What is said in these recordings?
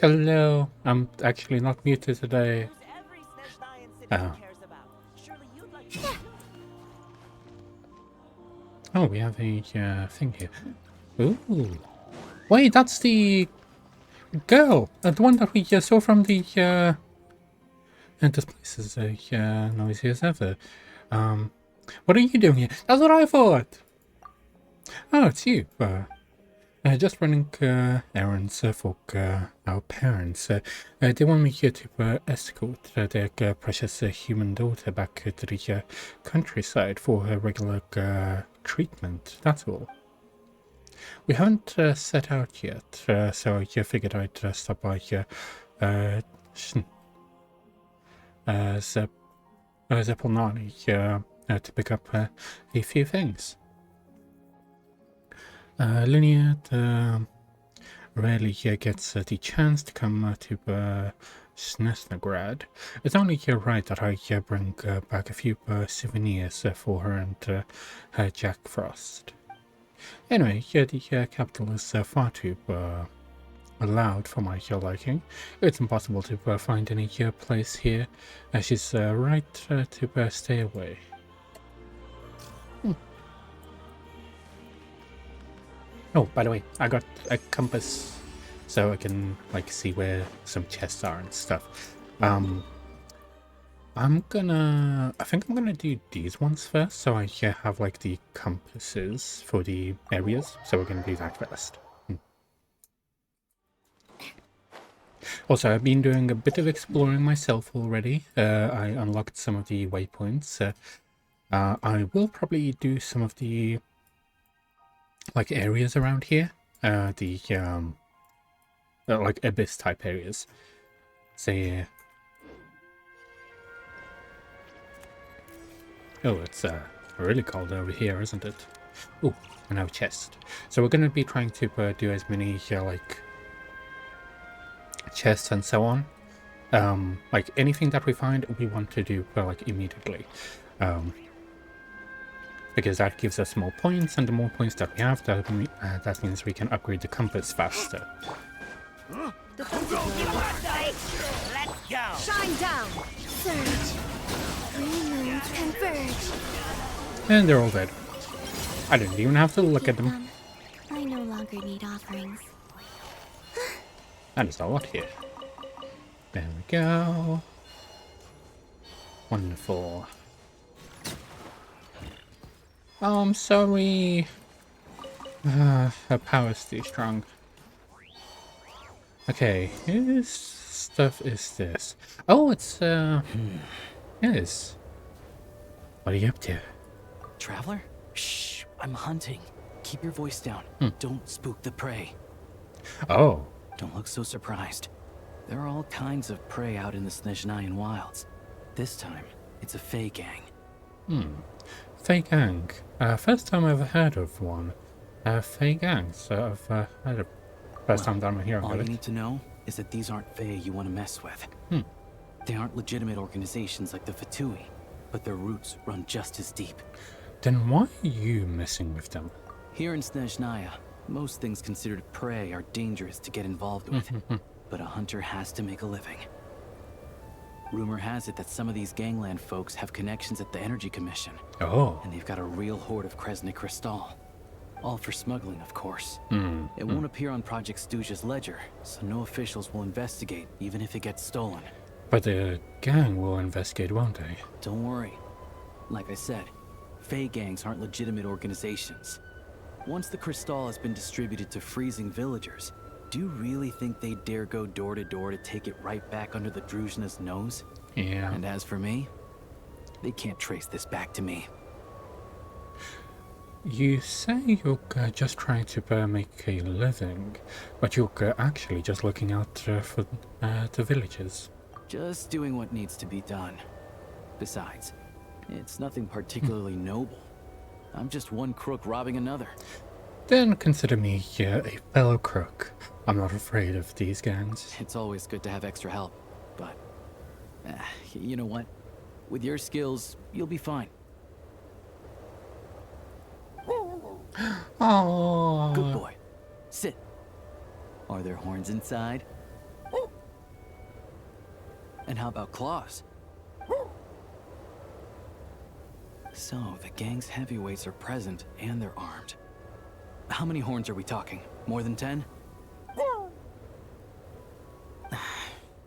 Hello, I'm actually not muted today. News every Snezhnayan citizen Oh. cares about. Surely you'd like to. Oh, we have a thing here. Ooh. Wait, that's the girl. The one that we saw from the and this place is noisy as ever. What are you doing here? That's what I thought. Oh, it's you. Just running errands for our parents. They want me here to escort their precious human daughter back to the countryside for her regular treatment, that's all. We haven't set out yet, so I figured I'd stop by Zeppelnani to pick up a few things. Linear rarely gets the chance to come to Snezhnaya. It's only right that I bring back a few souvenirs for her and her Jack Frost. Anyway, the capital is far too loud for my liking. It's impossible to find any place here. She's right to stay away. Oh, by the way, I got a compass so I can like see where some chests are and stuff. I think I'm gonna do these ones first, so I have like the compasses for the areas, so we're gonna do that first. Also, I've been doing a bit of exploring myself already. I unlocked some of the waypoints. I will probably do some of the like areas around here, like abyss type areas. So yeah. Oh, it's really cold over here, isn't it? Oh, another chest. So we're gonna be trying to do as many like chests and so on. Like anything that we find, we want to do like immediately. Because that gives us more points, and the more points that we have, that means we can upgrade the compass faster. Let's go. Shine down! Surge! Three moons converge! And they're all dead. I didn't even have to look at them. Done. I no longer need offerings. That is a lot here. There we go. Wonderful. Oh, I'm sorry. Her power's too strong. Okay, whose stuff is this? Oh, it's, yes. What are you up to? Traveler? Shh, I'm hunting. Keep your voice down. Don't spook the prey. Oh. Don't look so surprised. There are all kinds of prey out in the Snezhnayan wilds. This time, it's a Fey gang. Fey gang. First time I've ever heard of one. Fey gangs. I've heard of. First time that I'm hearing All of you it. need to know is that these aren't Fey you want to mess with. They aren't legitimate organizations like the Fatui, but their roots run just as deep. Then why are you messing with them? Here in Snezhnaya, most things considered prey are dangerous to get involved with, but a hunter has to make a living. Rumor has it that some of these gangland folks have connections at the Energy Commission, Oh. and they've got a real hoard of Kresny Crystal. All for smuggling, of course. It won't appear on Project Stooge's ledger, so no officials will investigate, even if it gets stolen. But the gang will investigate, won't they? Don't worry. Like I said, Fey gangs aren't legitimate organizations. Once the crystal has been distributed to freezing villagers, do you really think they'd dare go door to door to take it right back under the Druzhna's nose? Yeah. And as for me, they can't trace this back to me. You say you're just trying to make a living, but you're actually just looking out for the villagers. Just doing what needs to be done. Besides, it's nothing particularly noble. I'm just one crook robbing another. Then consider me a fellow crook. I'm not afraid of these gangs. It's always good to have extra help, but you know what? With your skills, you'll be fine. Oh. Good boy. Sit. Are there horns inside? And how about claws? So, the gang's heavyweights are present and they're armed. How many horns are we talking? More than 10?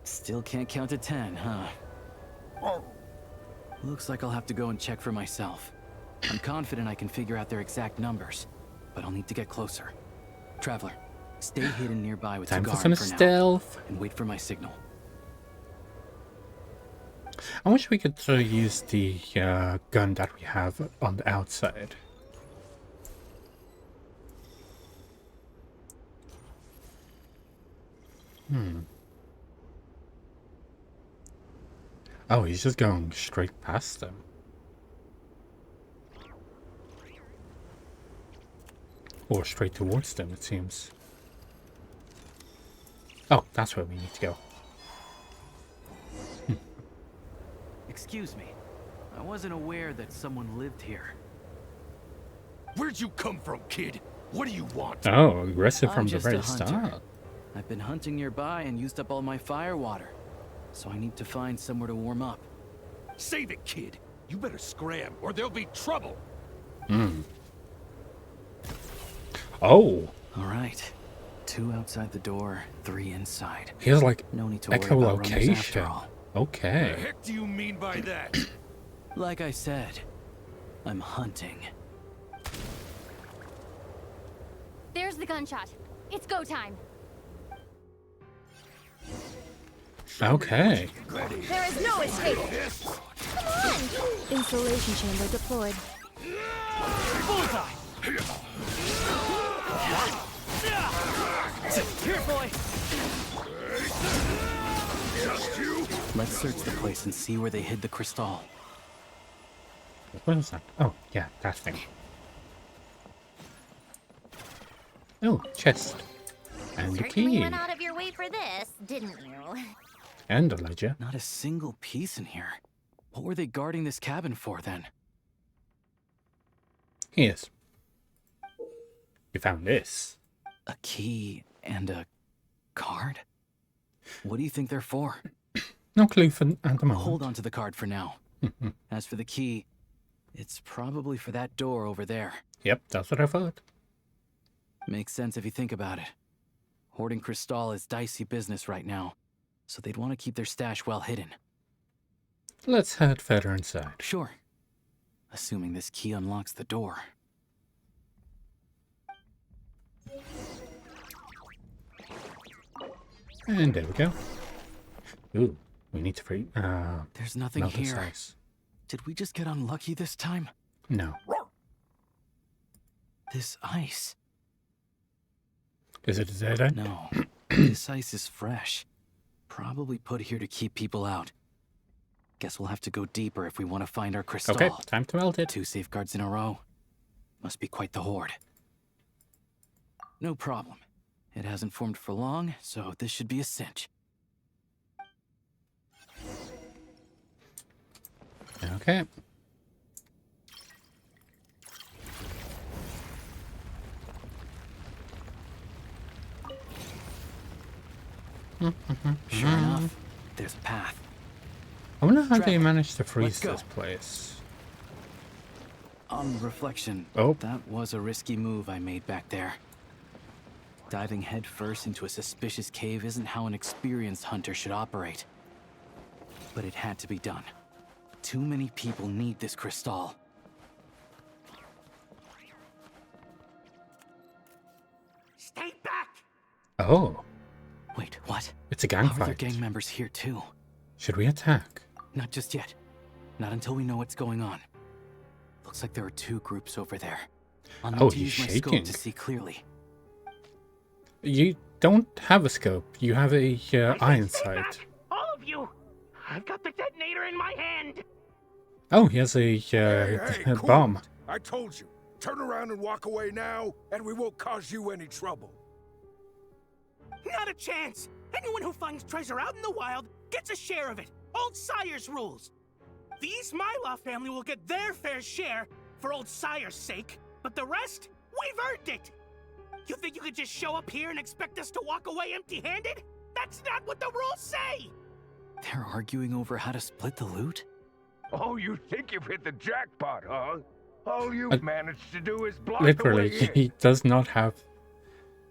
Still can't count to 10, huh? Looks like I'll have to go and check for myself. I'm confident I can figure out their exact numbers, but I'll need to get closer. Traveler, stay hidden nearby with Time for Cigar some for now, stealth. and wait for my signal. I wish we could use the gun that we have on the outside. Oh, he's just going straight past them. Or straight towards them, it seems. Oh, that's where we need to go. Excuse me. I wasn't aware that someone lived here. Where'd you come from, kid? What do you want? Oh, aggressive I'm from the just a very hunter. start. I've been hunting nearby and used up all my fire water, so I need to find somewhere to warm up. Save it, kid. You better scram, or there'll be trouble. Oh, All right. 2 outside the door, 3 inside. he has like No need to worry about runners after echolocation. all. The Okay. heck do you mean by that? Like I said, I'm hunting. There's the gunshot. It's go time. Okay. There is no escape. Come on! Insulation chamber deployed. Here, boy! Let's search the place and see where they hid the crystal. What is that? Oh, yeah, that thing. Oh, chest. And the Certainly key. went out of your way for this, didn't you? And a ledger. Not a single piece in here. What were they guarding this cabin for, then? Yes. You found this. A key and a card? What do you think they're for? No clue for at the moment. Hold on to the card for now. As for the key, it's probably for that door over there. Yep, that's what I thought. Makes sense if you think about it. Hoarding crystal is dicey business right now, so they'd want to keep their stash well hidden. Let's head further inside. Sure. Assuming this key unlocks the door. And there we go. Ooh, we need to free. There's nothing melt this here. ice. Did we just get unlucky this time? No. This ice. Is it a dead end? No. This ice is fresh. Probably put here to keep people out. Guess we'll have to go deeper if we want to find our crystal. Okay, time to melt it. 2 safeguards in a row. Must be quite the hoard. No problem. It hasn't formed for long, so this should be a cinch. Okay. Sure enough, there's a path. I wonder how they Travel. managed to freeze Let's go. this place. On reflection, Oh. that was a risky move I made back there. Diving headfirst into a suspicious cave isn't how an experienced hunter should operate. But it had to be done. Too many people need this crystal. Stay back! Oh, Wait, what? it's a gang How are there fight. gang members here too? Should we attack? Not just yet. Not until we know what's going on. Looks like there are 2 groups over there. I'll need Oh, to he's use my scope shaking. to see clearly. You don't have a scope. You have a iron Stay sight. back, all of you! I've got the detonator in my hand! Oh, he has a Hey, a cool. bomb. I told you. Turn around and walk away now, and we won't cause you any trouble. Not a chance! Anyone who finds treasure out in the wild gets a share of it. Old Sire's rules. The East Myla family will get their fair share for Old Sire's sake, but the rest, we've earned it! You think you could just show up here and expect us to walk away empty-handed? That's not what the rules say! They're arguing over how to split the loot? Oh, you think you've hit the jackpot, huh? All you've Uh, managed to do is block Literally, the way in. he does not have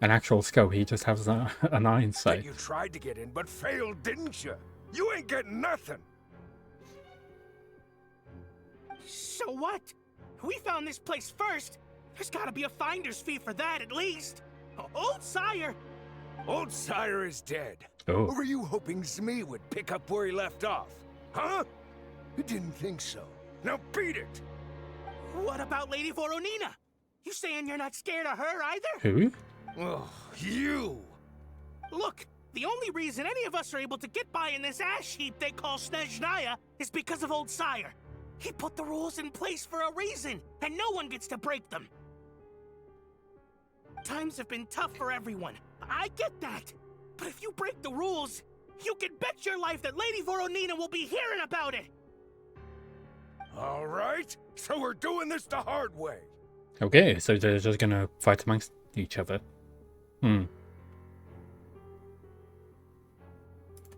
an actual scope. He just has an iron But sight. you tried to get in, but failed, didn't you? You ain't getting nothing. So what? We found this place first. There's gotta be a finder's fee for that, at least. Old Sire! Old Sire is dead. Oh. Or were you hoping Zmi would pick up where he left off? Huh? You didn't think so. Now beat it! What about Lady Voronina? You saying you're not scared of her either? Who? Oh, you! Look, the only reason any of us are able to get by in this ash heap they call Snezhnaya is because of Old Sire. He put the rules in place for a reason, and no one gets to break them. Times have been tough for everyone. I get that. But if you break the rules, you can bet your life that Lady Voronina will be hearing about it. All right, so we're doing this the hard way. Okay, so they're just gonna fight amongst each other.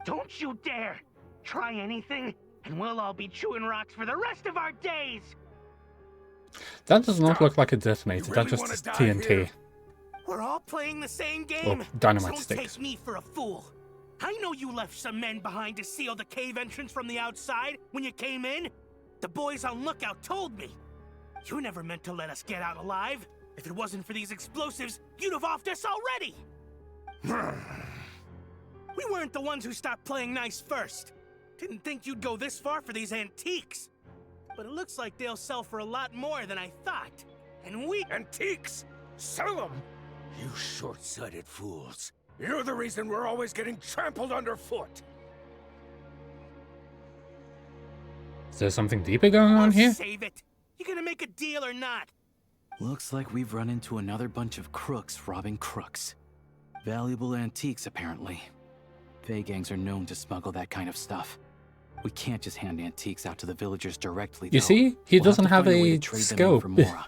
Don't you dare! Try anything, and we'll all be chewing rocks for the rest of our days! That does not Stop. look like a detonator. You That really just wanna is die TNT. here? We're all playing the same game. Or dynamite Don't sticks. take me for a fool. I know you left some men behind to seal the cave entrance from the outside when you came in. The boys on lookout told me. You never meant to let us get out alive. If it wasn't for these explosives, you'd have offed us already. We weren't the ones who stopped playing nice first. Didn't think you'd go this far for these antiques. But it looks like they'll sell for a lot more than I thought. And we... Antiques? Sell them? You short-sighted fools. You're the reason we're always getting trampled underfoot. Is there something deeper going on here? Save it. You gonna make a deal or not? Looks like we've run into another bunch of crooks robbing crooks. Valuable antiques, apparently. Fey gangs are known to smuggle that kind of stuff. We can't just hand antiques out to the villagers directly, You though. see, he We'll doesn't to have find way a to trade them in scope. for Mora.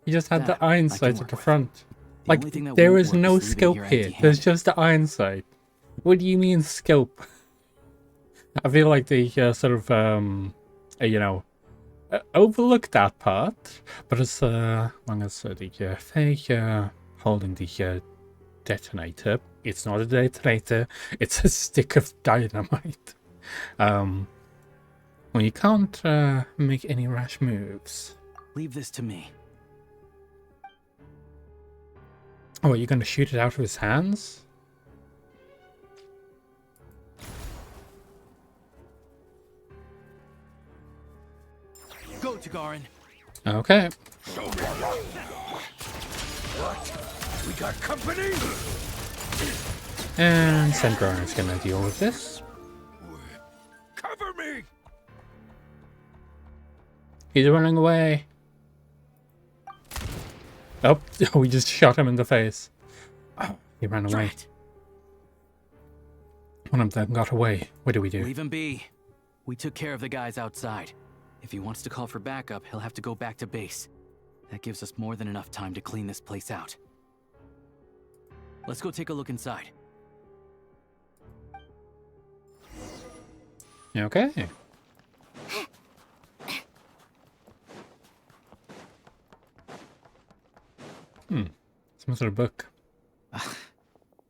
He just had That the iron I can sight at work the with. front. The Like, only thing that there won't is work no is leaving scope here here. There's empty-handed. just the iron sight. What do you mean scope? I feel like they sort of, you know, overlooked that part. But as long as the Fae holding the detonator, it's not a detonator, it's a stick of dynamite. Well, you can't make any rash moves. Leave this to me. Oh, are you going to shoot it out of his hands? Go, Tagarin. Okay. What? We got company? And Snezhnaya is going to deal with this. Cover me! He's running away. Oh, we just shot him in the face. Oh, he ran away. Drat. One of them got away. What do we do? Leave him be. We took care of the guys outside. If he wants to call for backup, he'll have to go back to base. That gives us more than enough time to clean this place out. Let's go take a look inside. Okay. Some sort of book.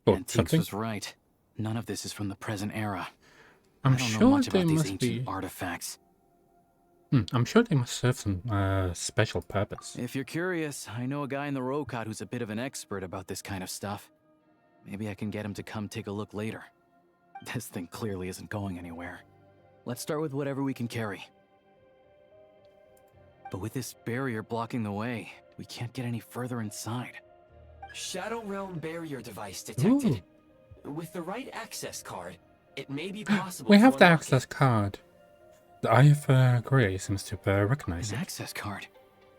Or Antiques something. was right. None of this is from the present era. I'm I don't know sure much they about these must ancient be. artifacts. I'm sure they must serve some special purpose. If you're curious, I know a guy in the Rokot who's a bit of an expert about this kind of stuff. Maybe I can get him to come take a look later. This thing clearly isn't going anywhere. Let's start with whatever we can carry. But with this barrier blocking the way, we can't get any further inside. Shadow Realm barrier device detected. With the right access card, it may be possible We to have the unlock access it. card. The Eye of Grey seems to recognize An it. access card.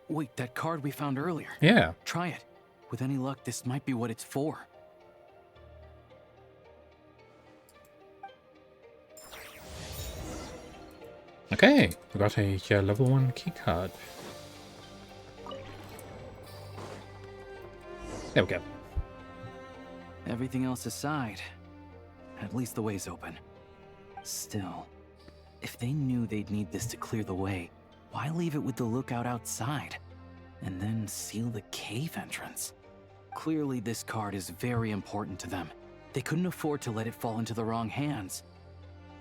Wait, that card we found earlier. Yeah. Try it. With any luck, this might be what it's for. Okay, we got a level 1 keycard. There we go. Everything else aside, at least the way's open. Still, if they knew they'd need this to clear the way, why leave it with the lookout outside? And then seal the cave entrance? Clearly this card is very important to them. They couldn't afford to let it fall into the wrong hands.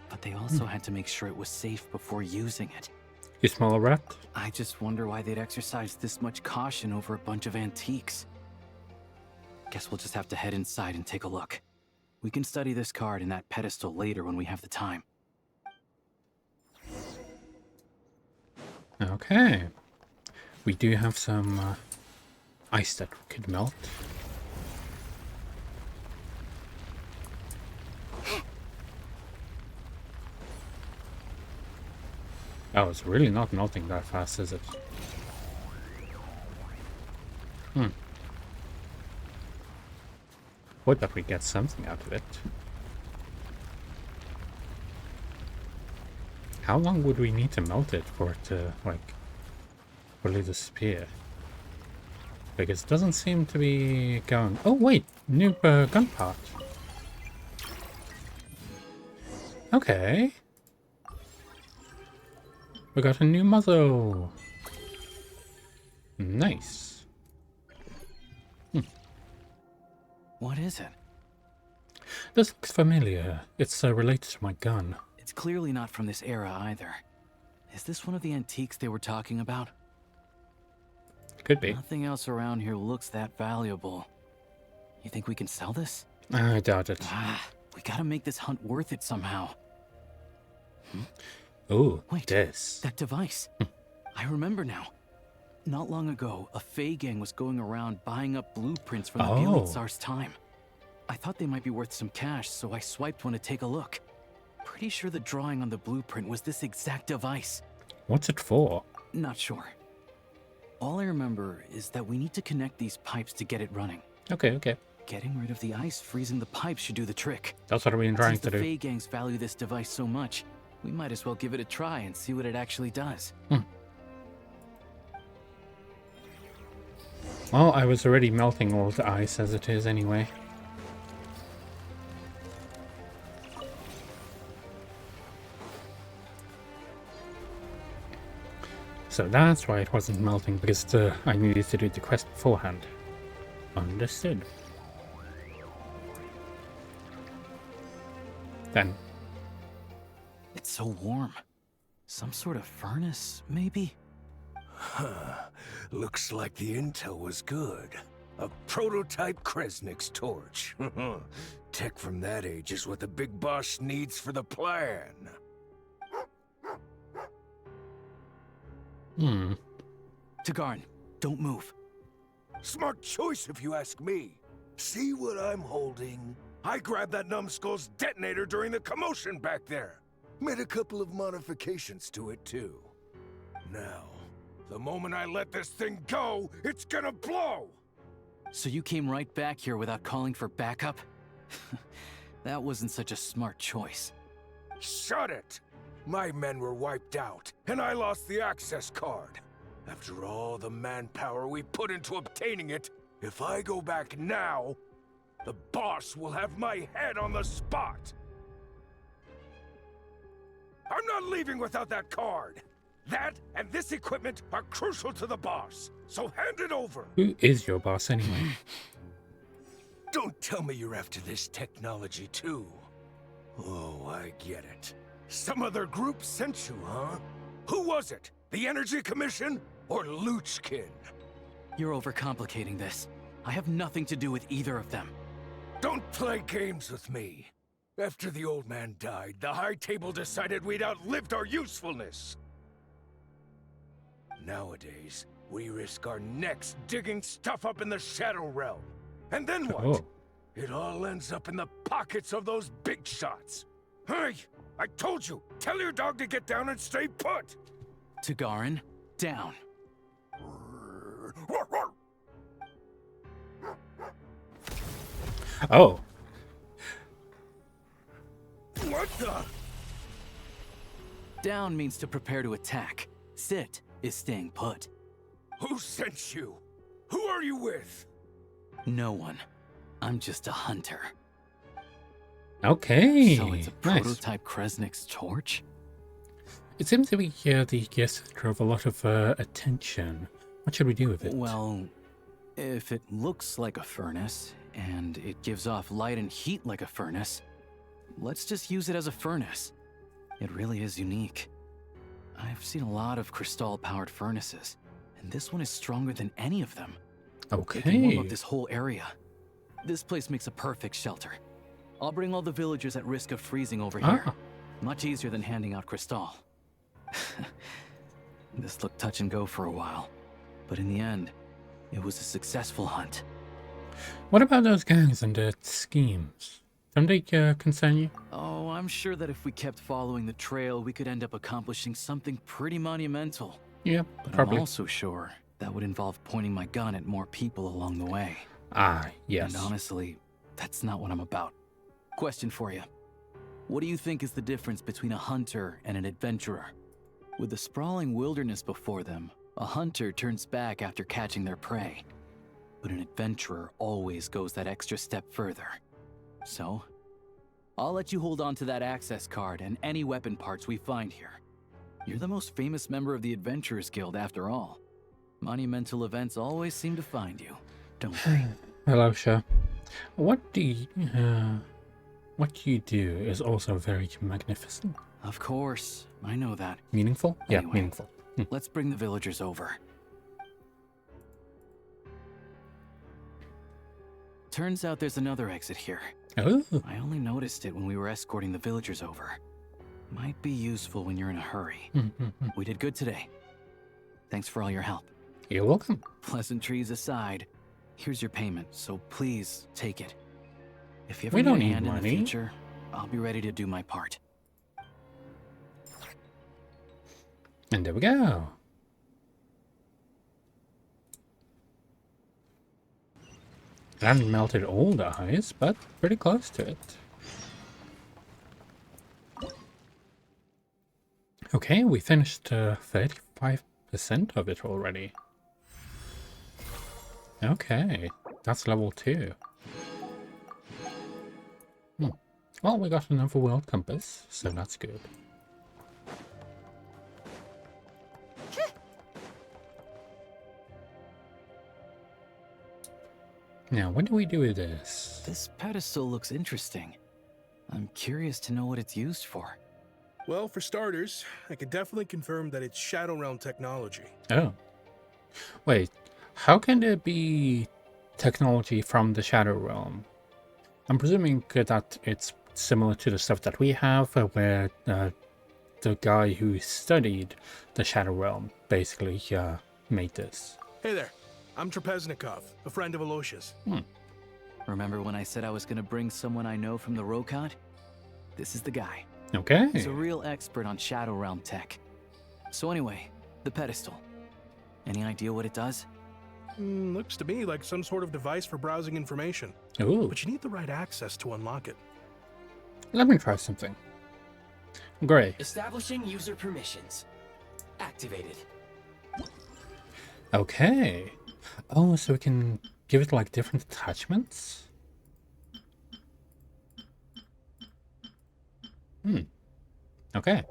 But they also had to make sure it was safe before using it. You smell a rat? I just wonder why they'd exercise this much caution over a bunch of antiques. Guess we'll just have to head inside and take a look. We can study this card and that pedestal later when we have the time. Okay. We do have some ice that we could melt. Oh, it's really not melting that fast, is it? Would that we get something out of it. How long would we need to melt it for it to, like, fully disappear? Because it doesn't seem to be going... Oh, wait! New gun part. Okay. We got a new muzzle. Nice. What is it? This looks familiar. It's related to my gun. It's clearly not from this era either. Is this one of the antiques they were talking about? Could be. Nothing else around here looks that valuable. You think we can sell this? I doubt it. We gotta make this hunt worth it somehow. Oh, Wait, this. that device. I remember now. Not long ago, a Fey gang was going around buying up blueprints from the Gilead Tsar's time. I thought they might be worth some cash, so I swiped one to take a look. Pretty sure the drawing on the blueprint was this exact device. What's it for? Not sure. All I remember is that we need to connect these pipes to get it running. Okay. Getting rid of the ice freezing the pipes should do the trick. That's what I've been trying Since to the do. Fey gangs value this device so much, we might as well give it a try and see what it actually does. Well, I was already melting all the ice as it is anyway. So that's why it wasn't melting, because I needed to do the quest beforehand. Understood. Then. It's so warm. Some sort of furnace, maybe? Looks like the intel was good. A prototype Kresnik's torch. Tech from that age is what the big boss needs for the plan. Tagarn, don't move. Smart choice if you ask me. See what I'm holding? I grabbed that numbskull's detonator during the commotion back there. Made a couple of modifications to it too. Now, the moment I let this thing go, it's gonna blow! So you came right back here without calling for backup? That wasn't such a smart choice. Shut it! My men were wiped out, and I lost the access card. After all the manpower we put into obtaining it, if I go back now, the boss will have my head on the spot. I'm not leaving without that card. That and this equipment are crucial to the boss, so hand it over. Who is your boss anyway? Don't tell me you're after this technology too. Oh, I get it. Some other group sent you, huh? Who was it? The Energy Commission or Luchkin? You're overcomplicating this. I have nothing to do with either of them. Don't play games with me. After the old man died, the High Table decided we'd outlived our usefulness. Nowadays, we risk our necks digging stuff up in the Shadow Realm. And then what? Oh. It all ends up in the pockets of those big shots. Hey, I told you, tell your dog to get down and stay put. Tagarn, down. Oh. What the? Down means to prepare to attack. Sit is staying put. Who sent you? Who are you with? No one. I'm just a hunter. Okay, So it's a nice. prototype Kresnik's torch? It seems to be the center of a lot of attention. What should we do with it? Well, if it looks like a furnace, and it gives off light and heat like a furnace, let's just use it as a furnace. It really is unique. I've seen a lot of Crystal-powered furnaces, and this one is stronger than any of them. It can warm Okay. up this whole area. This place makes a perfect shelter. I'll bring all the villagers at risk of freezing over here. Ah, Much easier than handing out Crystal. This looked touch and go for a while, but in the end, it was a successful hunt. what about those gangs and their schemes? Don't they concern you? Oh, I'm sure that if we kept following the trail, we could end up accomplishing something pretty monumental. Yeah, But probably. I'm also sure that would involve pointing my gun at more people along the way. Ah, yes. And honestly, that's not what I'm about. Question for you. What do you think is the difference between a hunter and an adventurer? With the sprawling wilderness before them, a hunter turns back after catching their prey. But an adventurer always goes that extra step further. So, I'll let you hold on to that access card and any weapon parts we find here. You're the most famous member of the Adventurers Guild after all. Monumental events always seem to find you, don't they? Hello, sir. What you do is also very magnificent. Of course, I know that. Meaningful? Yeah, Anyway. meaningful. Let's bring the villagers over. Turns out there's another exit here. Oh, I only noticed it when we were escorting the villagers over. Might be useful when you're in a hurry. We did good today. Thanks for all your help. you're welcome. Pleasantries aside, here's your payment, so please take it. If you ever We don't need a need hand in money. the future, I'll be ready to do my part. And there we go. I haven't melted all the ice, but pretty close to it. Okay, we finished 35% of it already. Okay, that's level 2. Well, we got another world compass, so that's good. Now, what do we do with this? This pedestal looks interesting. I'm curious to know what it's used for. Well, for starters, I can definitely confirm that it's Shadow Realm technology. Oh. Wait, how can there be technology from the Shadow Realm? I'm presuming that it's similar to the stuff that we have, where the guy who studied the Shadow Realm basically made this. Hey there, I'm Trapeznikov, a friend of Alosha's. Remember when I said I was gonna bring someone I know from the Rokot? This is the guy. Okay. He's a real expert on Shadow Realm tech. So anyway, the pedestal. Any idea what it does? Looks to me like some sort of device for browsing information, Ooh, but you need the right access to unlock it. let me try something. Great. Establishing user permissions. Activated. Okay. Oh, so we can give it like different attachments? Okay.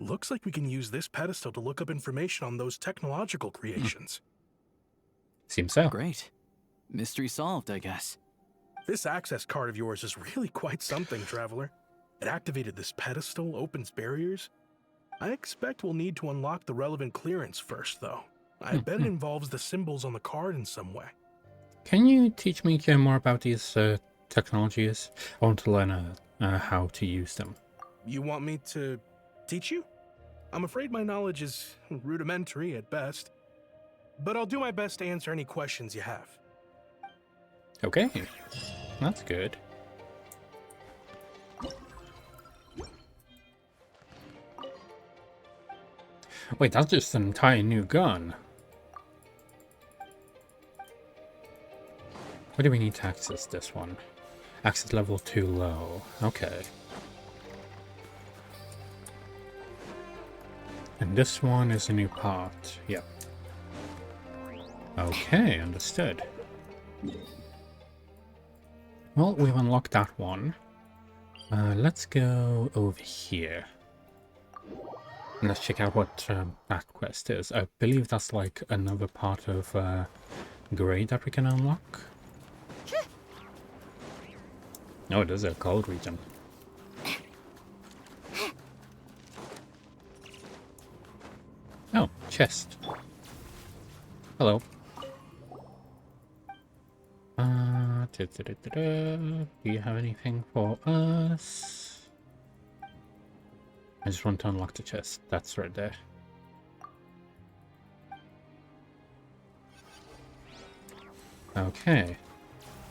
Looks like we can use this pedestal to look up information on those technological creations. Seems so. Great. Mystery solved, I guess. This access card of yours is really quite something, Traveler. It activated this pedestal, opens barriers. I expect we'll need to unlock the relevant clearance first, though. I bet it involves the symbols on the card in some way. Can you teach me more about these technologies? I want to learn how to use them. You want me to teach you? I'm afraid my knowledge is rudimentary at best, but I'll do my best to answer any questions you have. Okay. That's good. Wait, that's just an entire new gun. What do we need to access this one? Access level too low. Okay. And this one is a new part. Yep. Okay, understood. Well, we've unlocked that one. Let's go over here. And let's check out what that quest is. I believe that's like another part of Grey that we can unlock. Oh, it is a cold region. Oh, chest. Hello. Do you have anything for us? I just want to unlock the chest. That's right there. Okay.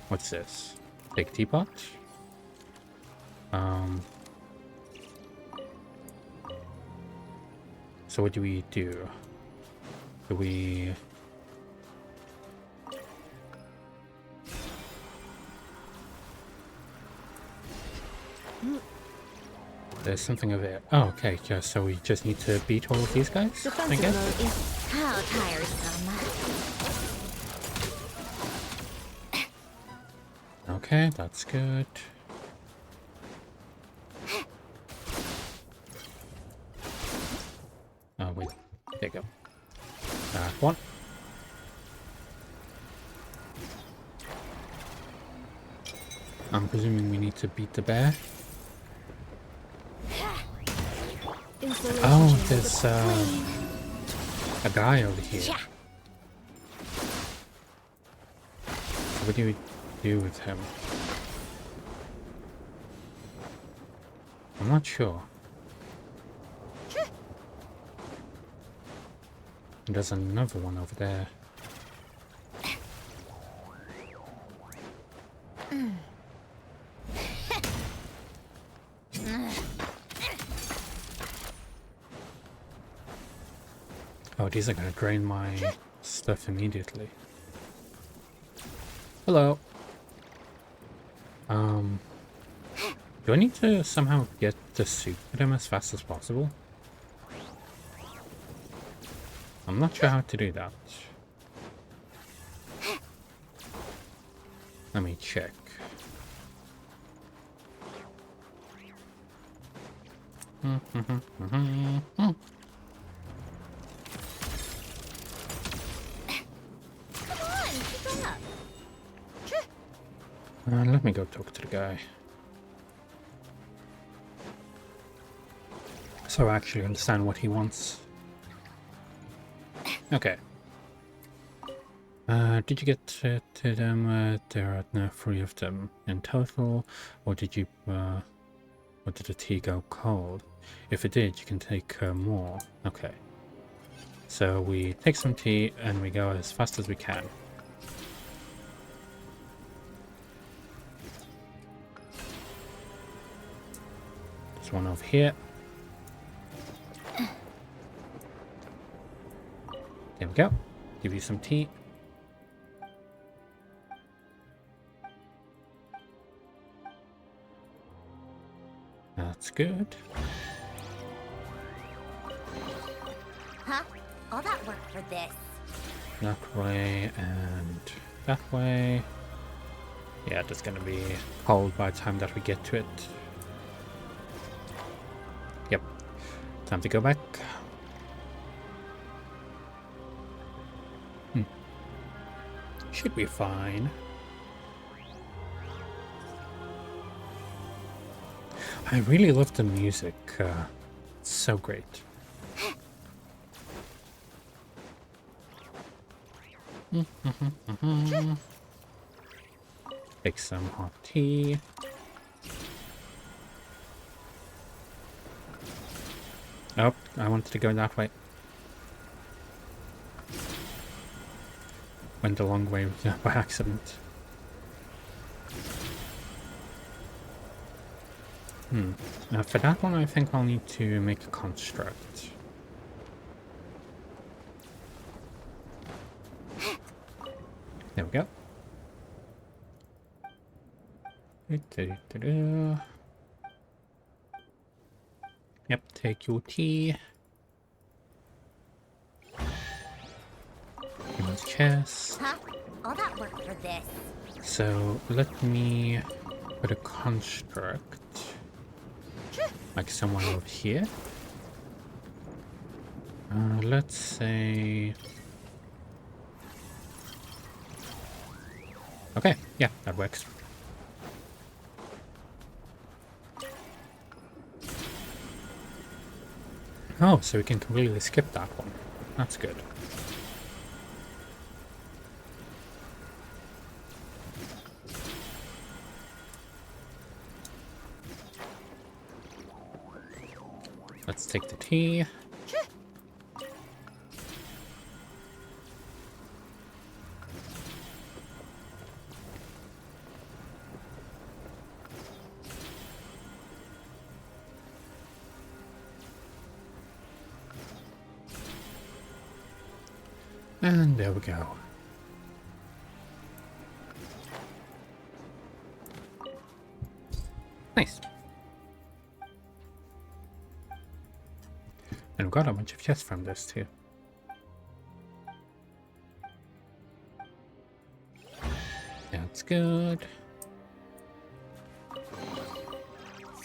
What's this? Big teapot? So what do we do? Do we... There's something over here. Oh, okay. Yeah, so we just need to beat all of these guys, I Defensive guess? mode is how tiresome. Okay, that's good. Oh, wait. There you go. That one. I'm presuming we need to beat the bear. Oh, there's a guy over here. What do we do with him? I'm not sure. There's another one over there. Oh, these are gonna drain my stuff immediately. Hello. Do I need to somehow get the suit to them as fast as possible? I'm not sure how to do that. Let me check. Let me go talk to the guy. So I actually understand what he wants. Okay. Did you get to them? There are now 3 of them in total, or did you, or did the tea go cold? If it did, you can take more. Okay. So we take some tea and we go as fast as we can. There's one over here. There we go. Give you some tea. That's good. Huh? All that work for this. That way and that way. Yeah, that's gonna be cold by the time that we get to it. Yep. Time to go back. Should be fine. I really love the music. It's so great. Take some hot tea. Oh, I wanted to go that way. Went the long way by accident. For that one, I think I'll need to make a construct. There we go. Yep, take your tea. Chest. Huh? All that work for this. So let me put a construct. Like somewhere over here. Let's say... Okay, yeah, that works. Oh, so we can completely skip that one. That's good. Let's take the tea. And there we go. Nice. And we've got a bunch of chests from this too. That's good.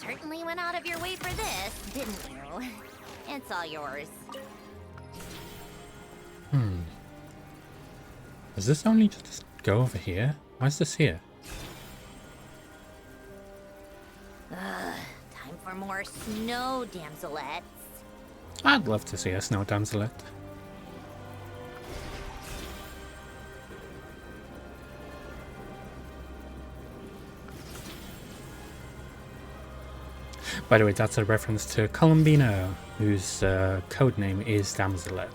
Certainly went out of your way for this, didn't you? It's all yours. Does this only just go over here? Why is this here? Time for more snow damselettes. I'd love to see a snow damselet. By the way, that's a reference to Columbina, whose code name is Damselet.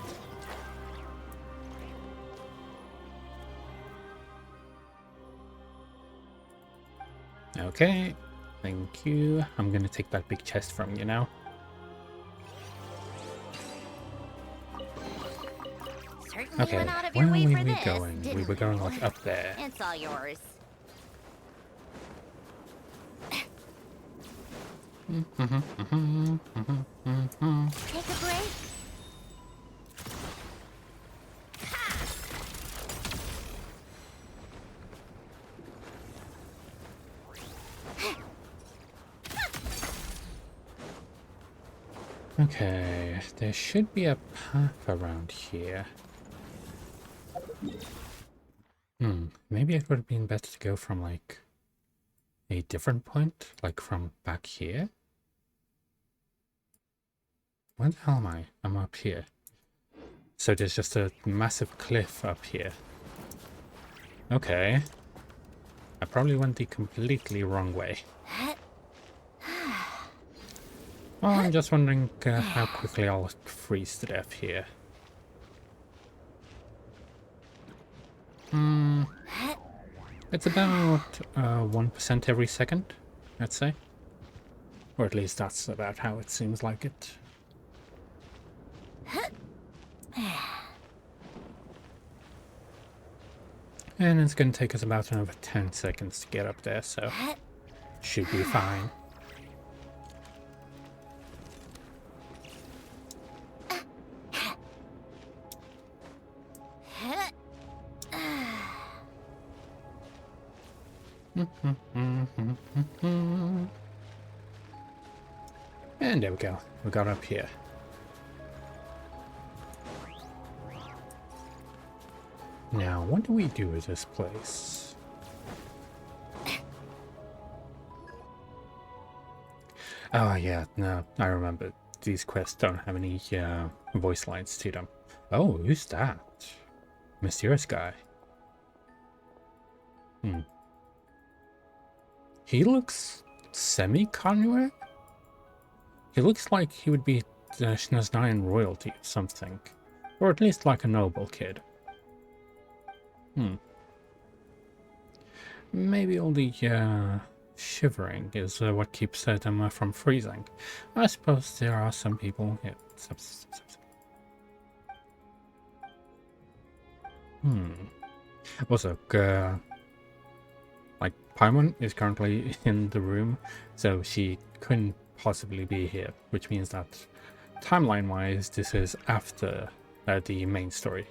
Okay, thank you. I'm gonna take that big chest from you now. Certainly Okay, went out of where your were way we for this, going? We didn't were going you? like up there. It's all yours. Take a break. Okay, there should be a path around here. Maybe it would have been better to go from like a different point, like from back here. Where the hell am I? I'm up here. So there's just a massive cliff up here. Okay. I probably went the completely wrong way. Well, I'm just wondering how quickly I'll freeze to death here. It's about 1% every second, I'd say. Or at least that's about how it seems like it. And it's going to take us about another 10 seconds to get up there, so should be fine. And there we go. We got up here. Now, what do we do with this place? Oh yeah, no, I remember. These quests don't have any voice lines to them. Oh, who's that? Mysterious guy. He looks semi-convict? He looks like he would be Snezhnayan royalty or something. Or at least like a noble kid. Maybe all the shivering is what keeps them from freezing. I suppose there are some people... Yeah, Also, like, Paimon is currently in the room, so she couldn't possibly be here, which means that timeline-wise, this is after the main story.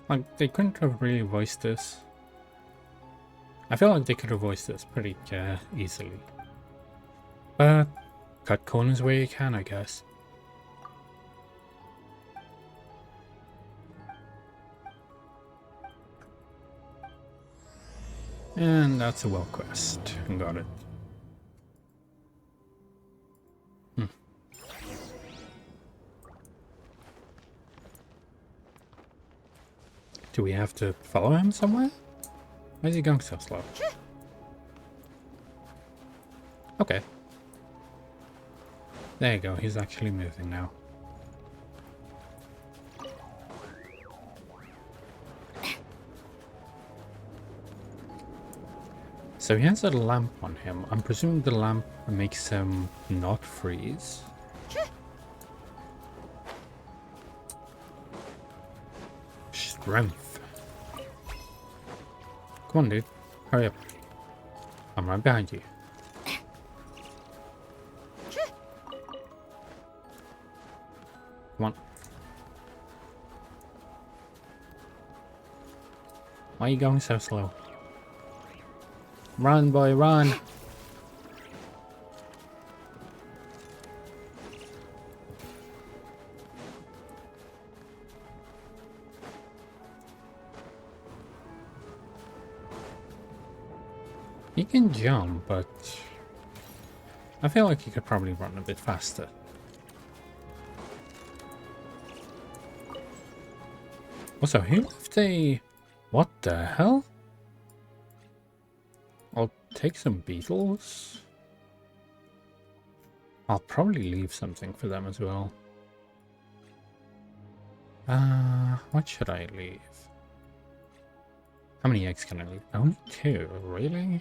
Like, they couldn't have really voiced this I feel like they could have voiced this pretty easily. But cut corners where you can, I guess. And that's a well quest. Got it. Do we have to follow him somewhere? Why is he going so slow? Okay. There you go, he's actually moving now. So he has a lamp on him. I'm presuming the lamp makes him not freeze. Strength. Come on, dude. Hurry up. I'm right behind you. Come on. Why are you going so slow? Run, boy, run! He can jump, but I feel like he could probably run a bit faster. Also, he left a... What the hell? I'll take some beetles. I'll probably leave something for them as well. What should I leave? How many eggs can I leave? Only 2, really?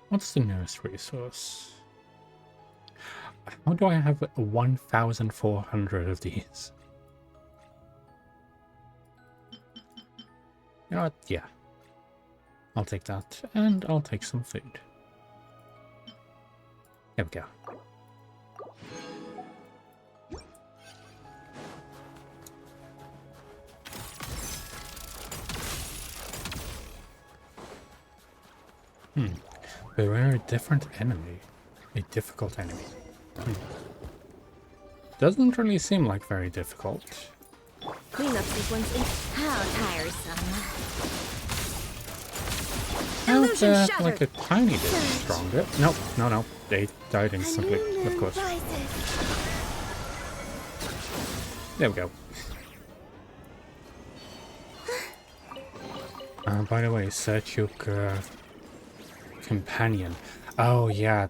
What's the nearest resource? How do I have 1,400 of these? You know what? Yeah. I'll take that, and I'll take some food. There we go. We're a different enemy. A difficult enemy. Doesn't really seem like very difficult. Cleanup sequence in how tiresome. Felt like a tiny bit stronger. Nope, no. They died instantly, of course. There we go. By the way, Serchuk companion. Oh yeah.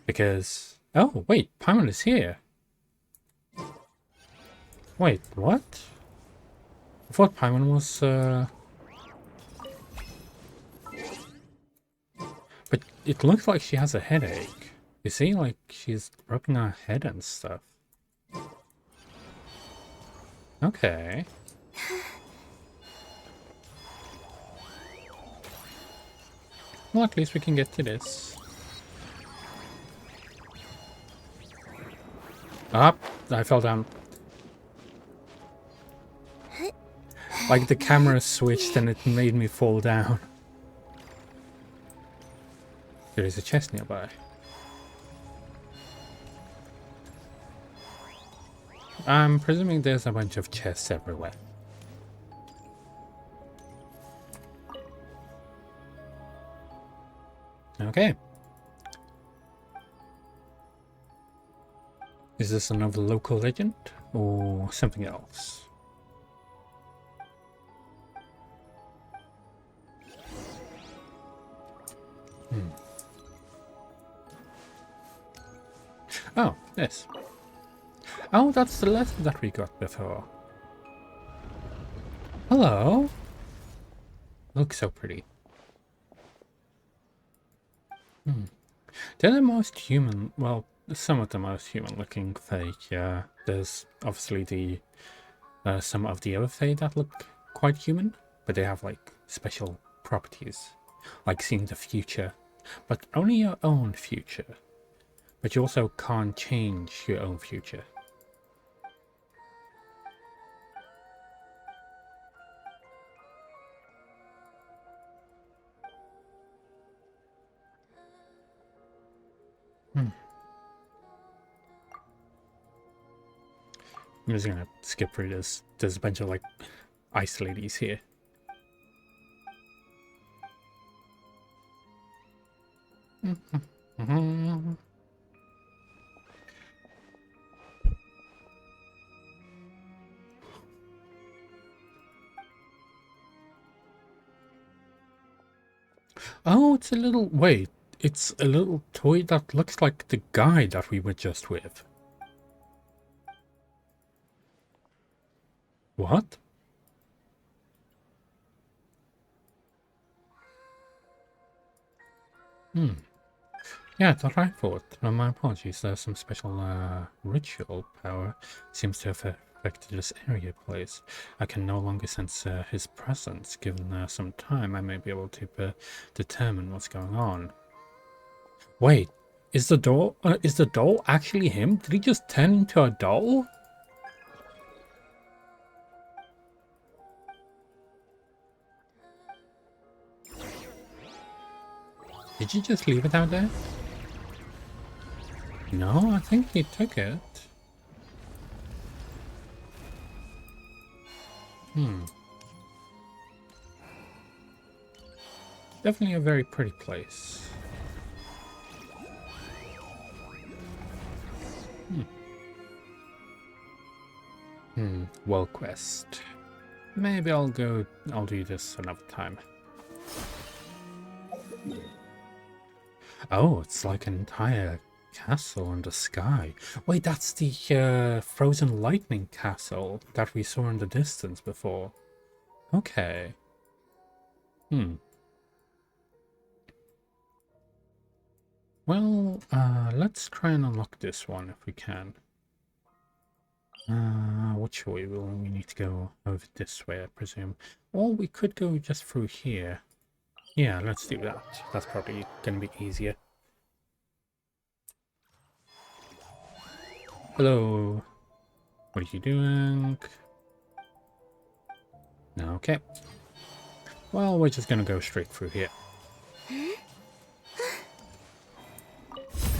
Because... Oh, wait, Paimon is here. Wait, what? I thought Paimon was, But it looks like she has a headache. You see, like, she's rubbing her head and stuff. Okay. Well, at least we can get to this. Ah, I fell down. Like the camera switched and it made me fall down. There is a chest nearby. I'm presuming there's a bunch of chests everywhere. Okay. Is this another local legend or something else? Oh, yes. Oh, that's the letter that we got before. Hello. Looks so pretty. They're the most human, well, some of the most human looking Fae. Yeah, there's obviously the some of the other Fae that look quite human, but they have like special properties, like seeing the future, but only your own future. But you also can't change your own future. I'm just gonna skip through this. There's a bunch of like ice ladies here. Oh, it's a little... Wait, it's a little toy that looks like the guy that we were just with. What? Yeah, that's what I thought. My apologies, there's some special ritual power seems to have affected this area place. I can no longer sense his presence. Given some time, I may be able to determine what's going on. Wait, is the doll actually him? Did he just turn into a doll? Did you just leave it out there? No, I think he took it. Definitely a very pretty place. Well, quest. Maybe I'll do this another time. Oh, it's like an entire castle in the sky. Wait, that's the frozen lightning castle that we saw in the distance before. Okay. Well, let's try and unlock this one if we can. Which way will we need to go? Over this way, I presume. Or we could go just through here. Yeah, let's do that. That's probably gonna be easier. Hello. What are you doing? Okay. Well, we're just gonna go straight through here.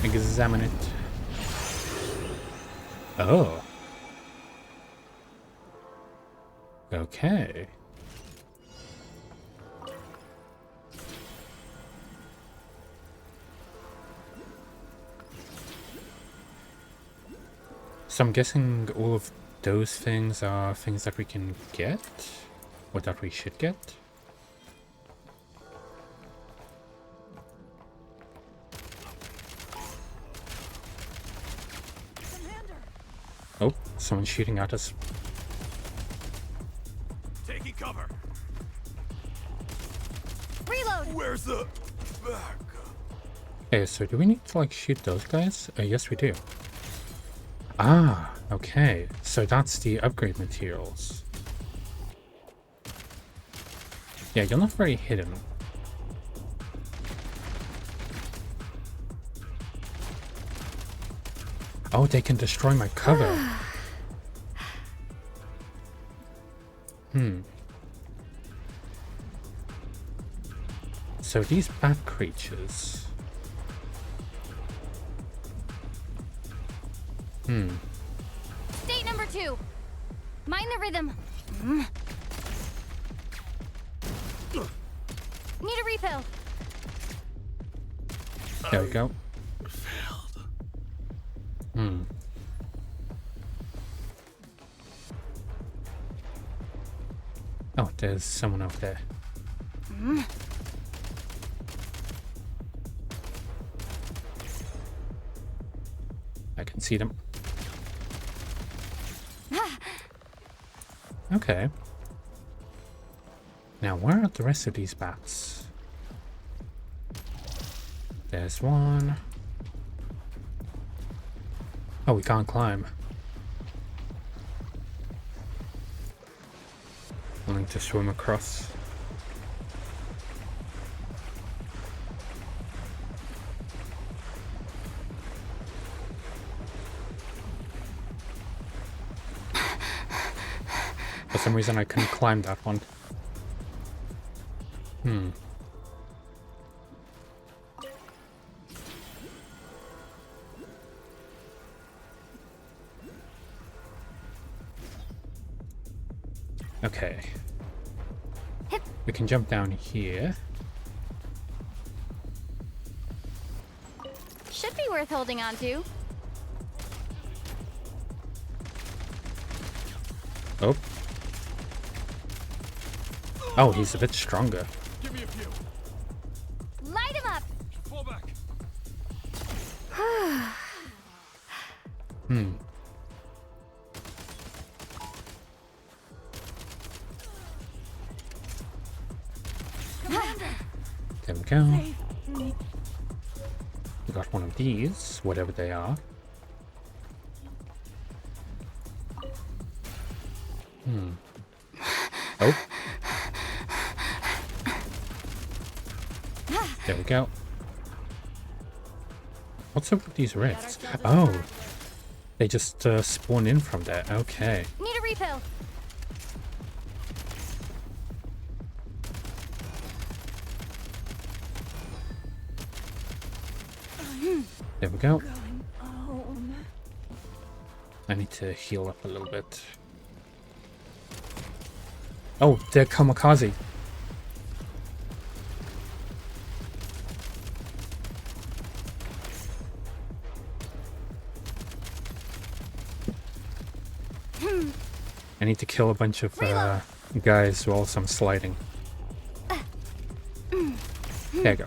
Examine it. Oh. Okay. So I'm guessing all of those things are things that we can get? Or that we should get? Oh, someone's shooting at us. Taking cover. Reload! Where's the back? Okay, so do we need to like shoot those guys? Yes, we do. Ah, okay. So that's the upgrade materials. Yeah, you're not very hidden. Oh, they can destroy my cover. So these bat creatures... State number 2. Mind the rhythm. Need a refill. There we go. Oh, there's someone over there. I can see them. Okay. Now, where are the rest of these bats? There's one. Oh, we can't climb. Willing to swim across. For some reason I couldn't climb that one. Okay. We can jump down here. Should be worth holding on to. Oh. Oh, he's a bit stronger. Give me a few. Light him up! Fall back. There we go. We got one of these, whatever they are. Oh. There we go. What's up with these rifts? Oh. They just spawn in from there. Okay. Need a refill. There we go. I need to heal up a little bit. Oh, they're kamikaze. I need to kill a bunch of guys whilst I'm sliding. There you go.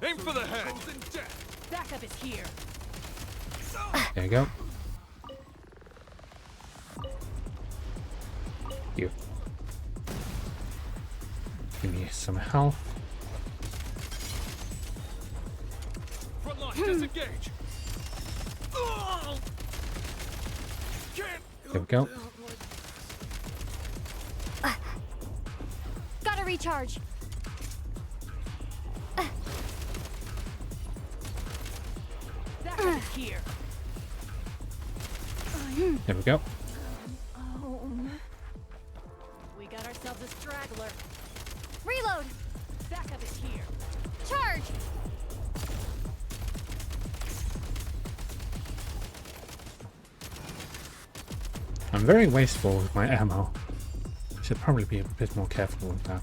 Aim for the head. Backup is here. There you go. You. Give me some health. Front line, disengage. There we go. Gotta recharge. Backup is here. There we go. We got ourselves a straggler. Reload. Backup is here. Charge. I'm very wasteful with my ammo. Should probably be a bit more careful with that.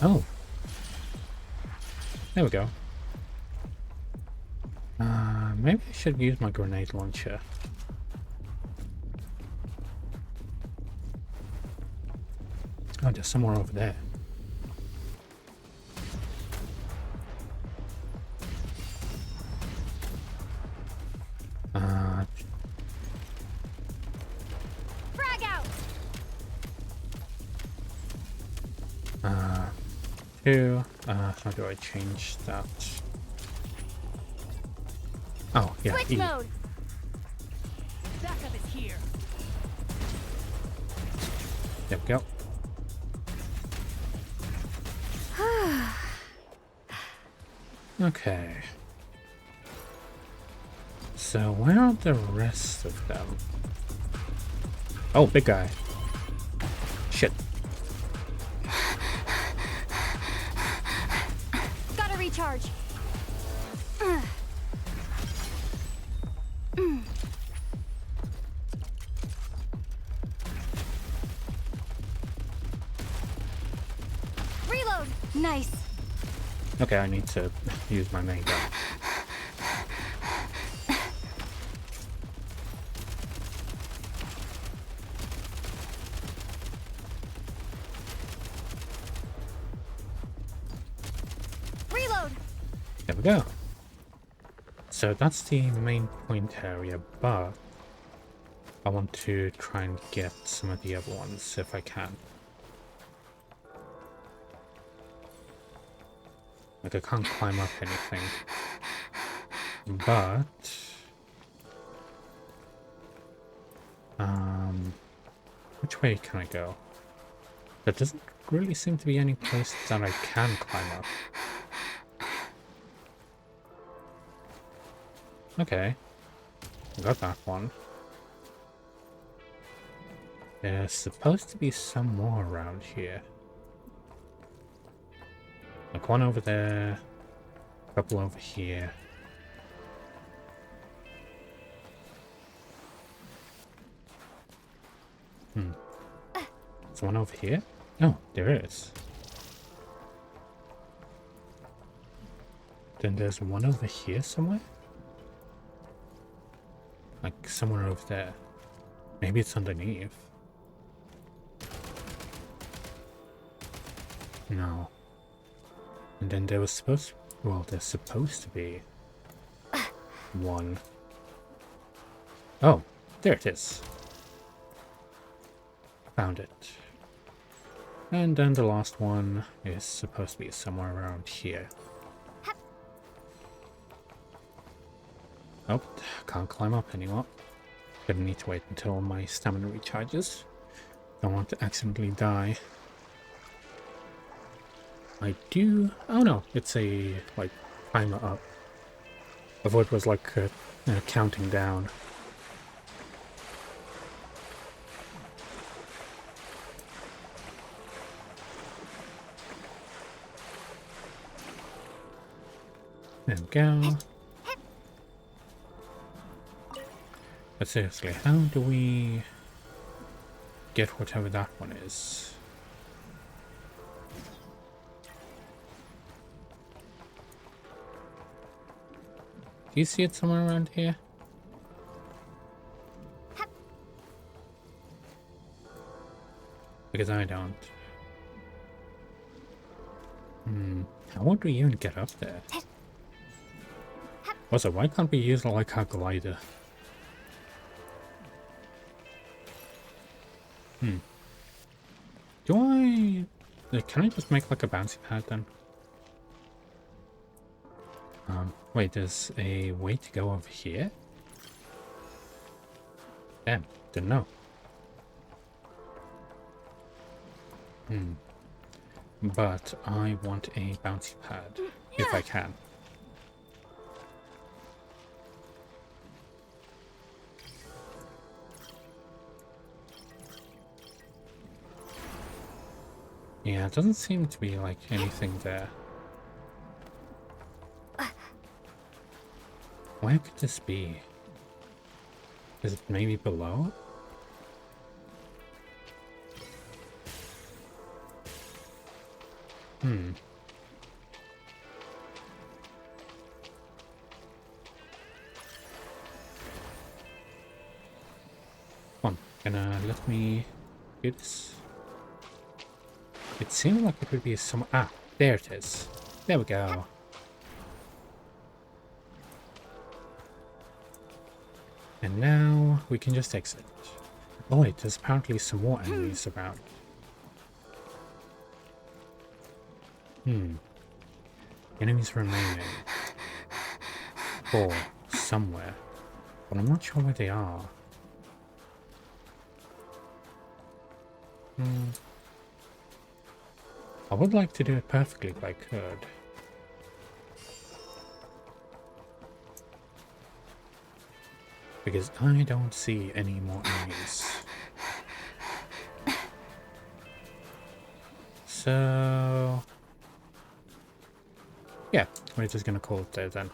Oh. There we go. Maybe I should use my grenade launcher. Oh, there's somewhere over there. Frag out. How do I change that? Oh, yeah, Switch E. mode. Backup is here. There we go. Okay. So where are the rest of them? Oh, big guy. Shit. Gotta recharge. Reload. Nice. Okay, I need to use my main gun. Reload. There we go. So that's the main point area, but I want to try and get some of the other ones if I can. Like I can't climb up anything. But which way can I go? There doesn't really seem to be any place that I can climb up. Okay. Got that one. There's supposed to be some more around here. Like one over there, a couple over here. There's one over here? Oh, there is. Then there's one over here somewhere? Like somewhere over there. Maybe it's underneath. No. And then there was supposed... Well, there's supposed to be... one. Oh, there it is. Found it. And then the last one is supposed to be somewhere around here. Oh, can't climb up anymore. Gonna need to wait until my stamina recharges. Don't want to accidentally die. I do... Oh no, it's a, like, timer up. I thought it was like counting down. There we go. But seriously, how do we get whatever that one is? Do you see it somewhere around here? Because I don't. How would we even get up there? Also, why can't we use like a glider? Do I... Can I just make like a bouncy pad then? Wait, there's a way to go over here? Damn, didn't know. But I want a bouncy pad, if I can. Yeah, it doesn't seem to be like anything there. Where could this be? Is it maybe below? Come on, gonna let me do this? It seemed like it would be some... Ah, there it is. There we go. And now we can just exit. Oh wait, there's apparently some more enemies around. Enemies remaining. 4 somewhere. But I'm not sure where they are. I would like to do it perfectly if I could. Because I don't see any more enemies. So... yeah, we're just gonna call it there then.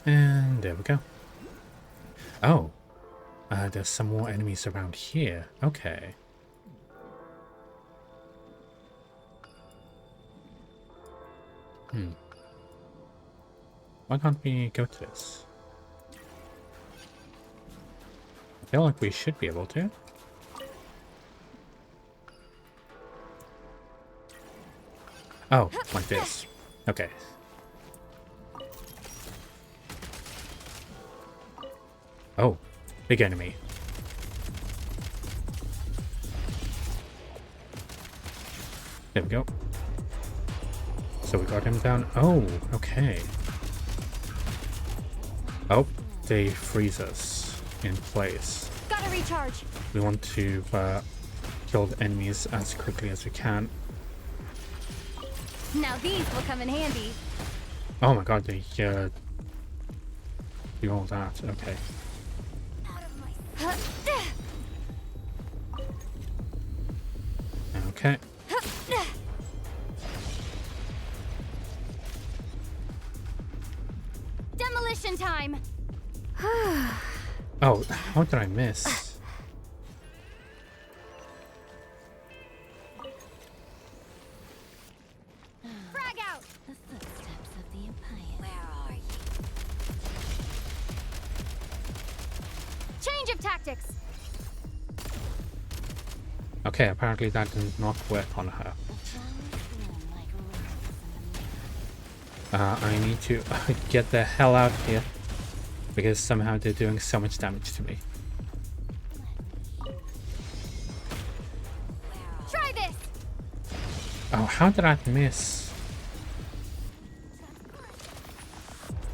And there we go. Oh! There's some more enemies around here. Okay. Why can't we go to this? I feel like we should be able to. Oh, like this. Okay. Oh, big enemy. There we go. So we got him down. Oh, okay. Oh, they freeze us in place. Gotta recharge. We want to kill the enemies as quickly as we can. Now these will come in handy. Oh my god, they do all that. Okay. Okay. Demolition time. Oh, how did I miss? Frag out. The footsteps of the Empire. Where are you? Change of tactics. Okay, apparently that did not work on her. I need to get the hell out of here because somehow they're doing so much damage to me. Try this. Oh, how did I miss?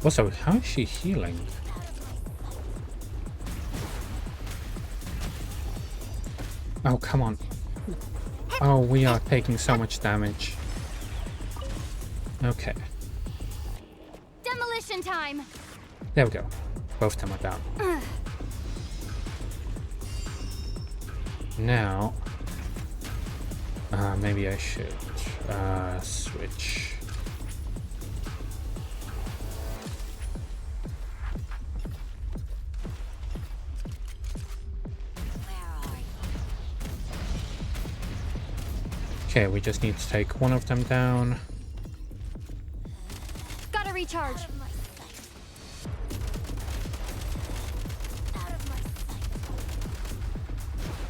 Also, how is she healing? Oh, come on. Oh, we are taking so much damage. Okay. Demolition time. There we go. Both of them are down. Now, maybe I should switch. Okay, we just need to take one of them down. Gotta recharge.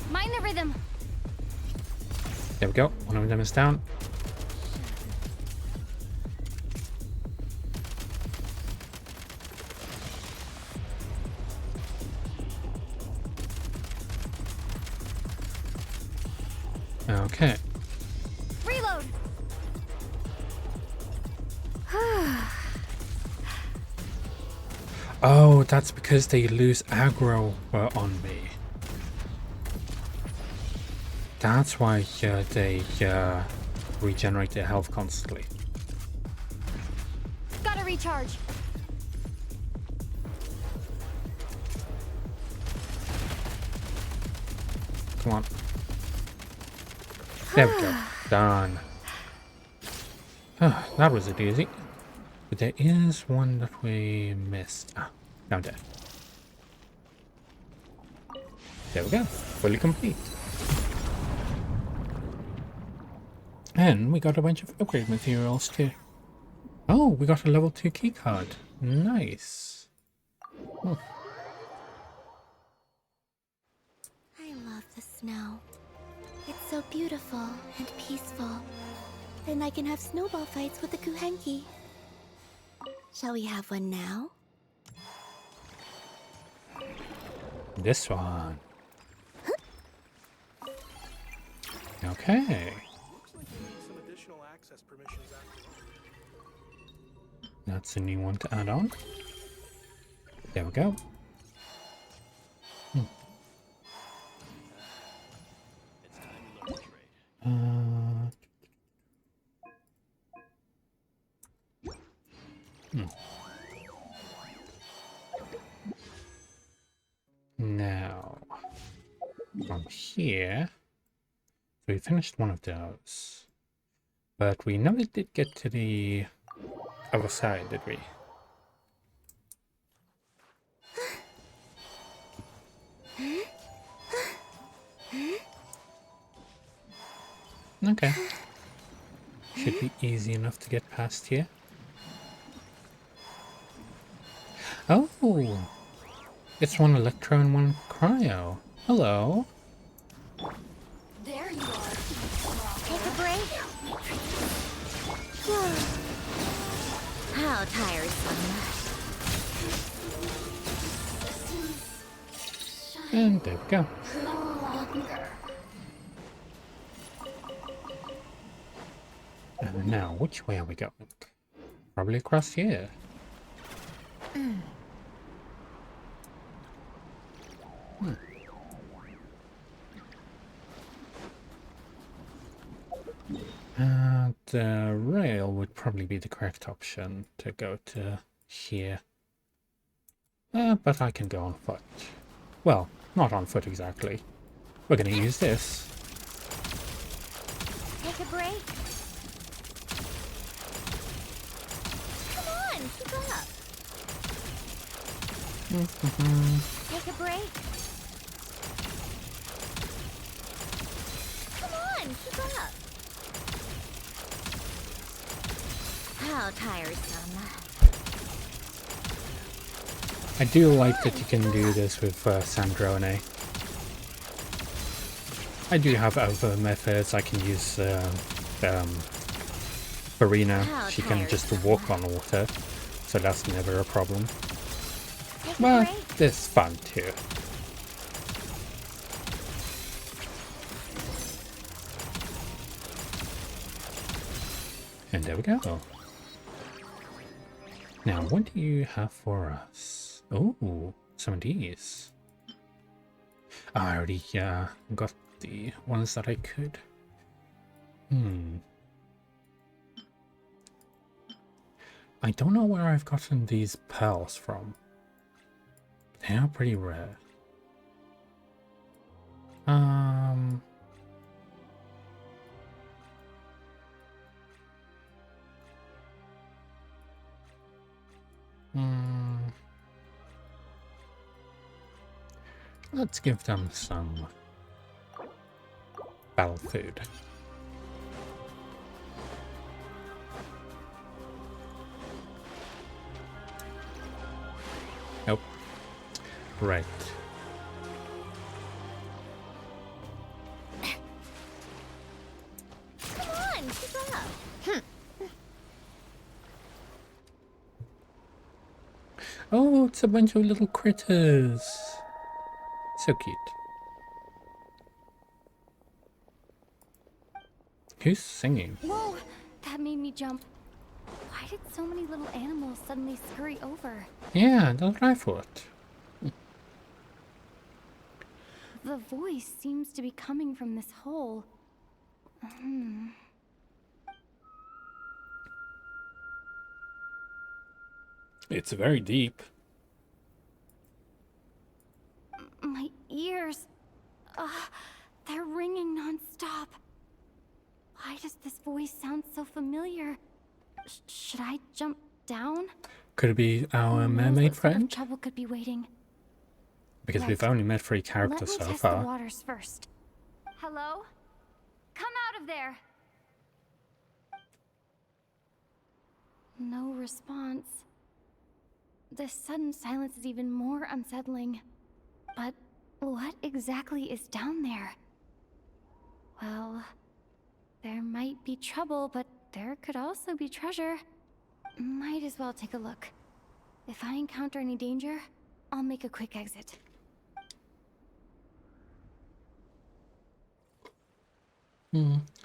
Mind the rhythm. There we go. One of them is down. Okay. Reload. Oh, that's because they lose aggro on me. That's why they regenerate their health constantly. Gotta recharge. Come on. There we go. Done. That was it easy. But there is one that we missed. Ah, down there. There we go. Fully complete. And we got a bunch of upgrade materials too. Oh, we got a level 2 keycard. Nice. Oh. I love the snow. It's so beautiful and peaceful. Then I can have snowball fights with the Kuhenki. Shall we have one now? This one. Okay. Some additional access permissions after all. That's a new one to add on. There we go. Now, from here, so we finished one of those, but we never did get to the other side, did we? Okay. Should be easy enough to get past here. Oh! It's one Electro and one Cryo. Hello. There you are. Take a break. How tiresome. And there we go. And now, which way are we going? Probably across here. The rail would probably be the correct option to go to here. But I can go on foot. Well, not on foot exactly. We're going to use this. Take a break. Come on, keep up. Take a break. Come on, keep up. How tiresome. I do like that you can do this with Snezhnaya. I do have other methods. I can use Farina. She can just walk on water, so that's never a problem. But this is fun too. And there we go. Now, what do you have for us? Oh, some of these. I already got the ones that I could. I don't know where I've gotten these pearls from. They are pretty rare. Let's give them some battle food. Nope. Right. Come on, keep up. Oh, it's a bunch of little critters. So cute. Who's singing? Whoa! That made me jump. Why did so many little animals suddenly scurry over? Yeah, that's what I thought. The voice seems to be coming from this hole. It's very deep. My ears. They're ringing non-stop. Why does this voice sound so familiar? Should I jump down? Could it be our Who knows mermaid what sort of friend? trouble could be waiting. Because Right. we've only met 3 Let characters me so test far. the waters first. Hello? Come out of there! No response. This sudden silence is even more unsettling. But what exactly is down there? Well, there might be trouble, but there could also be treasure. Might as well take a look. If I encounter any danger, I'll make a quick exit.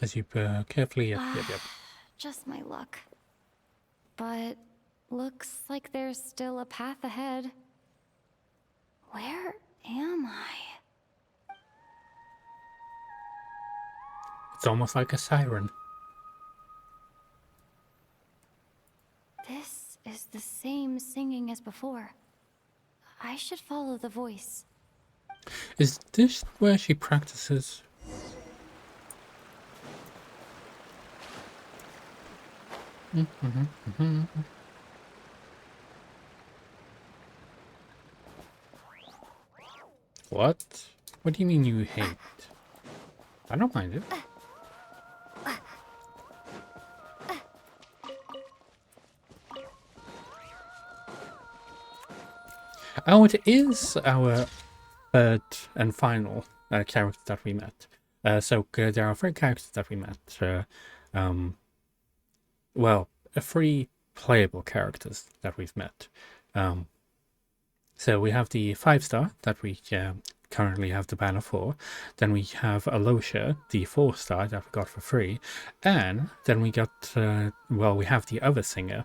As you carefully... Yep. Just my luck. But looks like there's still a path ahead. Where am I? It's almost like a siren. This is the same singing as before. I should follow the voice. Is this where she practices? What? What do you mean you hate? I don't mind it. Oh, it is our third and final character that we met. So there are 3 characters that we met. Well, 3 playable characters that we've met. So we have the 5-star that we currently have the banner for. Then we have Aloysia, the 4-star that we got for free. And then we got, well, we have the other singer,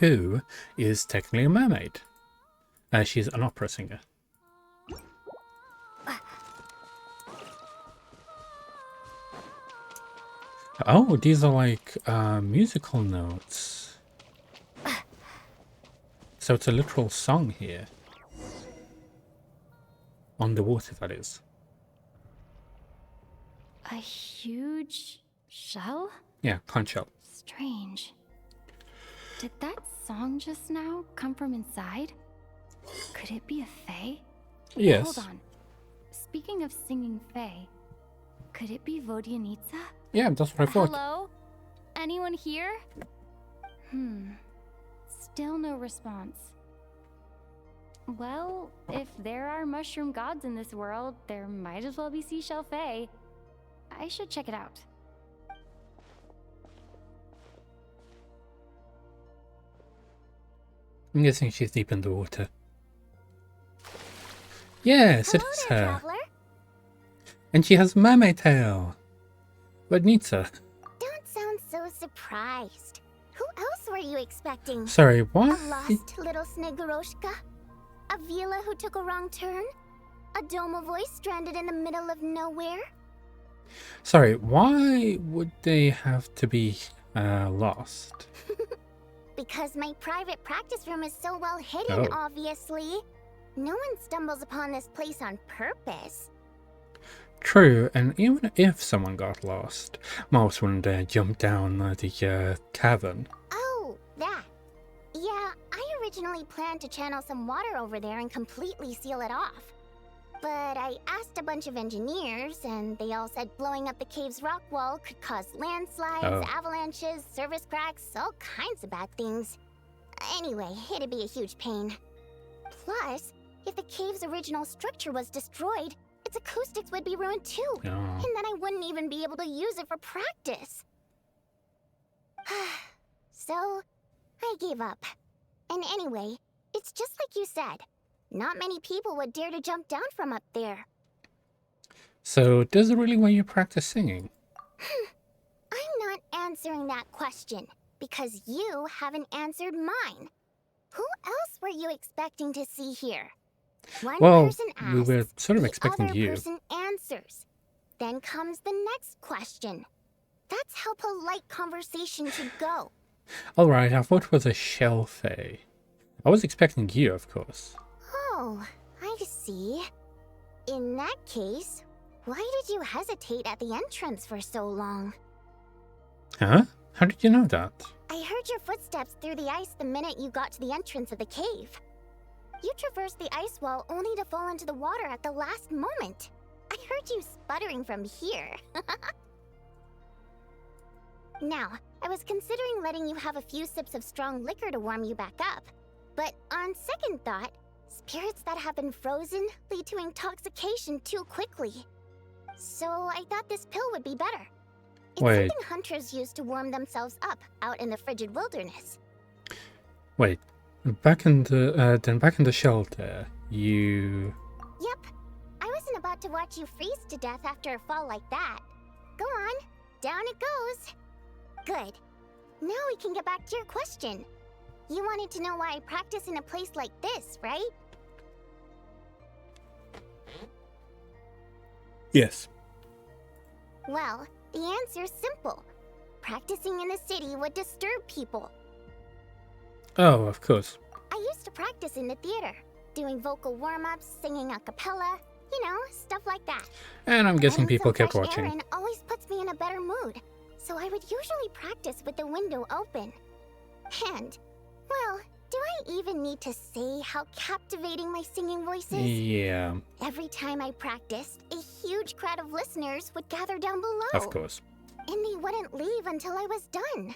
who is technically a mermaid. She's an opera singer. Oh, these are like musical notes. So it's a literal song here. On the water, that is. A huge shell? Yeah, conch shell. Strange. Did that song just now come from inside? Could it be a fae? Yes. Hold on. Speaking of singing fae, could it be Vodyanitsa? Yeah, that's what I thought. Hello? Anyone here? Still no response. Well, if there are mushroom gods in this world, there might as well be seashell fae. I should check it out. I'm guessing she's deep in the water. Yes, it Hello is there, her. traveler. And she has a mermaid tail. Vodnitsa. Don't sound so surprised. Who else were you expecting? Sorry, what? A lost little Snegoroshka? A Vila who took a wrong turn? A Domovoy stranded in the middle of nowhere? Sorry, why would they have to be lost? Because my private practice room is so well hidden, Oh. obviously. No one stumbles upon this place on purpose. True, and even if someone got lost, most wouldn't jump down the cavern. Oh, that. Yeah, I originally planned to channel some water over there and completely seal it off. But I asked a bunch of engineers, and they all said blowing up the cave's rock wall could cause landslides, Oh. avalanches, surface cracks, all kinds of bad things. Anyway, it'd be a huge pain. Plus, if the cave's original structure was destroyed, its acoustics would be ruined too. Oh. And then I wouldn't even be able to use it for practice. So, I gave up. And anyway, it's just like you said. Not many people would dare to jump down from up there. So, does it really want you to practice singing? I'm not answering that question, because you haven't answered mine. Who else were you expecting to see here? One Well, person asks, we were sort of the expecting other you. person answers. Then comes the next question. That's how polite conversation should go. Alright, I thought it was a shell fae. I was expecting you, of course. Oh, I see. In that case, why did you hesitate at the entrance for so long? Huh? How did you know that? I heard your footsteps through the ice the minute you got to the entrance of the cave. You traversed the ice wall only to fall into the water at the last moment. I heard you sputtering from here. Now, I was considering letting you have a few sips of strong liquor to warm you back up. But on second thought, spirits that have been frozen lead to intoxication too quickly. So I thought this pill would be better. It's Wait. something hunters use to warm themselves up out in the frigid wilderness. Wait, back in the shelter, you... Yep, I wasn't about to watch you freeze to death after a fall like that. Go on, down it goes. Good. Now we can get back to your question. You wanted to know why I practice in a place like this, right? Yes. Well, the answer's simple. Practicing in the city would disturb people. Oh, of course. I used to practice in the theater, doing vocal warm-ups, singing a cappella, you know, stuff like that. And I'm guessing Getting people some kept fresh watching. air in always puts me in a better mood, so I would usually practice with the window open. And, well, do I even need to say how captivating my singing voice is? Yeah, Every time I practiced, a huge crowd of listeners would gather down below. of course. And they wouldn't leave until I was done.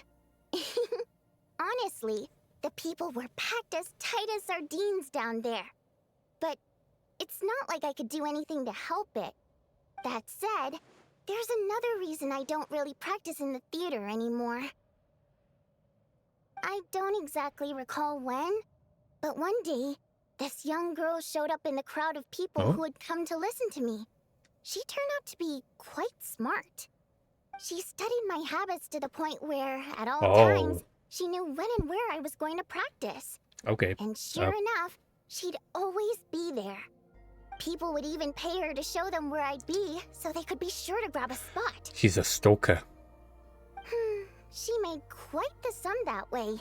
Honestly, the people were packed as tight as sardines down there. But it's not like I could do anything to help it. That said, there's another reason I don't really practice in the theater anymore. I don't exactly recall when, but one day, this young girl showed up in the crowd of people Oh? who had come to listen to me. She turned out to be quite smart. She studied my habits to the point where, at all times, she knew when and where I was going to practice. Okay. And sure enough, she'd always be there. People would even pay her to show them where I'd be, so they could be sure to grab a spot. She's a stalker. She made quite the sum that way.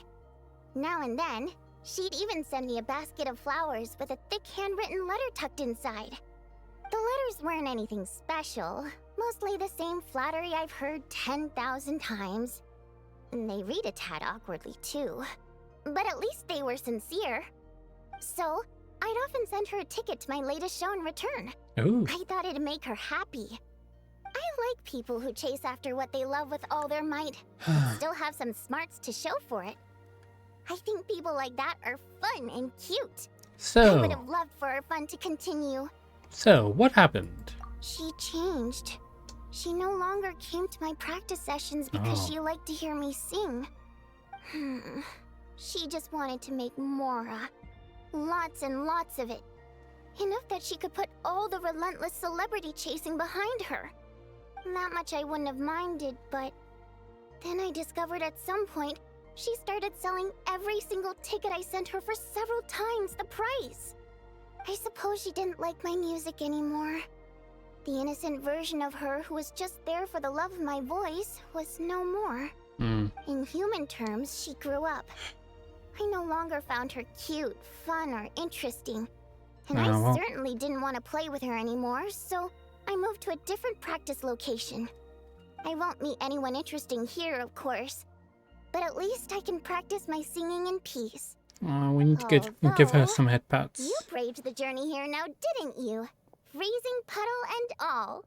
Now and then, she'd even send me a basket of flowers with a thick handwritten letter tucked inside. The letters weren't anything special, mostly the same flattery I've heard 10,000 times. And they read a tad awkwardly too. But at least they were sincere. So, I'd often send her a ticket to my latest show in return. Ooh. I thought it'd make her happy. I like people who chase after what they love with all their might, but still have some smarts to show for it. I think people like that are fun and cute. I would have loved for her fun to continue. So, what happened? She changed. She no longer came to my practice sessions because she liked to hear me sing. She just wanted to make more. Lots and lots of it. Enough that she could put all the relentless celebrity chasing behind her. That much I wouldn't have minded, but then I discovered at some point she started selling every single ticket I sent her for several times the price. I suppose she didn't like my music anymore. The innocent version of her who was just there for the love of my voice was no more. In human terms, she grew up. I no longer found her cute, fun, or interesting. And I certainly didn't want to play with her anymore, so I moved to a different practice location. I won't meet anyone interesting here, of course. But at least I can practice my singing in peace. We need to give her some head pats. You braved the journey here now, didn't you? Freezing puddle and all.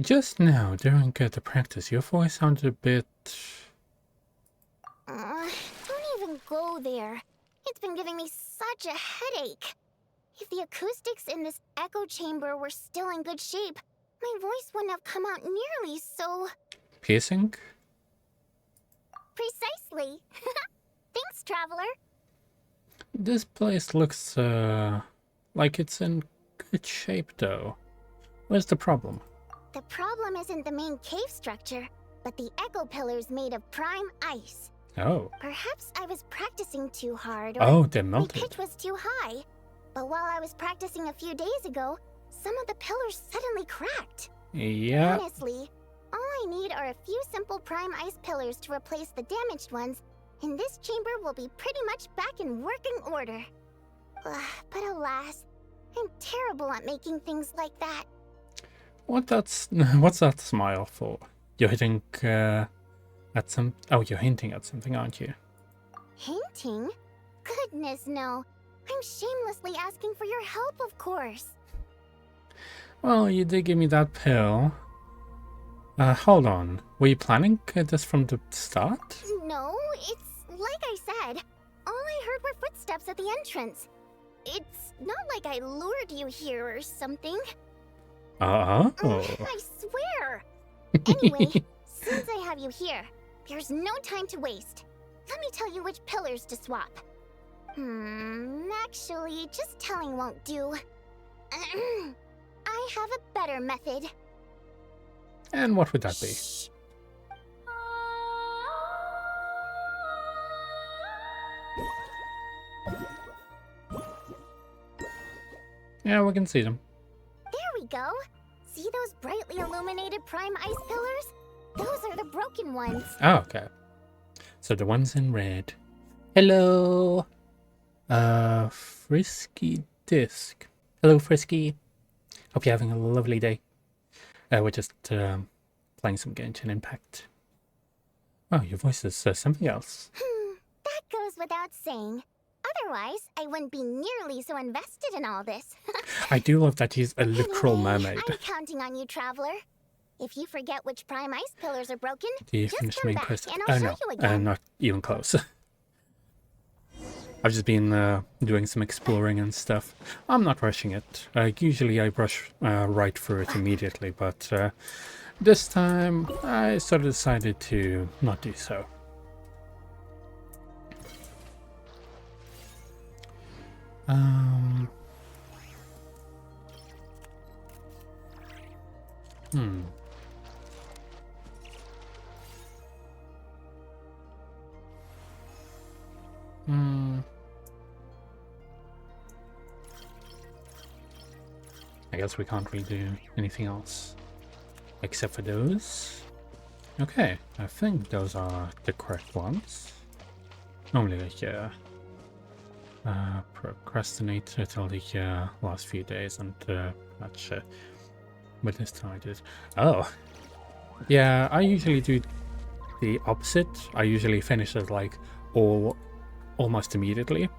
Just now, during the practice, your voice sounded a bit... Don't even go there. It's been giving me such a headache. If the acoustics in this echo chamber were still in good shape, my voice wouldn't have come out nearly so... Piercing? Precisely. Thanks, traveler. This place looks, like it's in good shape, though. Where's the problem? The problem isn't the main cave structure, but the echo pillars made of prime ice. Oh. Perhaps I was practicing too hard, or they're my melted. pitch was too high. But while I was practicing a few days ago, some of the pillars suddenly cracked. Yeah. Honestly, all I need are a few simple prime ice pillars to replace the damaged ones, and this chamber will be pretty much back in working order. But alas, I'm terrible at making things like that. What's that smile for? You're hitting, at some... Oh, you're hinting at something, aren't you? Hinting? Goodness, no. I'm shamelessly asking for your help, of course. Well, you did give me that pill. Hold on. Were you planning this from the start? No, it's like I said. All I heard were footsteps at the entrance. It's not like I lured you here or something. Oh. I swear. Anyway, since I have you here, there's no time to waste. Let me tell you which pillars to swap. Actually, just telling won't do. I have a better method. And what would that be? Shh. Yeah, we can see them. There we go. See those brightly illuminated prime ice pillars? Those are the broken ones. Oh, okay. So the ones in red. Hello. Frisky Disc. Hello, Frisky. Hope you're having a lovely day. We're just playing some Genshin Impact. Oh, your voice is something else. That goes without saying. Otherwise, I wouldn't be nearly so invested in all this. I do love that he's a literal Anyway, mermaid. I'm counting on you, traveler. If you forget which prime ice pillars are broken, Do you just finish the come main back quest? and I'll show you again. Not even close. I've just been doing some exploring and stuff. I'm not rushing it. Usually I brush right through it immediately, but this time I sort of decided to not do so. I guess we can't really do anything else except for those. Okay, I think those are the correct ones. Normally, like, procrastinate until the last few days and patch. But this time I did. Oh, yeah. I usually do the opposite. I usually finish it like almost immediately.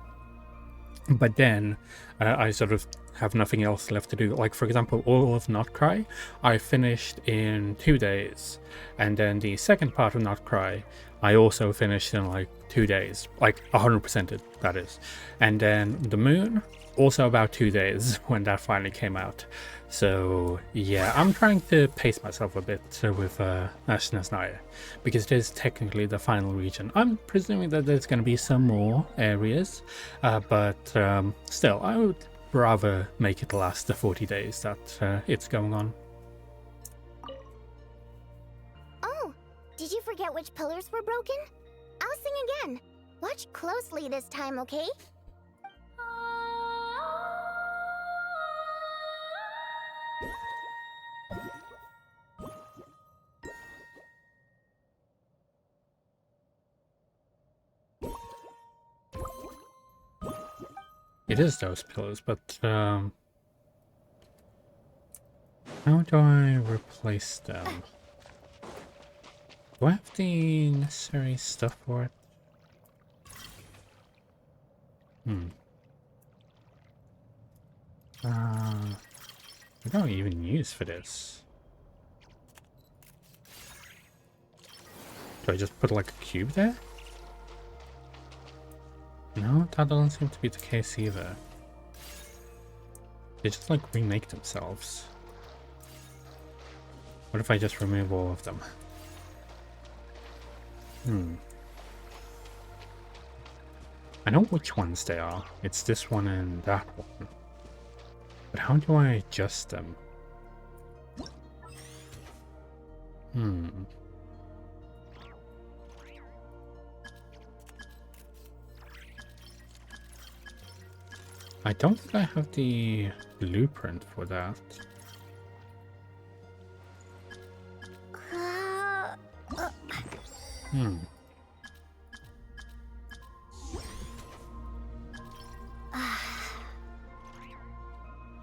But then I sort of have nothing else left to do. Like, for example, all of Not Cry, I finished in 2 days. And then the second part of Not Cry, I also finished in like 2 days. Like 100% that is. And then The Moon, also about 2 days when that finally came out. So yeah, I'm trying to pace myself a bit with Snezhnaya, because it is technically the final region. I'm presuming that there's going to be some more areas, but still, I would rather make it last the 40 days that it's going on. Oh, did you forget which pillars were broken? I'll sing again. Watch closely this time, okay? It is those pillars, but how do I replace them? Do I have the necessary stuff for it? I don't even use for this. Do I just put like a cube there? No, that doesn't seem to be the case either. They just like remake themselves. What if I just remove all of them? I know which ones they are. It's this one and that one. But how do I adjust them? I don't think I have the blueprint for that.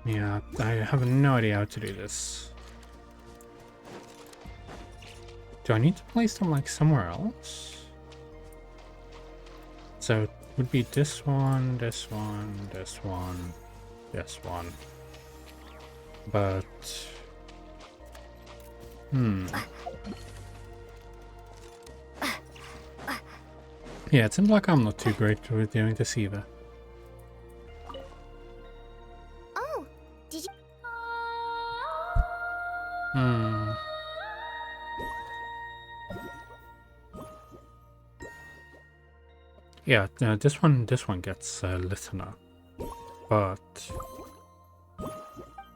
Yeah, I have no idea how to do this. Do I need to place them like somewhere else? So it would be this one, this one, this one, this one. But yeah, it seems like I'm not too great with doing this either. Oh, did you? Yeah, this one gets listener, but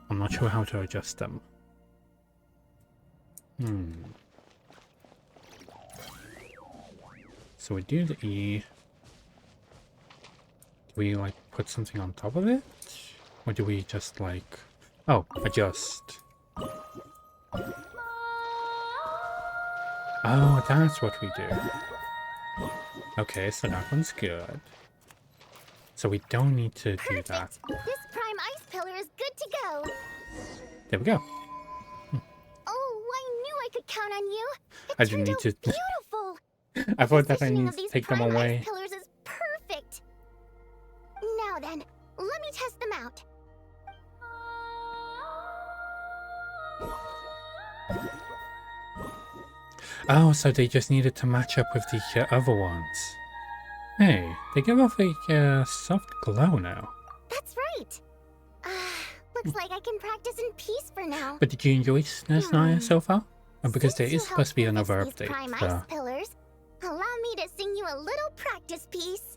I'm not sure how to adjust them. So we do the E. Do we like put something on top of it? Or do we just like, oh, adjust? Oh, that's what we do. Okay, so that one's good. So we don't need to do that. This prime ice pillar is good to go. There we go. Oh, I knew I could count on you. I didn't need to. Beautiful. I thought that I Positioning need of to these take them prime away. ice pillars is perfect. Now then, let me test them out. Oh, so they just needed to match up with the other ones. Hey, they give off a soft glow now. That's right. Looks like I can practice in peace for now. But did you enjoy Snezhnaya so far? Because there is Since you supposed to be helped me another fix these update. prime ice pillars, allow me to sing you a little practice piece.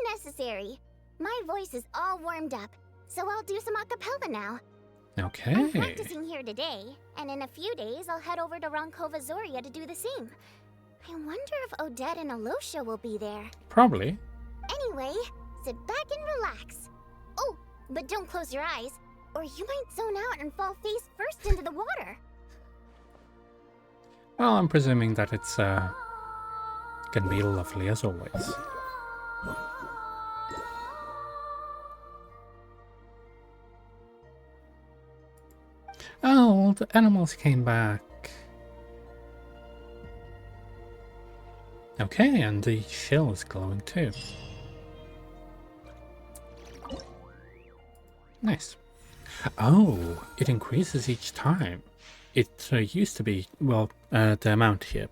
Unnecessary. My voice is all warmed up, so I'll do some a cappella now. Okay. I'm practicing here today, and in a few days I'll head over to Ronkova Zoria to do the same. I wonder if Odette and Alosha will be there. Probably. Anyway, sit back and relax. Oh, but don't close your eyes, or you might zone out and fall face first into the water. Well, I'm presuming that it's gonna be lovely as always. Oh, the animals came back. Okay, and the shell is glowing too. Nice. Oh, it increases each time. It used to be, well, the amount here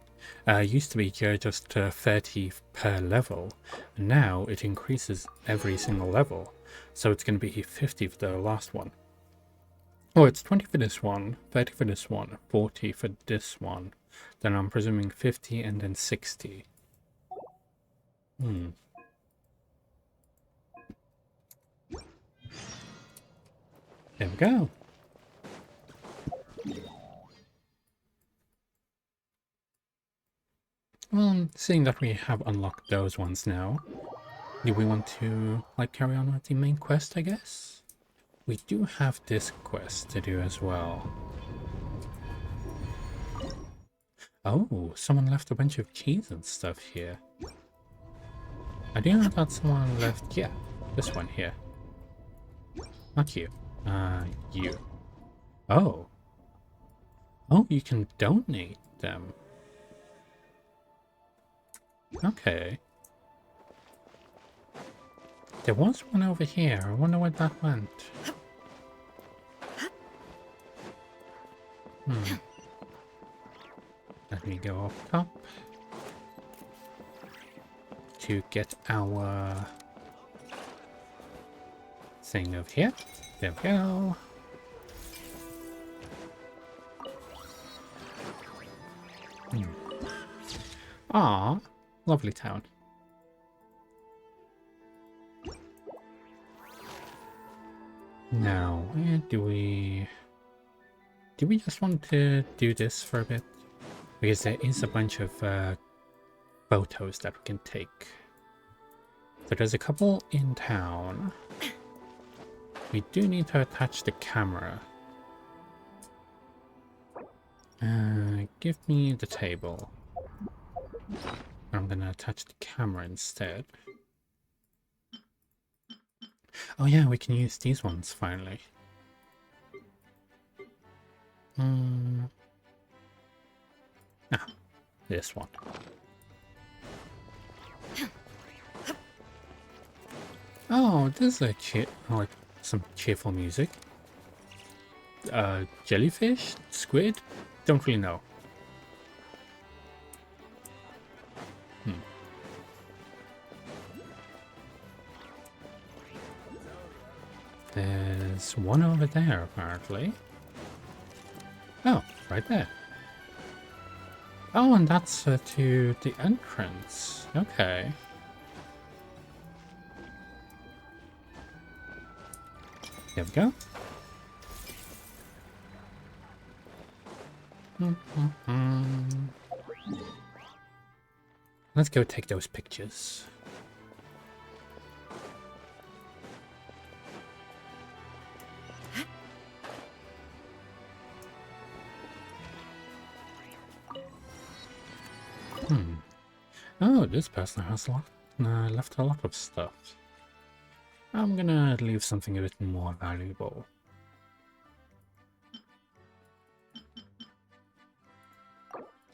used to be just 30 per level. Now it increases every single level. So it's going to be 50 for the last one. Oh, it's 20 for this one, 30 for this one, 40 for this one. Then I'm presuming 50 and then 60. There we go. Well, seeing that we have unlocked those ones now, do we want to, like, carry on with the main quest, I guess? We do have this quest to do as well. Oh, someone left a bunch of cheese and stuff here. I do know that someone left, yeah, this one here. Not you. You. Oh. Oh, you can donate them. Okay. There was one over here. I wonder where that went. Let me go up top to get our thing over here. There we go. Ah, lovely town. Now, where do we just want to do this for a bit? Because there is a bunch of photos that we can take. So there's a couple in town. We do need to attach the camera. Give me the table. I'm gonna attach the camera instead. Oh yeah, we can use these ones finally. Ah, this one. Oh, this is like some cheerful music. Jellyfish? Squid? Don't really know. There's one over there, apparently. Oh, right there. Oh, and that's to the entrance. Okay. There we go. Let's go take those pictures. Oh, this person has left a lot of stuff. I'm gonna leave something a bit more valuable.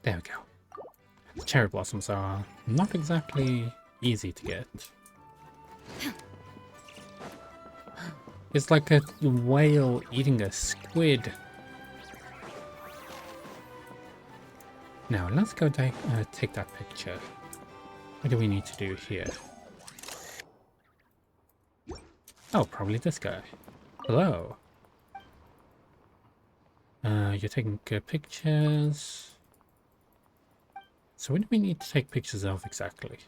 There we go. The cherry blossoms are not exactly easy to get. It's like a whale eating a squid. Now, let's go take that picture. What do we need to do here? Oh, probably this guy. Hello. You're taking pictures. So what do we need to take pictures of exactly?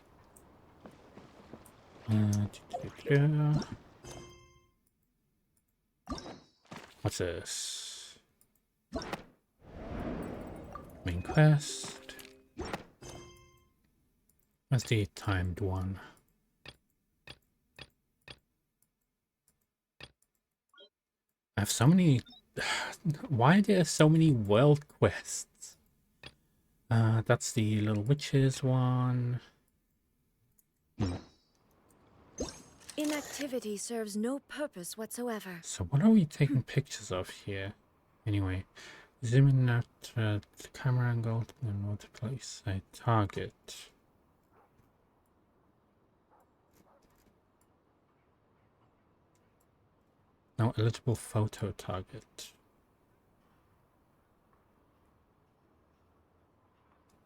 What's this? Main quest. What's the timed one? I have so many... Why are there so many world quests? That's the little witches one. Inactivity serves no purpose whatsoever. So what are we taking pictures of here? Anyway, zooming out the camera angle and what to place a target. No eligible photo target.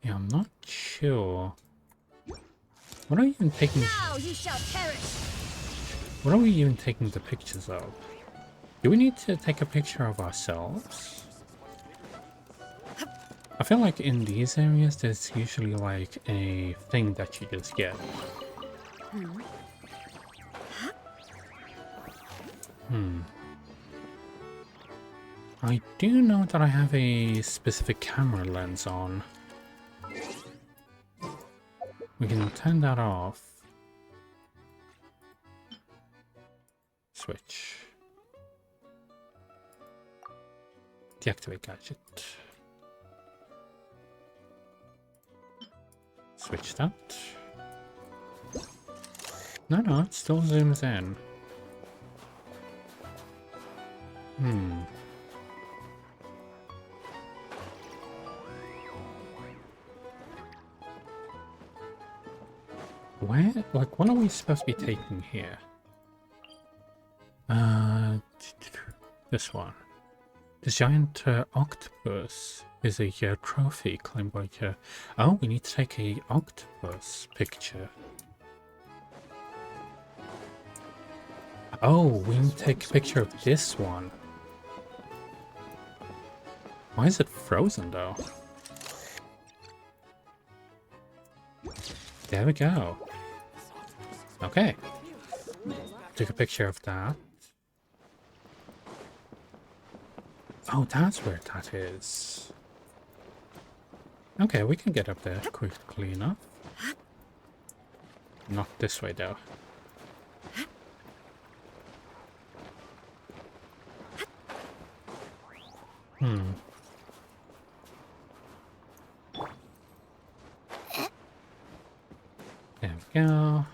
Yeah, I'm not sure. What are you even taking? Now you shall perish. What are we even taking the pictures of? Do we need to take a picture of ourselves? I feel like in these areas there's usually like a thing that you just get. I do know that I have a specific camera lens on. We can turn that off. Switch. Deactivate gadget. Switch that. No, it still zooms in. Where? Like, what are we supposed to be taking here? This one. The giant octopus is a trophy claimed by... oh, we need to take a octopus picture. Oh, we need to take a picture of this one. Why is it frozen, though? There we go. Okay. Took a picture of that. Oh, that's where that is. Okay, we can get up there quickly enough. Not this way, though. There we go.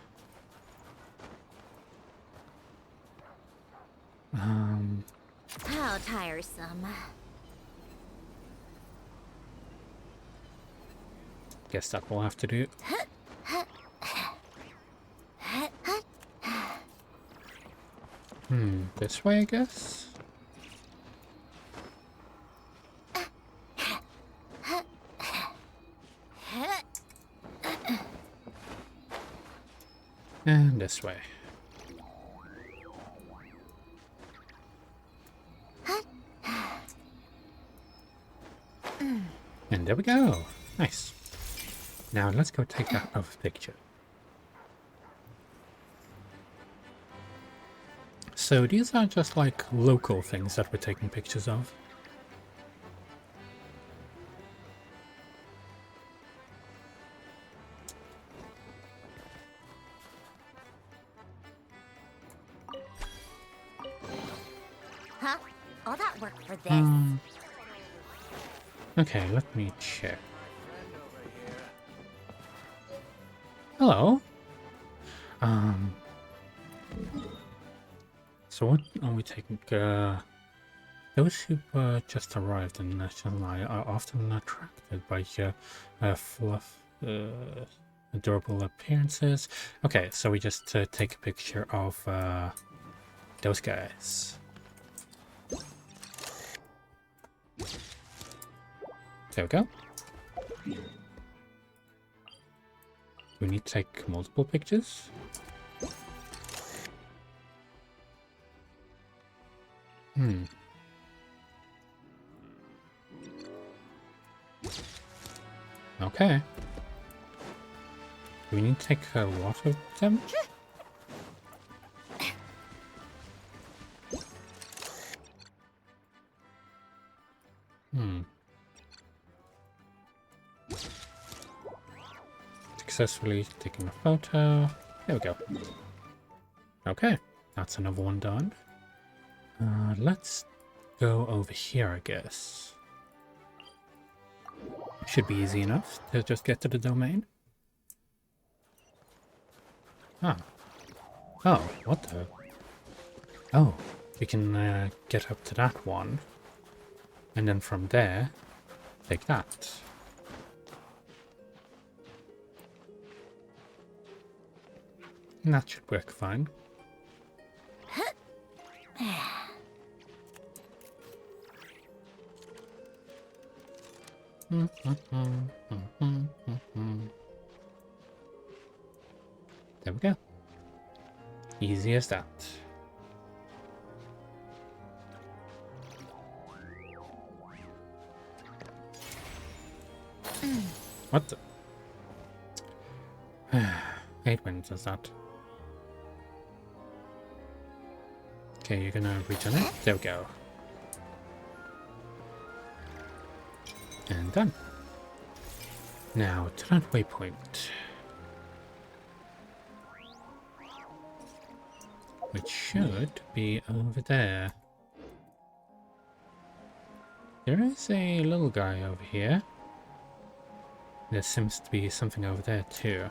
How tiresome. Guess that we'll have to do. This way, I guess? And this way. And there we go. Nice. Now let's go take that other picture. So these are just like local things that we're taking pictures of. Huh? All that work for this? Okay, let me check. Hello. So what are we taking? Those who just arrived in Snezhnaya are often attracted by fluff, adorable appearances. Okay, so we just take a picture of those guys. There we go. We need to take multiple pictures. Okay. Do we need to take a lot of them? Successfully taking a photo. There we go. Okay, that's another one done. Let's go over here, I guess. Should be easy enough to just get to the domain. Ah. Oh, what the? Oh, we can get up to that one. And then from there, take that. And that should work fine. There we go. Easy as that. What the? 8 when it does that. Okay, you're gonna return it. There we go. And done. Now to that waypoint. Which should be over there. There is a little guy over here. There seems to be something over there too.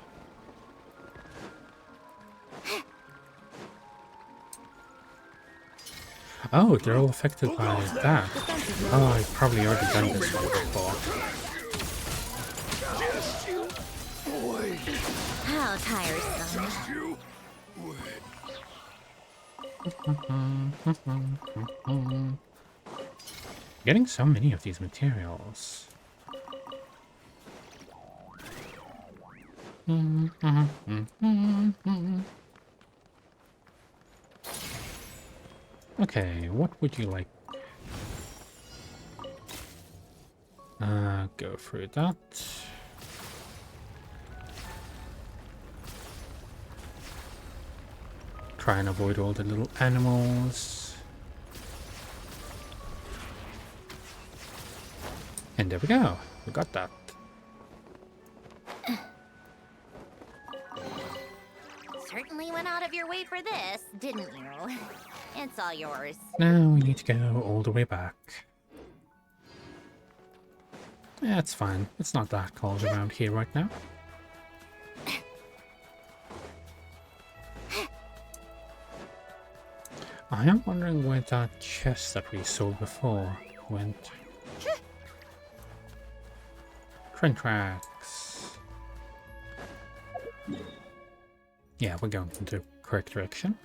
Oh, they're all affected by that. Oh, I've probably already done this one before. How tiresome. Getting so many of these materials. Okay, what would you like? Go through that. Try and avoid all the little animals. And there we go. We got that. Certainly went out of your way for this, didn't you? It's all yours. Now we need to go all the way back. That's fine. It's not that cold around here right now. I am wondering where that chest that we saw before went. Train tracks. Yeah, we're going in the correct direction.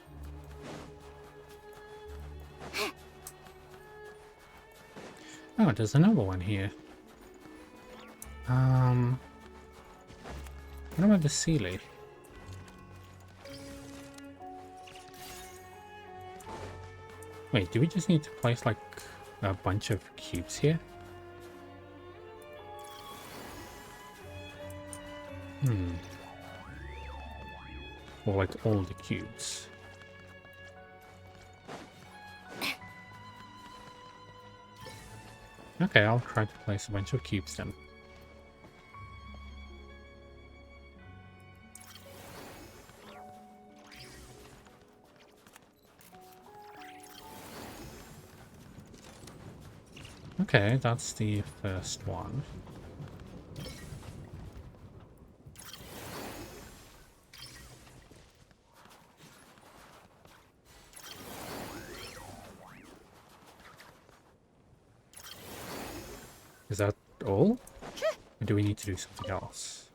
Oh, there's another one here. What about the Sealy? Wait, do we just need to place like a bunch of cubes here? Or like all the cubes? Okay, I'll try to place a bunch of cubes then. Okay, that's the first one. Is that all? Or do we need to do something else?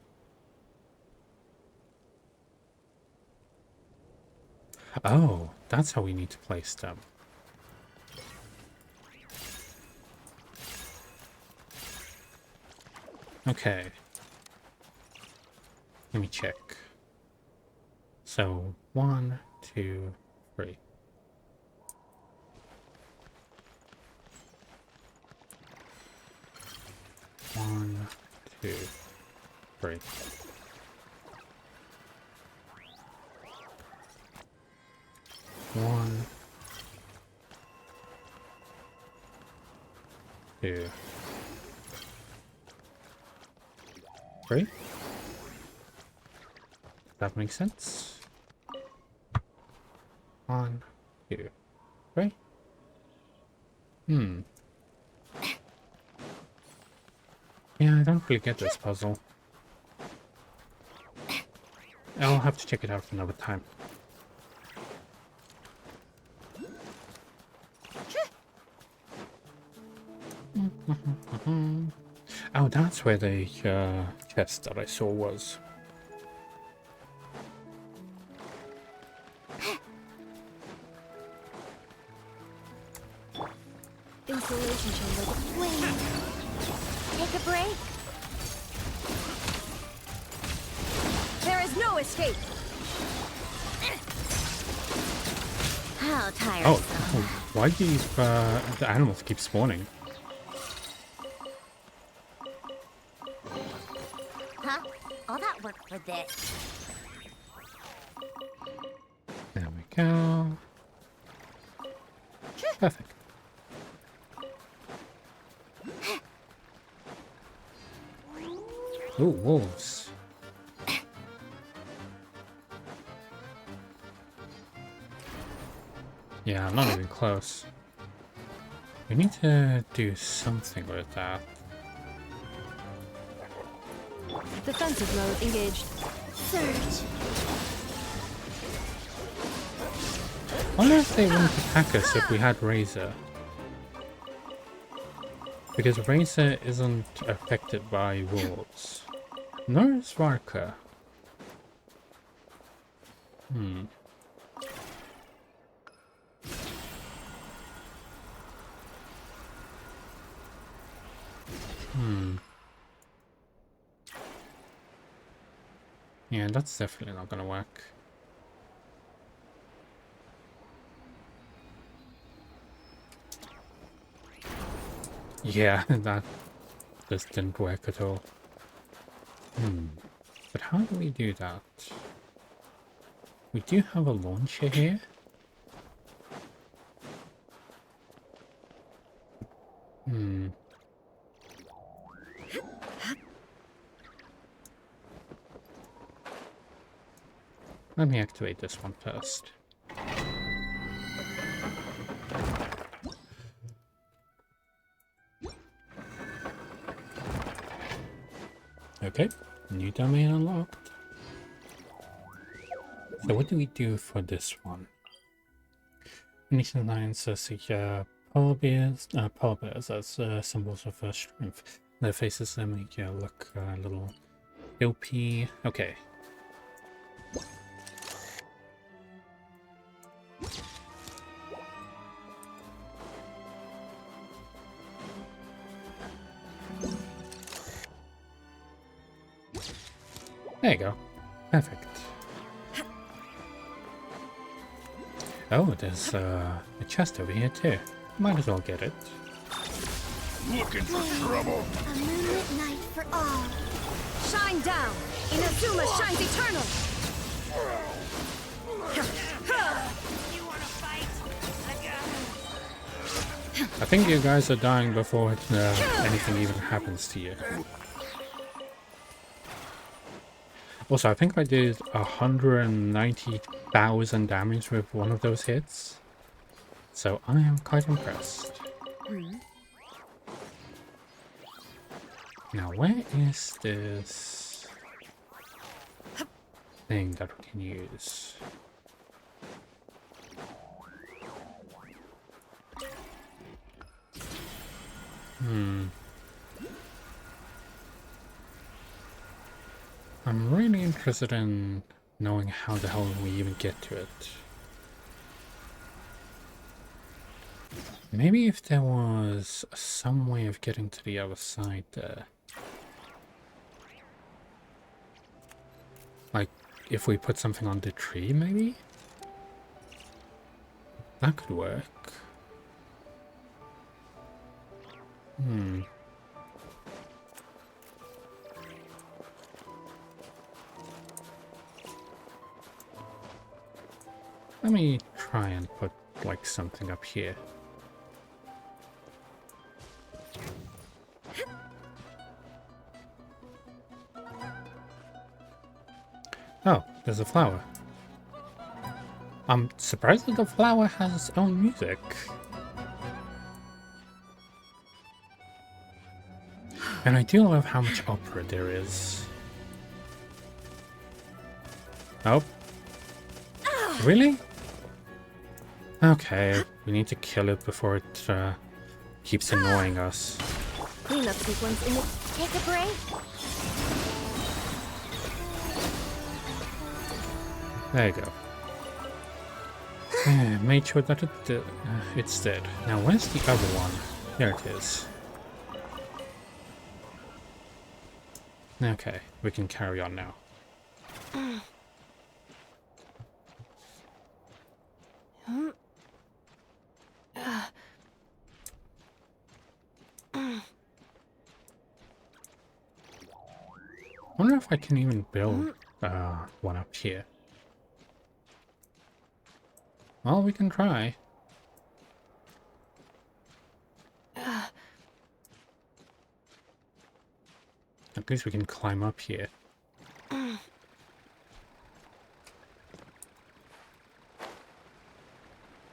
Oh, that's how we need to place them. Okay. Let me check. So, 1, 2, 3. One, two, three. One, two, three. That makes sense. 1, 2, 3. Yeah, I don't really get this puzzle. I'll have to check it out another time. Oh, that's where the chest that I saw was. Insulation chamber. Wait. Take a break. There is no escape. How tired. Oh, why do these the animals keep spawning? Huh? All that work for this. There we go. Perfect. Ooh, wolves. Yeah, I'm not even close. We need to do something with that. Defensive mode engaged. Surge. I wonder if they wouldn't attack us if we had Razor. Because Razor isn't affected by wolves. Nor is Varka. Yeah, that's definitely not gonna work. Yeah, that just didn't work at all. But how do we do that? We do have a launcher here. Let me activate this one first. Okay, new domain unlocked. So what do we do for this one? Venetian Lions says polar bears as symbols of strength. Their faces make you look a little dopey. Okay. There you go. Perfect. Oh, there's a chest over here too. Might as well get it. Looking for trouble? A moonlit night for all. Shine down. Inazuma shines eternal. You wanna fight? I think you guys are dying before anything even happens to you. Also, I think I did 190,000 damage with one of those hits. So I am quite impressed. Now, where is this thing that we can use? I'm really interested in knowing how the hell we even get to it. Maybe if there was some way of getting to the other side there. Like, if we put something on the tree, maybe? That could work. Let me try and put, like, something up here. Oh, there's a flower. I'm surprised that the flower has its own music. And I do love how much opera there is. Oh. Really? Okay, we need to kill it before it keeps annoying us. Cleanup sequence in it. Take a break. There you go. Made sure that it's dead. Now, where's the other one? There it is. Okay, we can carry on now. I wonder if I can even build one up here. Well, we can try. At least we can climb up here.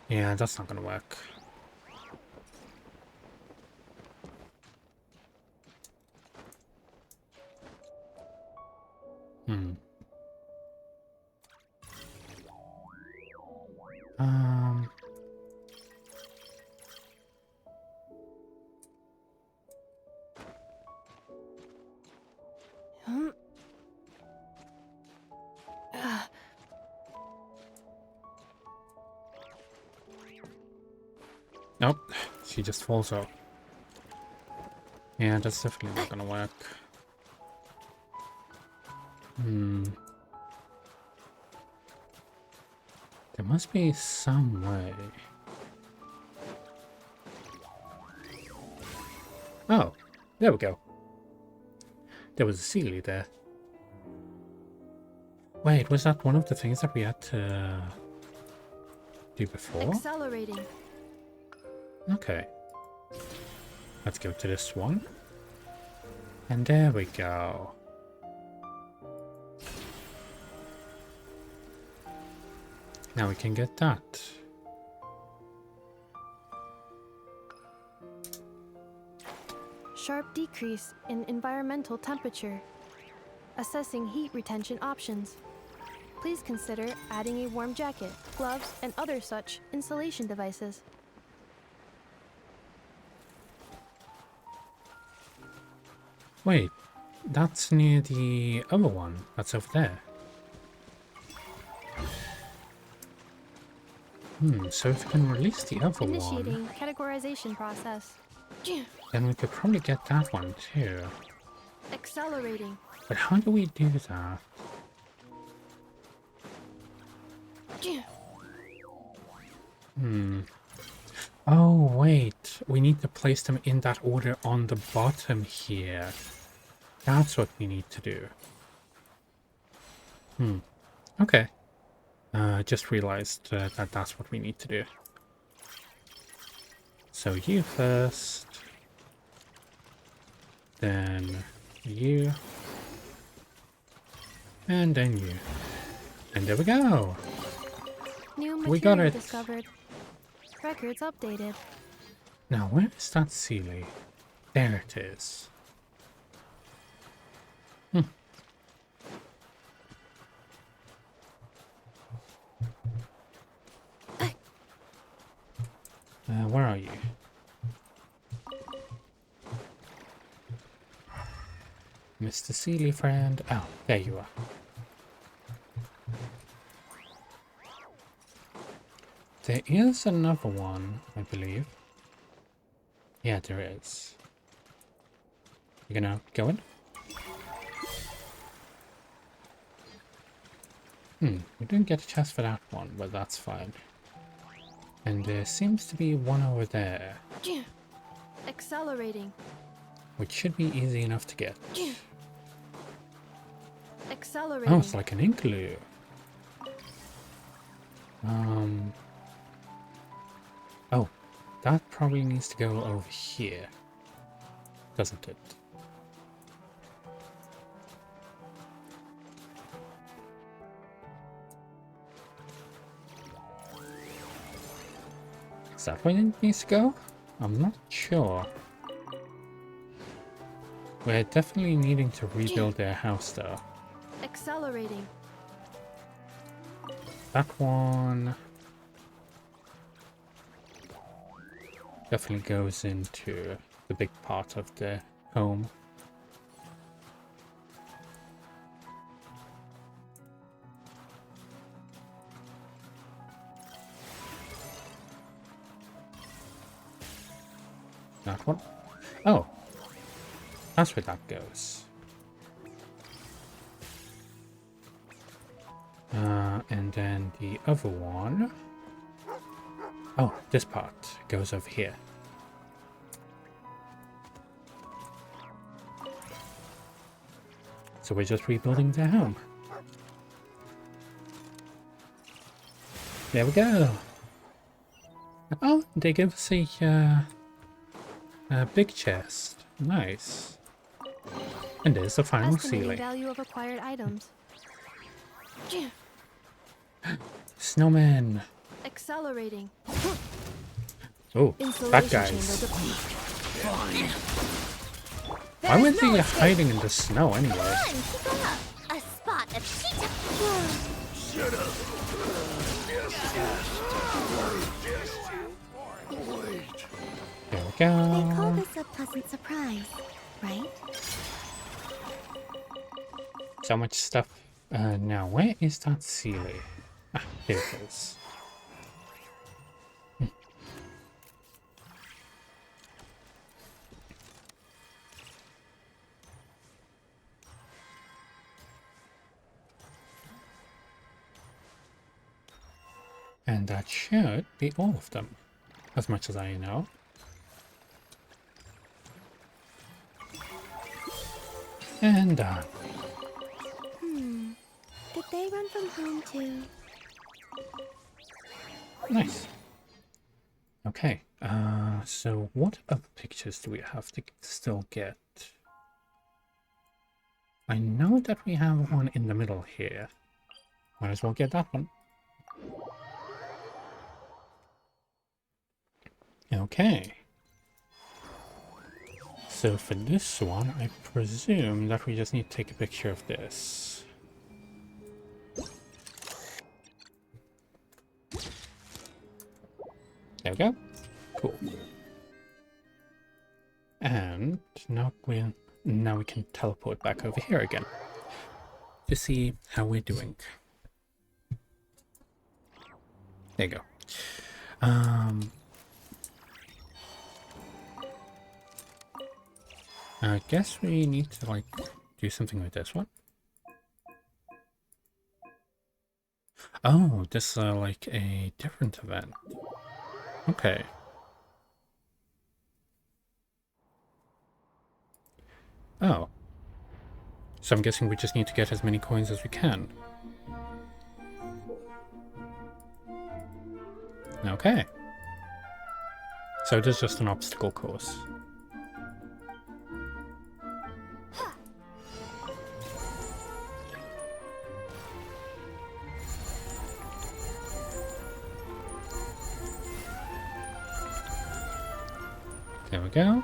Yeah, that's not gonna work. Nope, she just falls out. Yeah, that's definitely not gonna work. There must be some way. Oh, there we go. There was a Sealy there. Wait, was that one of the things that we had to do before? Accelerating. Okay. Let's go to this one. And there we go. Now we can get that. Sharp decrease in environmental temperature. Assessing heat retention options. Please consider adding a warm jacket, gloves, and other such insulation devices. Wait, that's near the other one. That's over there. So if we can release the other Initiating one, categorization process. then we could probably get that one too. Accelerating. But how do we do that? Oh, wait. We need to place them in that order on the bottom here. That's what we need to do. Okay. Just realized that that's what we need to do. So you first. Then you. And then you. And there we go. New We got material it. discovered. Records updated. Now, where is that Sealy? There it is. Where are you? Mr. Sealy friend. Oh, there you are. There is another one, I believe. Yeah, there is. You gonna go in? We didn't get a chest for that one, but that's fine. And there seems to be one over there, Accelerating. which should be easy enough to get. Accelerating. Oh, it's like an igloo. Oh, that probably needs to go over here, doesn't it? Is that where it needs to go? I'm not sure. We're definitely needing to rebuild their house though. Accelerating. That one definitely goes into the big part of the home. That one? Oh, that's where that goes. And then the other one. Oh, this part goes over here. So we're just rebuilding their home. There we go. Oh, they give us a big chest. Nice. And there's the final Estimating ceiling. value of acquired items. Snowman. Accelerating. Oh, that Insulation guy's. chamber deployed. Why were they hiding in the snow anyway? Come on, keep up. A spot of cheetah. Shut up! Wait. There we They call go. this a pleasant surprise, right? So much stuff. Now, where is that ceiling? Ah, here it is. And that should be all of them, as much as I know. And done. Did they run from home too? Nice. Okay, so what other pictures do we have to still get? I know that we have one in the middle here. Might as well get that one. Okay. So for this one, I presume that we just need to take a picture of this. There we go. Cool. And now we can teleport back over here again to see how we're doing. There you go. I guess we need to like do something with this one. Oh, this is like a different event. Okay. Oh. So I'm guessing we just need to get as many coins as we can. Okay. So it is just an obstacle course. There we go.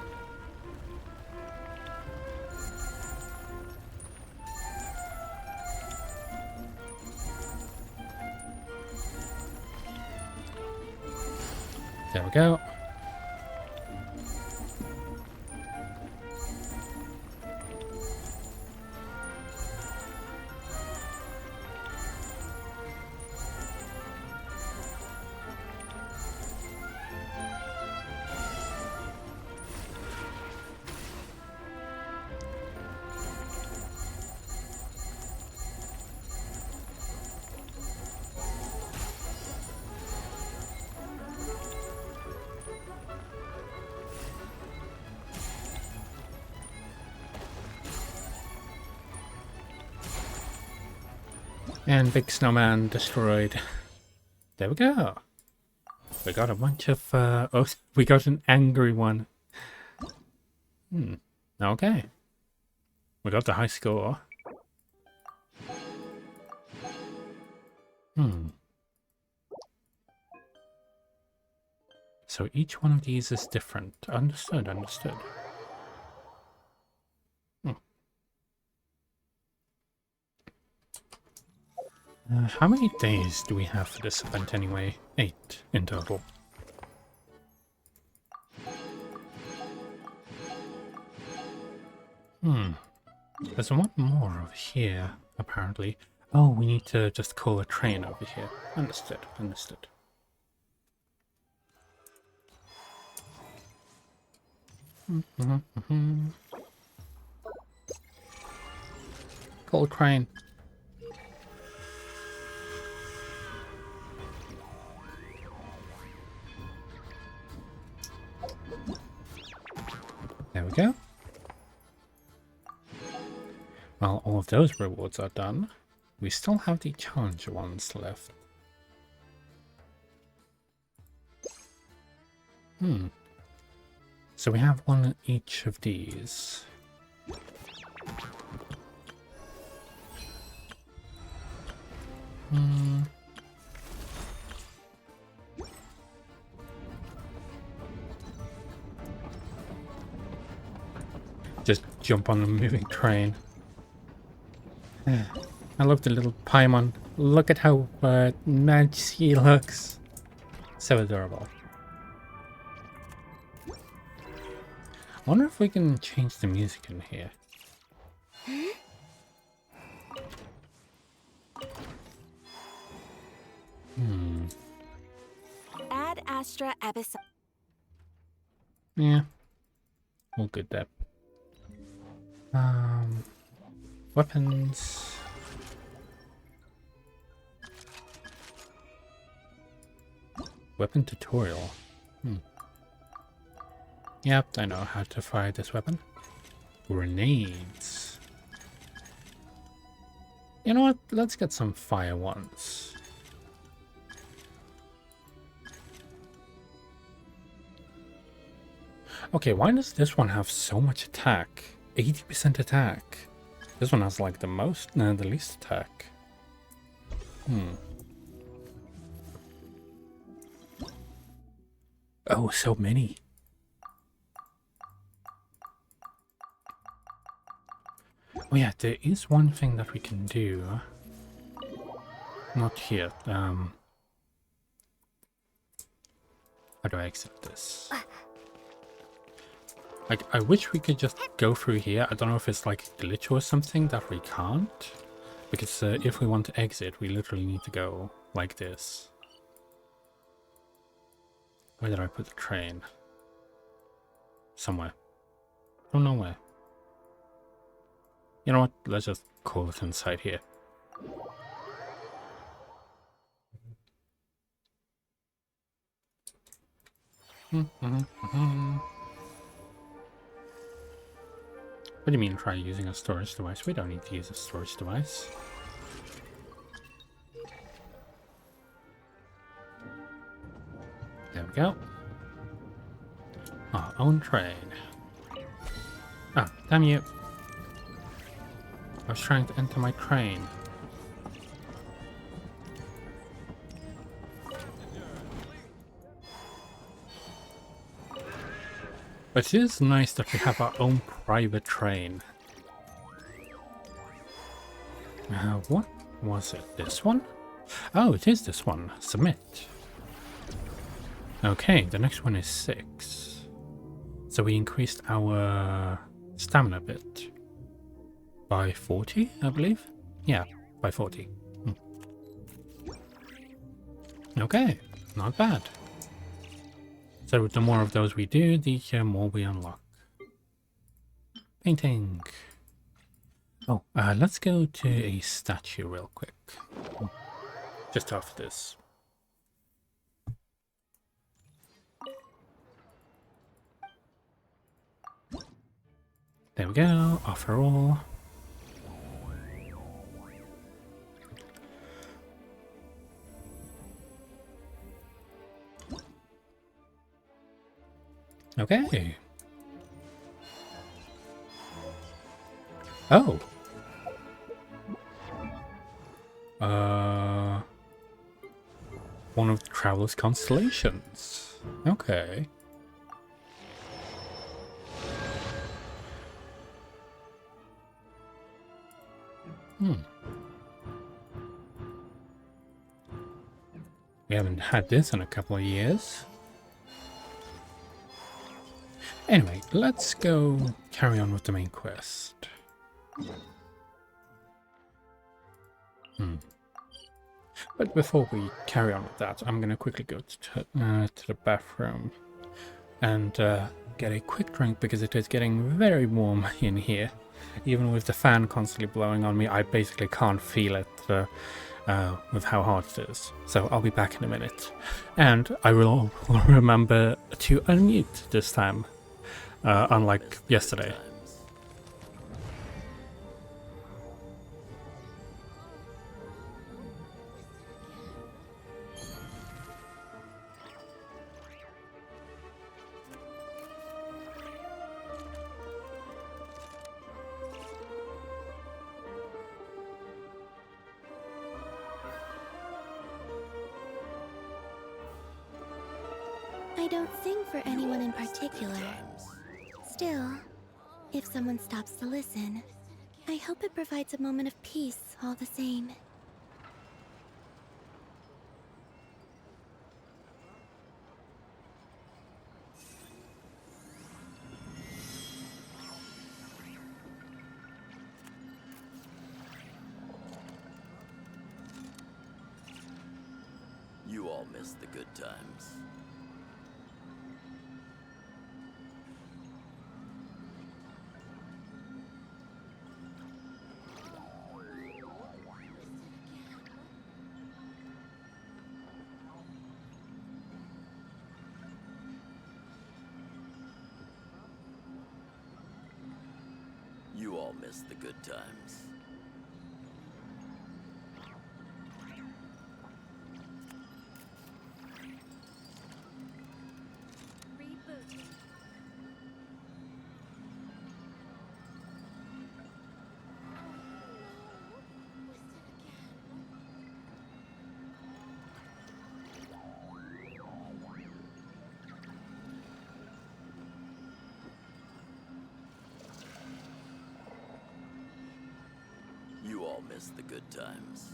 There we go. And big snowman destroyed. There we go. We got a bunch of, oh, we got an angry one. Okay. We got the high score. So each one of these is different. Understood, understood. How many days do we have for this event anyway? 8 in total. There's one more over here, apparently. Oh, we need to just call a train over here. Understood, understood. Call a train. There we go. Well, all of those rewards are done. We still have the challenger ones left. So we have one each of these. Just jump on a moving train. I love the little Paimon. Look at how nice he looks. So adorable. I wonder if we can change the music in here. Ad Astra episode. Yeah. We'll get that. Weapons. Weapon tutorial. Yep, I know how to fire this weapon. Grenades. You know what? Let's get some fire ones. Okay, why does this one have so much attack? 80% attack. This one has like the most, no, the least attack. Oh, so many. Oh yeah, there is one thing that we can do. Not here. How do I exit this? Like, I wish we could just go through here. I don't know if it's like a glitch or something that we can't. Because if we want to exit, we literally need to go like this. Where did I put the train? Somewhere. I don't know where. You know what? Let's just call it inside here. What do you mean try using a storage device? We don't need to use a storage device. There we go. Our own train. Ah, damn you. I was trying to enter my train. But it is nice that we have our own private train. What was it? This one? Oh, it is this one. Submit. Okay, the next one is 6. So we increased our stamina a bit. By 40, I believe? Yeah, by 40. Okay, not bad. So the more of those we do, the more we unlock. Painting. Oh, let's go to a statue real quick. Just after this. There we go, offer all. Okay. Oh. One of the Traveler's constellations. Okay. We haven't had this in a couple of years. Anyway, let's go carry on with the main quest. But before we carry on with that, I'm gonna quickly go to the bathroom and get a quick drink because it is getting very warm in here. Even with the fan constantly blowing on me, I basically can't feel it with how hot it is. So I'll be back in a minute. And I will remember to unmute this time, unlike yesterday. I don't sing for anyone in particular. Still, if someone stops to listen, I hope it provides a moment of peace all the same. You all missed the good times. You all missed the good times. You all missed the good times.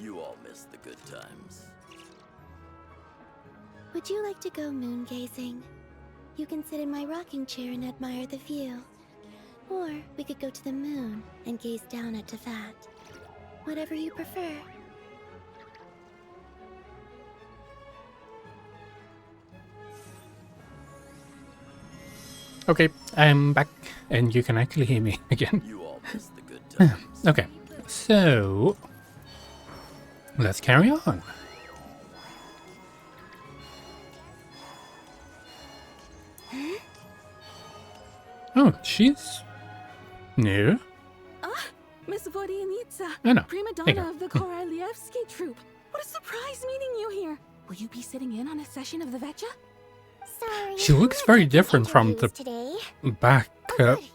You all missed the good times. Would you like to go moon gazing? You can sit in my rocking chair and admire the view. Or we could go to the moon and gaze down at Tefat. Whatever you prefer. Okay, I'm back, and you can actually hear me again. You all missed the good times. Okay, so let's carry on. Oh, she's new. Miss Vodyanitsa, I know. prima There you donna go. of the Korolievsky troupe. What a surprise meeting you here. Will you be sitting in on a session of the Vetcha? Sorry. She looks very different from the today. back.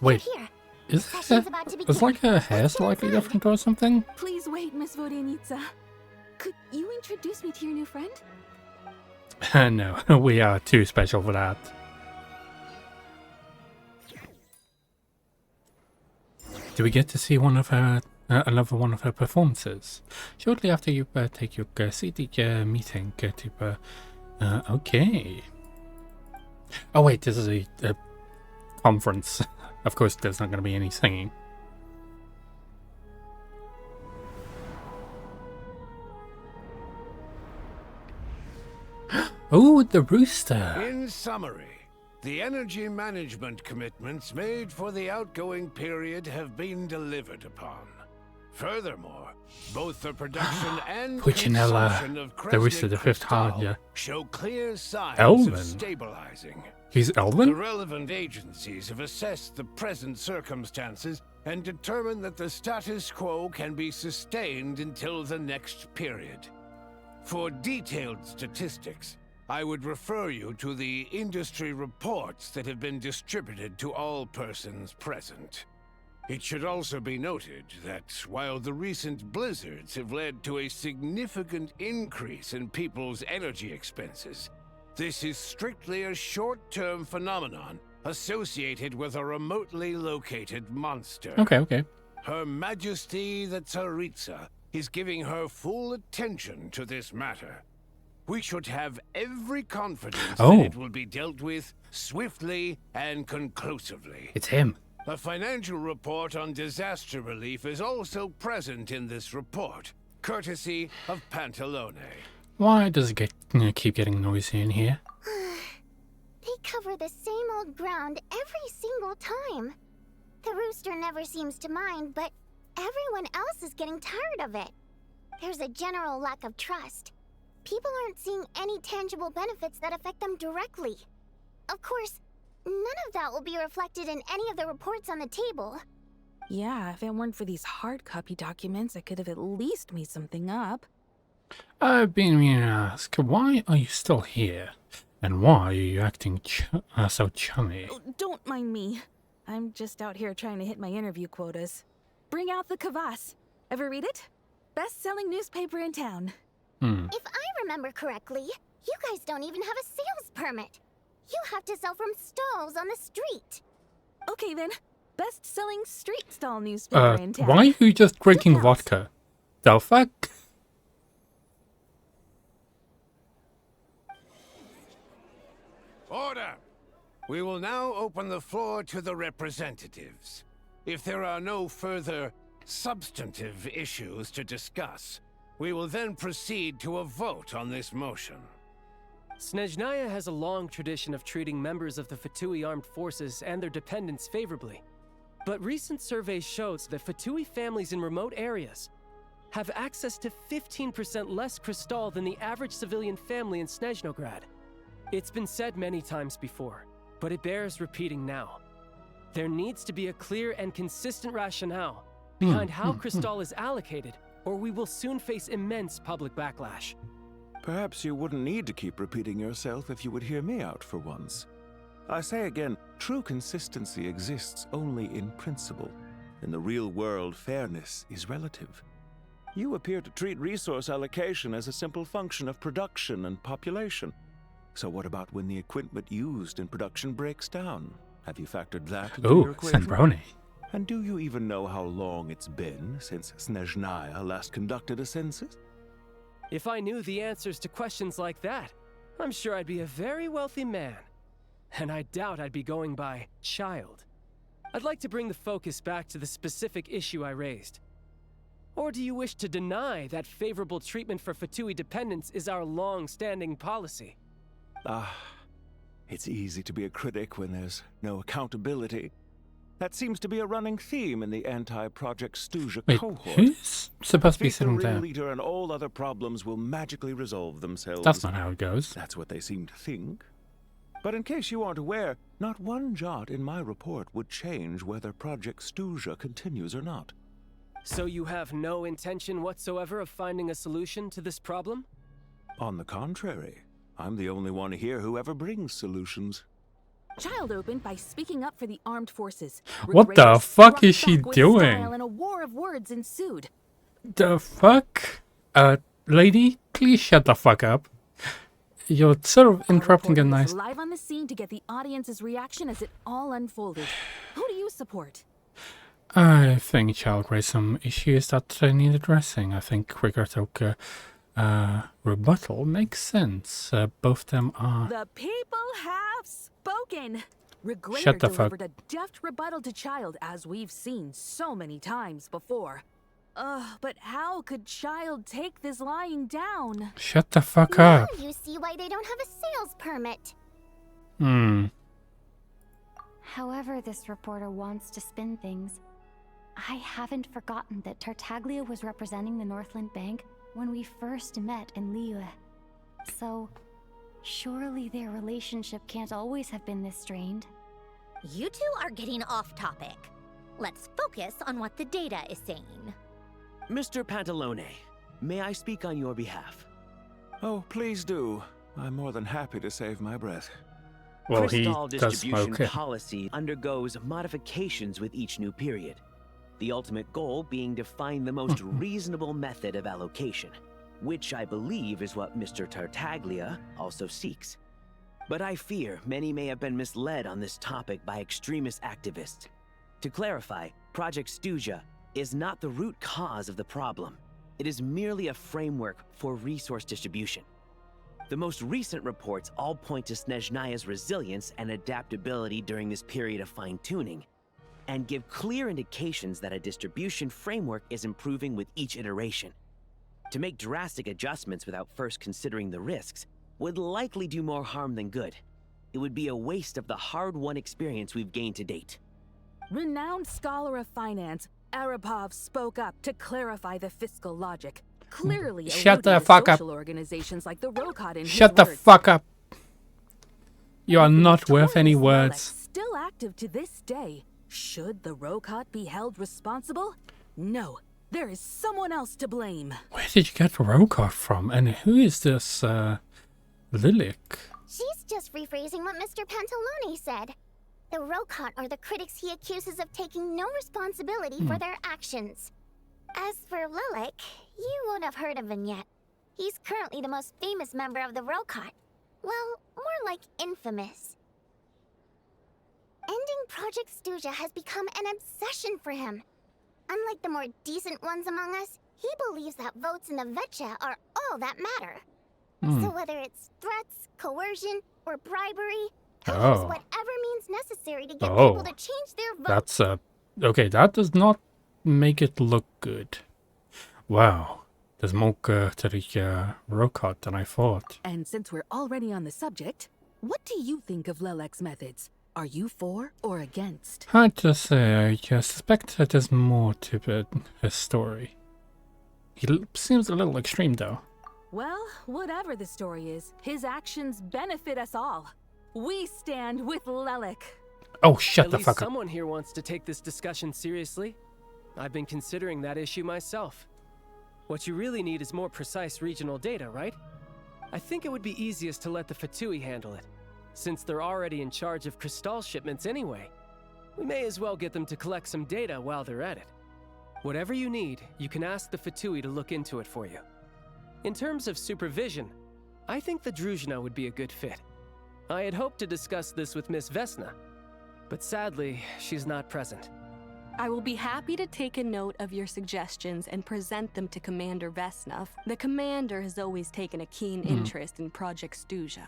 Wait, Here. is Session's it? about to Is begin. like her hair Let's get slightly inside. different or something? Please wait, Miss Vodyanitsa. Could you introduce me to your new friend? No, we are too special for that. Do we get to see one of her, another one of her performances? Shortly after you take your seat at your meeting, okay. Oh wait, this is a conference. Of course, there's not going to be any singing. Oh, the rooster. In summary, the energy management commitments made for the outgoing period have been delivered upon. Furthermore, both the production and Puccinella, consumption of the rooster, the fifth crystal Harbinger. show clear signs Elven? of stabilizing. He's The Elven? relevant agencies have assessed the present circumstances and determined that the status quo can be sustained until the next period. For detailed statistics, I would refer you to the industry reports that have been distributed to all persons present. It should also be noted that while the recent blizzards have led to a significant increase in people's energy expenses, this is strictly a short-term phenomenon associated with a remotely located monster. Okay. Her Majesty the Tsaritsa is giving her full attention to this matter. We should have every confidence that it will be dealt with swiftly and conclusively. It's him. A financial report on disaster relief is also present in this report, courtesy of Pantalone. Why does it keep getting noisy in here? They cover the same old ground every single time. The rooster never seems to mind, but everyone else is getting tired of it. There's a general lack of trust. People aren't seeing any tangible benefits that affect them directly. Of course, none of that will be reflected in any of the reports on the table. Yeah, if it weren't for these hard copy documents, I could have at least made something up. I've been meaning to ask, why are you still here? And why are you acting so chummy? Oh, don't mind me. I'm just out here trying to hit my interview quotas. Bring out the kvass. Ever read it? Best-selling newspaper in town. If I remember correctly, you guys don't even have a sales permit. You have to sell from stalls on the street. Okay then, best-selling street stall newspaper in town. Why are you just drinking vodka? The fuck? Order! We will now open the floor to the representatives. If there are no further substantive issues to discuss, we will then proceed to a vote on this motion. Snezhnaya has a long tradition of treating members of the Fatui armed forces and their dependents favorably. But recent surveys shows that Fatui families in remote areas have access to 15% less crystal than the average civilian family in Snezhnograd. It's been said many times before, but it bears repeating now. There needs to be a clear and consistent rationale behind how crystal is allocated, or we will soon face immense public backlash. Perhaps you wouldn't need to keep repeating yourself if you would hear me out for once. I say again, true consistency exists only in principle. In the real world, fairness is relative. You appear to treat resource allocation as a simple function of production and population. So what about when the equipment used in production breaks down? Have you factored that into your equation? Sanbroni. And do you even know how long it's been since Snezhnaya last conducted a census? If I knew the answers to questions like that, I'm sure I'd be a very wealthy man. And I doubt I'd be going by child. I'd like to bring the focus back to the specific issue I raised. Or do you wish to deny that favorable treatment for Fatui dependents is our long-standing policy? It's easy to be a critic when there's no accountability. That seems to be a running theme in the anti-Project Stuzha cohort. Who's supposed to be sitting the real there? leader and all other problems will magically resolve themselves. That's not how it goes. That's what they seem to think. But in case you aren't aware, not one jot in my report would change whether Project Stuzha continues or not. So you have no intention whatsoever of finding a solution to this problem? On the contrary, I'm the only one here who ever brings solutions. Child opened by speaking up for the armed forces. What the fuck is she doing? And a war of words ensued. The fuck? Lady, please shut the fuck up. You're sort of interrupting a nice... Live on the scene to get the audience's reaction as it all unfolded. Who do you support? I think Child raised some issues that need addressing. I think Rigartoka rebuttal makes sense. Both them are... The people have spoken! Shut the fuck. Delivered a deft rebuttal to Child, as we've seen so many times before. But how could Child take this lying down? Shut the fuck up. Now you see why they don't have a sales permit. However this reporter wants to spin things, I haven't forgotten that Tartaglia was representing the Northland Bank when we first met in Liyue. So, surely their relationship can't always have been this strained. You two are getting off topic. Let's focus on what the data is saying. Mr. Pantalone, may I speak on your behalf? Oh, please do. I'm more than happy to save my breath. Well, he Crystal does distribution smoke it. policy undergoes modifications with each new period. The ultimate goal being to find the most reasonable method of allocation, which I believe is what Mr. Tartaglia also seeks. But I fear many may have been misled on this topic by extremist activists. To clarify, Project Snezhnaya is not the root cause of the problem. It is merely a framework for resource distribution. The most recent reports all point to Snezhnaya's resilience and adaptability during this period of fine-tuning, and give clear indications that a distribution framework is improving with each iteration. To make drastic adjustments without first considering the risks would likely do more harm than good. It would be a waste of the hard-won experience we've gained to date. Renowned scholar of finance, Arapov spoke up to clarify the fiscal logic. Clearly, Shut the eluding fuck up. social organizations like the Rokot in Shut his the words. fuck up. You are not worth any Notorious words. Relic still active to this day. Should the Rokot be held responsible? No, there is someone else to blame. Where did you get Rokot from? And who is this, Lilik? She's just rephrasing what Mr. Pantalone said. The Rokot are the critics he accuses of taking no responsibility for their actions. As for Lilik, you won't have heard of him yet. He's currently the most famous member of the Rokot. Well, more like infamous. Ending Project Snezhnaya has become an obsession for him. Unlike the more decent ones among us, he believes that votes in the Vetcha are all that matter. So whether it's threats, coercion, or bribery, he'll use whatever means necessary to get people to change their votes. That's, okay, that does not make it look good. Wow. There's more to the Rokot than I thought. And since we're already on the subject, what do you think of Lelek's methods? Are you for or against? Hard to say. I suspect that there's more to his story. He seems a little extreme, though. Well, whatever the story is, his actions benefit us all. We stand with Lelek. Oh, shut the At least fuck up. someone here wants to take this discussion seriously. I've been considering that issue myself. What you really need is more precise regional data, right? I think it would be easiest to let the Fatui handle it, since they're already in charge of Crystal shipments anyway. We may as well get them to collect some data while they're at it. Whatever you need, you can ask the Fatui to look into it for you. In terms of supervision, I think the Druzhna would be a good fit. I had hoped to discuss this with Miss Vesna, but sadly, she's not present. I will be happy to take a note of your suggestions and present them to Commander Vesna. The commander has always taken a keen interest in Project Snezhnaya.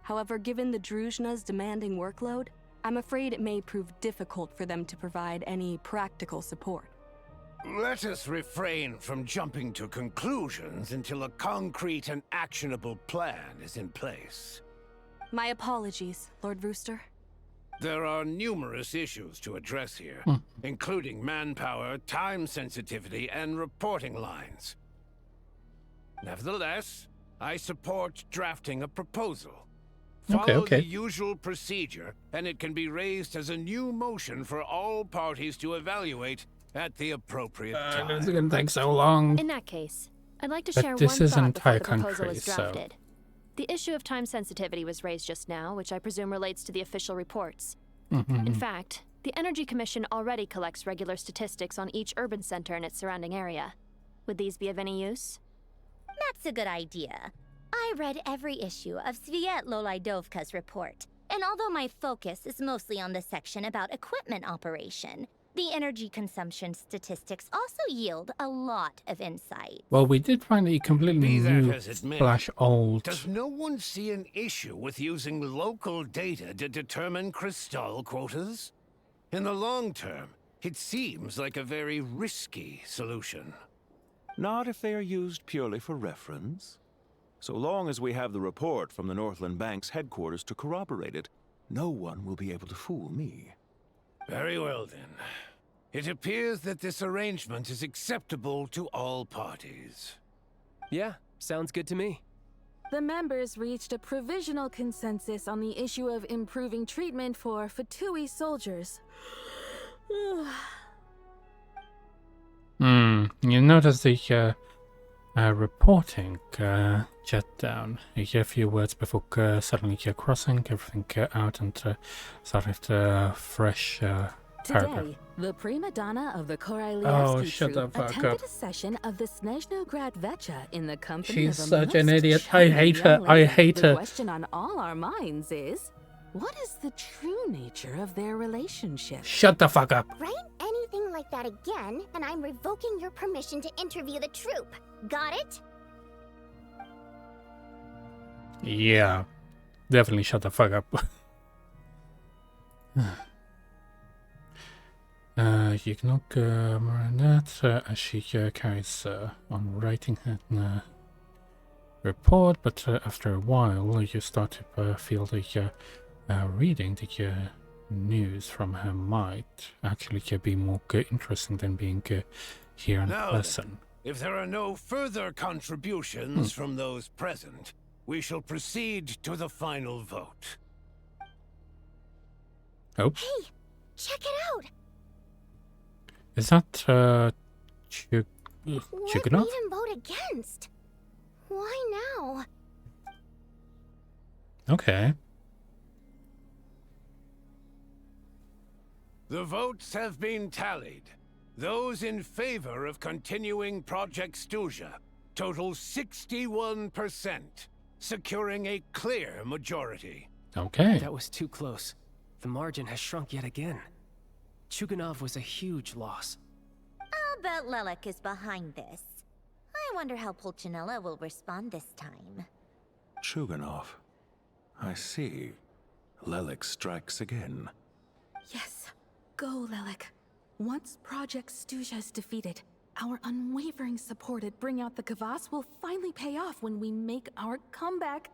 However, given the Druzhna's demanding workload, I'm afraid it may prove difficult for them to provide any practical support. Let us refrain from jumping to conclusions until a concrete and actionable plan is in place. My apologies, Lord Rooster. There are numerous issues to address here, including manpower, time sensitivity, and reporting lines. Nevertheless, I support drafting a proposal. Follow the usual procedure, and it can be raised as a new motion for all parties to evaluate at the appropriate time. It's gonna take so long. In that case, I'd like to But share this one is an thought before entire the proposal country, is so- drafted. The issue of time sensitivity was raised just now, which I presume relates to the official reports. In fact, the Energy Commission already collects regular statistics on each urban center and its surrounding area. Would these be of any use? That's a good idea. I read every issue of Sviet Lolaidovka's report, and although my focus is mostly on the section about equipment operation, the energy consumption statistics also yield a lot of insight. Well, we did find a completely Be that new as it may, slash old. Does no one see an issue with using local data to determine Crystal quotas? In the long term, it seems like a very risky solution. Not if they are used purely for reference. So long as we have the report from the Northland Bank's headquarters to corroborate it, no one will be able to fool me. Very well, then. It appears that this arrangement is acceptable to all parties. Yeah, sounds good to me. The members reached a provisional consensus on the issue of improving treatment for Fatui soldiers. You notice the reporting. Jet down. A few words before suddenly crossing everything out and started fresh paragraph. Today, the prima donna of the Oh, Korelievsky shut the troupe fuck attended up. a session of the Snezhnaya Vecha in the company She's of a such an most idiot. I charming hate young her. I lady. hate the her. question on all our minds is, what is the true nature of their relationship? Shut the fuck up. Write anything like that again, and I'm revoking your permission to interview the troupe. Got it? Yeah. Definitely shut the fuck up. You can look more on that as she carries on writing her report, but after a while you start to feel the reading the news from her might actually be more interesting than being here in Now person. then, if there are no further contributions from those present, we shall proceed to the final vote. Oh, Hey, check it out! is that What Chuganov? made him vote against? Why now? Okay. The votes have been tallied. Those in favor of continuing Project Stuzha total 61%, securing a clear majority. Okay. That was too close. The margin has shrunk yet again. Chuganov was a huge loss. I'll bet Lelek is behind this. I wonder how Pulcinella will respond this time. Chuganov. I see. Lelek strikes again. Yes, go, Lelek. Once Project Stuzha is defeated, our unwavering support at Bring Out the Kvass will finally pay off when we make our comeback.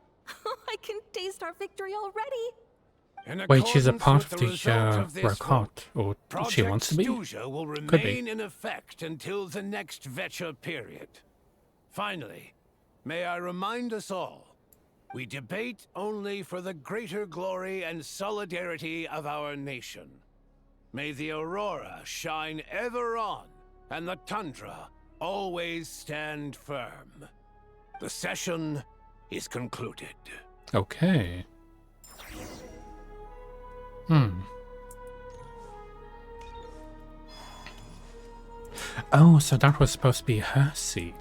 I can taste our victory already. Wait, she's a part of the Rakot, or she wants to be? Stuzha will Could be. remain in effect until the next Vecha period. Finally, may I remind us all, we debate only for the greater glory and solidarity of our nation. May the aurora shine ever on, and the tundra always stand firm. The session is concluded. Okay. Oh, so that was supposed to be her seat.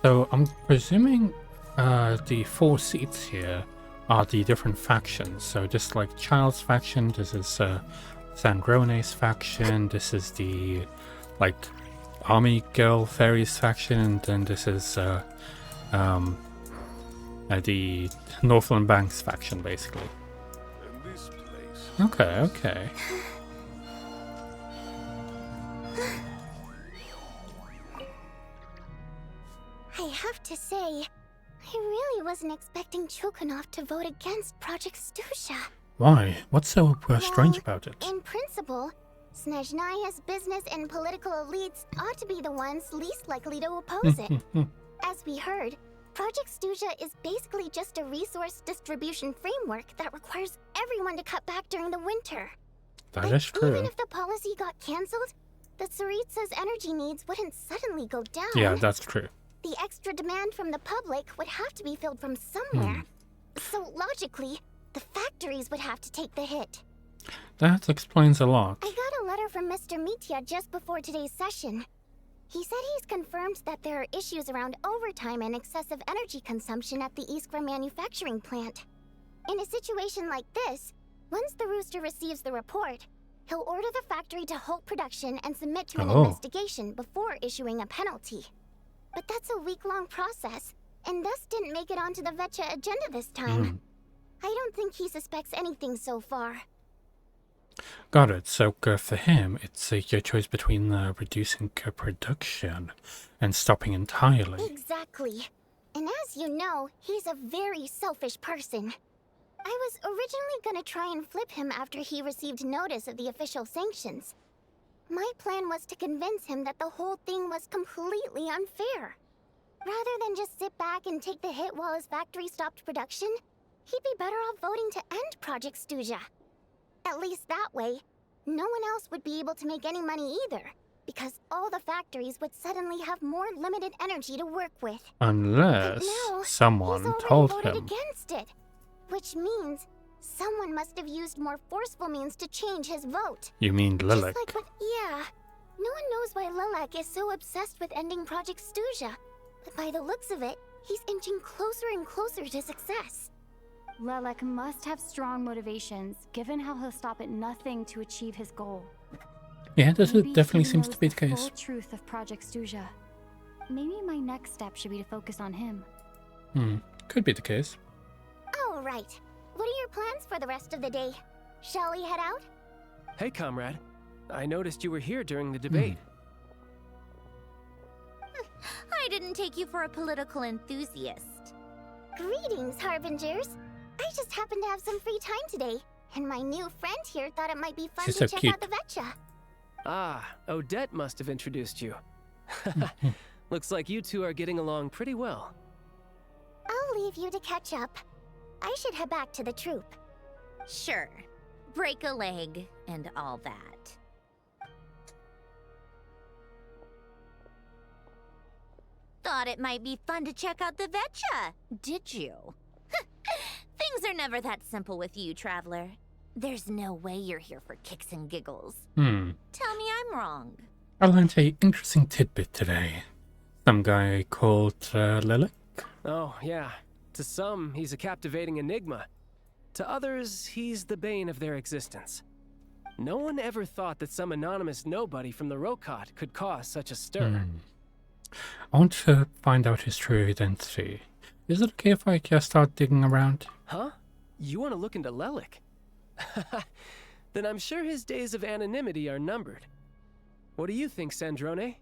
So I'm presuming the 4 seats here are the different factions. So just like Child's faction, this is Sandrone's faction, this is the like Army Girl Fairies faction, and then this is the Northland Banks faction, basically. Okay, okay. I have to say, I really wasn't expecting Chuganov to vote against Project Stuzha. Why? What's so strange about it? In principle, Snezhnaya's business and political elites ought to be the ones least likely to oppose it. As we heard, Project Stuzha is basically just a resource distribution framework that requires everyone to cut back during the winter. That is true. Even if the policy got cancelled, the Tsaritsa's energy needs wouldn't suddenly go down. Yeah, that's true. The extra demand from the public would have to be filled from somewhere. So logically, the factories would have to take the hit. That explains a lot. I got a letter from Mr. Mitya just before today's session. He said he's confirmed that there are issues around overtime and excessive energy consumption at the Iskra manufacturing plant. In a situation like this, once the Rooster receives the report, he'll order the factory to halt production and submit to an investigation before issuing a penalty. But that's a week-long process, and thus didn't make it onto the Vecha agenda this time. I don't think he suspects anything so far. Got it. So for him, it's a choice between reducing production and stopping entirely. Exactly. And as you know, he's a very selfish person. I was originally gonna try and flip him after he received notice of the official sanctions. My plan was to convince him that the whole thing was completely unfair. Rather than just sit back and take the hit while his factory stopped production, he'd be better off voting to end Project Stuzha. At least that way, no one else would be able to make any money either, because all the factories would suddenly have more limited energy to work with. Unless Now, someone he's already told voted him. against it, which means someone must have used more forceful means to change his vote. You mean Lilac? Just like with, yeah. No one knows why Lilac is so obsessed with ending Project Stuja, but by the looks of it, he's inching closer and closer to success. Lilac must have strong motivations, given how he'll stop at nothing to achieve his goal. Yeah, this Maybe definitely he seems knows to be the the case. full truth of Project Stuja. Maybe my next step should be to focus on him. Could be the case. All right. What are your plans for the rest of the day? Shall we head out? Hey, comrade. I noticed you were here during the debate. I didn't take you for a political enthusiast. Greetings, Harbingers. I just happened to have some free time today, and my new friend here thought it might be fun She's to so check cute. out the Vetcha. Ah, Odette must have introduced you. Looks like you two are getting along pretty well. I'll leave you to catch up. I should head back to the troop. Sure. Break a leg and all that. Thought it might be fun to check out the Vetcha, did you? Things are never that simple with you, Traveler. There's no way you're here for kicks and giggles. Tell me I'm wrong. I learned a interesting tidbit today. Some guy called Lilac. Oh, yeah. To some, he's a captivating enigma. To others, he's the bane of their existence. No one ever thought that some anonymous nobody from the Rokot could cause such a stir. I want to find out his true identity. Is it okay if I just start digging around? Huh? You want to look into Lilac? Then I'm sure his days of anonymity are numbered. What do you think, Snezhnaya?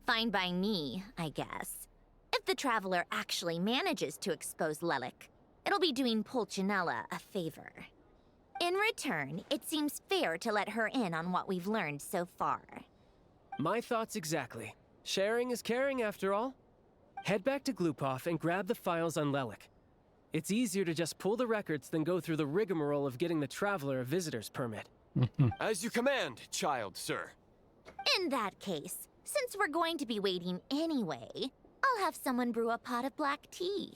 Fine by me, I guess. If the Traveler actually manages to expose Lilac, it'll be doing Pulcinella a favor. In return, it seems fair to let her in on what we've learned so far. My thoughts exactly. Sharing is caring, after all. Head back to Glupov and grab the files on Lilac. It's easier to just pull the records than go through the rigmarole of getting the Traveler a visitor's permit. As you command, child, sir. In that case, since we're going to be waiting anyway, I'll have someone brew a pot of black tea.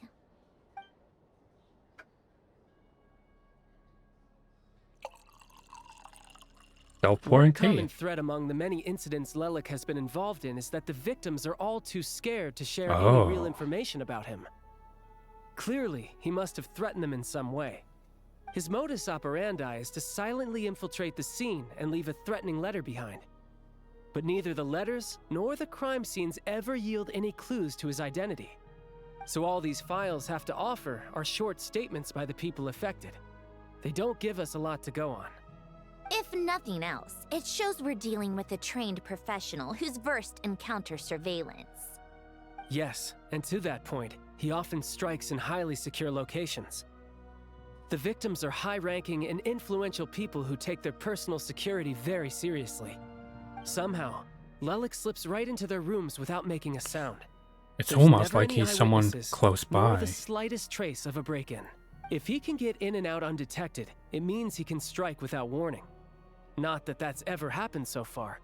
One common thread among the many incidents Lilac has been involved in is that the victims are all too scared to share any real information about him. Clearly, he must have threatened them in some way. His modus operandi is to silently infiltrate the scene and leave a threatening letter behind. But neither the letters nor the crime scenes ever yield any clues to his identity. So all these files have to offer are short statements by the people affected. They don't give us a lot to go on. If nothing else, it shows we're dealing with a trained professional who's versed in counter-surveillance. Yes, and to that point, he often strikes in highly secure locations. The victims are high-ranking and influential people who take their personal security very seriously. Somehow, Lilac slips right into their rooms without making a sound. It's There's almost never like any he's someone eyewitnesses, close nor by. the slightest trace of a break-in. If he can get in and out undetected, it means he can strike without warning. Not that that's ever happened so far,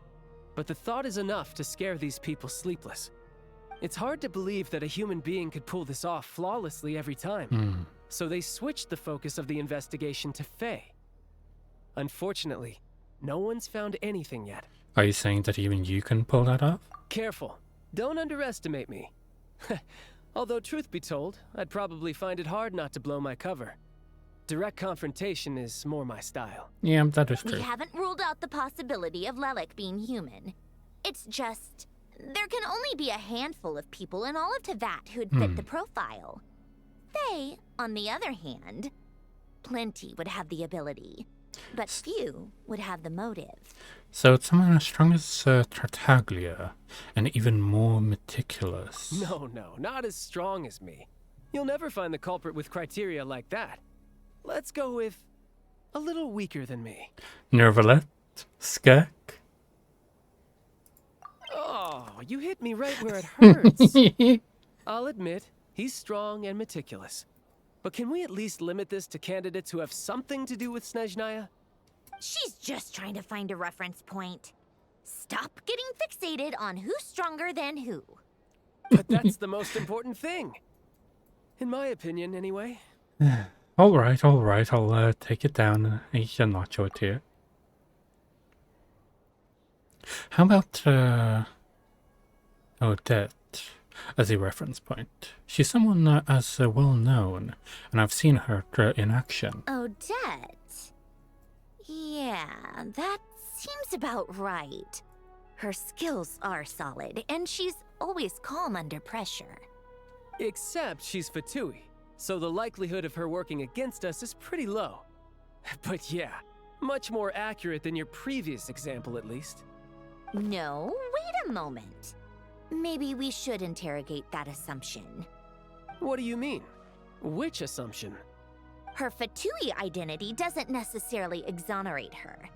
but the thought is enough to scare these people sleepless. It's hard to believe that a human being could pull this off flawlessly every time. So they switched the focus of the investigation to Faye. Unfortunately, no one's found anything yet. Are you saying that even you can pull that off? Careful. Don't underestimate me. Although, truth be told, I'd probably find it hard not to blow my cover. Direct confrontation is more my style. Yeah, that is true. We haven't ruled out the possibility of Lilac being human. It's just, there can only be a handful of people in all of Teyvat who'd fit the profile. They, on the other hand, plenty would have the ability, but few would have the motive. So it's someone as strong as Tartaglia, and even more meticulous. No, not as strong as me. You'll never find the culprit with criteria like that. Let's go with a little weaker than me. Nervalet? Skek? Oh, you hit me right where it hurts. I'll admit, he's strong and meticulous. But can we at least limit this to candidates who have something to do with Snezhnaya? She's just trying to find a reference point. Stop getting fixated on who's stronger than who. But that's the most important thing. In my opinion, anyway. Alright, I'll take it down a notch or two. How about Odette as a reference point? She's someone as well known, and I've seen her in action. Odette? Yeah, that seems about right. Her skills are solid, and she's always calm under pressure. Except she's Fatui, so the likelihood of her working against us is pretty low. But yeah, much more accurate than your previous example, at least. No, wait a moment. Maybe we should interrogate that assumption. What do you mean? Which assumption? Her Fatui identity doesn't necessarily exonerate her.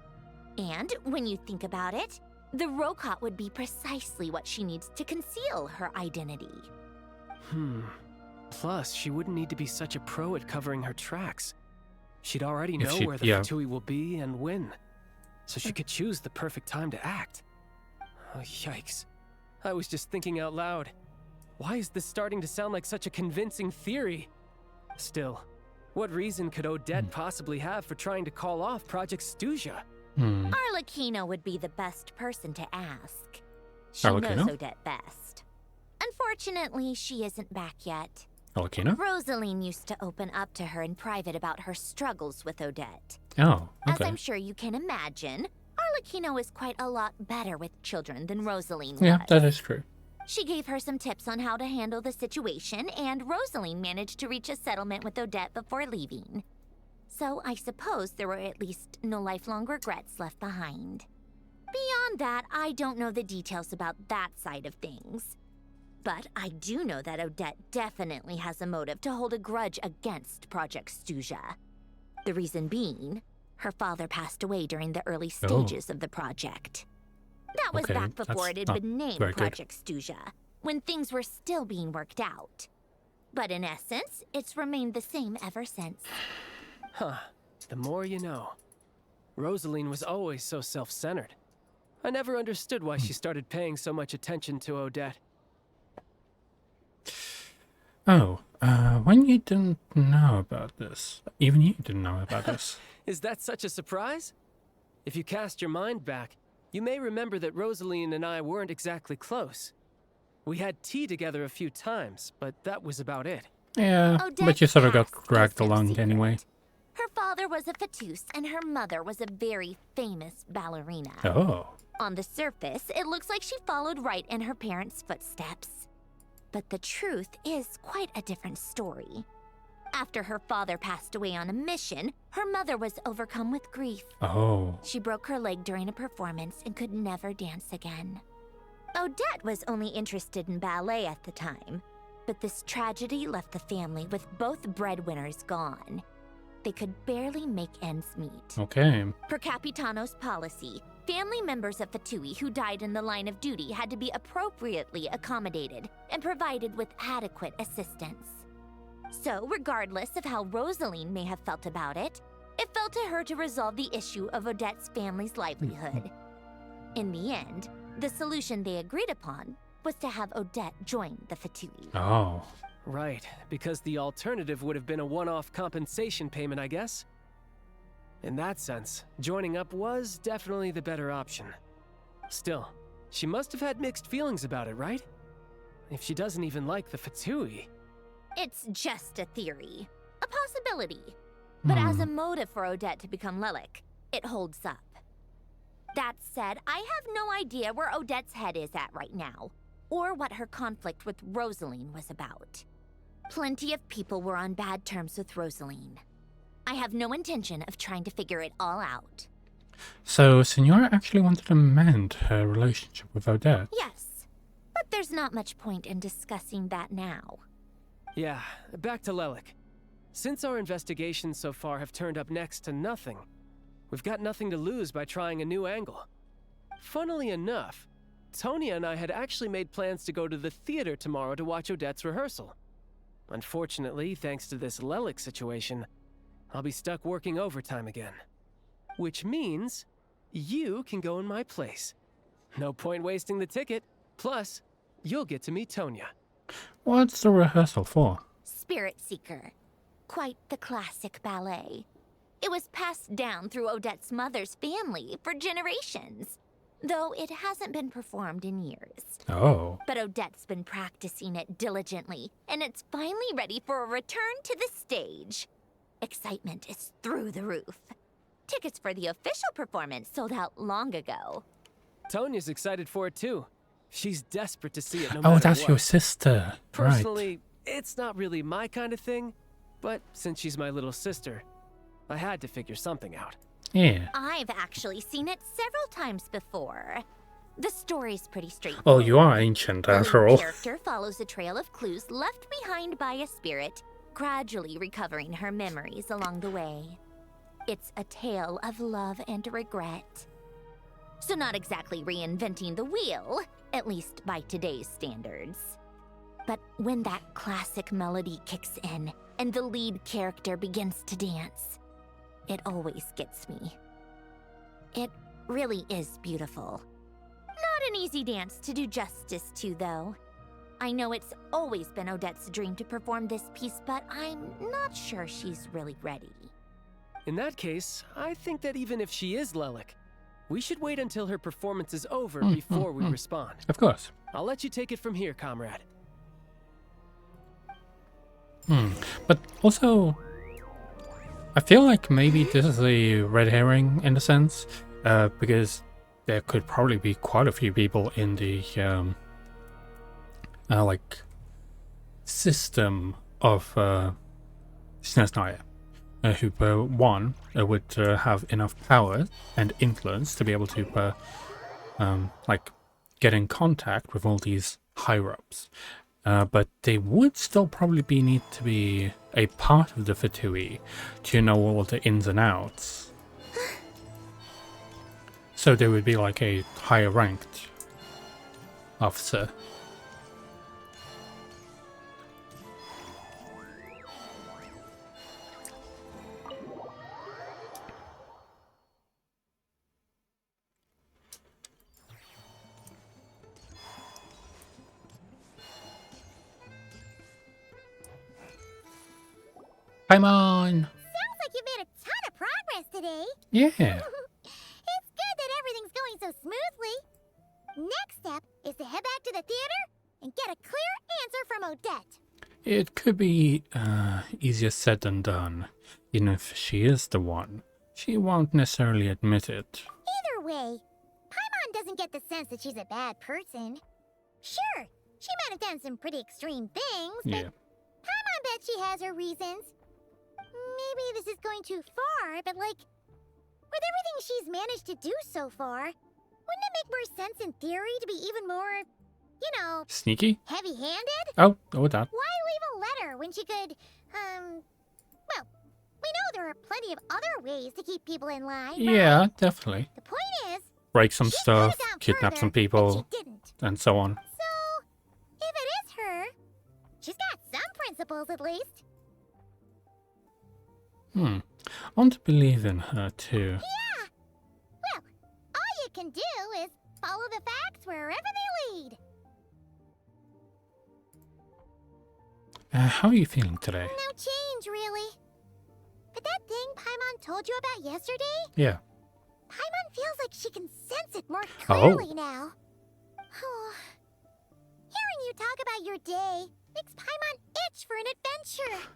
And when you think about it, the Rokot would be precisely what she needs to conceal her identity. Plus, she wouldn't need to be such a pro at covering her tracks. She'd already know where the yeah. Fatui will be and when. So she could choose the perfect time to act. Oh, yikes. I was just thinking out loud. Why is this starting to sound like such a convincing theory? Still, what reason could Odette possibly have for trying to call off Project Stuzha? Arlecchino would be the best person to ask. She knows Odette best. Unfortunately, she isn't back yet. Arlecchino? Rosaline used to open up to her in private about her struggles with Odette. Oh, As okay. I'm sure you can imagine, Arlecchino is quite a lot better with children than Rosaline was. Yeah, that is true. She gave her some tips on how to handle the situation, and Rosaline managed to reach a settlement with Odette before leaving. So I suppose there were at least no lifelong regrets left behind. Beyond that, I don't know the details about that side of things. But I do know that Odette definitely has a motive to hold a grudge against Project Stuzha. The reason being, her father passed away during the early stages of the project. That was back before it had been named Project Stuzha, when things were still being worked out. But in essence, it's remained the same ever since. Huh. The more you know. Rosaline was always so self-centered. I never understood why she started paying so much attention to Odette. Oh, when you didn't know about this, even you didn't know about this. Is that such a surprise? If you cast your mind back, you may remember that Rosaline and I weren't exactly close. We had tea together a few times, but that was about it. Yeah, but you sort of got dragged along anyway. Her father was a Fatus, and her mother was a very famous ballerina. Oh. On the surface, it looks like she followed right in her parents' footsteps. But the truth is quite a different story. After her father passed away on a mission, her mother was overcome with grief. Oh. She broke her leg during a performance and could never dance again. Odette was only interested in ballet at the time, but this tragedy left the family with both breadwinners gone. They could barely make ends meet. Okay. Per Capitano's policy, family members of Fatui who died in the line of duty had to be appropriately accommodated and provided with adequate assistance. So, regardless of how Rosaline may have felt about it, it fell to her to resolve the issue of Odette's family's livelihood. In the end, the solution they agreed upon was to have Odette join the Fatui. Oh. Right, because the alternative would have been a one-off compensation payment, I guess. In that sense, joining up was definitely the better option. Still, she must have had mixed feelings about it, right? If she doesn't even like the Fatui. It's just a theory, a possibility. But as a motive for Odette to become Lelik, it holds up. That said, I have no idea where Odette's head is at right now, or what her conflict with Rosaline was about. Plenty of people were on bad terms with Rosaline. I have no intention of trying to figure it all out. So, Senora actually wanted to mend her relationship with Odette? Yes, but there's not much point in discussing that now. Yeah, back to Lelik. Since our investigations so far have turned up next to nothing, we've got nothing to lose by trying a new angle. Funnily enough, Tonya and I had actually made plans to go to the theater tomorrow to watch Odette's rehearsal. Unfortunately, thanks to this Lelik situation, I'll be stuck working overtime again. Which means you can go in my place. No point wasting the ticket. Plus, you'll get to meet Tonya. What's the rehearsal for? Spirit Seeker. Quite the classic ballet. It was passed down through Odette's mother's family for generations, though it hasn't been performed in years. Oh. But Odette's been practicing it diligently, and it's finally ready for a return to the stage. Excitement is through the roof. Tickets for the official performance sold out long ago. Tonya's excited for it too. She's desperate to see it no Oh, matter that's what. your sister. Personally, it's not really my kind of thing, but since she's my little sister, I had to figure something out. Yeah. I've actually seen it several times before. The story's pretty straightforward. Well, you are ancient after all. The character follows a trail of clues left behind by a spirit, gradually recovering her memories along the way. It's a tale of love and regret. So not exactly reinventing the wheel, at least by today's standards. But when that classic melody kicks in and the lead character begins to dance, it always gets me. It really is beautiful. Not an easy dance to do justice to, though. I know it's always been Odette's dream to perform this piece, but I'm not sure she's really ready. In that case, I think that even if she is Lelik, we should wait until her performance is over before we respond. Of course. I'll let you take it from here, comrade. But also, I feel like maybe this is a red herring in a sense, because there could probably be quite a few people in the like system of Snezhnaya who one would have enough power and influence to be able to like get in contact with all these higher-ups. But they would still probably need to be a part of the Fatui to know all the ins and outs. So they would be like a higher ranked officer. Paimon! Sounds like you made a ton of progress today. Yeah. It's good that everything's going so smoothly. Next step is to head back to the theater and get a clear answer from Odette. It could be easier said than done. Even if she is the one, she won't necessarily admit it. Either way, Paimon doesn't get the sense that she's a bad person. Sure, she might have done some pretty extreme things, but Yeah. Paimon bet she has her reasons. Maybe this is going too far, but like, with everything she's managed to do so far, wouldn't it make more sense in theory to be even more, you know, Sneaky? heavy-handed? Oh, that. Why leave a letter when she could, well, we know there are plenty of other ways to keep people in line, right? Yeah, definitely. The point is, Break some stuff, kidnap some people, and so on. so, if it is her, she's got some principles at least. I want to believe in her too. Yeah! Well, all you can do is follow the facts wherever they lead. How are you feeling today? No change, really. But that thing Paimon told you about yesterday? Yeah. Paimon feels like she can sense it more Oh. clearly now. Hearing you talk about your day makes Paimon itch for an adventure.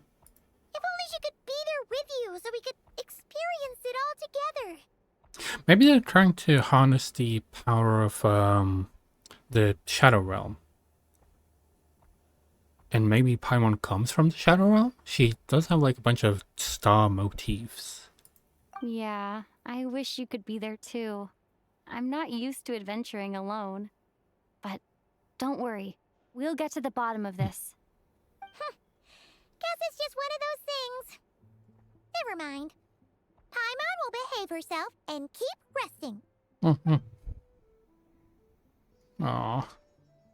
If only she could be there with you so we could experience it all together. Maybe they're trying to harness the power of the Shadow Realm. And maybe Paimon comes from the Shadow Realm? She does have like a bunch of star motifs. Yeah, I wish you could be there too. I'm not used to adventuring alone. But don't worry, we'll get to the bottom of this. Guess it's just one of those things. Never mind. Paimon will behave herself and keep resting. Aw,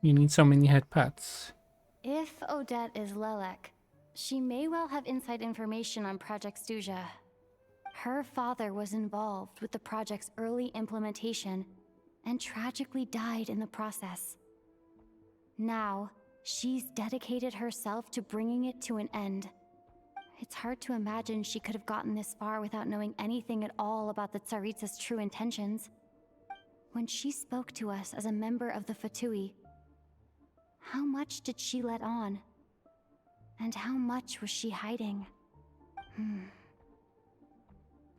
you need so many head pats. If Odette is Lelek, she may well have inside information on Project Snezhnaya. Her father was involved with the project's early implementation, and tragically died in the process. Now, she's dedicated herself to bringing it to an end. It's hard to imagine she could have gotten this far without knowing anything at all about the Tsaritsa's true intentions. When she spoke to us as a member of the Fatui, how much did she let on? And how much was she hiding?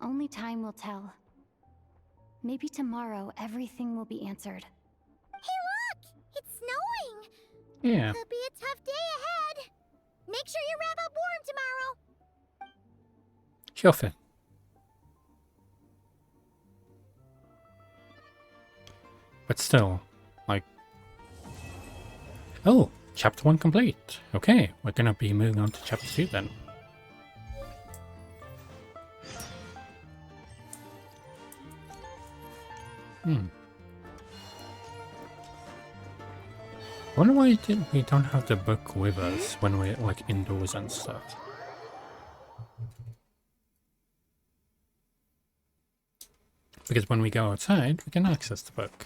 Only time will tell. Maybe tomorrow everything will be answered. Hey look! It's snowing! Yeah. Could be a tough day ahead. Make sure you wrap up warm tomorrow. Sure thing. But still, like... Oh, chapter 1 complete. Okay, we're gonna be moving on to chapter 2 then. I wonder why we don't have the book with us when we're like indoors and stuff. Because when we go outside, we can access the book.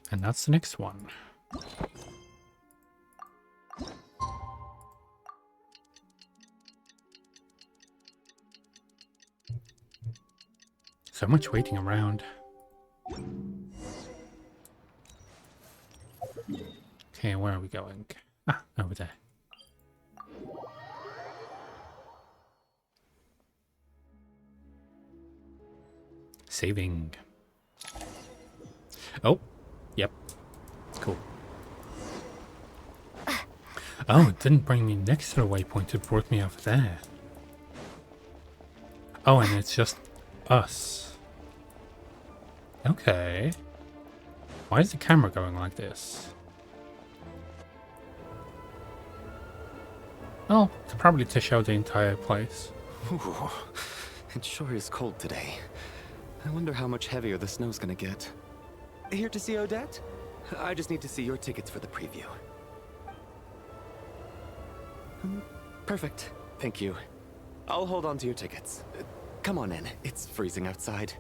And that's the next one. So much waiting around. Okay, where are we going? Ah, over there. Saving. Oh, yep. Cool. Oh, it didn't bring me next to the waypoint, it brought me over there. Oh, and it's just us. Okay. Why is the camera going like this? Oh, probably to show the entire place. Ooh, it sure is cold today. I wonder how much heavier the snow's gonna get. Here to see Odette? I just need to see your tickets for the preview. Perfect. Thank you. I'll hold on to your tickets. Come on in. It's freezing outside.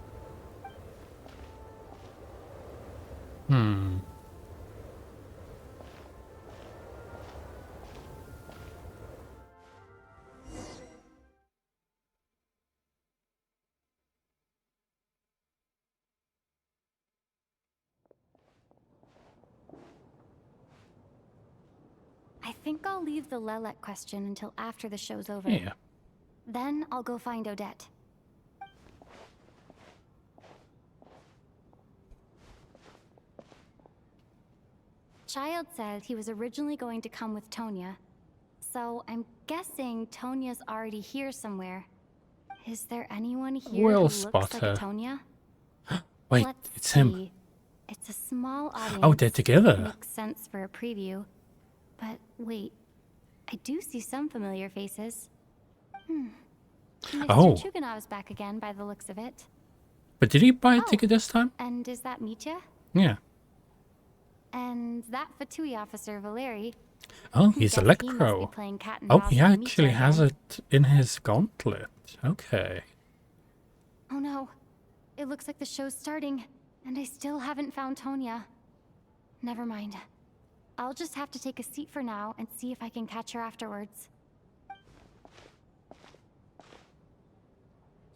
I think I'll leave the Lelek question until after the show's over. Yeah. Then I'll go find Odette. Child said he was originally going to come with Tonya, so I'm guessing Tonya's already here somewhere. Is there anyone here We'll who spot looks like her. a Tonya? Wait, Let's it's him. see. It's a small audience. Oh, they're together. Makes sense for a preview. But wait, I do see some familiar faces. Mr. Oh. Chuganov's back again by the looks of it. But did he buy a ticket this time? And is that Mitya? Yeah. And that Fatui officer, Valeri. Oh, he's Guess he must be Electro. playing cat and Oh, mouse he with actually Mitya has again. it in his gauntlet. Okay. Oh no. It looks like the show's starting, and I still haven't found Tonya. Never mind. I'll just have to take a seat for now and see if I can catch her afterwards.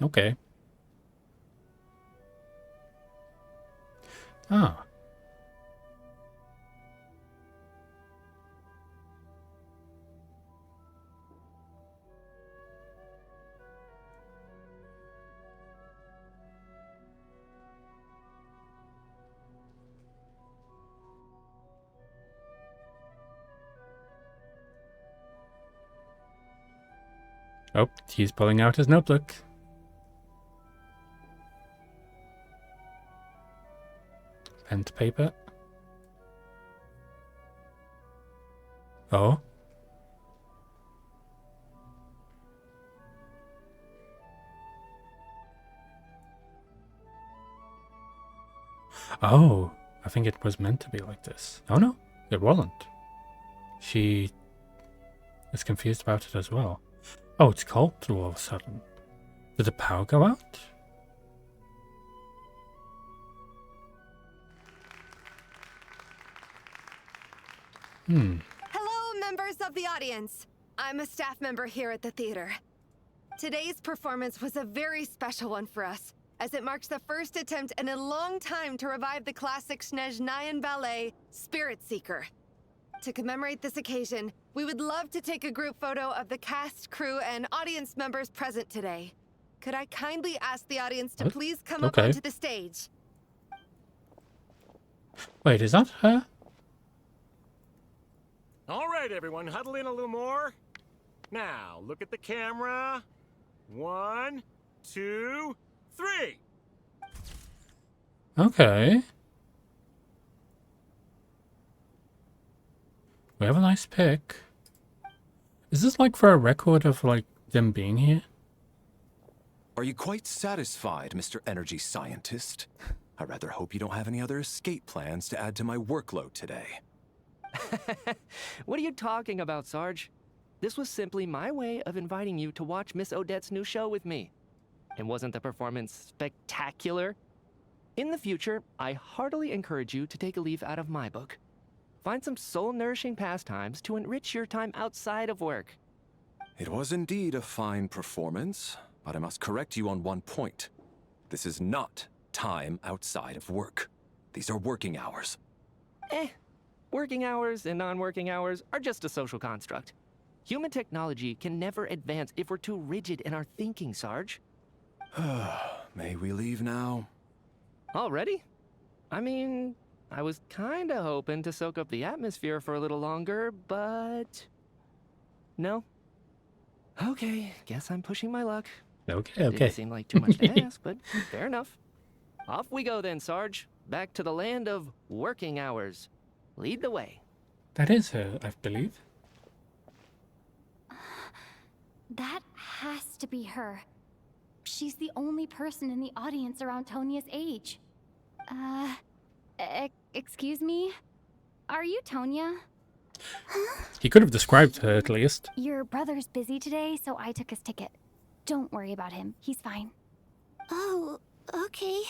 Okay. Ah. Oh, he's pulling out his notebook. Pen to paper. Oh. Oh, I think it was meant to be like this. Oh no, it wasn't. She is confused about it as well. Oh, it's cold all of a sudden. Did the power go out? Hello, members of the audience. I'm a staff member here at the theater. Today's performance was a very special one for us, as it marks the first attempt in a long time to revive the classic Snezhnayan ballet, Spirit Seeker. To commemorate this occasion, we would love to take a group photo of the cast, crew, and audience members present today. Could I kindly ask the audience to please come up onto the stage? Wait, is that her? All right, everyone, huddle in a little more. Now, look at the camera. 1, 2, 3. Okay. We have a nice pic. Is this like for a record of like them being here? Are you quite satisfied, Mr. Energy Scientist? I rather hope you don't have any other escape plans to add to my workload today. What are you talking about, Sarge? This was simply my way of inviting you to watch Miss Odette's new show with me. And wasn't the performance spectacular? In the future, I heartily encourage you to take a leaf out of my book. Find some soul-nourishing pastimes to enrich your time outside of work. It was indeed a fine performance, but I must correct you on one point. This is not time outside of work. These are working hours. Working hours and non-working hours are just a social construct. Human technology can never advance if we're too rigid in our thinking, Sarge. May we leave now? Already? I mean, I was kinda hoping to soak up the atmosphere for a little longer, but... No? Okay, guess I'm pushing my luck. Okay. Didn't seem like too much to ask, but fair enough. Off we go then, Sarge. Back to the land of working hours. Lead the way. That is her, I believe. That has to be her. She's the only person in the audience around Tonia's age. Excuse me? Are you Tonia? He could have described her at least. Your brother's busy today, so I took his ticket. Don't worry about him. He's fine. Oh, okay.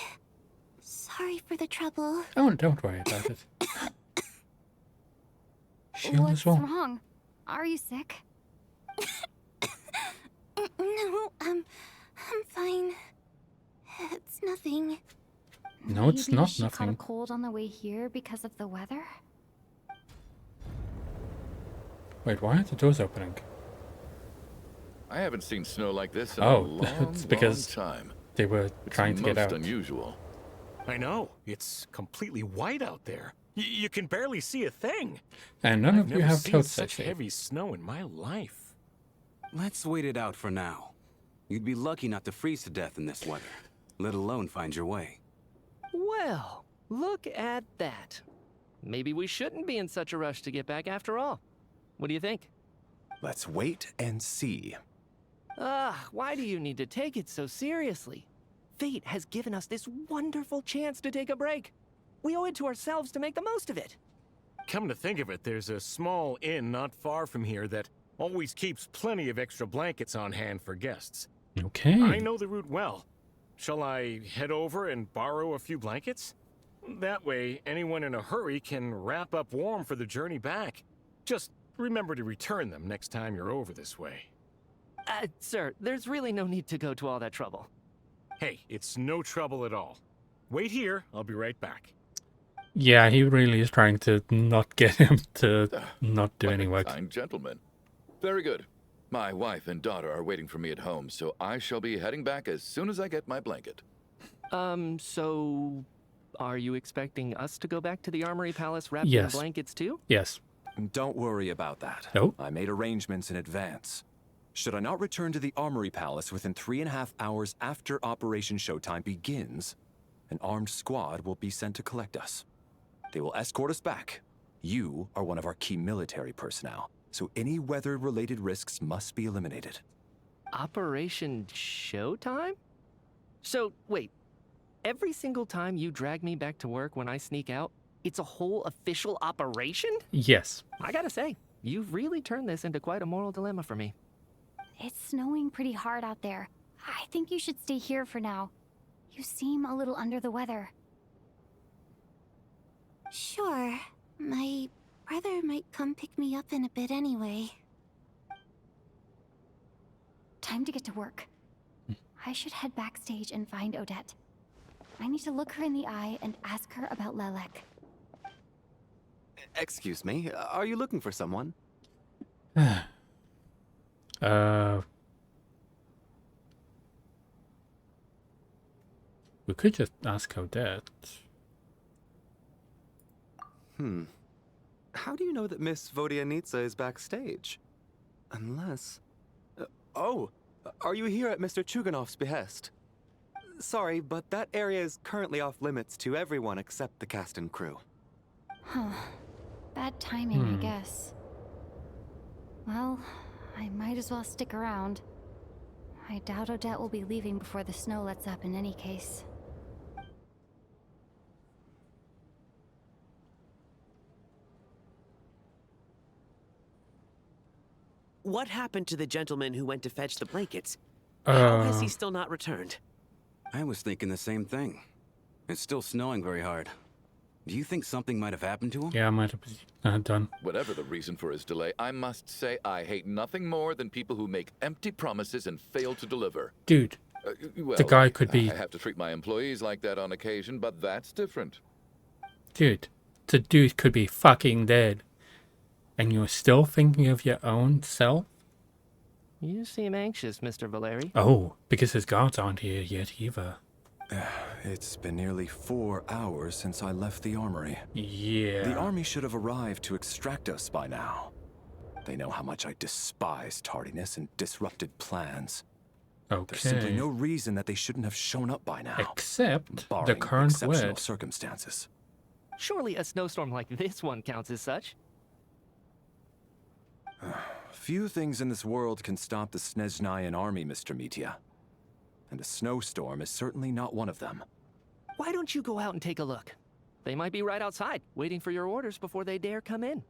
Sorry for the trouble. Oh, don't worry about it. Shield as well. What's wrong? Are you sick? No, I'm fine. It's nothing. No, it's not She caught a nothing. cold on the way here because of the weather? Wait, why are the doors opening? I haven't seen snow like this in a Oh, long, it's because long time. they were It's trying to get most out. unusual. I know. It's completely white out there. You can barely see a thing. And none I've of you never have seen coats, I such see. heavy snow in my life. Let's wait it out for now. You'd be lucky not to freeze to death in this weather, let alone find your way. Well, look at that. Maybe we shouldn't be in such a rush to get back after all. What do you think? Let's wait and see. Why do you need to take it so seriously? Fate has given us this wonderful chance to take a break. We owe it to ourselves to make the most of it. Come to think of it, there's a small inn not far from here that always keeps plenty of extra blankets on hand for guests. Okay. I know the route well. Shall I head over and borrow a few blankets? That way, anyone in a hurry can wrap up warm for the journey back. Just remember to return them next time you're over this way. Sir, there's really no need to go to all that trouble. Hey, it's no trouble at all. Wait here, I'll be right back. Yeah, he really is trying to not get him to not do any work. Kind gentleman. Very good. My wife and daughter are waiting for me at home, so I shall be heading back as soon as I get my blanket. So... Are you expecting us to go back to the Armory Palace wrapped Yes. in blankets too? Yes. Don't worry about that. Nope. I made arrangements in advance. Should I not return to the Armory Palace within 3.5 hours after Operation Showtime begins, an armed squad will be sent to collect us. They will escort us back. You are one of our key military personnel, so any weather-related risks must be eliminated. Operation Showtime? So, wait. Every single time you drag me back to work when I sneak out, it's a whole official operation? Yes. I gotta say, you've really turned this into quite a moral dilemma for me. It's snowing pretty hard out there. I think you should stay here for now. You seem a little under the weather. Sure. My brother might come pick me up in a bit anyway. Time to get to work. I should head backstage and find Odette. I need to look her in the eye and ask her about Lelek. Excuse me, are you looking for someone? We could just ask Odette. How do you know that Miss Vodyanitsa is backstage? Unless... oh! Are you here at Mr. Chuganov's behest? Sorry, but that area is currently off limits to everyone except the cast and crew. Huh. Bad timing, I guess. Well, I might as well stick around. I doubt Odette will be leaving before the snow lets up in any case. What happened to the gentleman who went to fetch the blankets? How has he still not returned? I was thinking the same thing. It's still snowing very hard. Do you think something might have happened to him? Yeah, I might have done. Whatever the reason for his delay, I must say I hate nothing more than people who make empty promises and fail to deliver. Dude, Well, the guy could be... I have to treat my employees like that on occasion, but that's different. Dude, the dude could be fucking dead. And you're still thinking of your own self? You seem anxious, Mr. Valeri. Oh, because his guards aren't here yet either. It's been nearly 4 hours since I left the armory. Yeah. The army should have arrived to extract us by now. They know how much I despise tardiness and disrupted plans. Okay. There's simply no reason that they shouldn't have shown up by now. Except barring the current exceptional word. circumstances. Surely a snowstorm like this one counts as such. Few things in this world can stop the Snezhnayan army, Mr. Mitya. And a snowstorm is certainly not one of them. Why don't you go out and take a look? They might be right outside, waiting for your orders before they dare come in.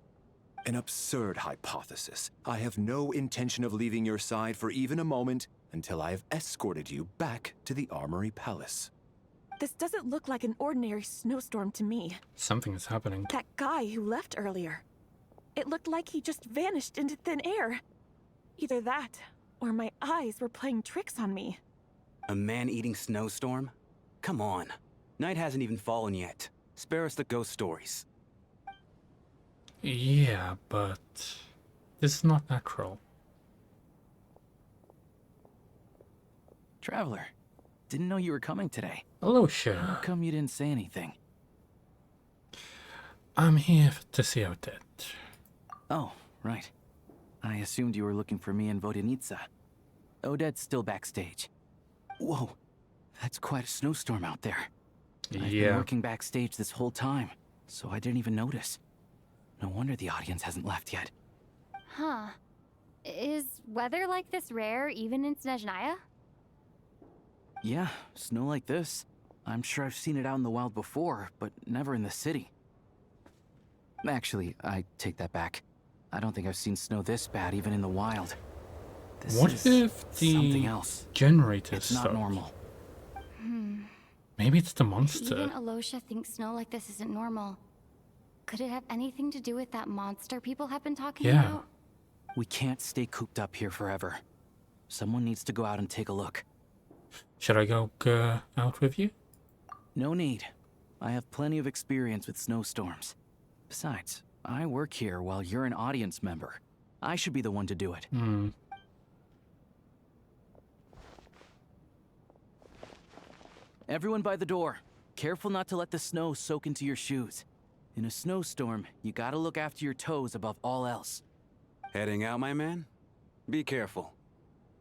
An absurd hypothesis. I have no intention of leaving your side for even a moment until I have escorted you back to the Armory Palace. This doesn't look like an ordinary snowstorm to me. Something is happening. That guy who left earlier. It looked like he just vanished into thin air. Either that, or my eyes were playing tricks on me. A man-eating snowstorm? Come on. Night hasn't even fallen yet. Spare us the ghost stories. Yeah, but this is not natural. Traveler, didn't know you were coming today. Hello, sir. How come you didn't say anything? I'm here to see Odette. Oh, right. I assumed you were looking for me and Vodyanitsa. Odette's still backstage. Whoa, that's quite a snowstorm out there. I've been working backstage this whole time, so I didn't even notice. No wonder the audience hasn't left yet. Huh. Is weather like this rare even in Snezhnaya? Yeah, snow like this. I'm sure I've seen it out in the wild before, but never in the city. Actually, I take that back. I don't think I've seen snow this bad even in the wild. This What is if the something else. generator It's not stopped? normal. Maybe it's the monster. Even Alosha thinks snow like this isn't normal. Could it have anything to do with that monster people have been talking about? We can't stay cooped up here forever. Someone needs to go out and take a look. Should I go out with you? No need. I have plenty of experience with snowstorms. Besides, I work here while you're an audience member. I should be the one to do it. Everyone by the door. Careful not to let the snow soak into your shoes. In a snowstorm, you gotta look after your toes above all else. Heading out, my man? Be careful.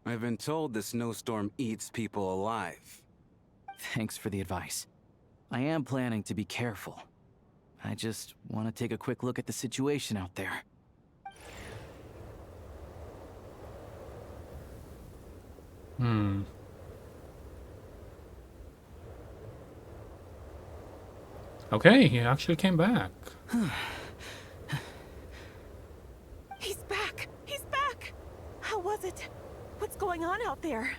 I've been told the snowstorm eats people alive. Thanks for the advice. I am planning to be careful. I just want to take a quick look at the situation out there. Okay, he actually came back. He's back! He's back! How was it? What's going on out there?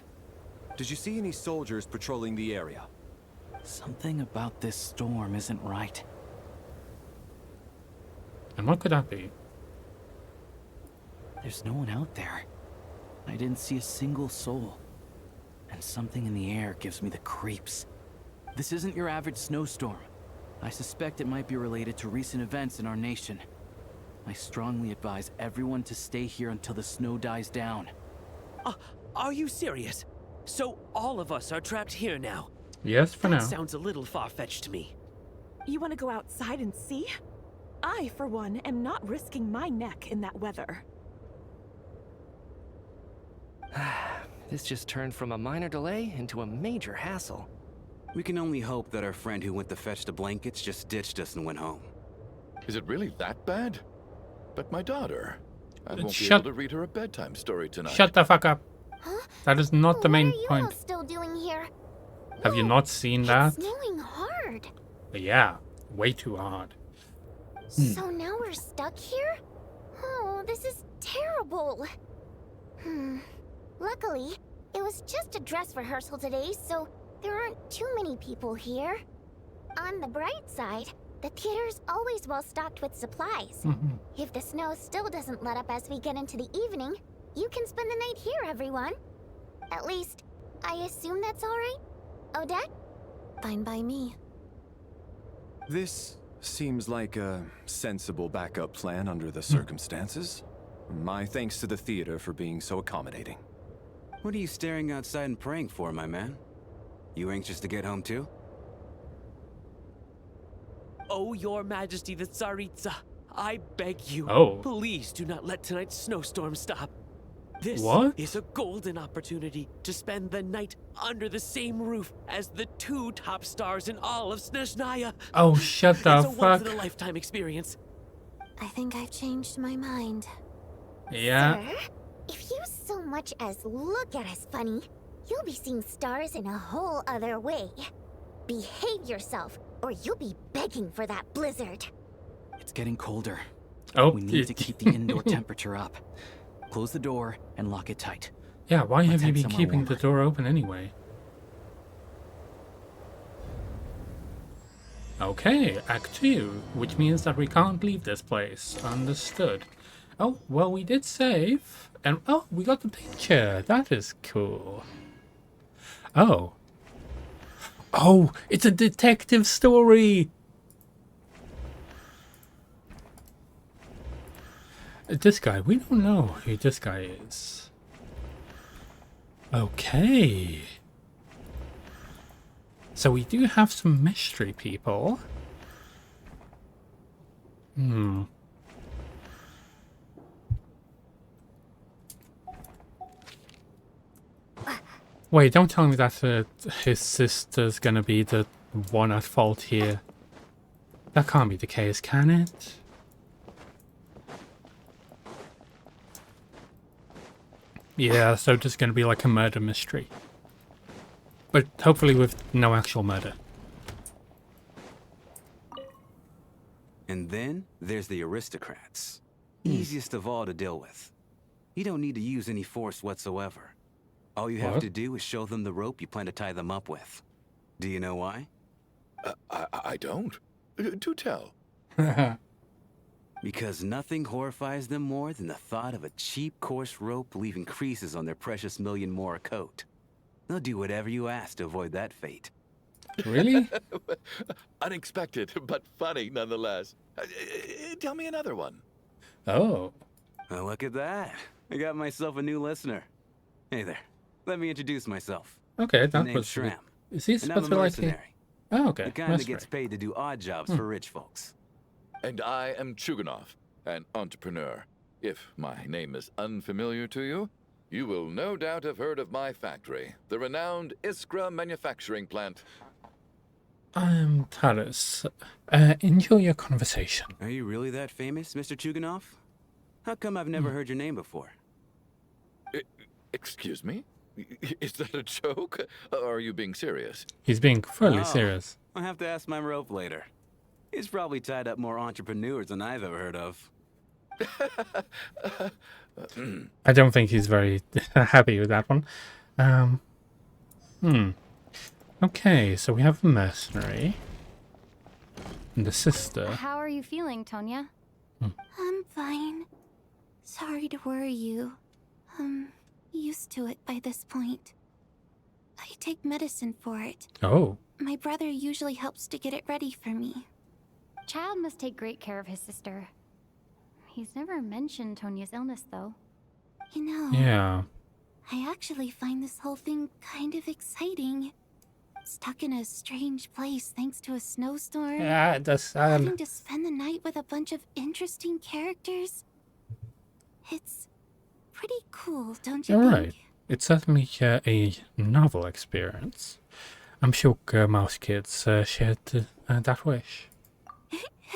Did you see any soldiers patrolling the area? Something about this storm isn't right. And what could that be? There's no one out there. I didn't see a single soul. And something in the air gives me the creeps. This isn't your average snowstorm. I suspect it might be related to recent events in our nation. I strongly advise everyone to stay here until the snow dies down. Are you serious? So all of us are trapped here now? Yes, for now. That sounds a little far-fetched to me. You want to go outside and see? I, for one, am not risking my neck in that weather. This just turned from a minor delay into a major hassle. We can only hope that our friend who went to fetch the blankets just ditched us and went home. Is it really that bad? But my daughter, I won't be Shut- able to read her a bedtime story tonight. Shut the fuck up. That is not the main What are you all point. still doing here? Have you not seen that? It's snowing hard. Yeah, way too hard. So now we're stuck here? Oh, this is terrible. Luckily, it was just a dress rehearsal today, so there aren't too many people here. On the bright side, the theater's always well stocked with supplies. If the snow still doesn't let up as we get into the evening, you can spend the night here, everyone. At least, I assume that's all right? Odette? Fine by me. This seems like a sensible backup plan under the circumstances. My thanks to the theater for being so accommodating. What are you staring outside and praying for, my man? You anxious to get home too? Oh, Your Majesty the Tsaritsa, I beg you, Oh. please do not let tonight's snowstorm stop. This What? is a golden opportunity to spend the night under the same roof as the 2 top stars in all of Snezhnaya. Oh, shut the It's a fuck. once-in-a-lifetime experience. I think I've changed my mind. Yeah. Sir, if you so much as look at us funny, you'll be seeing stars in a whole other way. Behave yourself, or you'll be begging for that blizzard. It's getting colder. Oh, We need to keep the indoor temperature up. Close the door and lock it tight. Yeah, why Let's have you head been somewhere keeping warmer. the door open anyway? Okay, Act 2, which means that we can't leave this place. Understood. Oh, well, we did save. And, oh, we got the picture. That is cool. Oh. Oh, it's a detective story! This guy, we don't know who this guy is. Okay. So we do have some mystery people. Wait, don't tell me that his sister's gonna be the one at fault here. That can't be the case, can it? Yeah, so just gonna be like a murder mystery. But hopefully with no actual murder. And then there's the aristocrats. Easiest of all to deal with. You don't need to use any force whatsoever. All you have What? to do is show them the rope you plan to tie them up with. Do you know why? I don't. Do tell. Because nothing horrifies them more than the thought of a cheap, coarse rope leaving creases on their precious million more coat. They'll do whatever you ask to avoid that fate. Really? Unexpected, but funny nonetheless. Tell me another one. Oh. Well, look at that. I got myself a new listener. Hey there. Let me introduce myself. Okay, that Name's was... Shram. Is he And I'm supposed a to like... mercenary. Oh, okay. The kind that gets paid to do odd jobs for rich folks. And I am Chuganov, an entrepreneur. If my name is unfamiliar to you, you will no doubt have heard of my factory, the renowned Iskra manufacturing plant. I'm Taras. Enjoy your conversation. Are you really that famous, Mr. Chuganov? How come I've never heard your name before? Excuse me? Is that a joke? Or are you being serious? He's being fully serious. I'll have to ask my rope later. He's probably tied up more entrepreneurs than I've ever heard of. I don't think he's very happy with that one. Okay, so we have a mercenary. And the sister. How are you feeling, Tonya? I'm fine. Sorry to worry you. I'm used to it by this point. I take medicine for it. Oh. My brother usually helps to get it ready for me. Child must take great care of his sister. He's never mentioned Tonya's illness, though. You know, Yeah. I actually find this whole thing kind of exciting. Stuck in a strange place thanks to a snowstorm. Yeah, that's having to spend the night with a bunch of interesting characters. It's pretty cool, don't you All think? right. It's certainly a novel experience. I'm sure Mouse Kids shared that wish.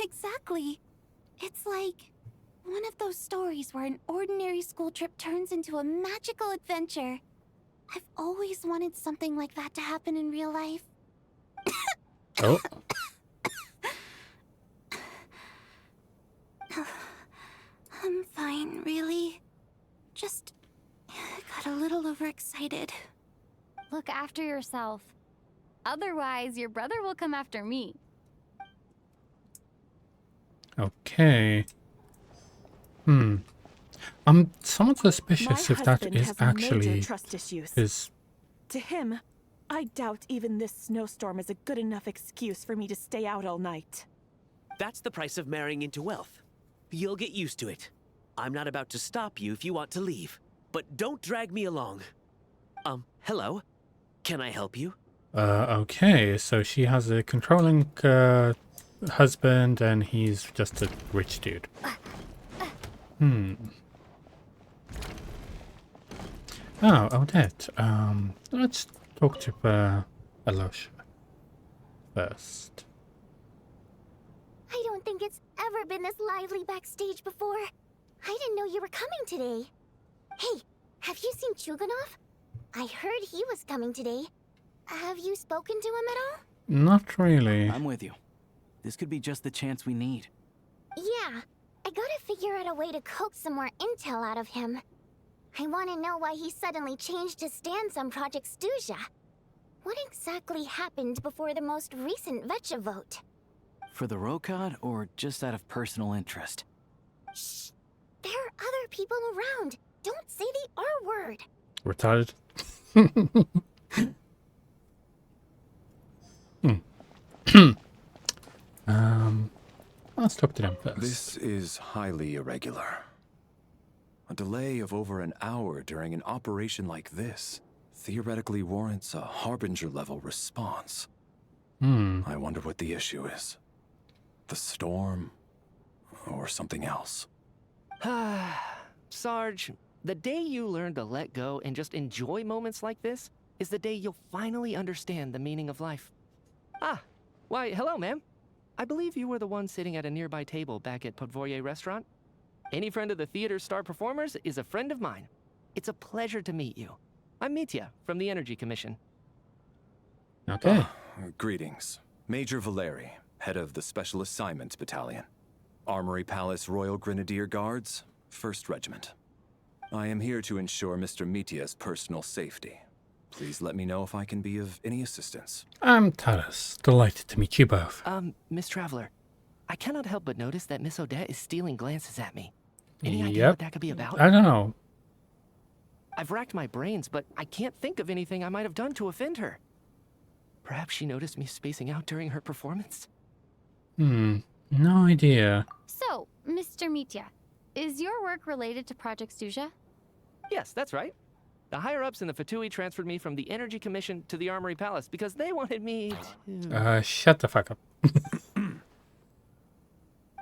Exactly. It's like one of those stories where an ordinary school trip turns into a magical adventure. I've always wanted something like that to happen in real life. Oh. I'm fine, really. Just got a little overexcited. Look after yourself. Otherwise, your brother will come after me. Okay. I'm somewhat suspicious if that is actually trust issues. his. To him, I doubt even this snowstorm is a good enough excuse for me to stay out all night. That's the price of marrying into wealth. You'll get used to it. I'm not about to stop you if you want to leave, but don't drag me along. Hello? Can I help you? Okay, so she has a controlling husband and he's just a rich dude. Oh, Odette. Let's talk to Alosha first. I don't think it's ever been this lively backstage before. I didn't know you were coming today. Hey, have you seen Chuganov? I heard he was coming today. Have you spoken to him at all? Not really. I'm with you. This could be just the chance we need. Yeah, I gotta figure out a way to coax some more intel out of him. I want to know why he suddenly changed his stance on Project Stuzha. What exactly happened before the most recent Vetcha vote? For the Rokad, or just out of personal interest? Shh! There are other people around. Don't say the R word. Retarded. Let's talk to them first. This is highly irregular. A delay of over an hour during an operation like this theoretically warrants a Harbinger-level response. I wonder what the issue is. The storm, or something else. Sarge, the day you learn to let go and just enjoy moments like this is the day you'll finally understand the meaning of life. Why, hello, ma'am. I believe you were the one sitting at a nearby table back at Podvorye Restaurant. Any friend of the theater's star performers is a friend of mine. It's a pleasure to meet you. I'm Mitya from the Energy Commission. Okay. Greetings. Major Valeri, head of the Special Assignments Battalion. Armory Palace Royal Grenadier Guards, 1st Regiment. I am here to ensure Mr. Mitya's personal safety. Please let me know if I can be of any assistance. I'm Taras. Delighted to meet you both. Miss Traveler, I cannot help but notice that Miss Odette is stealing glances at me. Any idea what that could be about? I don't know. I've racked my brains, but I can't think of anything I might have done to offend her. Perhaps she noticed me spacing out during her performance? No idea. So, Mr. Mitya, is your work related to Project Stuzha? Yes, that's right. The higher-ups in the Fatui transferred me from the Energy Commission to the Armory Palace because they wanted me to... Shut the fuck up.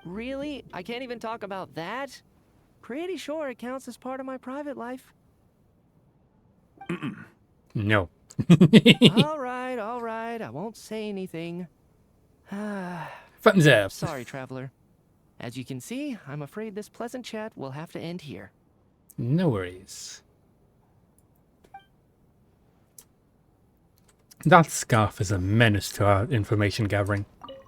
Really? I can't even talk about that? Pretty sure it counts as part of my private life. No. All right, I won't say anything. Thumbs up. Sorry, Traveler. As you can see, I'm afraid this pleasant chat will have to end here. No worries. That scarf is a menace to our information gathering.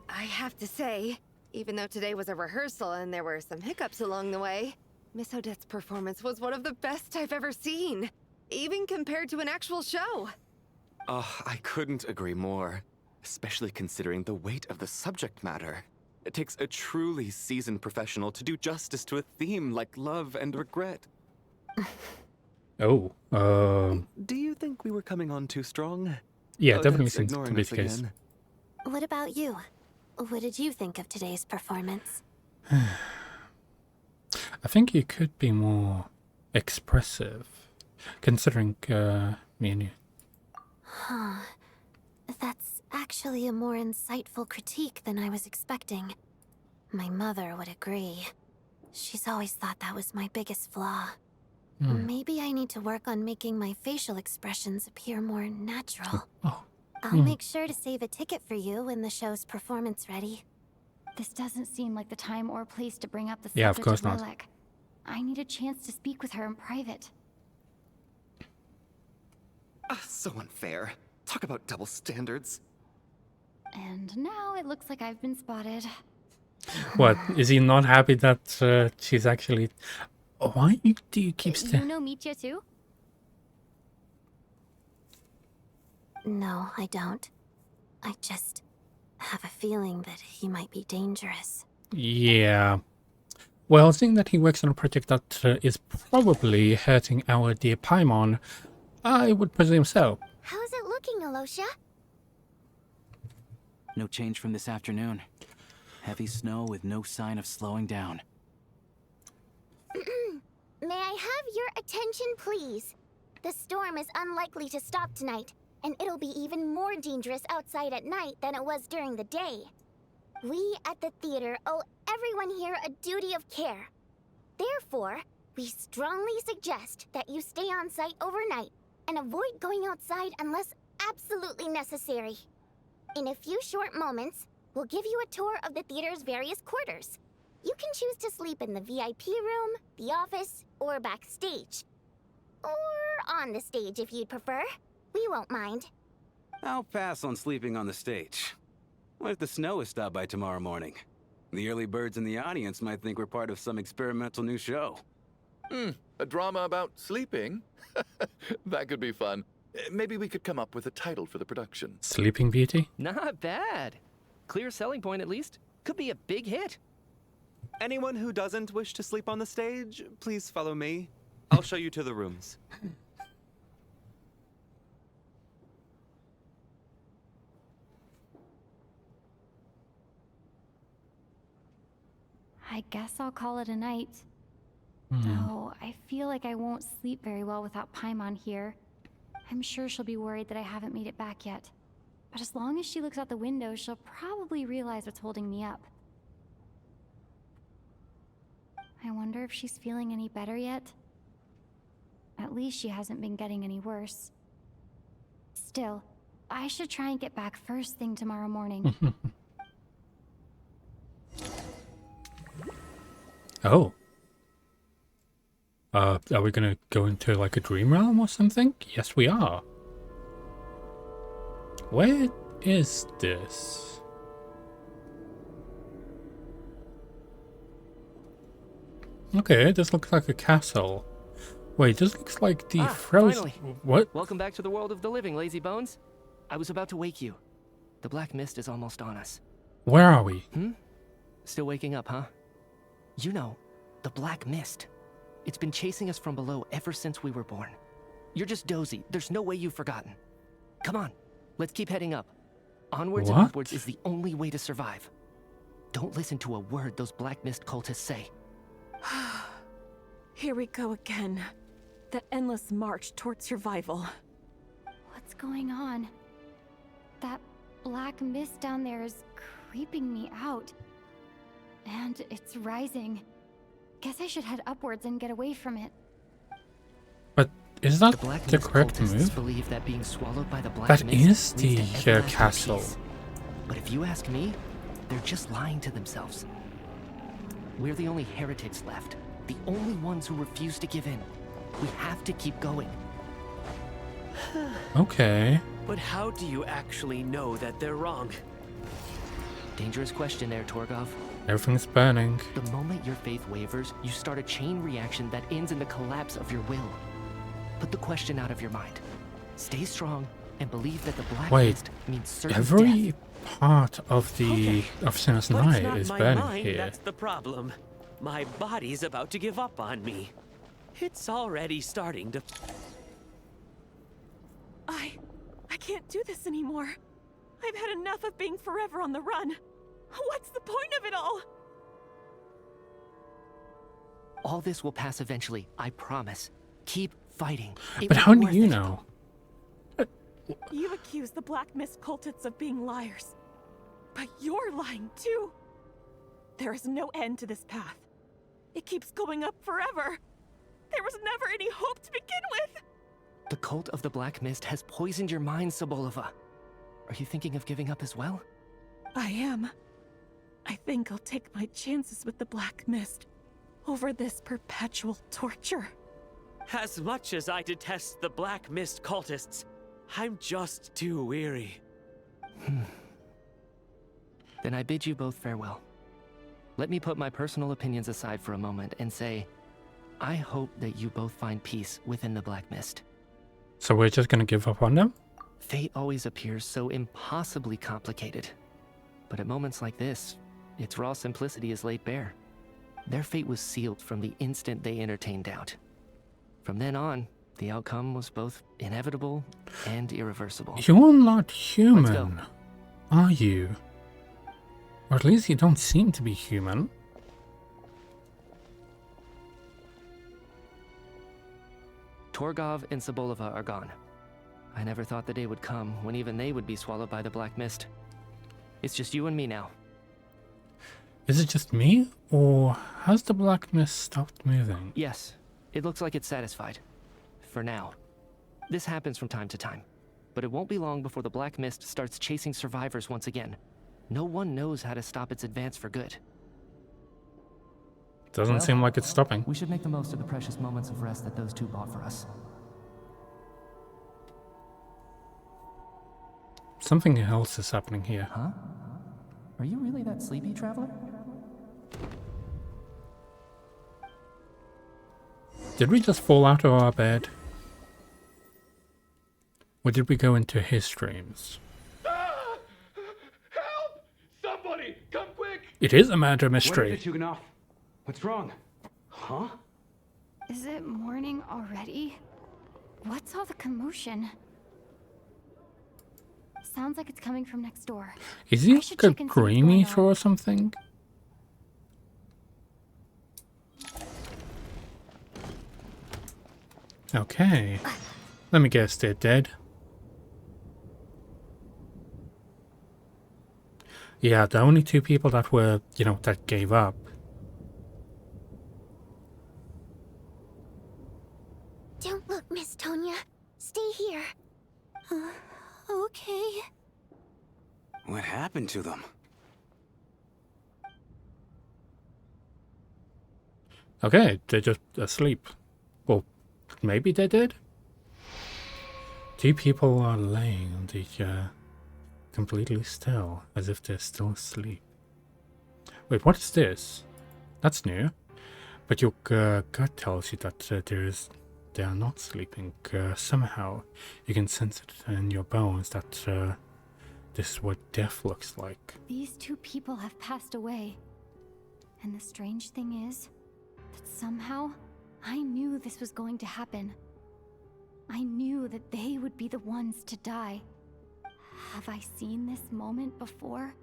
I have to say, even though today was a rehearsal and there were some hiccups along the way, Miss Odette's performance was one of the best I've ever seen, even compared to an actual show. I couldn't agree more, especially considering the weight of the subject matter. It takes a truly seasoned professional to do justice to a theme like love and regret. Oh, Do you think we were coming on too strong? yeah, Oh, definitely that's seems to ignoring be us the case. again. What about you? What did you think of today's performance? I think you could be more expressive, considering me and you. Huh. That's actually a more insightful critique than I was expecting. My mother would agree. She's always thought that was my biggest flaw. Maybe I need to work on making my facial expressions appear more natural. I'll make sure to save a ticket for you when the show's performance ready. This doesn't seem like the time or place to bring up the Yeah, of subject course of not. Lilac. I need a chance to speak with her in private. So unfair. Talk about double standards. And now it looks like I've been spotted. What, is he not happy that she's actually... Why do you keep You know Mitya too? No, I don't. I just have a feeling that he might be dangerous. Yeah. Well, seeing that he works on a project that is probably hurting our dear Paimon, I would presume so. How's it looking, Alosha? No change from this afternoon. Heavy snow with no sign of slowing down. May I have your attention, please? The storm is unlikely to stop tonight, and it'll be even more dangerous outside at night than it was during the day. We at the theater owe everyone here a duty of care. Therefore, we strongly suggest that you stay on site overnight and avoid going outside unless absolutely necessary. In a few short moments, we'll give you a tour of the theater's various quarters. You can choose to sleep in the VIP room, the office, or backstage. Or on the stage if you'd prefer. We won't mind. I'll pass on sleeping on the stage. What if the snow is stopped by tomorrow morning? The early birds in the audience might think we're part of some experimental new show. A drama about sleeping? That could be fun. Maybe we could come up with a title for the production. Sleeping Beauty? Not bad. Clear selling point, at least. Could be a big hit. Anyone who doesn't wish to sleep on the stage, please follow me. I'll show you to the rooms. I guess I'll call it a night. Though I feel like I won't sleep very well without Paimon here. I'm sure she'll be worried that I haven't made it back yet. But as long as she looks out the window, she'll probably realize what's holding me up. I wonder if she's feeling any better yet? At least she hasn't been getting any worse. Still, I should try and get back first thing tomorrow morning. Oh. Are we gonna go into like a dream realm or something? Yes, we are. Where is this? Okay, this looks like a castle. Wait, this looks like the frozen... Finally. What? Welcome back to the world of the living, lazy bones. I was about to wake you. The black mist is almost on us. Where are we? Still waking up, huh? You know, the black mist. It's been chasing us from below ever since we were born. You're just dozy. There's no way you've forgotten. Come on, let's keep heading up. Onwards and upwards is the only way to survive. Don't listen to a word those black mist cultists say. Here we go again. The endless march towards survival. What's going on? That black mist down there is creeping me out. And it's rising. Guess I should head upwards and get away from it. But is that black the mist correct cultists move? believe that being swallowed by the black That mist is leads to the everlasting castle. peace. But if you ask me, they're just lying to themselves. We're the only heretics left. The only ones who refuse to give in. We have to keep going. Okay. But how do you actually know that they're wrong? Dangerous question there, Torgov. Everything's burning. The moment your faith wavers, you start a chain reaction that ends in the collapse of your will. Put the question out of your mind. Stay strong and believe that the black Wait, mist means certain every death. part of the But it's Snezhnaya not is my burning mind here. that's the problem. My body's about to give up on me. It's already starting to... I can't do this anymore. I've had enough of being forever on the run. What's the point of it all? All this will pass eventually, I promise. Keep fighting. But how do you know? You accuse the Black Mist cultists of being liars. But you're lying too. There is no end to this path. It keeps going up forever. There was never any hope to begin with. The cult of the Black Mist has poisoned your mind, Sobolova. Are you thinking of giving up as well? I am. I think I'll take my chances with the Black Mist over this perpetual torture. As much as I detest the Black Mist cultists, I'm just too weary. Then I bid you both farewell. Let me put my personal opinions aside for a moment and say, I hope that you both find peace within the Black Mist. So we're just gonna give up on them? Fate always appears so impossibly complicated. But at moments like this, its raw simplicity is laid bare. Their fate was sealed from the instant they entertained doubt. From then on, the outcome was both inevitable and irreversible. You're not Let's human, go. are you? Or at least you don't seem to be human. Torgov and Sobolova are gone. I never thought the day would come when even they would be swallowed by the Black Mist. It's just you and me now. Is it just me? Or has the Black Mist stopped moving? Yes, it looks like it's satisfied. For now. This happens from time to time. But it won't be long before the Black Mist starts chasing survivors once again. No one knows how to stop its advance for good. Doesn't seem like it's stopping. We should make the most of the precious moments of rest that those two bought for us. Something else is happening here. Huh? Are you really that sleepy, traveler? Did we just fall out of our bed? Or did we go into his dreams? Help! Somebody, come quick! It is a murder mystery. What is it, Chuganov? What's wrong? Huh? Is it morning already? What's all the commotion? Sounds like it's coming from next door. Is he I should like a check and see what's dream going eater or something? Okay. Let me guess, they're dead. Yeah, the only two people that were, that gave up. Don't look, Miss Tonya. Stay here. Okay. What happened to them? Okay, they're just asleep. Well, maybe they're dead? Two people are laying on the, completely still, as if they're still asleep. Wait, what is this? That's new. But your gut tells you that they are not sleeping. Somehow, you can sense it in your bones that this is what death looks like. These two people have passed away. And the strange thing is that somehow I knew this was going to happen. I knew that they would be the ones to die. Have I seen this moment before?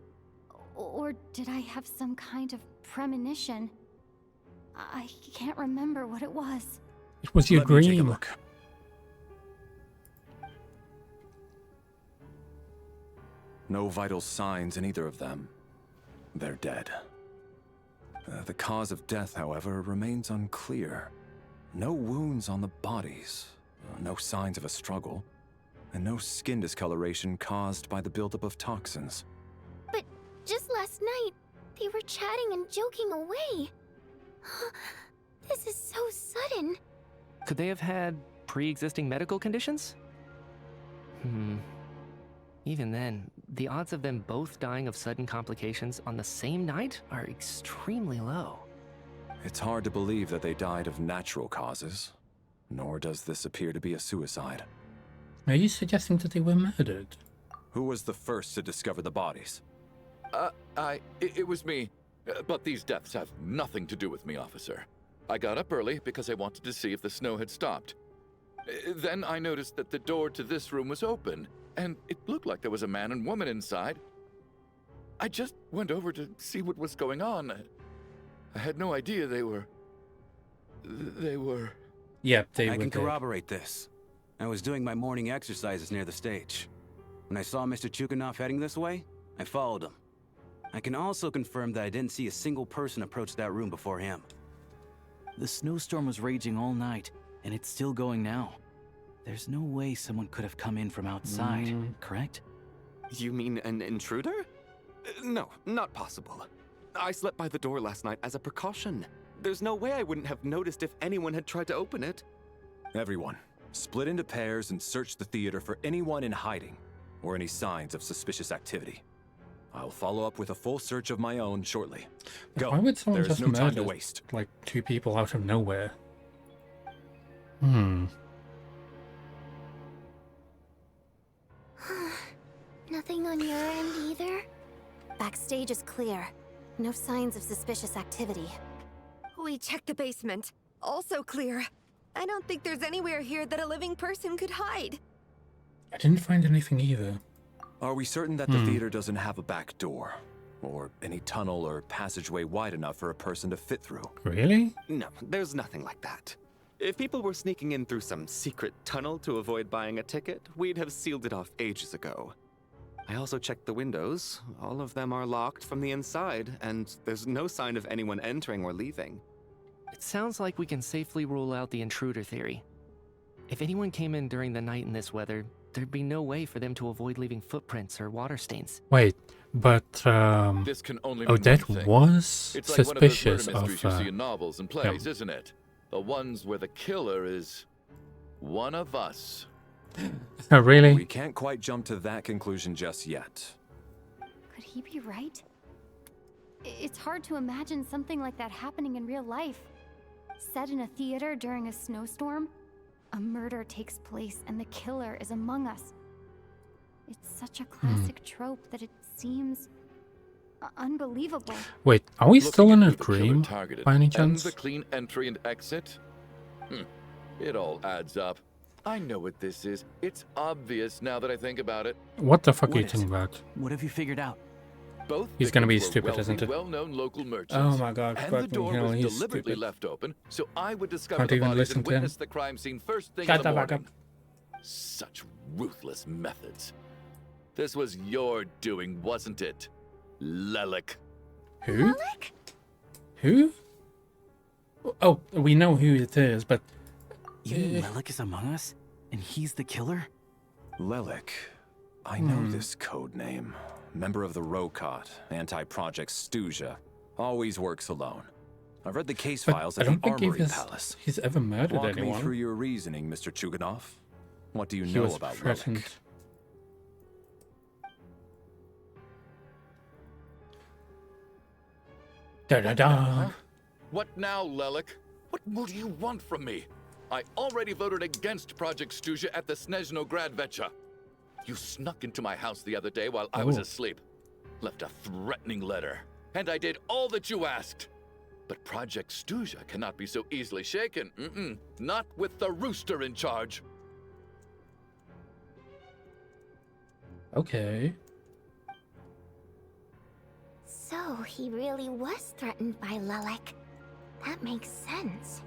Or did I have some kind of premonition? I can't remember what it was. It was your Let me take a dream. look. No vital signs in either of them. They're dead. The cause of death, however, remains unclear. No wounds on the bodies, no signs of a struggle, and no skin discoloration caused by the buildup of toxins. But just last night, they were chatting and joking away. This is so sudden. Could they have had pre-existing medical conditions? Even then, the odds of them both dying of sudden complications on the same night are extremely low. It's hard to believe that they died of natural causes, nor does this appear to be a suicide. Are you suggesting that they were murdered? Who was the first to discover the bodies? It was me. But these deaths have nothing to do with me, officer. I got up early because I wanted to see if the snow had stopped. Then I noticed that the door to this room was open, and it looked like there was a man and woman inside. I just went over to see what was going on. I had no idea they were... Yep, they were I can dead. corroborate this. I was doing my morning exercises near the stage. When I saw Mr. Chuganov heading this way, I followed him. I can also confirm that I didn't see a single person approach that room before him. The snowstorm was raging all night, and it's still going now. There's no way someone could have come in from outside, correct? You mean an intruder? No, not possible. I slept by the door last night as a precaution. There's no way I wouldn't have noticed if anyone had tried to open it. Everyone, split into pairs and search the theater for anyone in hiding or any signs of suspicious activity. I'll follow up with a full search of my own shortly. Go. Why would someone There's just no time to murder waste. like 2 people out of nowhere? Nothing on your end either? Backstage is clear. No signs of suspicious activity. We checked the basement. Also clear. I don't think there's anywhere here that a living person could hide. I didn't find anything either. Are we certain that the theater doesn't have a back door? Or any tunnel or passageway wide enough for a person to fit through? Really? No, there's nothing like that. If people were sneaking in through some secret tunnel to avoid buying a ticket, we'd have sealed it off ages ago. I also checked the windows. All of them are locked from the inside, and there's no sign of anyone entering or leaving. It sounds like we can safely rule out the intruder theory. If anyone came in during the night in this weather, there'd be no way for them to avoid leaving footprints or water stains. Wait, but This can only mean Odette one thing. was It's like suspicious one of those murder mysteries of you see in novels and plays, isn't it? The ones where the killer is one of us. Oh, really? We can't quite jump to that conclusion just yet. Could he be right? It's hard to imagine something like that happening in real life. Set in a theater during a snowstorm, a murder takes place and the killer is among us. It's such a classic trope that it seems unbelievable. Wait, are we still in a Looking at who the killer dream targeted by any and chance? the clean entry and exit? It all adds up. I know what this is. It's obvious now that I think about it. What the fuck are you What is talking it? about? What have you figured out? Both He's gonna be victims were stupid, wealthy, isn't it? well-known local merchants. Oh my god, And the fucking door hell, was he's deliberately stupid. left open, so I would discover Can't the even bodies listen and to him. witness the crime scene first thing Shut in the the fuck morning. Such ruthless methods. This was your doing, wasn't it, Lelik? Who? Who? Oh, we know who it is, but... You mean Lelik is among us? And he's the killer? Lelik. I know this code name. Member of the Rokot, anti-Project Snezhnaya. Always works alone. I've read the case But files I at the don't think Armory Palace. he's ever murdered Walk anyone. me through your reasoning, Mr. Chuganov. What do you He know was about threatened. Lelik? Da-da-da. What now, Lelik? What more do you want from me? I already voted against Project Snezhnaya at the Snezhno Gradvecha. You snuck into my house the other day while I was Oh. asleep. Left a threatening letter. And I did all that you asked. But Project Snezhnaya cannot be so easily shaken. Not with the rooster in charge. Okay. So he really was threatened by Lelik. That makes sense.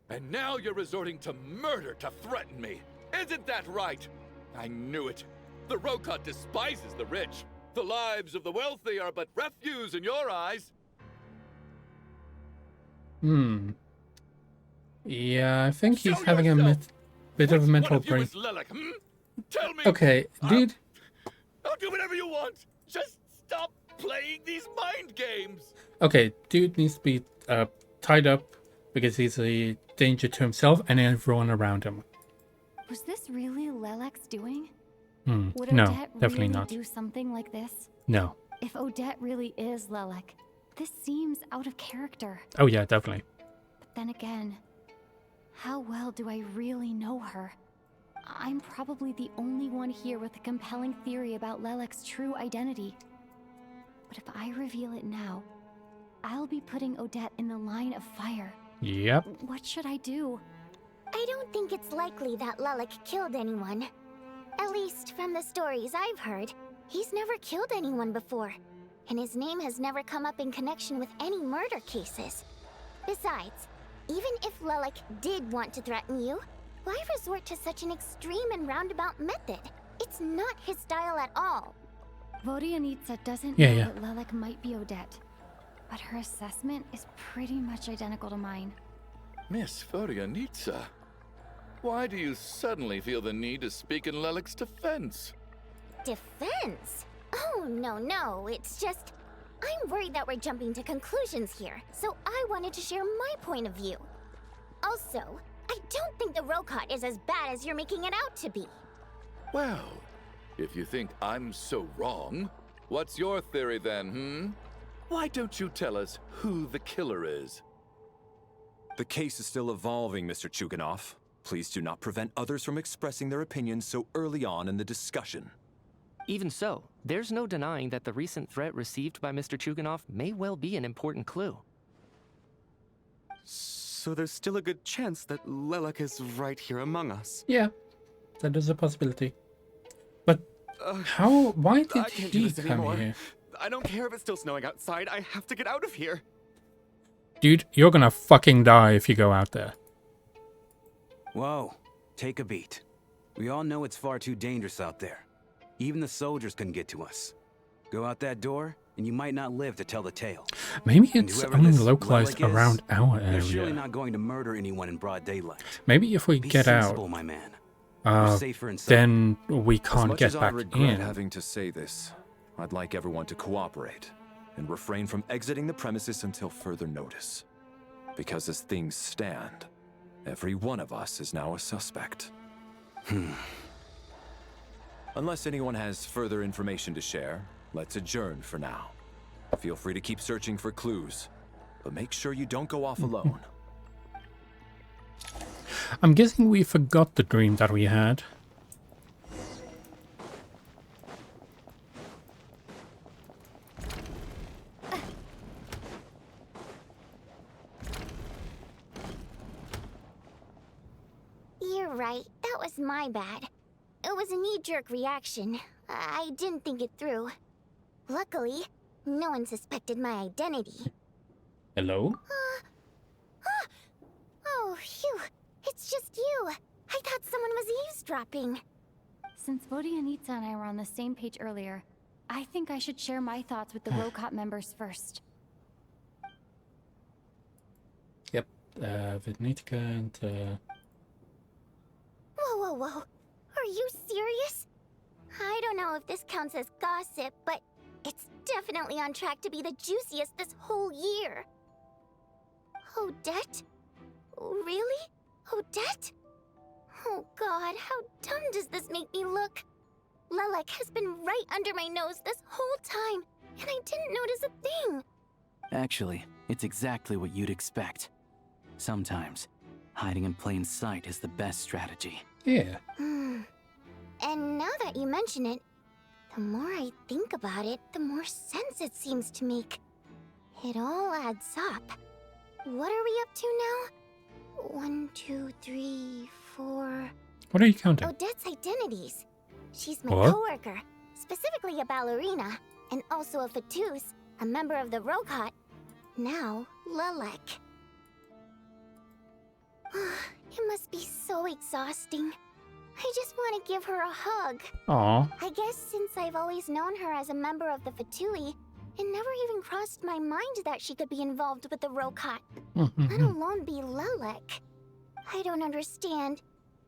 And now you're resorting to murder to threaten me. Isn't that right? I knew it. The Rokot despises the rich. The lives of the wealthy are but refuse in your eyes. Yeah, I think he's having a bit of a mental You break. as Lelik, Tell me. Okay, dude. I'll do whatever you want. Just stop playing these mind games. Okay, dude needs to be tied up because he's a danger to himself and everyone around him. Was this really Lelek's doing? Would No, Odette definitely really not. do something like this? No. If Odette really is Lelek, this seems out of character. Oh yeah, definitely. But then again, how well do I really know her? I'm probably the only one here with a compelling theory about Lelek's true identity. But if I reveal it now, I'll be putting Odette in the line of fire. Yep. What should I do? I don't think it's likely that Lelek killed anyone. At least from the stories I've heard, he's never killed anyone before. And his name has never come up in connection with any murder cases. Besides, even if Lelek did want to threaten you, why resort to such an extreme and roundabout method? It's not his style at all. Vodyanitsa doesn't Yeah, know yeah. that Lelek might be Odette, but her assessment is pretty much identical to mine. Miss Vodyanitsa, why do you suddenly feel the need to speak in Lelek's defense? Defense? Oh, no, it's just... I'm worried that we're jumping to conclusions here, so I wanted to share my point of view. Also, I don't think the Rokot is as bad as you're making it out to be. Well, if you think I'm so wrong, what's your theory then, Why don't you tell us who the killer is? The case is still evolving, Mr. Chuganov. Please do not prevent others from expressing their opinions so early on in the discussion. Even so, there's no denying that the recent threat received by Mr. Chuganov may well be an important clue. So there's still a good chance that Lelek is right here among us. Yeah, that is a possibility. But why did I can't do he this come anymore. here? I don't care if it's still snowing outside. I have to get out of here. Dude, you're gonna fucking die if you go out there. Whoa, take a beat. We all know it's far too dangerous out there. Even the soldiers couldn't get to us. Go out that door, and you might not live to tell the tale. Maybe And it's whoever only this localized Lelek is, around our they're surely area. not going to murder anyone in broad daylight. Maybe if we Be get sensible, out, my man. You're safer inside. then we As can't much get as I back regret in. having to say this, I'd like everyone to cooperate and refrain from exiting the premises until further notice. Because as things stand, every one of us is now a suspect. Unless anyone has further information to share, let's adjourn for now. Feel free to keep searching for clues, but make sure you don't go off alone. I'm guessing we forgot the dream that we had. You're right, that was my bad. It was a knee-jerk reaction. I didn't think it through. Luckily, no one suspected my identity. Hello? Oh, phew. It's just you. I thought someone was eavesdropping. Since Vodyanitsa and I were on the same page earlier, I think I should share my thoughts with the Rokot members first. Yep, Vidnitka and Whoa. Are you serious? I don't know if this counts as gossip, but it's definitely on track to be the juiciest this whole year. Odette? Really? Odette? Oh god, how dumb does this make me look? Lelek has been right under my nose this whole time, and I didn't notice a thing. Actually, it's exactly what you'd expect. Sometimes, hiding in plain sight is the best strategy. Yeah. And now that you mention it, the more I think about it, the more sense it seems to make. It all adds up. What are we up to now? 1, 2, 3, 4... What are you counting? Odette's identities. She's my What? coworker, specifically a ballerina, and also a Fatous, a member of the Rokot. Now, Lelek. It must be so exhausting. I just want to give her a hug. Aw. I guess since I've always known her as a member of the Fatui, it never even crossed my mind that she could be involved with the Rokot, let alone be Lelek. I don't understand.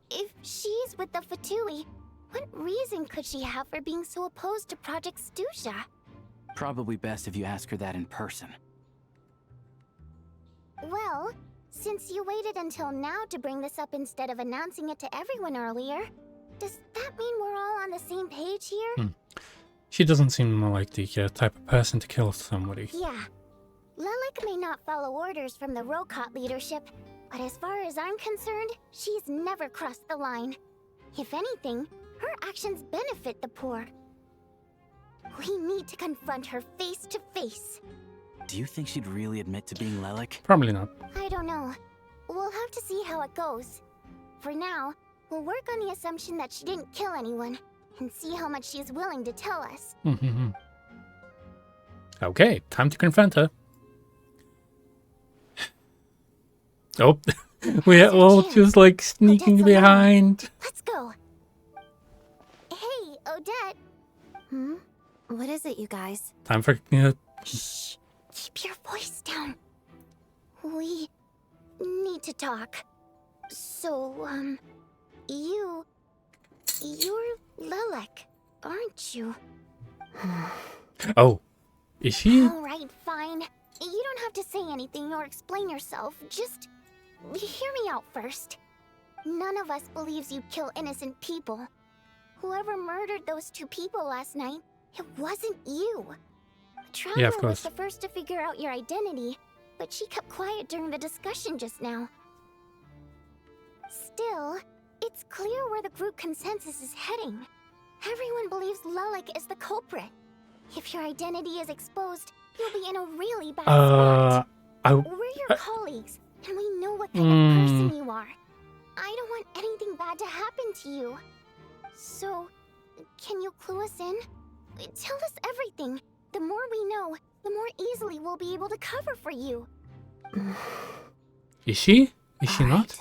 If she's with the Fatui, what reason could she have for being so opposed to Project Stusha? Probably best if you ask her that in person. Well, since you waited until now to bring this up instead of announcing it to everyone earlier, does that mean we're all on the same page here? She doesn't seem like the type of person to kill somebody. Yeah. Lelek may not follow orders from the Rokot leadership, but as far as I'm concerned, she's never crossed the line. If anything, her actions benefit the poor. We need to confront her face to face. Do you think she'd really admit to being Lelik? Probably not. I don't know. We'll have to see how it goes. For now, we'll work on the assumption that she didn't kill anyone, and see how much she's willing to tell us. Okay, time to confront her. Oh, we're all just like sneaking behind. Let's go. Hey, Odette. What is it, you guys? Time for Shh. Keep your voice down. We need to talk. So, you're Lelik, aren't you? Oh, is she? Alright, fine. You don't have to say anything or explain yourself. Just hear me out first. None of us believes you kill innocent people. Whoever murdered those 2 people last night, it wasn't you. Yeah, of Traveler was course. the first to figure out your identity, but she kept quiet during the discussion just now. Still, it's clear where the group consensus is heading. Everyone believes Lelik is the culprit. If your identity is exposed, you'll be in a really bad spot. We're your colleagues, and we know what kind of person you are. I don't want anything bad to happen to you. So, can you clue us in? Tell us everything. The more we know, the more easily we'll be able to cover for you. Is she? Is she not?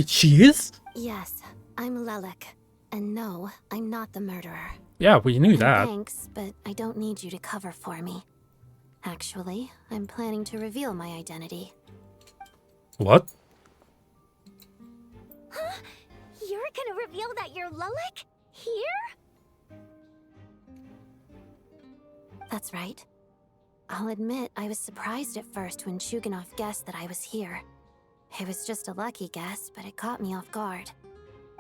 She is? Yes, I'm Lelik. And no, I'm not the murderer. Yeah, we knew that. Thanks, but I don't need you to cover for me. Actually, I'm planning to reveal my identity. What? Huh? You're gonna reveal that you're Lelik? Here? That's right. I'll admit I was surprised at first when Chuganov guessed that I was here. It was just a lucky guess, but it caught me off guard.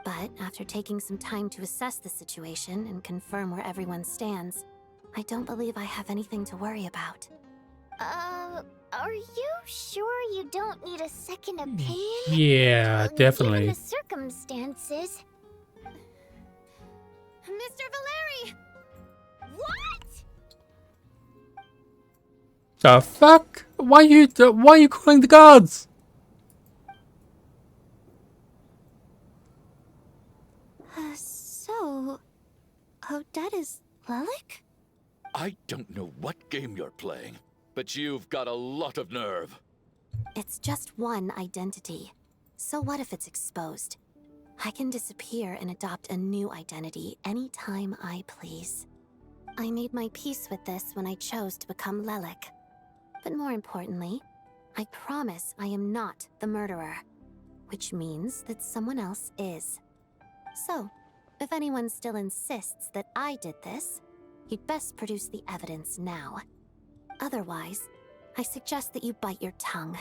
But after taking some time to assess the situation and confirm where everyone stands, I don't believe I have anything to worry about. Are you sure you don't need a second opinion? Yeah, definitely. Given the circumstances. Mr. Valeri! What? The fuck? Why are you calling the guards? So, Odette is Lelik? I don't know what game you're playing, but you've got a lot of nerve. It's just one identity. So what if it's exposed? I can disappear and adopt a new identity anytime I please. I made my peace with this when I chose to become Lelik. But more importantly, I promise I am not the murderer, which means that someone else is. So, if anyone still insists that I did this, you'd best produce the evidence now. Otherwise, I suggest that you bite your tongue.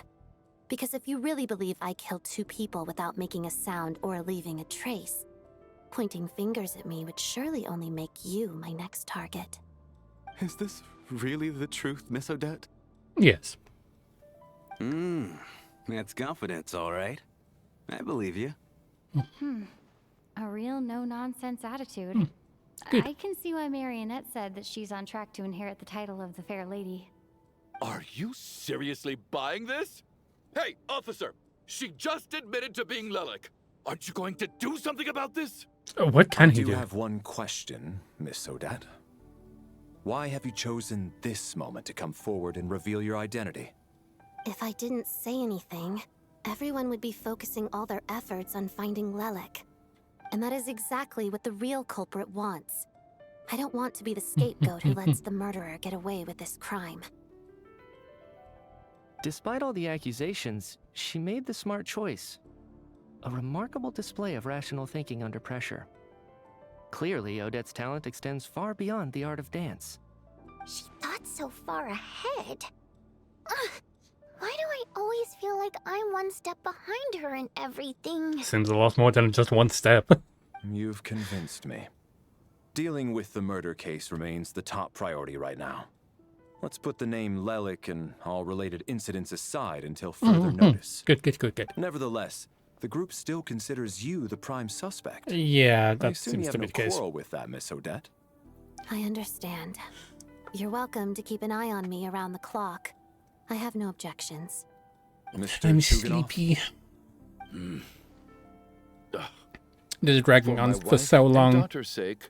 Because if you really believe I killed 2 people without making a sound or leaving a trace, pointing fingers at me would surely only make you my next target. Is this really the truth, Miss Odette? Yes. That's confidence, all right. I believe you. A real no-nonsense attitude. Good. I can see why Marionette said that she's on track to inherit the title of the Fair Lady. Are you seriously buying this? Hey, officer! She just admitted to being Lelik. Aren't you going to do something about this? What can he I do do? have one question, Miss Odette. Why have you chosen this moment to come forward and reveal your identity? If I didn't say anything, everyone would be focusing all their efforts on finding Lelik. And that is exactly what the real culprit wants. I don't want to be the scapegoat who lets the murderer get away with this crime. Despite all the accusations, she made the smart choice. A remarkable display of rational thinking under pressure. Clearly, Odette's talent extends far beyond the art of dance. She thought so far ahead. Why do I always feel like I'm one step behind her in everything? Seems a lot more than just one step. You've convinced me. Dealing with the murder case remains the top priority right now. Let's put the name Lelik and all related incidents aside until further notice. Good. Nevertheless, the group still considers you the prime suspect. Yeah, I that assume seems you to have be no the case. quarrel with that, Miss Odette. I understand. You're welcome to keep an eye on me around the clock. I have no objections. Mr. I'm Chuganov? sleepy. This is dragging on for so and long. daughter's sake,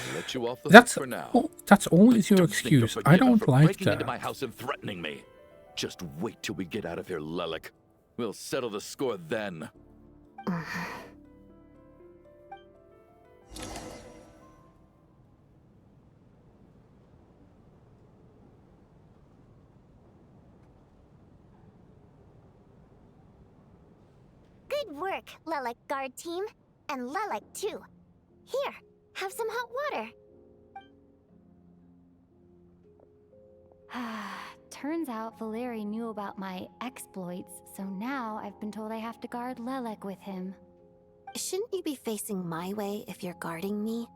I'll let you off the hook for now. That's always your Don't think you'll excuse. forgive I her don't for like breaking into that. my house and threatening me. Just wait till we get out of here, Lelek. We'll settle the score then. Good work, Lelek guard team. And Lelek, too. Here, have some hot water. Turns out Valeri knew about my exploits, so now I've been told I have to guard Lelek with him. Shouldn't you be facing my way if you're guarding me?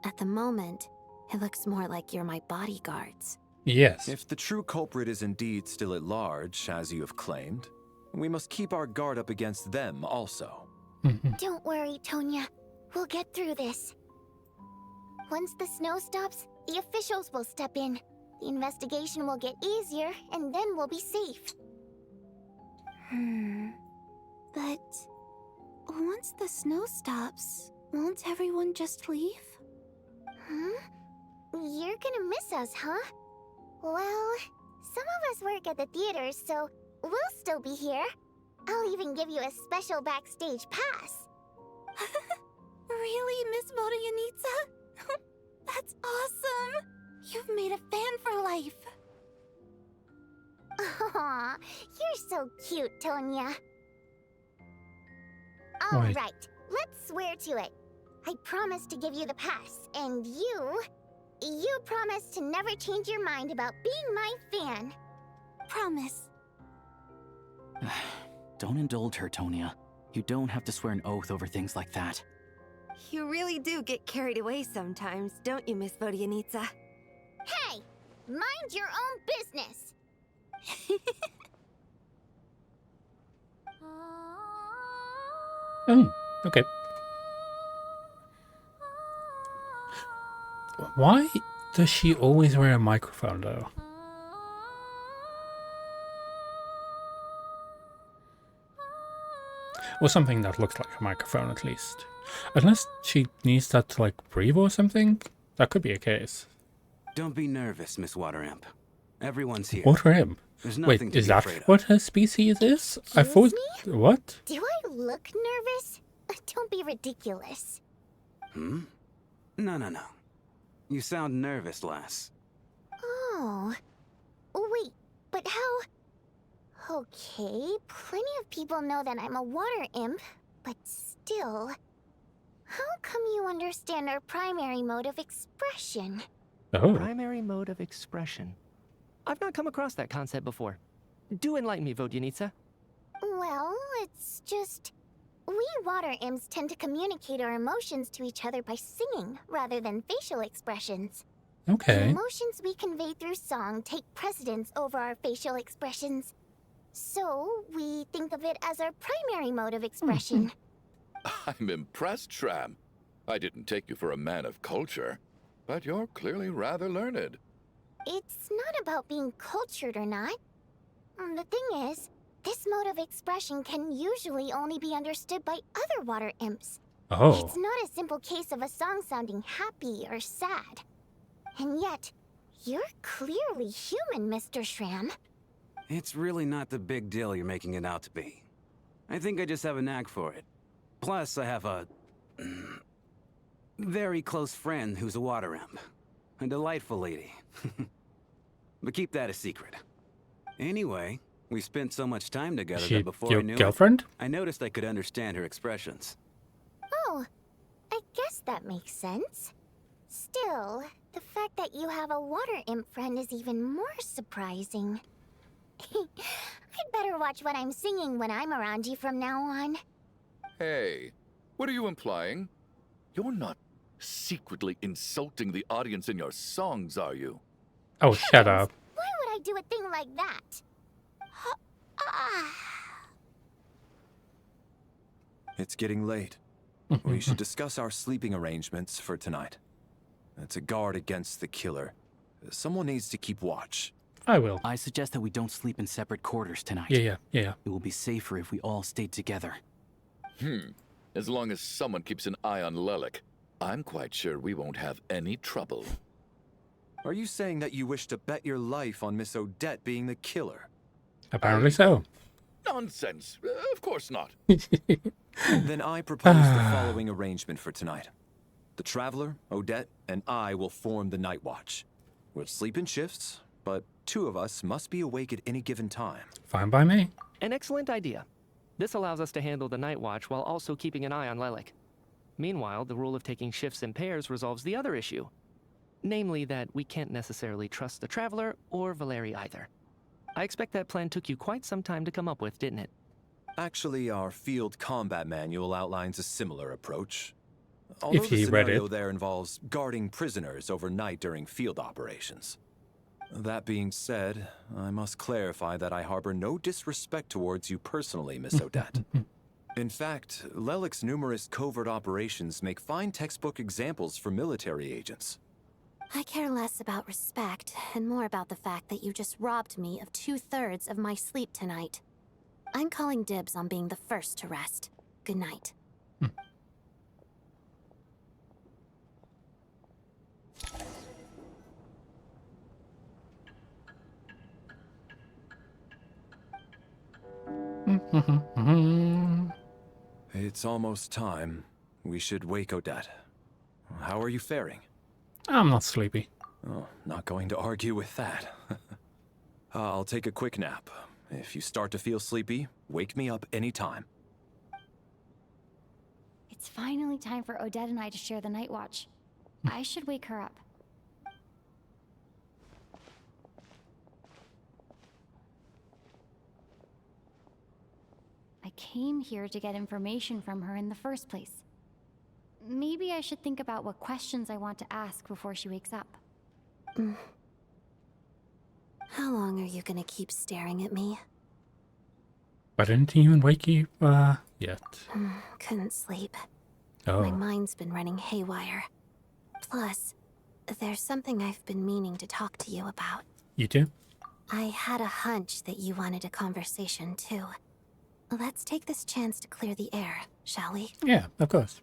At the moment, it looks more like you're my bodyguards. Yes. If the true culprit is indeed still at large, as you have claimed, we must keep our guard up against them also. Don't worry, Tonya. We'll get through this. Once the snow stops, the officials will step in. The investigation will get easier, and then we'll be safe. But once the snow stops, won't everyone just leave? You're gonna miss us, huh? Well, some of us work at the theaters, so we'll still be here. I'll even give you a special backstage pass. Really, Miss Vodyanitsa? That's awesome! You've made a fan for life. Aw, you're so cute, Tonya. Right. Alright, let's swear to it. I promise to give you the pass, and you promise to never change your mind about being my fan. Promise. Don't indulge her, Tonya. You don't have to swear an oath over things like that. You really do get carried away sometimes, don't you, Miss Vodyanitsa? Hey, mind your own business. Okay. Why does she always wear a microphone, though? Or something that looks like a microphone, at least. Unless she needs that to, like, breathe or something? That could be a case. Don't be nervous, Miss Water Imp. Everyone's here. Water Imp? There's Wait, nothing to is be that afraid of. what her species is? I thought... What? Do I look nervous? Don't be ridiculous. No. You sound nervous, lass. Oh. Wait, but how... Okay, plenty of people know that I'm a water imp, but still... How come you understand our primary mode of expression? Oh. Primary mode of expression. I've not come across that concept before. Do enlighten me, Vodyanitsa. Well, it's just... We water imps tend to communicate our emotions to each other by singing, rather than facial expressions. Okay. The emotions we convey through song take precedence over our facial expressions. So, we think of it as our primary mode of expression. I'm impressed, Shram. I didn't take you for a man of culture, but you're clearly rather learned. It's not about being cultured or not. The thing is, this mode of expression can usually only be understood by other water imps. Oh. It's not a simple case of a song sounding happy or sad. And yet, you're clearly human, Mr. Shram. It's really not the big deal you're making it out to be. I think I just have a knack for it. Plus, I have a... very close friend who's a water imp. A delightful lady. But keep that a secret. Anyway, we spent so much time together She that before your I knew girlfriend? it, I noticed I could understand her expressions. Oh, I guess that makes sense. Still, the fact that you have a water imp friend is even more surprising. I'd better watch what I'm singing when I'm around you from now on. Hey, what are you implying? You're not secretly insulting the audience in your songs, are you? Oh, shut up. Why would I do a thing like that? it's getting late. We should discuss our sleeping arrangements for tonight. To guard against the killer, someone needs to keep watch. I will. I suggest that we don't sleep in separate quarters tonight. Yeah. It will be safer if we all stayed together. As long as someone keeps an eye on Lelik, I'm quite sure we won't have any trouble. Are you saying that you wish to bet your life on Miss Odette being the killer? Apparently so. Nonsense. Of course not. Then I propose the following arrangement for tonight. The Traveler, Odette, and I will form the Night Watch. We'll sleep in shifts, but 2 of us must be awake at any given time. Fine by me. An excellent idea. This allows us to handle the Night Watch while also keeping an eye on Lelik. Meanwhile, the rule of taking shifts in pairs resolves the other issue. Namely that we can't necessarily trust the Traveler or Valeri either. I expect that plan took you quite some time to come up with, didn't it? Actually, our field combat manual outlines a similar approach. Although If the he read scenario it. there involves guarding prisoners overnight during field operations. That being said, I must clarify that I harbor no disrespect towards you personally, Miss Odette. In fact, Lelik's numerous covert operations make fine textbook examples for military agents. I care less about respect and more about the fact that you just robbed me of 2/3 of my sleep tonight. I'm calling dibs on being the first to rest. Good night. It's almost time. We should wake Odette. How are you faring? I'm not sleepy. Oh, not going to argue with that. I'll take a quick nap. If you start to feel sleepy, wake me up anytime. It's finally time for Odette and I to share the night watch. I should wake her up. I came here to get information from her in the first place. Maybe I should think about what questions I want to ask before she wakes up. How long are you gonna keep staring at me? I didn't even wake you yet. Couldn't sleep. Oh. My mind's been running haywire. Plus, there's something I've been meaning to talk to you about. You do? I had a hunch that you wanted a conversation too. Let's take this chance to clear the air, shall we? Yeah, of course.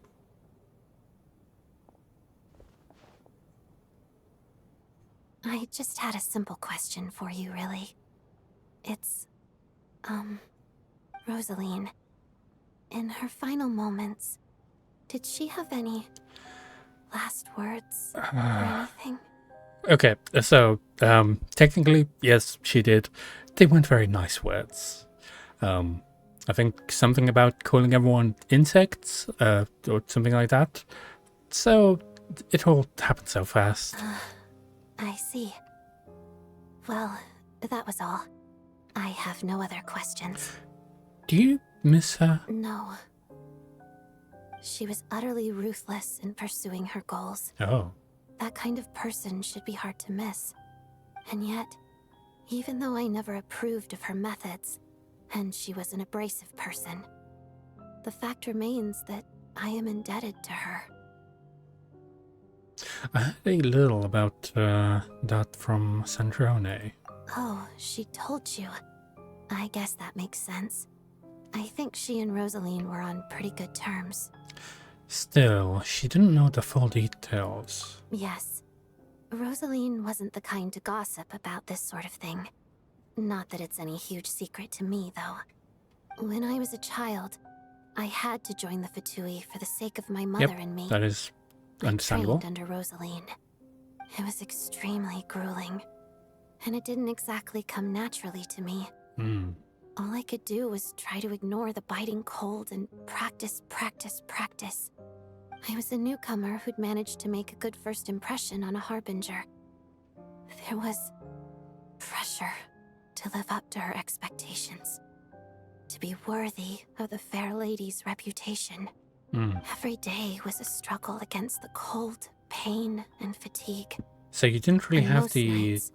I just had a simple question for you, really. It's, Rosaline. In her final moments, did she have any last words or anything? Okay, so, technically, yes, she did. They weren't very nice words. I think something about calling everyone insects, or something like that. So, it all happened so fast. I see. Well, that was all. I have no other questions. Do you miss her? No. She was utterly ruthless in pursuing her goals. Oh. That kind of person should be hard to miss. And yet, even though I never approved of her methods, and she was an abrasive person, the fact remains that I am indebted to her. I heard a little about that from Snezhnaya. Oh, she told you. I guess that makes sense. I think she and Rosaline were on pretty good terms. Still, she didn't know the full details. Yes. Rosaline wasn't the kind to gossip about this sort of thing. Not that it's any huge secret to me, though. When I was a child, I had to join the Fatui for the sake of my mother and me. That is understandable. I trained under Rosaline. It was extremely grueling, and it didn't exactly come naturally to me. All I could do was try to ignore the biting cold and practice. I was a newcomer who'd managed to make a good first impression on a harbinger. There was pressure to live up to her expectations, to be worthy of the fair lady's reputation. Every day was a struggle against the cold, pain, and fatigue. So you didn't really And have most the... nights,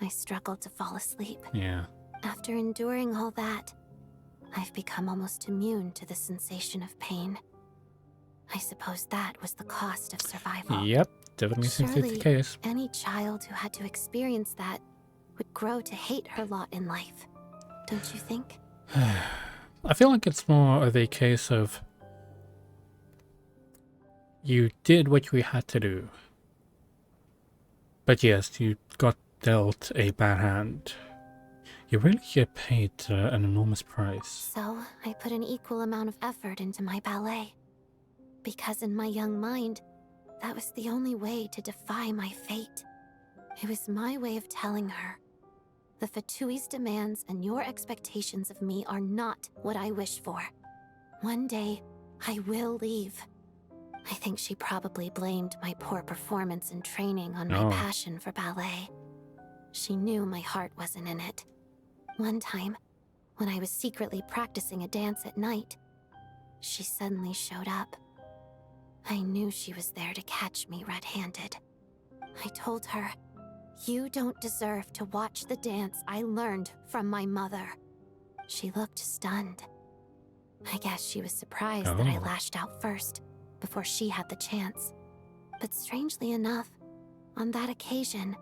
I struggled to fall asleep. Yeah. After enduring all that, I've become almost immune to the sensation of pain. I suppose that was the cost of survival. Yep, definitely seems to be the case. Any child who had to experience that would grow to hate her lot in life. Don't you think? I feel like it's more of a case of you did what you had to do. But yes, you got dealt a bad hand. You really get paid an enormous price. So, I put an equal amount of effort into my ballet. Because in my young mind, that was the only way to defy my fate. It was my way of telling her, the Fatui's demands and your expectations of me are not what I wish for. One day, I will leave. I think she probably blamed my poor performance in training on my passion for ballet. She knew my heart wasn't in it. One time, when I was secretly practicing a dance at night, she suddenly showed up. I knew she was there to catch me red-handed. I told her, "You don't deserve to watch the dance I learned from my mother." She looked stunned. I guess she was surprised that I lashed out first, before she had the chance. But strangely enough, on that occasion,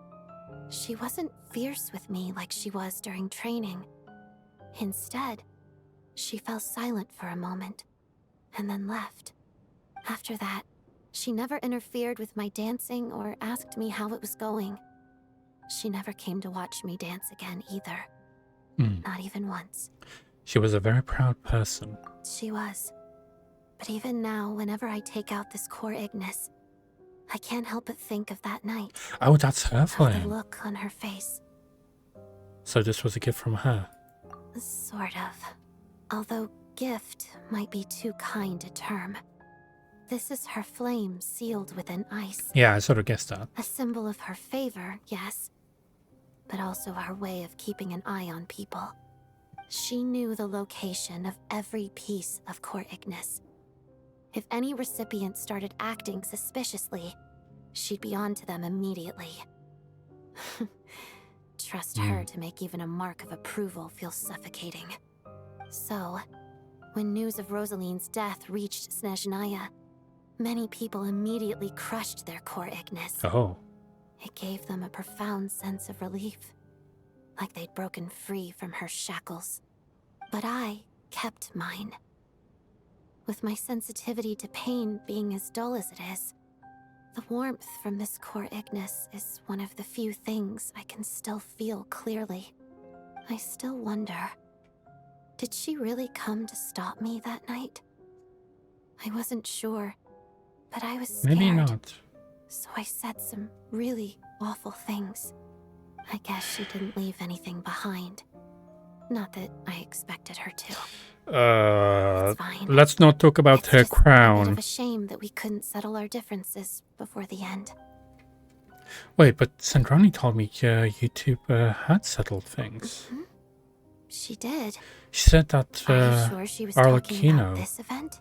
she wasn't fierce with me like she was during training. Instead, she fell silent for a moment, and then left. After that, she never interfered with my dancing or asked me how it was going. She never came to watch me dance again either. Not even once. She was a very proud person. She was. But even now, whenever I take out this core Ignis, I can't help but think of that night. Oh, that's her Of the flame. look on her face. So this was a gift from her. Sort of. Although gift might be too kind a term. This is her flame sealed within ice. Yeah, I sort of guessed that. A symbol of her favor, yes. But also her way of keeping an eye on people. She knew the location of every piece of core Ignis. If any recipient started acting suspiciously, she'd be on to them immediately. Trust her to make even a mark of approval feel suffocating. So, when news of Rosaline's death reached Snezhnaya, many people immediately crushed their core Ignis. Oh. It gave them a profound sense of relief, like they'd broken free from her shackles. But I kept mine. With my sensitivity to pain being as dull as it is, the warmth from this core Ignis is one of the few things I can still feel clearly. I still wonder, did she really come to stop me that night? I wasn't sure, but I was scared. Maybe not. So I said some really awful things. I guess she didn't leave anything behind. Not that I expected her to. Let's not talk about her A bit crown. of a shame that we couldn't settle our differences before the end. Wait, but Sandrani told me you two had settled things. She did. She said that Are you sure she was talking about Arlecchino. this event?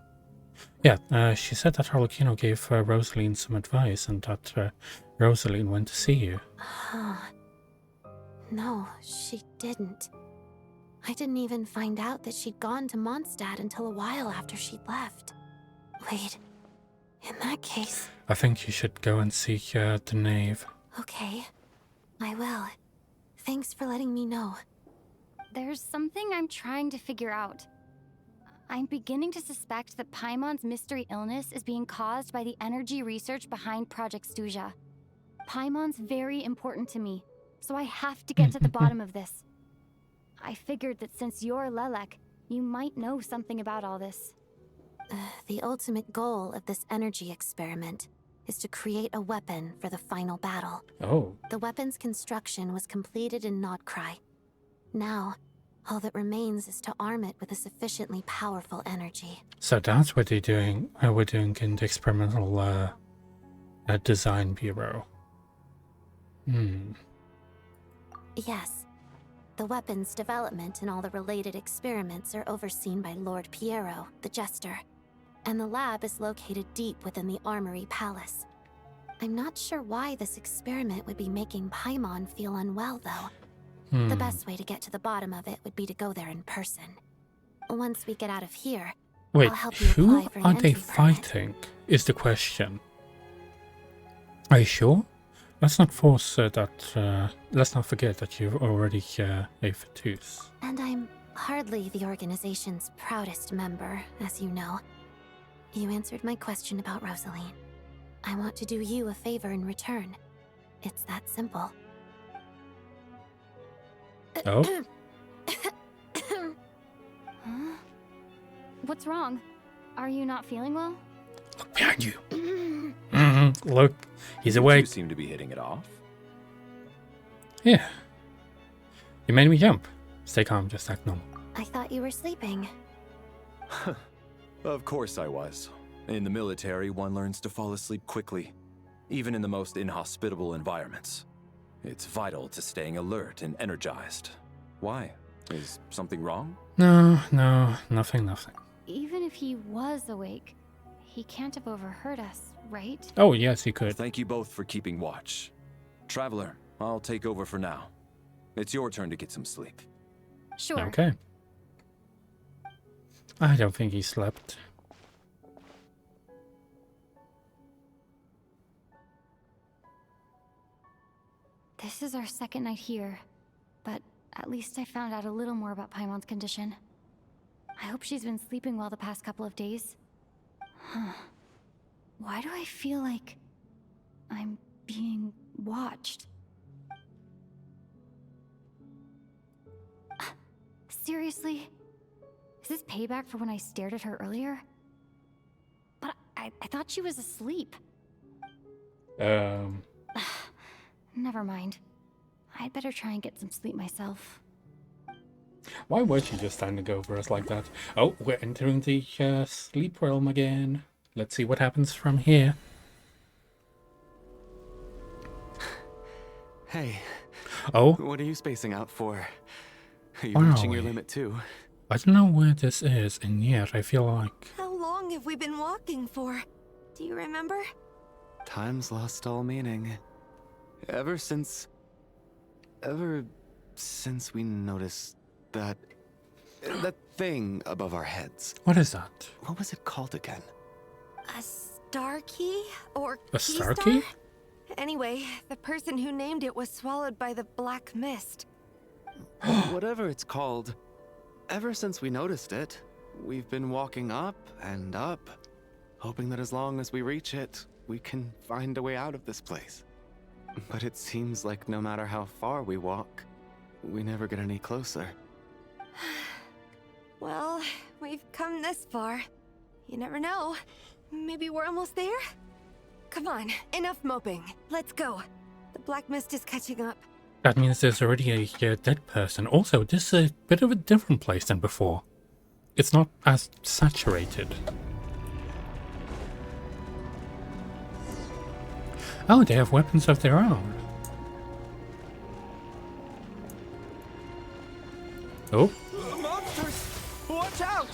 Yeah, she said that Arlecchino gave Rosaline some advice and that Rosaline went to see you. No, she didn't. I didn't even find out that she'd gone to Mondstadt until a while after she'd left. Wait, in that case... I think you should go and see the knave. Okay, I will. Thanks for letting me know. There's something I'm trying to figure out. I'm beginning to suspect that Paimon's mystery illness is being caused by the energy research behind Project Snezhnaya. Paimon's very important to me, so I have to get to the bottom of this. I figured that since you're Lelek, you might know something about all this. The ultimate goal of this energy experiment is to create a weapon for the final battle. Oh. The weapon's construction was completed in Nodcry. Now, all that remains is to arm it with a sufficiently powerful energy. So that's what we're doing in the experimental design bureau. Yes. The weapon's development and all the related experiments are overseen by Lord Piero, the Jester. And the lab is located deep within the Armory Palace. I'm not sure why this experiment would be making Paimon feel unwell, though. The best way to get to the bottom of it would be to go there in person. Once we get out of here, Wait, I'll help you who apply for an are they entry permit. fighting? Is the question. Are you sure? Let's not force let's not forget that you're already a Fatus. And I'm hardly the organization's proudest member, as you know. You answered my question about Rosaline. I want to do you a favor in return. It's that simple. Oh? Huh? What's wrong? Are you not feeling well? Look behind you. Look, he's awake. You seem to be hitting it off. Yeah. You made me jump. Stay calm, just act normal. I thought you were sleeping. Of course I was. In the military, one learns to fall asleep quickly, even in the most inhospitable environments. It's vital to staying alert and energized. Why? Is something wrong? No, nothing. Even if he was awake, he can't have overheard us, right? Oh, yes, he could. Thank you both for keeping watch. Traveler, I'll take over for now. It's your turn to get some sleep. Sure. Okay. I don't think he slept. This is our second night here, but at least I found out a little more about Paimon's condition. I hope she's been sleeping well the past couple of days. Huh. Why do I feel like I'm being watched? Seriously? Is this payback for when I stared at her earlier? But I thought she was asleep. Never mind. I'd better try and get some sleep myself. Why would she just standing over us like that? Oh, we're entering the sleep realm again. Let's see what happens from here. Hey. Oh. What are you spacing out for? Are you Where are reaching your we? limit too? I don't know where this is, and yet I feel like... How long have we been walking for? Do you remember? Time's lost all meaning. Ever since we noticed that thing above our heads. What is that? What was it called again? A star key? Or A star key? Anyway, the person who named it was swallowed by the black mist. Whatever it's called, ever since we noticed it, we've been walking up and up, hoping that as long as we reach it, we can find a way out of this place. But it seems like no matter how far we walk, we never get any closer. Well, we've come this far. You never know. Maybe we're almost there? Come on, enough moping. Let's go. The black mist is catching up. That means there's already a dead person. Also, this is a bit of a different place than before. It's not as saturated. Oh, they have weapons of their own. Oh. Monsters! Watch out!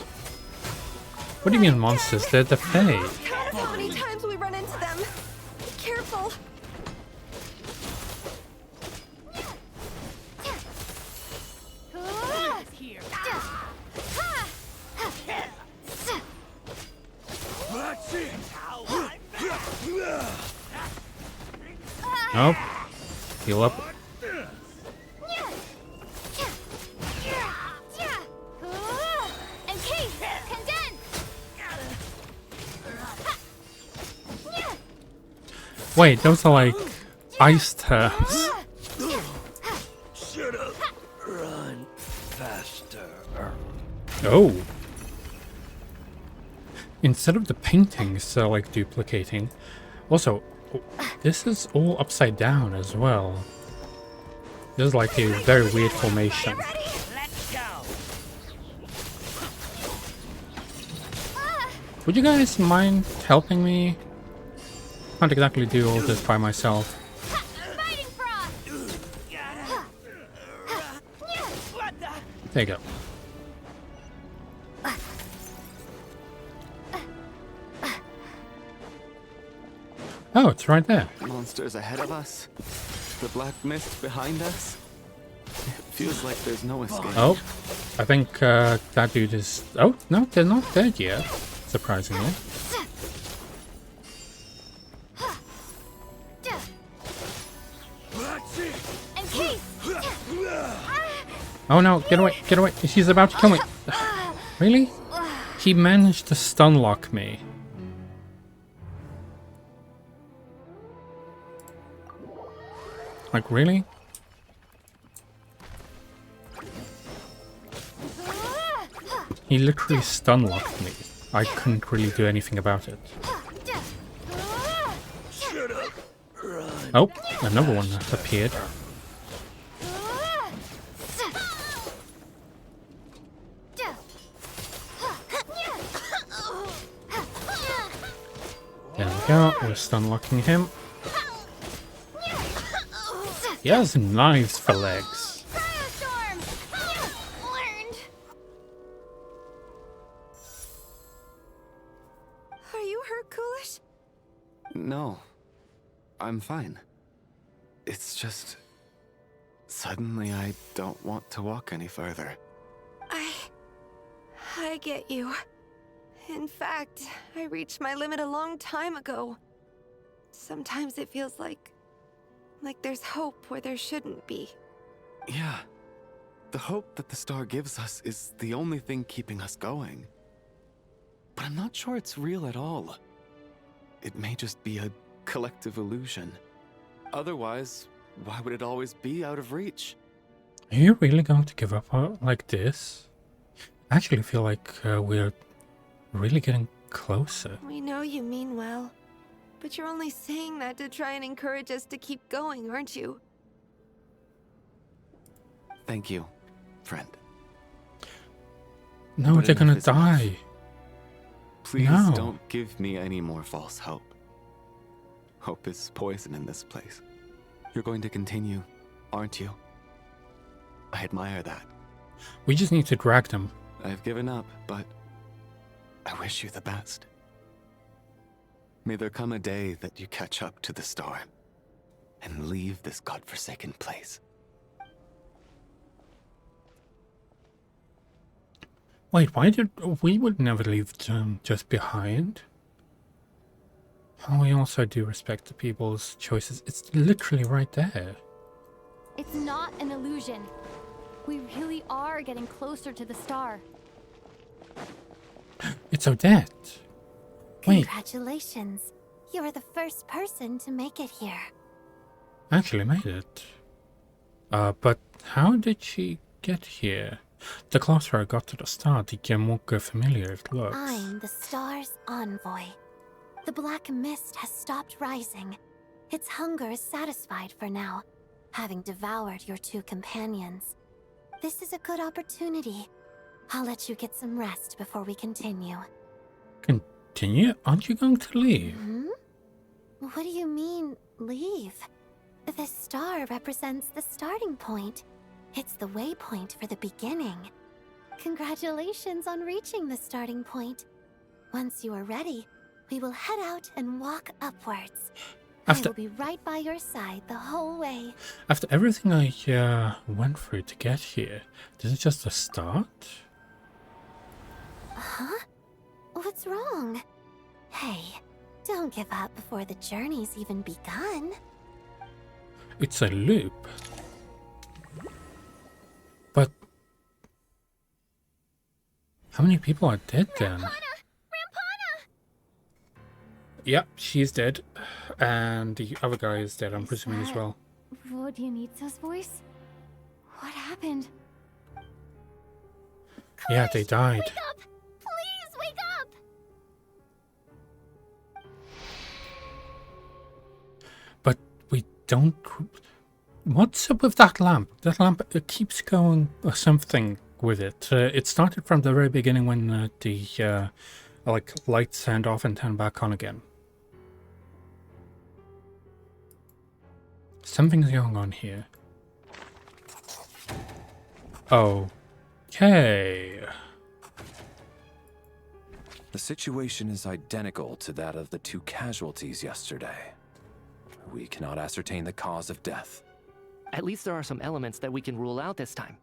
What do you mean monsters? They're the Fae. Count how many times we run into them. Be careful. That's it! Nope. Heal up. Wait, those are like ice terms. Shut up! Run faster. Oh. Instead of the paintings like duplicating. Also, this is all upside down as well. This is like a very weird formation. Let's go! Would you guys mind helping me? Can't exactly do all this by myself. There you go. Oh, it's right there. Monsters ahead of us. The black mist behind us. It Feels like there's no escape. Oh, I think that dude is... Oh, no, they're not dead yet, surprisingly. Oh no, get away, get away. She's about to kill me. Really? He managed to stun lock me. Like, really? He literally stun locked me. I couldn't really do anything about it. Oh, another one appeared. There we go, we're stun locking him. He has knives for legs. Are you hurt, Coolish? No. I'm fine. It's just... Suddenly I don't want to walk any further. I get you. In fact, I reached my limit a long time ago. Sometimes it feels like there's hope where there shouldn't be. Yeah. The hope that the star gives us is the only thing keeping us going. But I'm not sure it's real at all. It may just be a collective illusion. Otherwise, why would it always be out of reach? Are you really going to give up like this? I actually feel like we're really getting closer. We know you mean well, but you're only saying that to try and encourage us to keep going, aren't you? Thank you, friend. No, But they're gonna enough is enough. die. Please No. don't give me any more false hope. Hope is poison in this place. You're going to continue, aren't you? I admire that. We just need to drag them. I've given up, but I wish you the best. May there come a day that you catch up to the star and leave this godforsaken place. Wait, why did we would never leave them just behind? We also do respect the people's choices. It's literally right there. It's not an illusion. We really are getting closer to the star. It's Odette. Wait, Congratulations. You're the first person to make it here. I actually made it. But how did she get here? The closer I got to the star, the more familiar it looks. I'm the star's envoy. The black mist has stopped rising. Its hunger is satisfied for now, having devoured your two companions. This is a good opportunity. I'll let you get some rest before we continue. Continue? Aren't you going to leave? Hmm? What do you mean, leave? The star represents the starting point. It's the waypoint for the beginning. Congratulations on reaching the starting point. Once you are ready, we will head out and walk upwards. I will be right by your side the whole way. After everything I went through to get here, this is just a start? Huh? What's wrong? Hey, don't give up before the journey's even begun. It's a loop. But how many people are dead then? Yep, she's dead. And the other guy is dead, I'm presuming as well. Vodyanitsa's voice? What happened? Yeah, they died. Wake up! Please wake up! But we don't... What's up with that lamp? That lamp keeps going something with it. It started from the very beginning when the like lights turned off and turned back on again. Something's going on here. Okay. The situation is identical to that of the 2 casualties yesterday. We cannot ascertain the cause of death. At least there are some elements that we can rule out this time.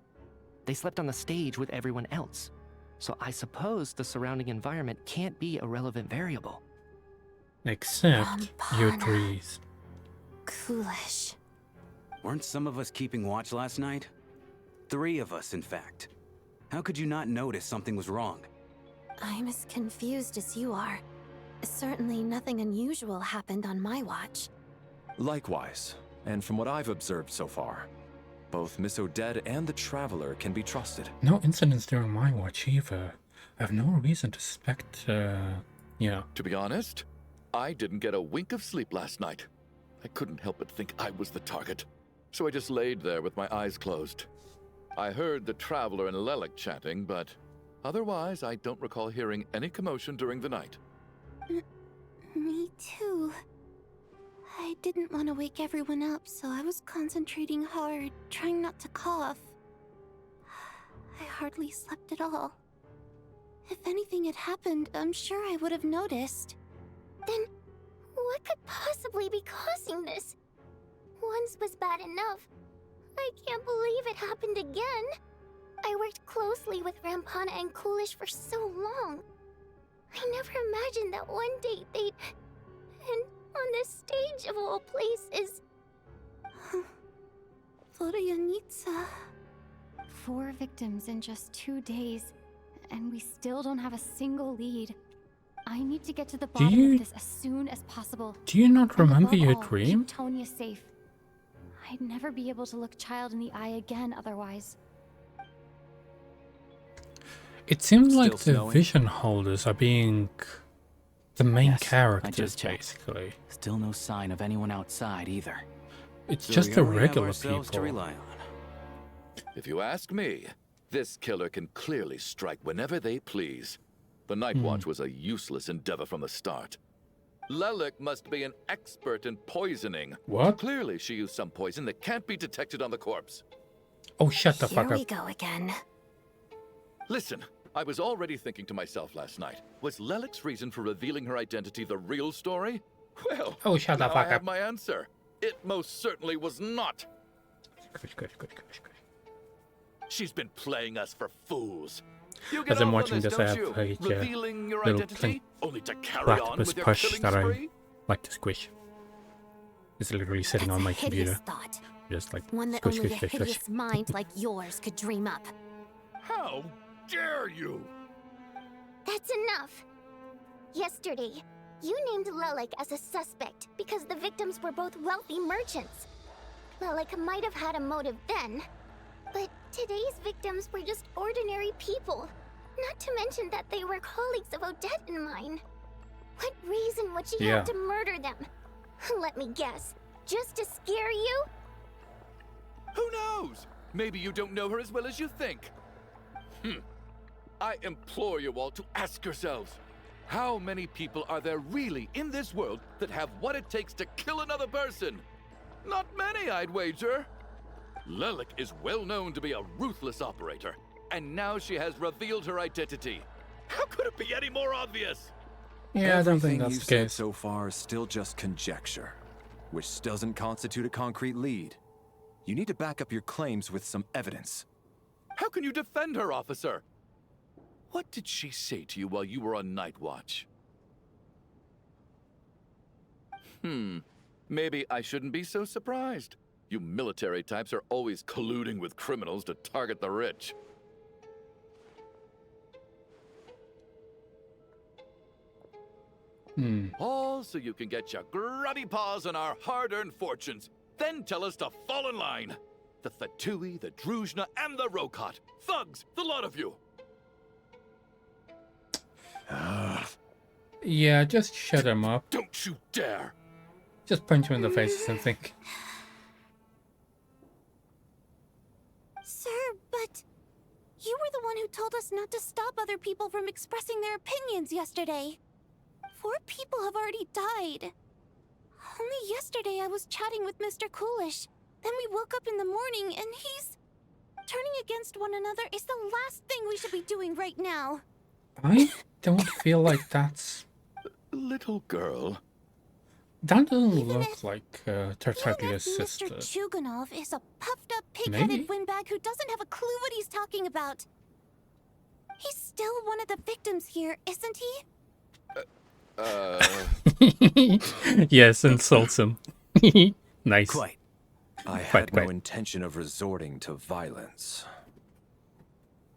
They slept on the stage with everyone else. So I suppose the surrounding environment can't be a relevant variable. Except your trees. Coolish. Weren't some of us keeping watch last night? 3 of us, in fact. How could you not notice something was wrong? I'm as confused as you are. Certainly nothing unusual happened on my watch. Likewise, and from what I've observed so far, both Miss Odette and the Traveler can be trusted. No incidents during my watch either. I have no reason to suspect, yeah. To be honest, I didn't get a wink of sleep last night. I couldn't help but think I was the target, so I just laid there with my eyes closed. I heard the Traveler and Lelik chatting, but otherwise I don't recall hearing any commotion during the night. Me too. I didn't want to wake everyone up, so I was concentrating hard, trying not to cough. I hardly slept at all. If anything had happened, I'm sure I would have noticed. Then, what could possibly be causing this? Once was bad enough. I can't believe it happened again. I worked closely with Rampana and Coolish for so long. I never imagined that one day they'd... And on the stage of all places... Vodyanitsa... 4 victims in just 2 days, and we still don't have a single lead. I need to get to the bottom of this as soon as possible. Do you not remember your all, dream? Keep Tonya safe. I'd never be able to look Child in the eye again otherwise. It seems Still like the snowing? vision holders are being the main Yes, characters, I just checked. basically. Still no sign of anyone outside either. It's So just we the only have regular ourselves to people. rely on. If you ask me, this killer can clearly strike whenever they please. The Night Watch was a useless endeavor from the start. Lelik must be an expert in poisoning. What? Clearly she used some poison that can't be detected on the corpse. Oh, shut the fuck Here up. we go again. Listen, I was already thinking to myself last night, was Lelik's reason for revealing her identity the real story? Well, Oh, shut the now fuck I have up. my answer. It most certainly was not. Good. She's been playing us for fools. You As get I'm off on watching this, this, I don't have you? a Revealing your little identity, only to carry on platypus with your push killing that spree? I like to squish. It's literally sitting on my Hideous computer. thought. Just like One that squish, only squish, a squish, squish. hideous mind like yours could dream up. How dare you? That's enough. Yesterday, you named Lelik as a suspect because the victims were both wealthy merchants. Lelik might have had a motive then, but today's victims were just ordinary people. Not to mention that they were colleagues of Odette and mine. What reason would she have to murder them? Let me guess. Just to scare you? Who knows? Maybe you don't know her as well as you think. I implore you all to ask yourselves, how many people are there really in this world that have what it takes to kill another person? Not many, I'd wager. Lelik is well known to be a ruthless operator, and now she has revealed her identity. How could it be any more obvious? Yeah, I don't think Everything that's you the said case. so far is still just conjecture, which doesn't constitute a concrete lead. You need to back up your claims with some evidence. How can you defend her, officer? What did she say to you while you were on night watch? Maybe I shouldn't be so surprised. You military types are always colluding with criminals to target the rich. All so you can get your grubby paws on our hard-earned fortunes. Then tell us to fall in line. The Fatui, the Druzhna, and the Rokot. Thugs, the lot of you. Yeah, just shut him up. Don't you dare. Just punch him in the face or something. Sir, but... You were the one who told us not to stop other people from expressing their opinions yesterday. 4 people have already died. Only yesterday I was chatting with Mr. Coolish. Then we woke up in the morning and he's... Turning against one another is the last thing we should be doing right now. I don't feel like that's... Little girl. That doesn't look like Tartaglia's Mr. sister. Chuganov is a puffed-up, Maybe? pig-headed windbag who doesn't have a clue what he's talking about. He's still one of the victims here, isn't he? Yes, insults him. Nice. Quite. I Quite, had no quite. intention of resorting to violence.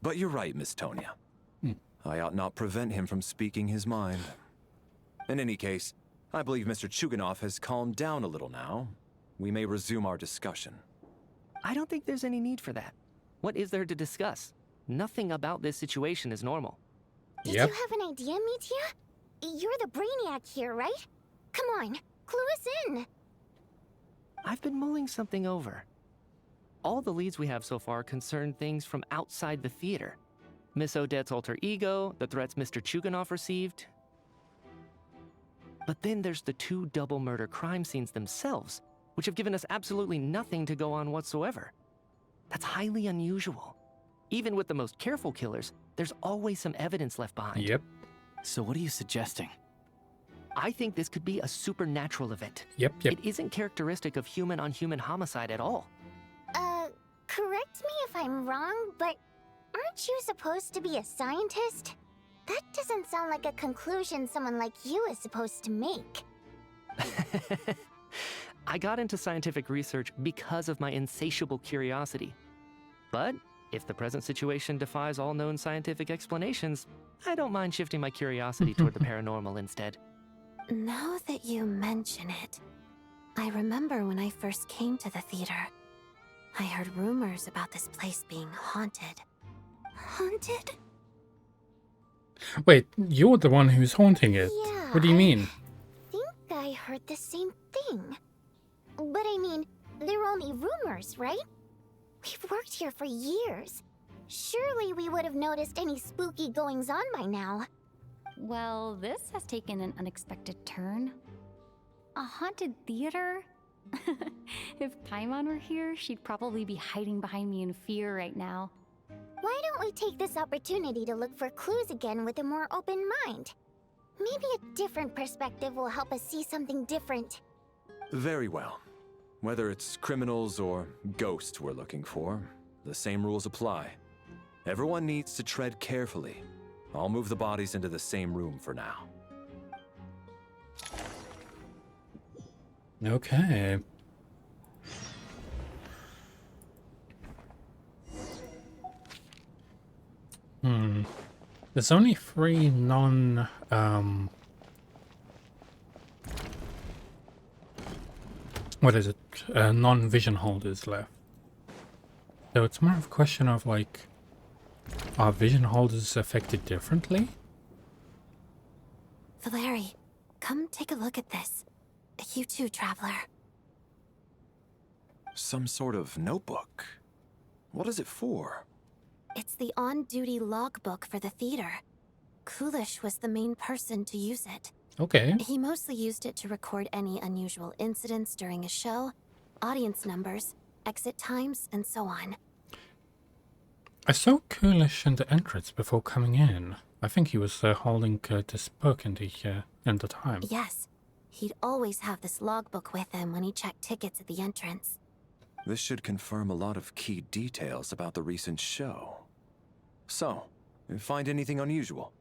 But you're right, Miss Tonya. I ought not prevent him from speaking his mind. In any case, I believe Mr. Chuganov has calmed down a little now. We may resume our discussion. I don't think there's any need for that. What is there to discuss? Nothing about this situation is normal. Did you have an idea, Mitya? You're the brainiac here, right? Come on, clue us in. I've been mulling something over. All the leads we have so far concern things from outside the theater. Miss Odette's alter ego, the threats Mr. Chuganov received. But then there's the 2 double murder crime scenes themselves, which have given us absolutely nothing to go on whatsoever. That's highly unusual. Even with the most careful killers, there's always some evidence left behind. Yep. So what are you suggesting? I think this could be a supernatural event. Yep. It isn't characteristic of human-on-human homicide at all. Correct me if I'm wrong, but aren't you supposed to be a scientist? That doesn't sound like a conclusion someone like you is supposed to make. I got into scientific research because of my insatiable curiosity. But if the present situation defies all known scientific explanations, I don't mind shifting my curiosity toward the paranormal instead. Now that you mention it, I remember when I first came to the theater. I heard rumors about this place being haunted. Haunted? Wait, you're the one who's haunting it. Yeah, What do you mean? I think I heard the same thing. But I mean, they're only rumors, right? We've worked here for years. Surely we would have noticed any spooky goings-on by now. Well, this has taken an unexpected turn. A haunted theater? If Paimon were here, she'd probably be hiding behind me in fear right now. Why don't we take this opportunity to look for clues again with a more open mind? Maybe a different perspective will help us see something different. Very well. Whether it's criminals or ghosts we're looking for, the same rules apply. Everyone needs to tread carefully. I'll move the bodies into the same room for now. Okay. There's only 3 what is it? Non-vision holders left. So it's more of a question of like, are vision holders affected differently? Valeri, come take a look at this. You too, traveler. Some sort of notebook. What is it for? It's the on-duty logbook for the theater. Kulish was the main person to use it. Okay. He mostly used it to record any unusual incidents during a show, audience numbers, exit times, and so on. I saw Kulish in the entrance before coming in. I think he was holding this book in the time. Yes. He'd always have this logbook with him when he checked tickets at the entrance. This should confirm a lot of key details about the recent show. So, you find anything unusual?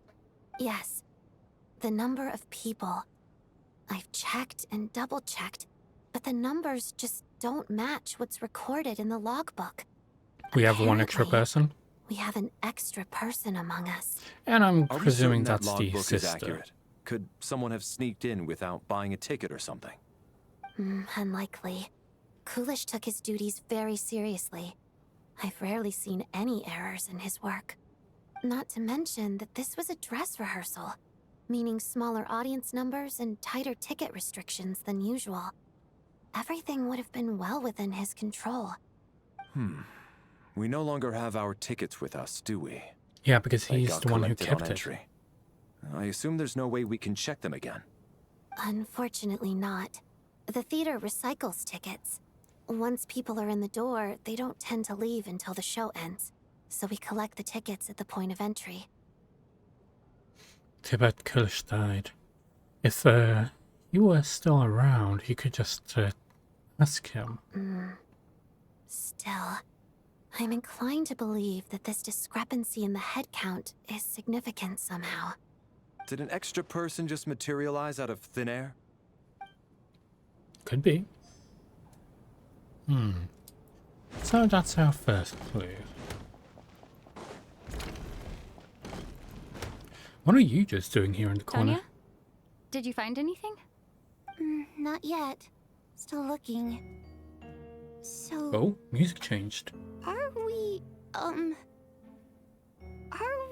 Yes. The number of people. I've checked and double-checked, but the numbers just don't match what's recorded in the logbook. We have one extra person? We have an extra person among us. And I'm Are we presuming certain that that's the logbook is sister. accurate? Could someone have sneaked in without buying a ticket or something? Unlikely. Kulish took his duties very seriously. I've rarely seen any errors in his work. Not to mention that this was a dress rehearsal, meaning smaller audience numbers and tighter ticket restrictions than usual. Everything would have been well within his control. We no longer have our tickets with us, do we? Yeah, because They he's got the one who collected kept on it. entry. I assume there's no way we can check them again. Unfortunately not. The theater recycles tickets. Once people are in the door, they don't tend to leave until the show ends. So we collect the tickets at the point of entry. Too bad Kulish died. If you were still around, you could just ask him. Still, I'm inclined to believe that this discrepancy in the head count is significant somehow. Did an extra person just materialize out of thin air? Could be. So that's our first clue. What are you just doing here in the corner? Tonya? Did you find anything? Not yet. Still looking. So... Oh, music changed. Are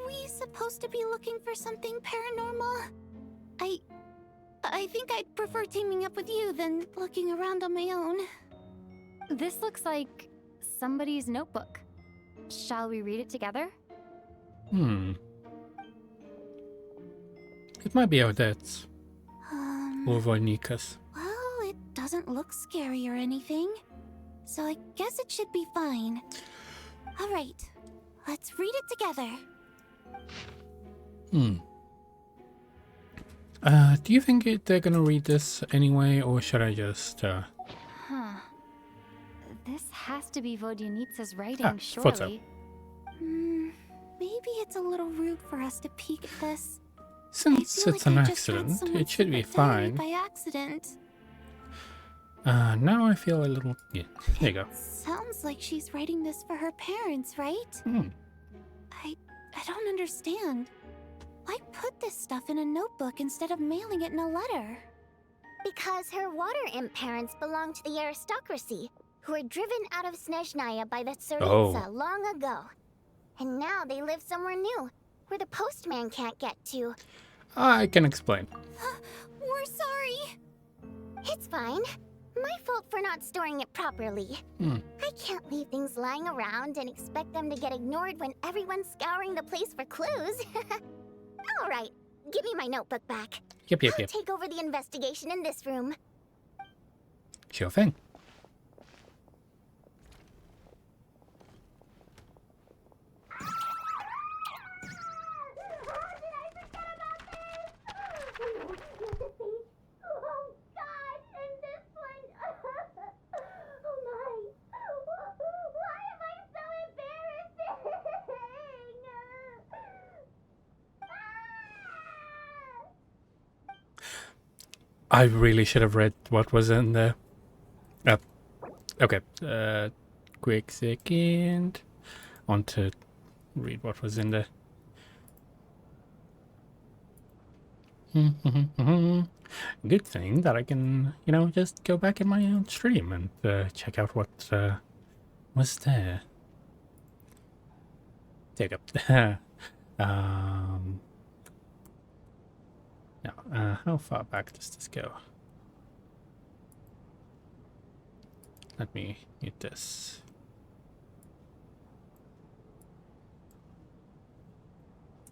we supposed to be looking for something paranormal? I think I'd prefer teaming up with you than looking around on my own. This looks like somebody's notebook. Shall we read it together? It might be Odette's. Or Vernika's. Well, it doesn't look scary or anything. So I guess it should be fine. Alright, let's read it together. Do you think they're gonna read this anyway, or should I just, Huh. This has to be Vodyanitsa's writing, thought so. surely. Maybe it's a little rude for us to peek at this. Since it's an accident, it should be fine. By accident. Now I feel a little... Yeah, there you go. Sounds like she's writing this for her parents, right? I don't understand. Why put this stuff in a notebook instead of mailing it in a letter? Because her water imp parents belong to the aristocracy, who were driven out of Snezhnaya by the Tsaritsa long ago. And now they live somewhere new, where the postman can't get to. I can explain. We're sorry. It's fine. My fault for not storing it properly. I can't leave things lying around and expect them to get ignored when everyone's scouring the place for clues. All right, give me my notebook back. Yep. I'll take over the investigation in this room. Sure thing. I really should have read what was in there. Okay. Quick second. Want to read what was in there. Good thing that I can, just go back in my own stream and check out what was there. There you go. Now, how far back does this go? Let me hit this.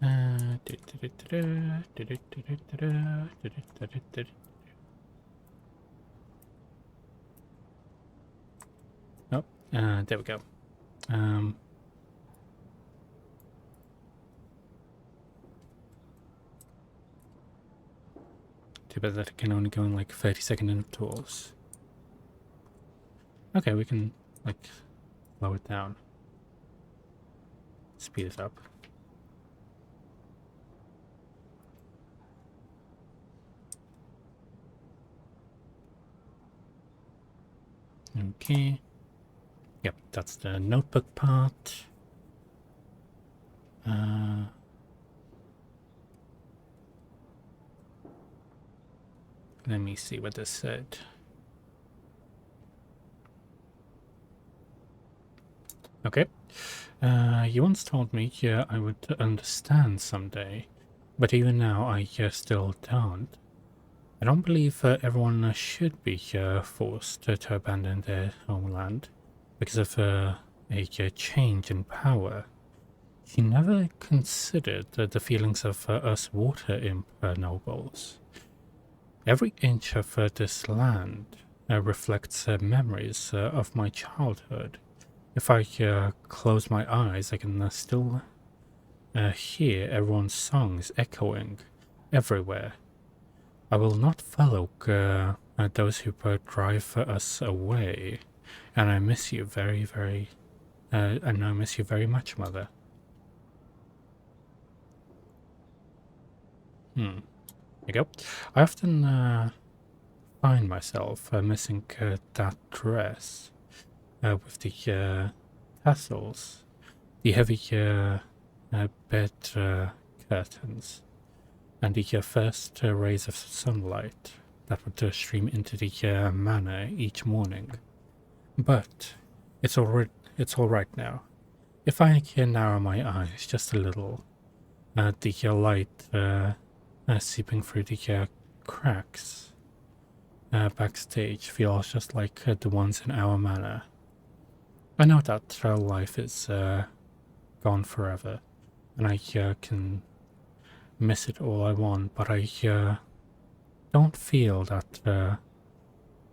Oh, there we go. Too bad that it can only go in like 30-second intervals. Okay, we can like slow it down. Speed it up. Okay. Yep, that's the notebook part. Let me see what this said. Okay. You once told me I would understand someday, but even now I still don't. I don't believe everyone should be forced to abandon their homeland because of a change in power. She never considered the feelings of us water imp nobles. Every inch of this land reflects memories of my childhood. If I close my eyes, I can still hear everyone's songs echoing everywhere. I will not follow those who drive us away. And I miss you very, very... and I miss you very much, Mother. There you go. I often find myself missing that dress with the tassels, the heavy bed curtains, and the first rays of sunlight that would stream into the manor each morning. But it's all right now. If I can narrow my eyes just a little, the light seeping through the cracks backstage feels just like the ones in our manor. I know that life is gone forever, and I can miss it all I want, but I don't feel that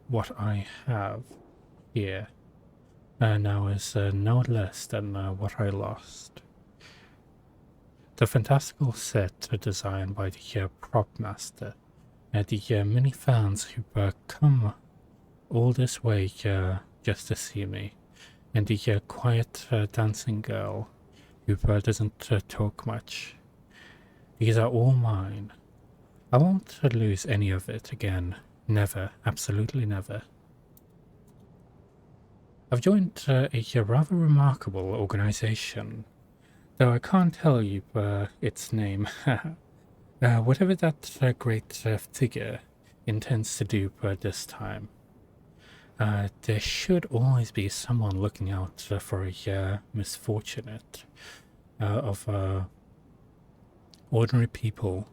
what I have here now is no less than what I lost. The fantastical set designed by the prop master, the many fans who come all this way just to see me, and the quiet dancing girl who doesn't talk much. These are all mine. I won't lose any of it again. Never. Absolutely never. I've joined a rather remarkable organization, though I can't tell you its name. Whatever that great figure intends to do this time. There should always be someone looking out for a misfortunate of ordinary people.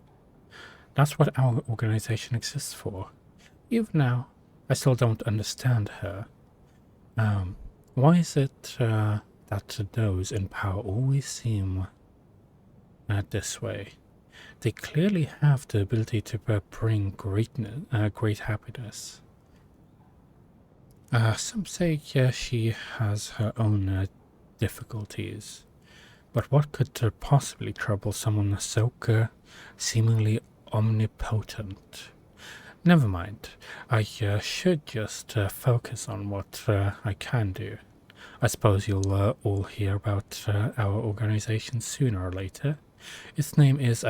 That's what our organization exists for. Even now, I still don't understand her. Why is it that those in power always seem this way? They clearly have the ability to bring great happiness. Some say she has her own difficulties, but what could possibly trouble someone so seemingly omnipotent? Never mind. I should just focus on what I can do. I suppose you'll all hear about our organization sooner or later. Its name is,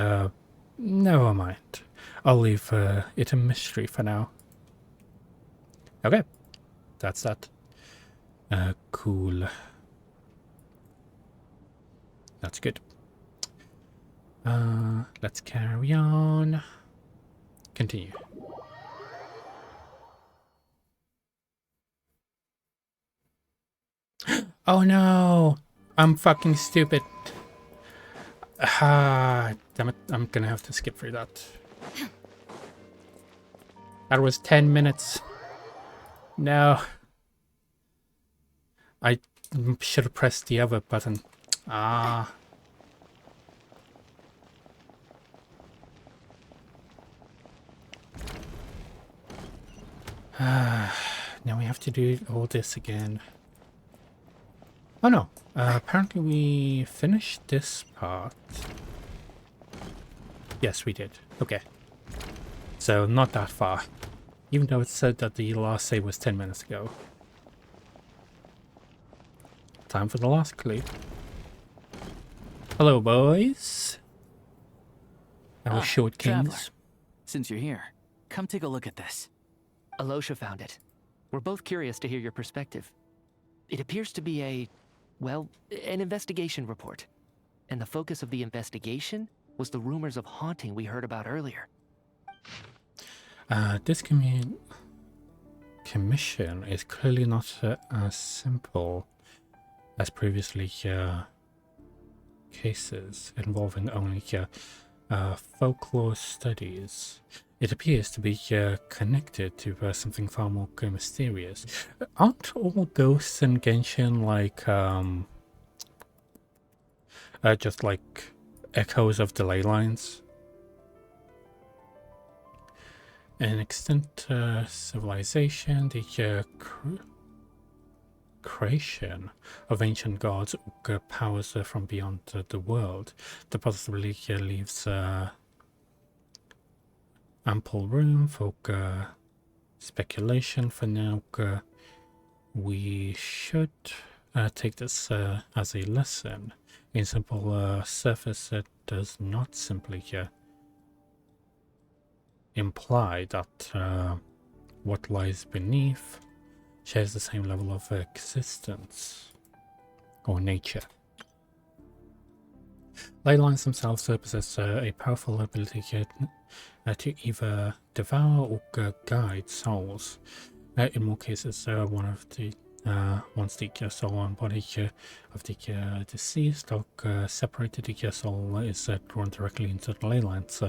never mind. I'll leave it a mystery for now. Okay. That's that. Cool. That's good. Let's carry on. Continue. Oh no! I'm fucking stupid. Ah, damn it. I'm gonna have to skip through that. That was 10 minutes. No. I should have pressed the other button. Ah. Now we have to do all this again. Oh no. Apparently we finished this part. Yes, we did. Okay. So not that far. Even though it said that the last save was 10 minutes ago. Time for the last clue. Hello, boys. Our short kings. Traveler, since you're here, come take a look at this. Alosha found it. We're both curious to hear your perspective. It appears to be an investigation report. And the focus of the investigation was the rumors of haunting we heard about earlier. This commission is clearly not as simple as previously cases involving only folklore studies. It appears to be connected to something far more mysterious. Aren't all ghosts in Genshin like just like echoes of delay lines? An extant civilization, the creation of ancient gods or powers from beyond the world, that possibly leaves ample room for speculation for now. We should take this as a lesson. A simple surface that does not simply imply that what lies beneath shares the same level of existence or nature. Ley lines themselves possess a powerful ability to either devour or guide souls. In more cases, once the soul and body of the deceased or separated, the soul is drawn directly into the ley lines,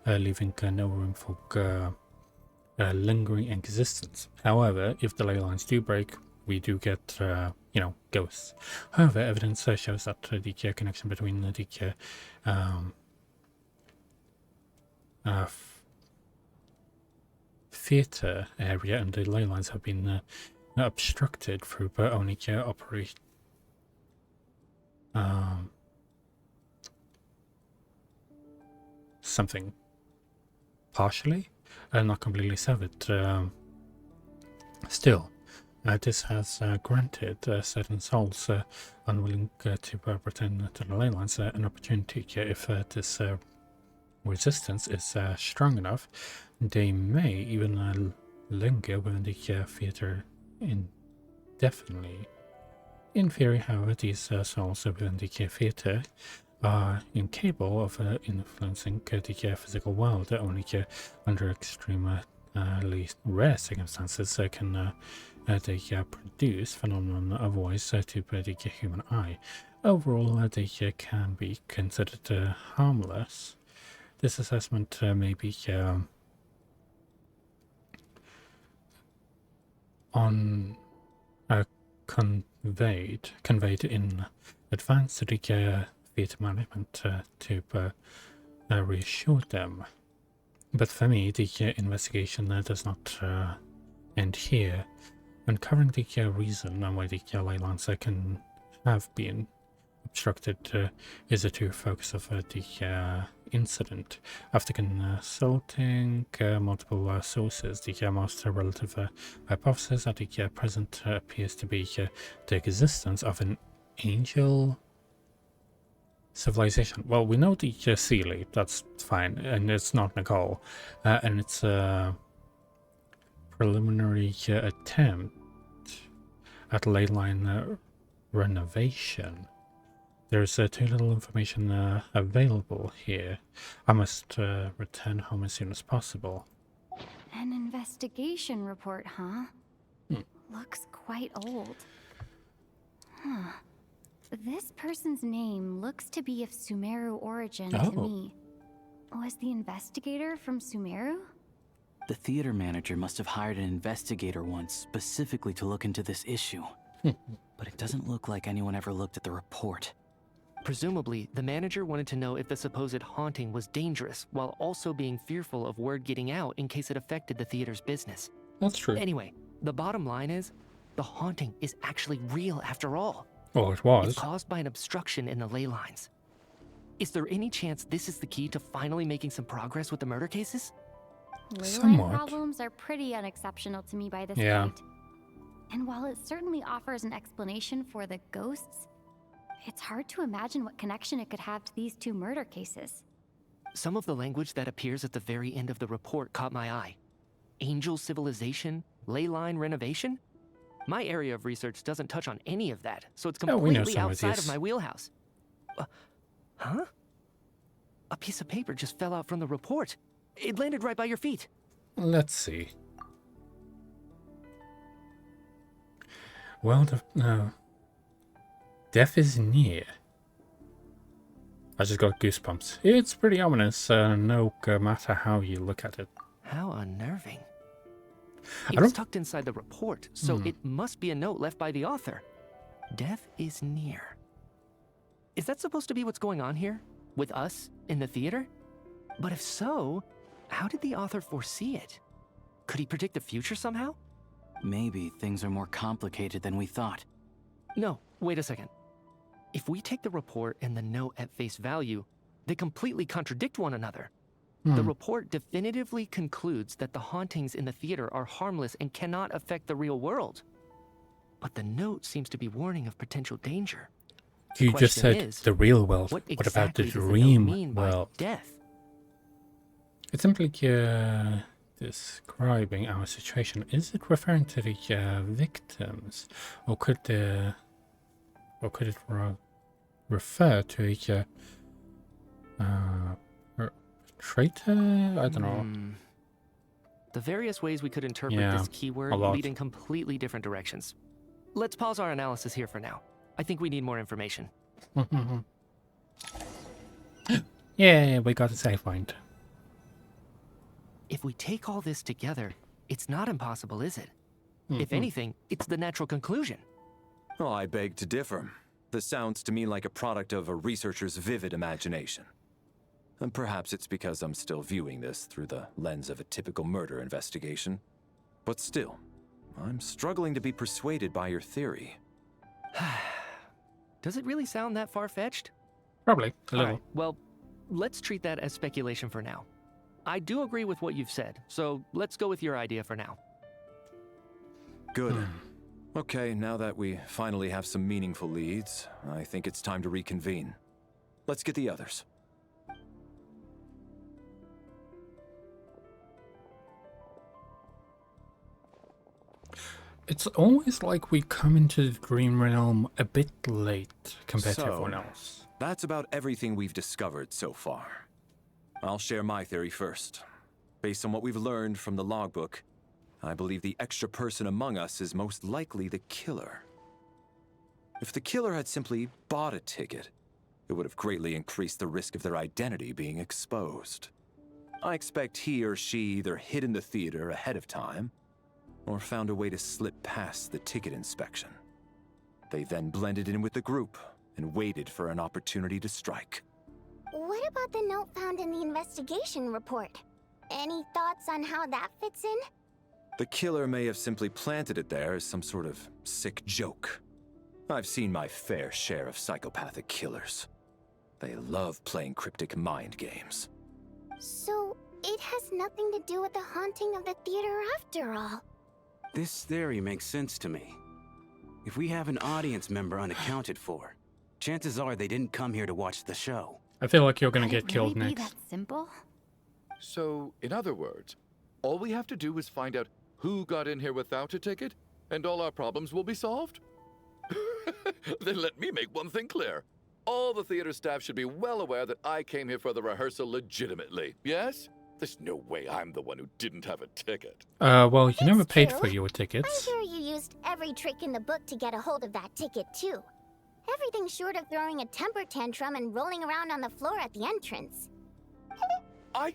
leaving no room for lingering existence. However, if the ley lines do break, we do get, ghosts. However, evidence shows that the connection between the theatre area and the ley lines have been obstructed through only operation. Something partially, not completely severed. Still, this has granted certain souls unwilling to pretend to the ley lines an opportunity. If this resistance is strong enough, they may even linger within the theatre indefinitely. In theory, however, these souls within the theatre are incapable of influencing the physical world. Only under extremely rare circumstances can they produce phenomenon of voice to the human eye. Overall, they can be considered harmless. This assessment may be conveyed in advance to the theatre management to reassure them. But for me, the investigation does not end here. Uncovering the reason why the ley lines can have been obstructed is the true focus of the incident. After consulting multiple sources, the most relative hypothesis at the present appears to be the existence of an angel civilization. Well, we know the Sealy, that's fine, and it's not Nicole, and it's a preliminary attempt at ley line renovation. There's too little information available here. I must return home as soon as possible. An investigation report, huh? Looks quite old. Huh. This person's name looks to be of Sumeru origin to me. Was the investigator from Sumeru? The theater manager must have hired an investigator once specifically to look into this issue. But it doesn't look like anyone ever looked at the report. Presumably, the manager wanted to know if the supposed haunting was dangerous, while also being fearful of word getting out in case it affected the theater's business. That's true. Anyway, the bottom line is, the haunting is actually real after all. Oh, it was. It's caused by an obstruction in the ley lines. Is there any chance this is the key to finally making some progress with the murder cases? Ley line problems are pretty unexceptional to me by this point. And while it certainly offers an explanation for the ghosts, it's hard to imagine what connection it could have to these two murder cases. Some of the language that appears at the very end of the report caught my eye. Angel civilization, ley line renovation? My area of research doesn't touch on any of that, so it's completely outside of my wheelhouse. Huh? A piece of paper just fell out from the report. It landed right by your feet. Let's see. Well, death is near. I just got goosebumps. It's pretty ominous, no matter how you look at it. How unnerving. It was tucked inside the report, so it must be a note left by the author. Death is near. Is that supposed to be what's going on here? With us in the theater? But if so, how did the author foresee it? Could he predict the future somehow? Maybe things are more complicated than we thought. No, wait a second. If we take the report and the note at face value, they completely contradict one another. The report definitively concludes that the hauntings in the theater are harmless and cannot affect the real world. But the note seems to be warning of potential danger. You just said the real world. What about the dream world? Death? It's simply describing our situation. Is it referring to the victims, or could it refer to a traitor? I don't know. The various ways we could interpret this keyword lead in completely different directions. Let's pause our analysis here for now. I think we need more information. Yeah, we got a safe point. If we take all this together, it's not impossible, is it? If anything, it's the natural conclusion. Well, I beg to differ. This sounds to me like a product of a researcher's vivid imagination. And perhaps it's because I'm still viewing this through the lens of a typical murder investigation. But still, I'm struggling to be persuaded by your theory. Does it really sound that far-fetched? Probably, a little. Right, well, let's treat that as speculation for now. I do agree with what you've said, so let's go with your idea for now. Good. Okay, now that we finally have some meaningful leads, I think it's time to reconvene. Let's get the others. It's always like we come into the dream realm a bit late compared to everyone else. That's about everything we've discovered so far. I'll share my theory first. Based on what we've learned from the logbook, I believe the extra person among us is most likely the killer. If the killer had simply bought a ticket, it would have greatly increased the risk of their identity being exposed. I expect he or she either hid in the theater ahead of time, or found a way to slip past the ticket inspection. They then blended in with the group and waited for an opportunity to strike. What about the note found in the investigation report? Any thoughts on how that fits in? The killer may have simply planted it there as some sort of sick joke. I've seen my fair share of psychopathic killers. They love playing cryptic mind games. So, it has nothing to do with the haunting of the theater after all. This theory makes sense to me. If we have an audience member unaccounted for, chances are they didn't come here to watch the show. I feel like you're gonna get killed next. Be that simple? So, in other words, all we have to do is find out who got in here without a ticket, and all our problems will be solved? Then let me make one thing clear. All the theater staff should be well aware that I came here for the rehearsal legitimately, yes? There's no way I'm the one who didn't have a ticket. Well, you never paid true. for your tickets. I'm sure you used every trick in the book to get a hold of that ticket, too. Everything short of throwing a temper tantrum and rolling around on the floor at the entrance. I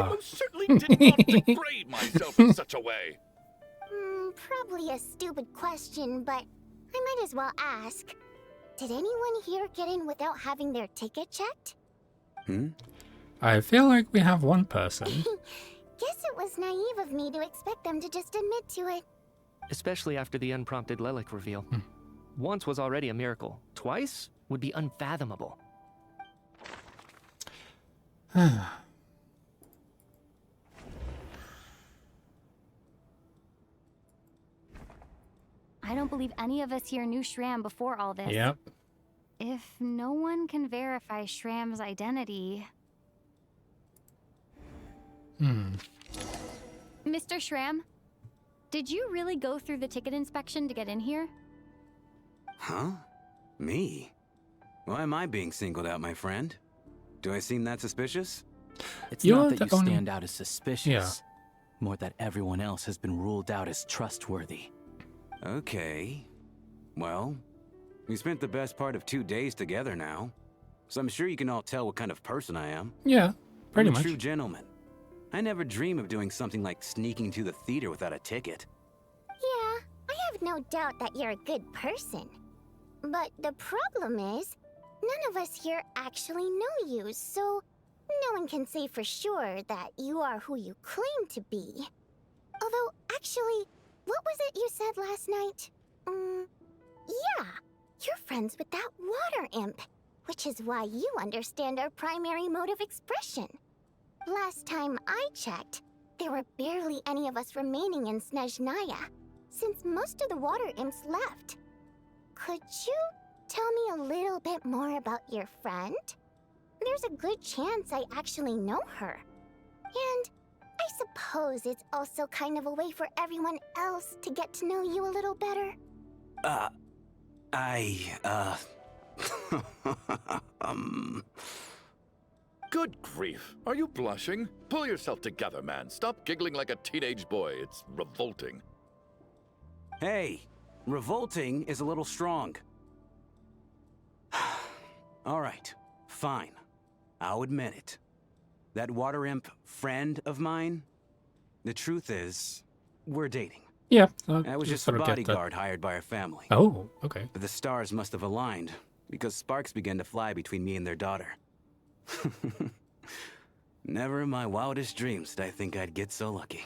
most certainly did not degrade myself in such a way. Probably a stupid question, but I might as well ask. Did anyone here get in without having their ticket checked? I feel like we have one person. Guess it was naive of me to expect them to just admit to it. Especially after the unprompted Lelik reveal. Once was already a miracle. Twice would be unfathomable. I don't believe any of us here knew Shram before all this. Yep. If no one can verify Shram's identity... Mr. Shram, did you really go through the ticket inspection to get in here? Huh? Me? Why am I being singled out, my friend? Do I seem that suspicious? It's not that you stand out as suspicious, more that everyone else has been ruled out as trustworthy. Okay. Well, we spent the best part of 2 days together now, so I'm sure you can all tell what kind of person I am. Yeah, pretty much. I'm a true gentleman. I never dream of doing something like sneaking to the theater without a ticket. Yeah, I have no doubt that you're a good person. But the problem is, none of us here actually know you, so no one can say for sure that you are who you claim to be. Although, actually, what was it you said last night? Yeah, you're friends with that water imp, which is why you understand our primary mode of expression. Last time I checked, there were barely any of us remaining in Snezhnaya, since most of the water imps left. Could you tell me a little bit more about your friend? There's a good chance I actually know her. And I suppose it's also kind of a way for everyone else to get to know you a little better. Good grief. Are you blushing? Pull yourself together, man. Stop giggling like a teenage boy. It's revolting. Hey, revolting is a little strong. All right, fine. I'll admit it. That water imp friend of mine, the truth is, we're dating. Yeah. I was just a bodyguard hired by our family. Oh, okay. But the stars must have aligned, because sparks began to fly between me and their daughter. Never in my wildest dreams did I think I'd get so lucky.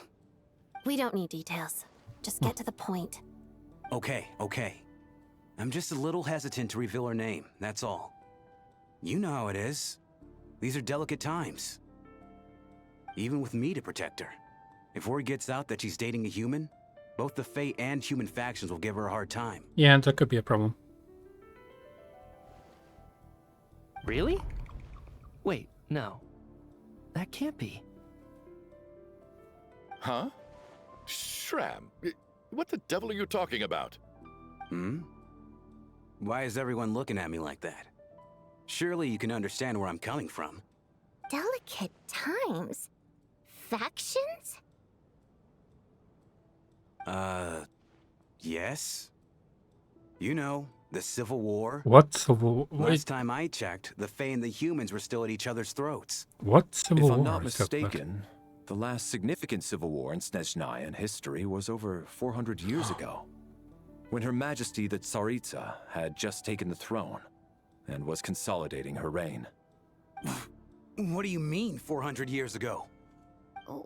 We don't need details. Just get to the point. Okay. I'm just a little hesitant to reveal her name, that's all. You know how it is. These are delicate times. Even with me to protect her. If word gets out that she's dating a human, both the Fae and human factions will give her a hard time. Yeah, that could be a problem. Really? Wait, no. That can't be. Huh? Shram, what the devil are you talking about? Why is everyone looking at me like that? Surely you can understand where I'm coming from. Delicate times? Factions? Yes? You know, the Civil War. What Civil War? Last time I checked, the Fae and the humans were still at each other's throats. What Civil War? If I'm not mistaken, the last significant civil war in Snezhnaya history was over 400 years ago, when Her Majesty the Tsaritsa had just taken the throne and was consolidating her reign. What do you mean, 400 years ago?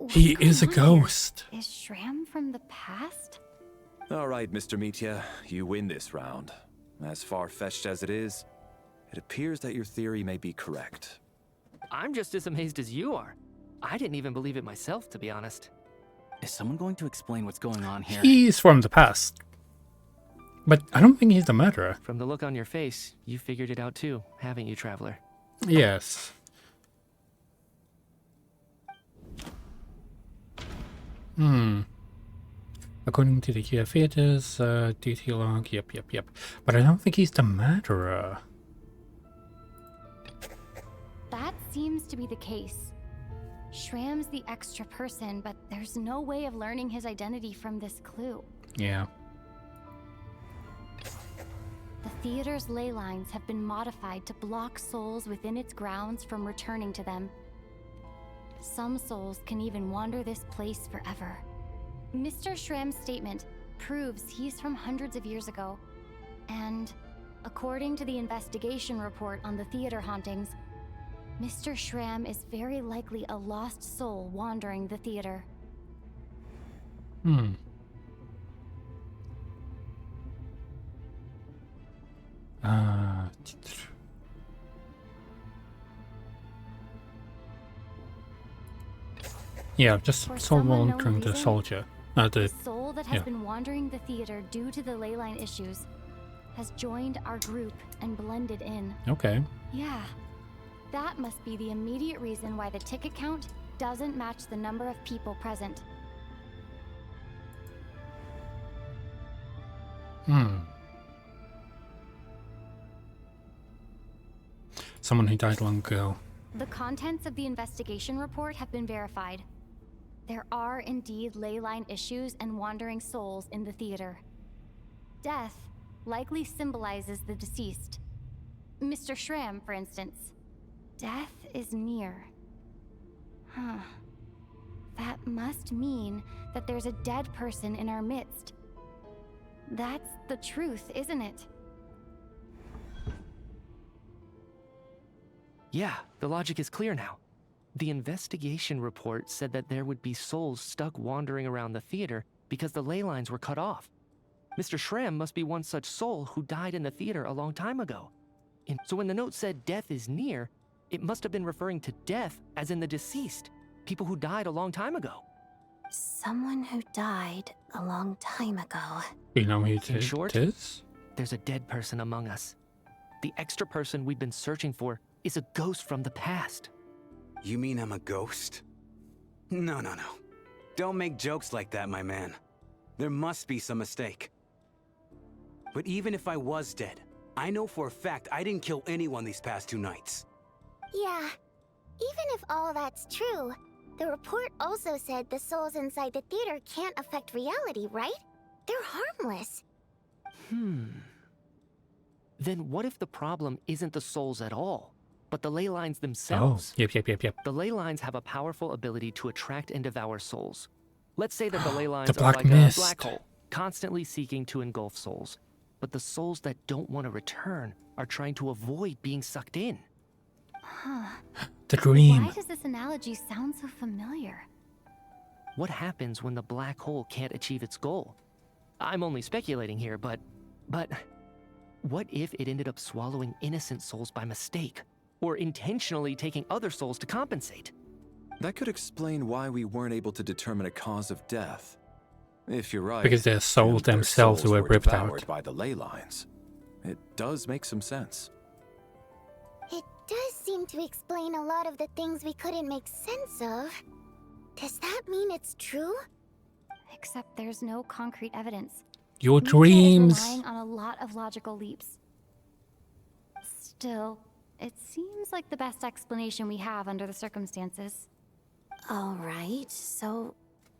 He is a ghost. Is Shram from the past? All right, Mr. Mitya, you win this round. As far-fetched as it is, it appears that your theory may be correct. I'm just as amazed as you are. I didn't even believe it myself, to be honest. Is someone going to explain what's going on here? He's from the past. But I don't think he's the murderer. From the look on your face, you figured it out too, haven't you, Traveler? Yes. According to the theaters, detail log, yep. But I don't think he's the murderer. That seems to be the case. Shram's the extra person, but there's no way of learning his identity from this clue. Yeah. The theater's ley lines have been modified to block souls within its grounds from returning to them. Some souls can even wander this place forever. Mr. Shram's statement proves he's from hundreds of years ago. And according to the investigation report on the theater hauntings, Mr. Shram is very likely a lost soul wandering the theater. Yeah, just soul wandering the soldier. The soul that has been wandering the theater due to the ley line issues has joined our group and blended in. Okay. Yeah. That must be the immediate reason why the ticket count doesn't match the number of people present. Someone who died long ago. The contents of the investigation report have been verified. There are indeed ley line issues and wandering souls in the theater. Death likely symbolizes the deceased. Mr. Shram, for instance. Death is near. That must mean that there's a dead person in our midst. That's the truth, isn't it? Yeah, the logic is clear now. The investigation report said that there would be souls stuck wandering around the theater because the ley lines were cut off. Mr. Shram must be one such soul who died in the theater a long time ago. And so when the note said death is near, it must have been referring to death as in the deceased. People who died a long time ago. Someone who died a long time ago. You know who In short, it is? there's a dead person among us. The extra person we've been searching for is a ghost from the past. You mean I'm a ghost? No. Don't make jokes like that, my man. There must be some mistake. But even if I was dead, I know for a fact I didn't kill anyone these past 2 nights. Yeah, even if all that's true, the report also said the souls inside the theater can't affect reality, right? They're harmless. Then what if the problem isn't the souls at all, but the ley lines themselves? Oh, yep. The ley lines have a powerful ability to attract and devour souls. Let's say that the ley lines The are black like mist. a black hole, constantly seeking to engulf souls. But the souls that don't want to return are trying to avoid being sucked in. Huh. The dream. Why does this analogy sound so familiar? What happens when the black hole can't achieve its goal? I'm only speculating here, but what if it ended up swallowing innocent souls by mistake, or intentionally taking other souls to compensate? That could explain why we weren't able to determine a cause of death. If you're right, Because their souls and their themselves souls were ripped devoured out. by the ley lines. It does make some sense. It does seem to explain a lot of the things we couldn't make sense of. Does that mean it's true? Except there's no concrete evidence. Your Nietzsche dreams. is relying on a lot of logical leaps. Still, it seems like the best explanation we have under the circumstances. All right, so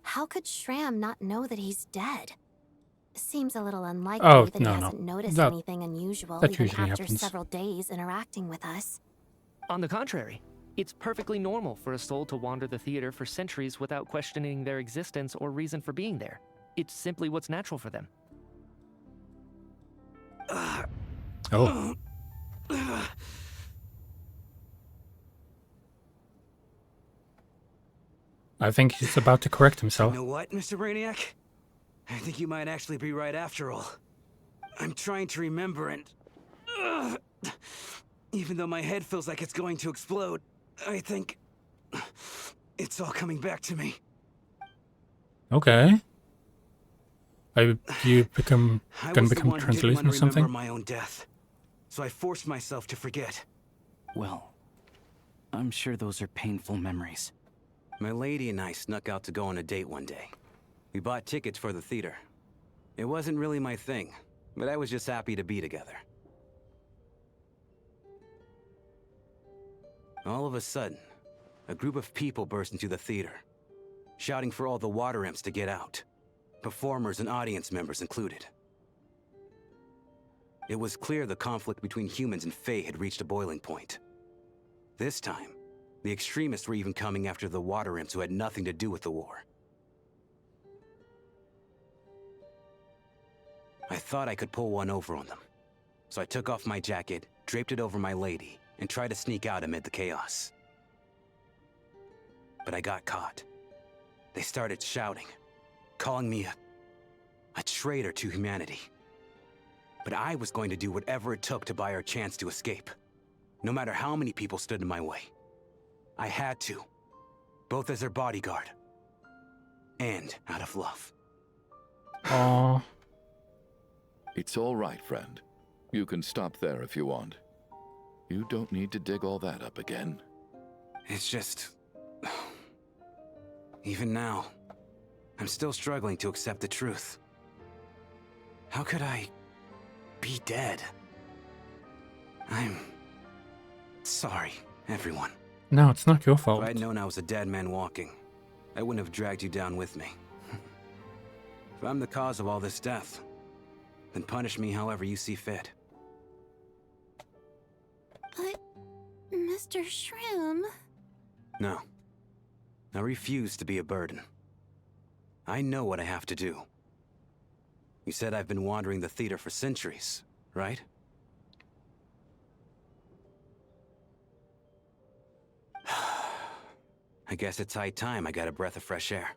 how could Shram not know that he's dead? Seems a little unlikely Oh, that no, he no. hasn't noticed That- anything unusual that even usually after happens. several days interacting with us. On the contrary, it's perfectly normal for a soul to wander the theater for centuries without questioning their existence or reason for being there. It's simply what's natural for them. Oh. I think he's about to correct himself. You know what, Mr. Brainiac? I think you might actually be right after all. I'm trying to remember and... even though my head feels like it's going to explode, I think... it's all coming back to me. Okay. Are you gonna I was the become one who didn't translucent want or to something? remember my own death. So I forced myself to forget. Well, I'm sure those are painful memories. My lady and I snuck out to go on a date one day. We bought tickets for the theater. It wasn't really my thing, but I was just happy to be together. All of a sudden, a group of people burst into the theater, shouting for all the water imps to get out, performers and audience members included. It was clear the conflict between humans and Fae had reached a boiling point. This time, the extremists were even coming after the water imps who had nothing to do with the war. I thought I could pull one over on them, so I took off my jacket, draped it over my lady, and tried to sneak out amid the chaos. But I got caught. They started shouting, calling me a traitor to humanity. But I was going to do whatever it took to buy our chance to escape, no matter how many people stood in my way. I had to, both as their bodyguard and out of love. Aww. It's all right, friend. You can stop there if you want. You don't need to dig all that up again. It's just... even now, I'm still struggling to accept the truth. How could I be dead? I'm sorry, everyone. No, it's not your fault. If I'd known I was a dead man walking, I wouldn't have dragged you down with me. If I'm the cause of all this death, then punish me however you see fit. But, Mr. Shroom... No. I refuse to be a burden. I know what I have to do. You said I've been wandering the theater for centuries, right? I guess it's high time I got a breath of fresh air.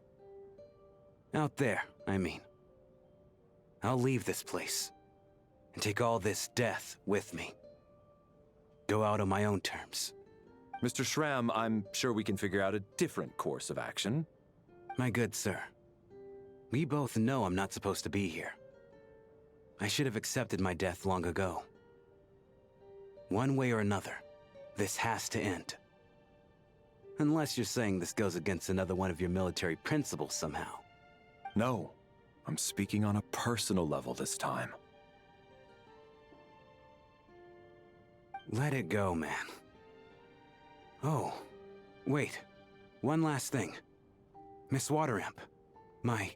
Out there, I mean. I'll leave this place and take all this death with me. Go out on my own terms. Mr. Schramm, I'm sure we can figure out a different course of action. My good sir, we both know I'm not supposed to be here. I should have accepted my death long ago. One way or another, this has to end. Unless you're saying this goes against another one of your military principles somehow. No, I'm speaking on a personal level this time. Let it go, man. Oh, wait. One last thing. Miss Wateramp. My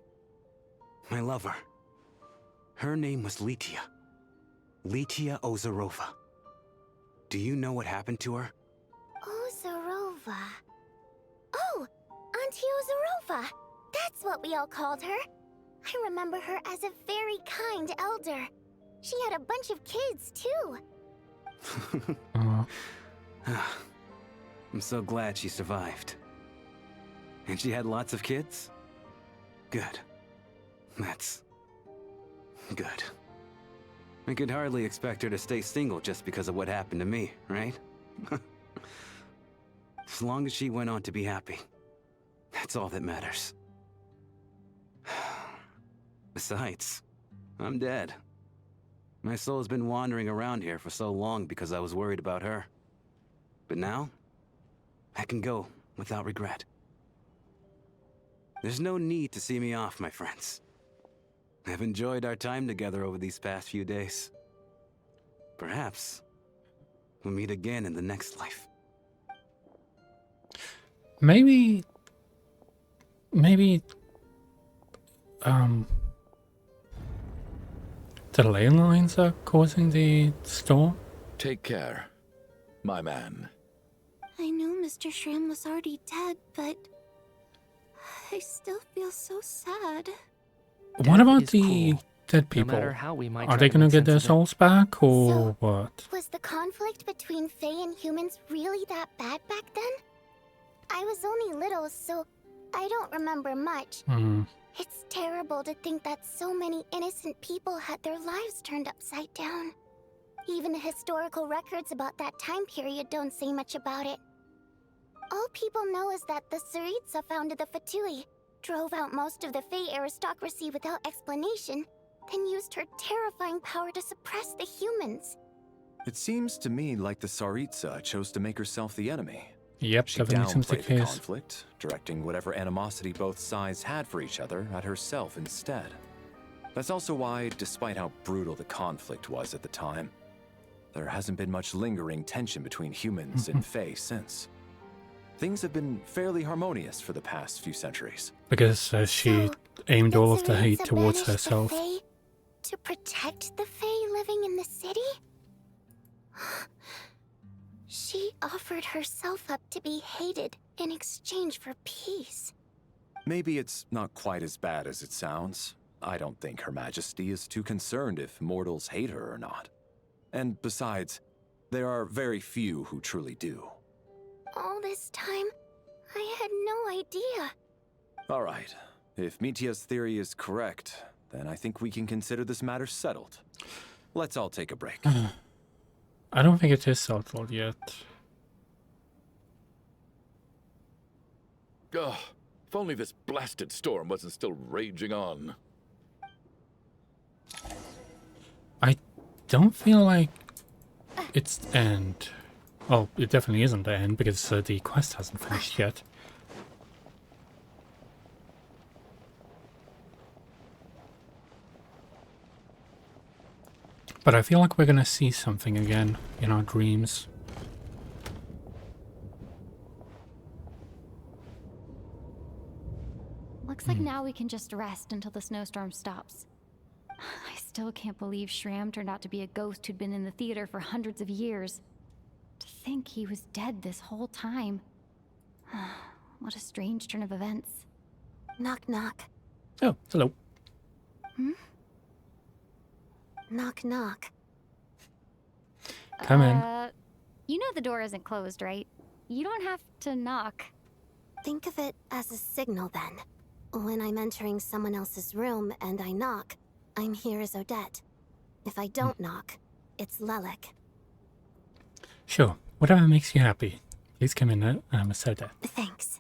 lover. Her name was Letia. Letia Ozarova. Do you know what happened to her? Ozarova. Oh, Auntie Ozarova. That's what we all called her. I remember her as a very kind elder. She had a bunch of kids, too. I'm so glad she survived. And she had lots of kids? Good. That's good. I could hardly expect her to stay single just because of what happened to me, right? As long as she went on to be happy, that's all that matters. Besides, I'm dead. My soul's been wandering around here for so long because I was worried about her. But now, I can go without regret. There's no need to see me off, my friends. I've enjoyed our time together over these past few days. Perhaps we'll meet again in the next life. Maybe, the ley lines are causing the storm? Take care, my man. I knew Mr. Schramm was already dead, but I still feel so sad. What about the dead people? No matter how we might Are try they to gonna make get sense their of it. souls back, or what? Was the conflict between Fae and humans really that bad back then? I was only little, so I don't remember much. It's terrible to think that so many innocent people had their lives turned upside down. Even the historical records about that time period don't say much about it. All people know is that the Tsaritsa founded the Fatui, drove out most of the Fae aristocracy without explanation, then used her terrifying power to suppress the humans. It seems to me like the Tsaritsa chose to make herself the enemy. Yep, She definitely seems the downplayed the case. conflict, directing whatever animosity both sides had for each other at herself instead. That's also why, despite how brutal the conflict was at the time, there hasn't been much lingering tension between humans and Fae since. Things have been fairly harmonious for the past few centuries. Because she aimed all of the hate Tsaritsa towards banished the herself. Fae to protect the Fae living in the city? She offered herself up to be hated in exchange for peace. Maybe it's not quite as bad as it sounds. I don't think Her Majesty is too concerned if mortals hate her or not. And besides, there are very few who truly do. All this time, I had no idea. All right. If Mitia's theory is correct, then I think we can consider this matter settled. Let's all take a break. I don't think it is settled yet. Ugh, if only this blasted storm wasn't still raging on. I don't feel like it's the end. Oh, it definitely isn't the end because the quest hasn't finished yet. But I feel like we're gonna see something again in our dreams. Looks like now we can just rest until the snowstorm stops. I still can't believe Schramm turned out to be a ghost who'd been in the theater for hundreds of years. To think he was dead this whole time. What a strange turn of events. Knock knock. Oh, hello. Knock knock. Come in. You know the door isn't closed, right? You don't have to knock. Think of it as a signal then. When I'm entering someone else's room and I knock, I'm here as Odette. If I don't knock, it's Lelek. Sure, whatever makes you happy. Please come in, Soda. Thanks.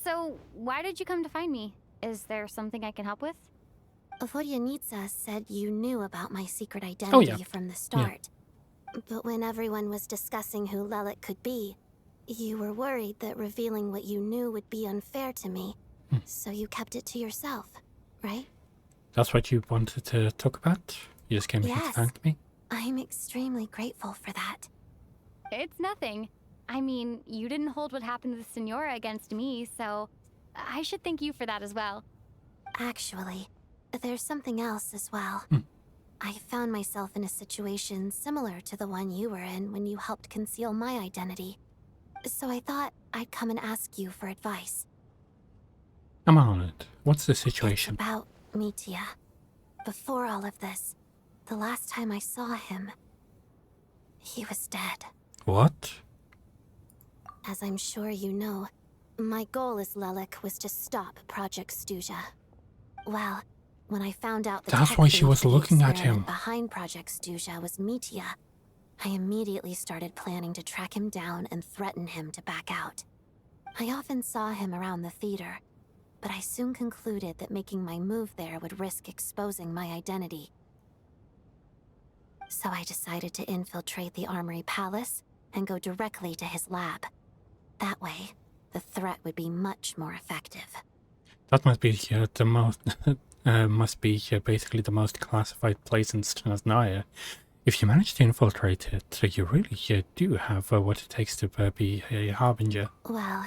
So, why did you come to find me? Is there something I can help with? Vodyanitsa said you knew about my secret identity from the start. Yeah. But when everyone was discussing who Lelik could be, you were worried that revealing what you knew would be unfair to me. So you kept it to yourself, right? That's what you wanted to talk about? You just came here to thank me? I'm extremely grateful for that. It's nothing. I mean, you didn't hold what happened with Senora against me, so I should thank you for that as well. Actually, there's something else as well. I found myself in a situation similar to the one you were in when you helped conceal my identity. So I thought I'd come and ask you for advice. I'm on it. What's the situation? It's about Mitya. Before all of this, the last time I saw him, he was dead. What? As I'm sure you know, my goal as Lelik was to stop Project Snezhnaya. Well, when I found out the That's why she was looking at him. Behind Project Snezhnaya was Mitya, I immediately started planning to track him down and threaten him to back out. I often saw him around the theater, but I soon concluded that making my move there would risk exposing my identity. So I decided to infiltrate the Armory Palace and go directly to his lab. That way, the threat would be much more effective. That must be the most, basically the most classified place in Snezhnaya. If you manage to infiltrate it, you really do have what it takes to be a harbinger. Well,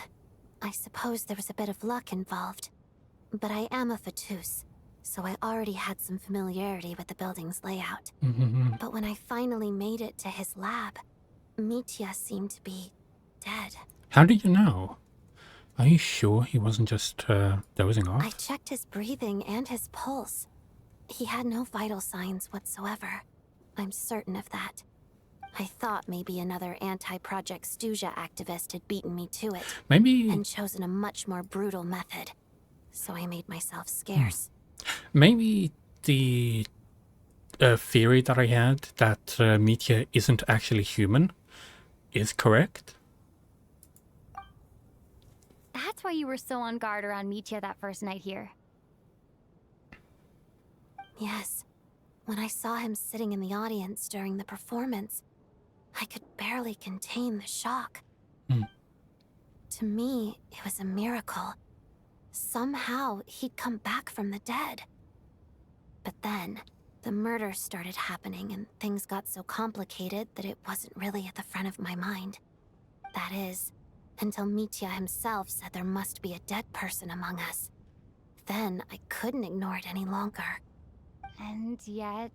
I suppose there was a bit of luck involved. But I am a Fatus, so I already had some familiarity with the building's layout. But when I finally made it to his lab, Mitya seemed to be dead. How do you know? Are you sure he wasn't just dozing off? I checked his breathing and his pulse. He had no vital signs whatsoever. I'm certain of that. I thought maybe another anti-Project Snezhnaya activist had beaten me to it. Maybe... And chosen a much more brutal method. So I made myself scarce. Maybe the theory that I had that Mitya isn't actually human is correct? That's why you were so on guard around Mitya that first night here. Yes. When I saw him sitting in the audience during the performance, I could barely contain the shock. To me, it was a miracle. Somehow, he'd come back from the dead. But then, the murders started happening and things got so complicated that it wasn't really at the front of my mind. That is, until Mitya himself said there must be a dead person among us. Then, I couldn't ignore it any longer. And yet,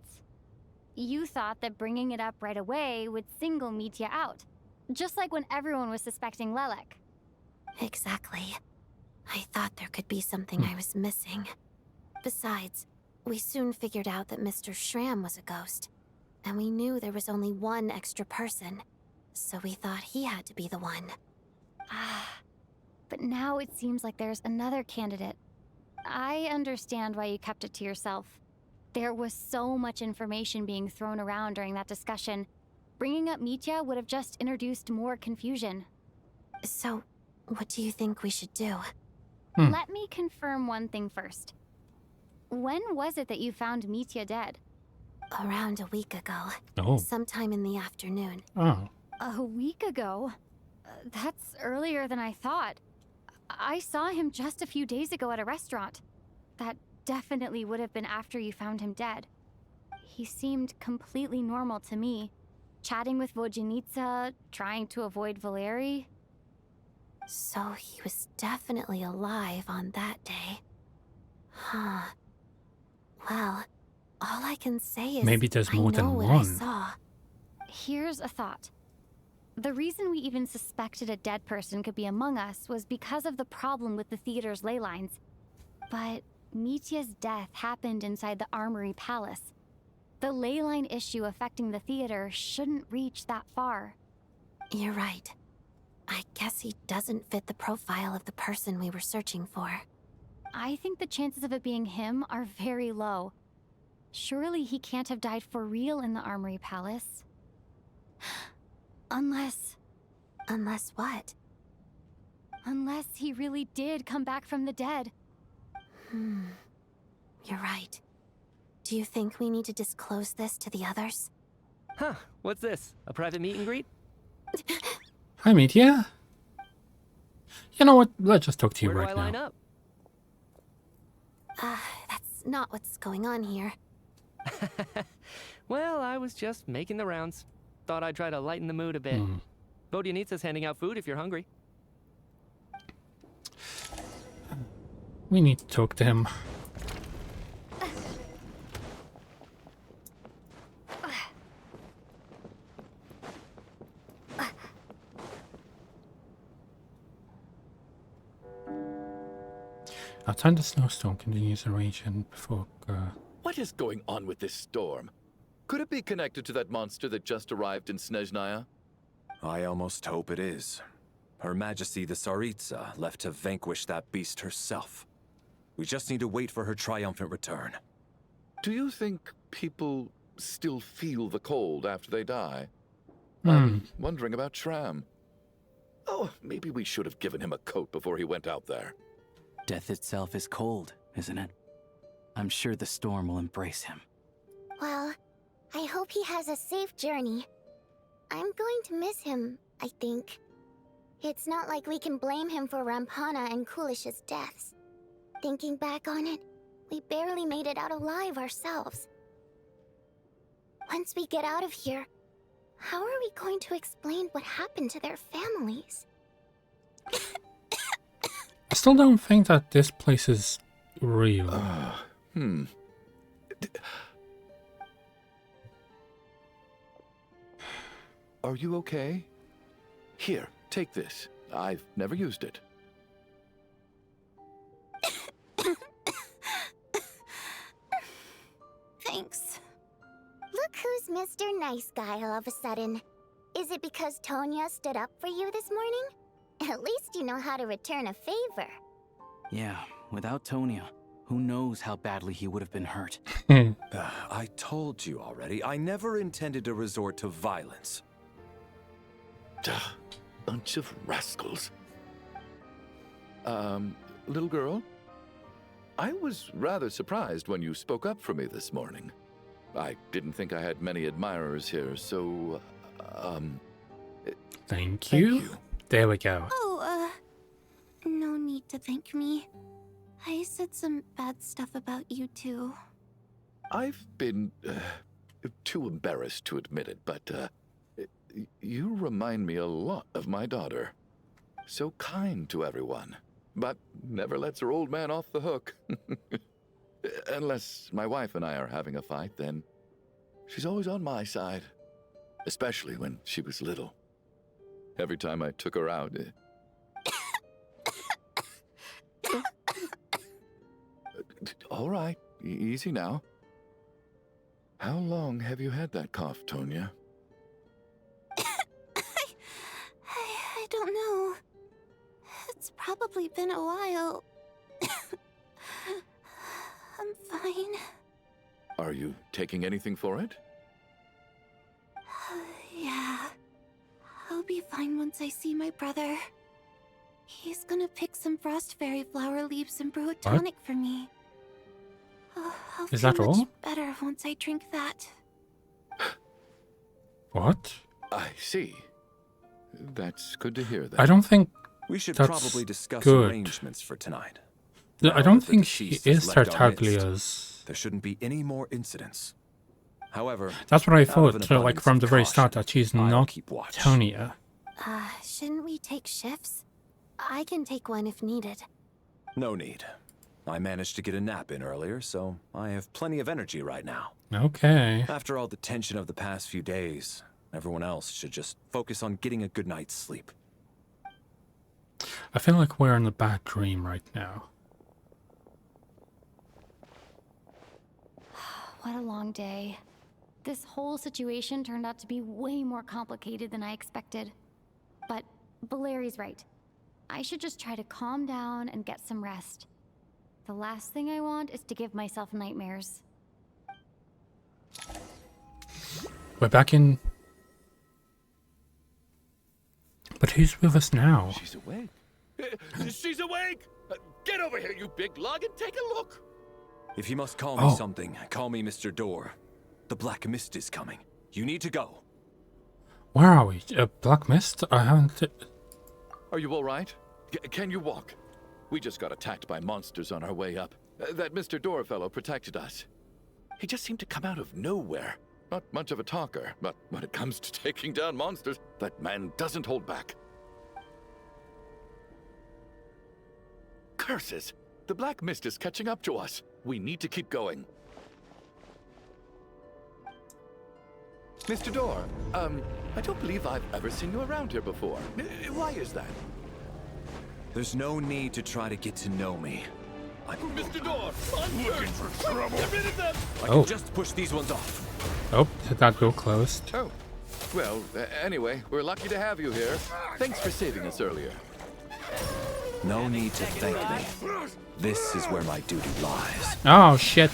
you thought that bringing it up right away would single Mitya out. Just like when everyone was suspecting Lelik. Exactly. I thought there could be something I was missing. Besides, we soon figured out that Mr. Schramm was a ghost. And we knew there was only one extra person. So we thought he had to be the one. But now it seems like there's another candidate. I understand why you kept it to yourself. There was so much information being thrown around during that discussion. Bringing up Mitya would have just introduced more confusion. So, what do you think we should do? Let me confirm one thing first. When was it that you found Mitya dead? Around a week ago. Oh. Sometime in the afternoon. Oh. A week ago? That's earlier than I thought. I saw him just a few days ago at a restaurant. That definitely would have been after you found him dead. He seemed completely normal to me. Chatting with Vodyanitsa, trying to avoid Valeri. So he was definitely alive on that day. Huh. Well, all I can say is maybe there's more than what one. I saw. Here's a thought. The reason we even suspected a dead person could be among us was because of the problem with the theater's ley lines. But Mitya's death happened inside the Armory Palace. The ley line issue affecting the theater shouldn't reach that far. You're right. I guess he doesn't fit the profile of the person we were searching for. I think the chances of it being him are very low. Surely he can't have died for real in the Armory Palace. Unless... Unless what? Unless he really did come back from the dead. You're right. Do you think we need to disclose this to the others? Huh, what's this? A private meet and greet? Hi, Meteor. You know what? Let's just talk to you Where right do I line now. up? That's not what's going on here. Well, I was just making the rounds. Thought I'd try to lighten the mood a bit. Vodyanitsa's handing out food if you're hungry. We need to talk to him. Outside the snowstorm continues to rage and before. What is going on with this storm? Could it be connected to that monster that just arrived in Snezhnaya? I almost hope it is. Her Majesty the Tsaritsa left to vanquish that beast herself. We just need to wait for her triumphant return. Do you think people still feel the cold after they die? I'm wondering about Shram. Oh, maybe we should have given him a coat before he went out there. Death itself is cold, isn't it? I'm sure the storm will embrace him. Well, I hope he has a safe journey. I'm going to miss him, I think. It's not like we can blame him for Rampana and Kulish's deaths. Thinking back on it, we barely made it out alive ourselves. Once we get out of here, how are we going to explain what happened to their families? I still don't think that this place is real. Are you okay? Here, take this. I've never used it. Thanks. Look who's Mr. Nice Guy all of a sudden. Is it because Tonya stood up for you this morning? At least you know how to return a favor. Yeah, without Tonya, who knows how badly he would have been hurt. I told you already, I never intended to resort to violence. Bunch of rascals. Little girl? I was rather surprised when you spoke up for me this morning. I didn't think I had many admirers here, so, Thank you. There we go. Oh, no need to thank me. I said some bad stuff about you too. I've been too embarrassed to admit it, but you remind me a lot of my daughter. So kind to everyone, but never lets her old man off the hook. Unless my wife and I are having a fight, then she's always on my side. Especially when she was little. Every time I took her out... All right, easy now. How long have you had that cough, Tonya? I don't know. It's probably been a while. I'm fine. Are you taking anything for it? Yeah. I'll be fine once I see my brother. He's gonna pick some frost fairy flower leaves and brew a tonic for me. I'll Is feel that much all? better once I drink that. What? I see. That's good to hear that. I don't think we should that's probably discuss good. arrangements for tonight. I don't think she is Tartaglia's. There shouldn't be any more incidents. However, That's what I out of thought, an like abundance from of the very caution, start, that she's I'll not keep watch. Tonya. Shouldn't we take shifts? I can take one if needed. No need. I managed to get a nap in earlier, so I have plenty of energy right now. Okay. After all the tension of the past few days, everyone else should just focus on getting a good night's sleep. I feel like we're in a bad dream right now. What a long day. This whole situation turned out to be way more complicated than I expected. But Valeri's right. I should just try to calm down and get some rest. The last thing I want is to give myself nightmares. We're back in who's with us now? She's awake. She's awake! Get over here, you big lug, and take a look! If you must call me something, call me Mr. Door. The Black Mist is coming. You need to go. Where are we? Black Mist? I haven't... Are you all right? Can you walk? We just got attacked by monsters on our way up. That Mr. Door fellow protected us. He just seemed to come out of nowhere. Not much of a talker, but when it comes to taking down monsters, that man doesn't hold back. Curses! The Black Mist is catching up to us. We need to keep going. Mr. Door, I don't believe I've ever seen you around here before. Why is that? There's no need to try to get to know me. Mr. Door! Looking for trouble! Get rid of them! I can just push these ones off. Oh, did that door closed? Oh. Well, anyway, we're lucky to have you here. Thanks for saving us earlier. No need to thank me. This is where my duty lies. Oh, shit.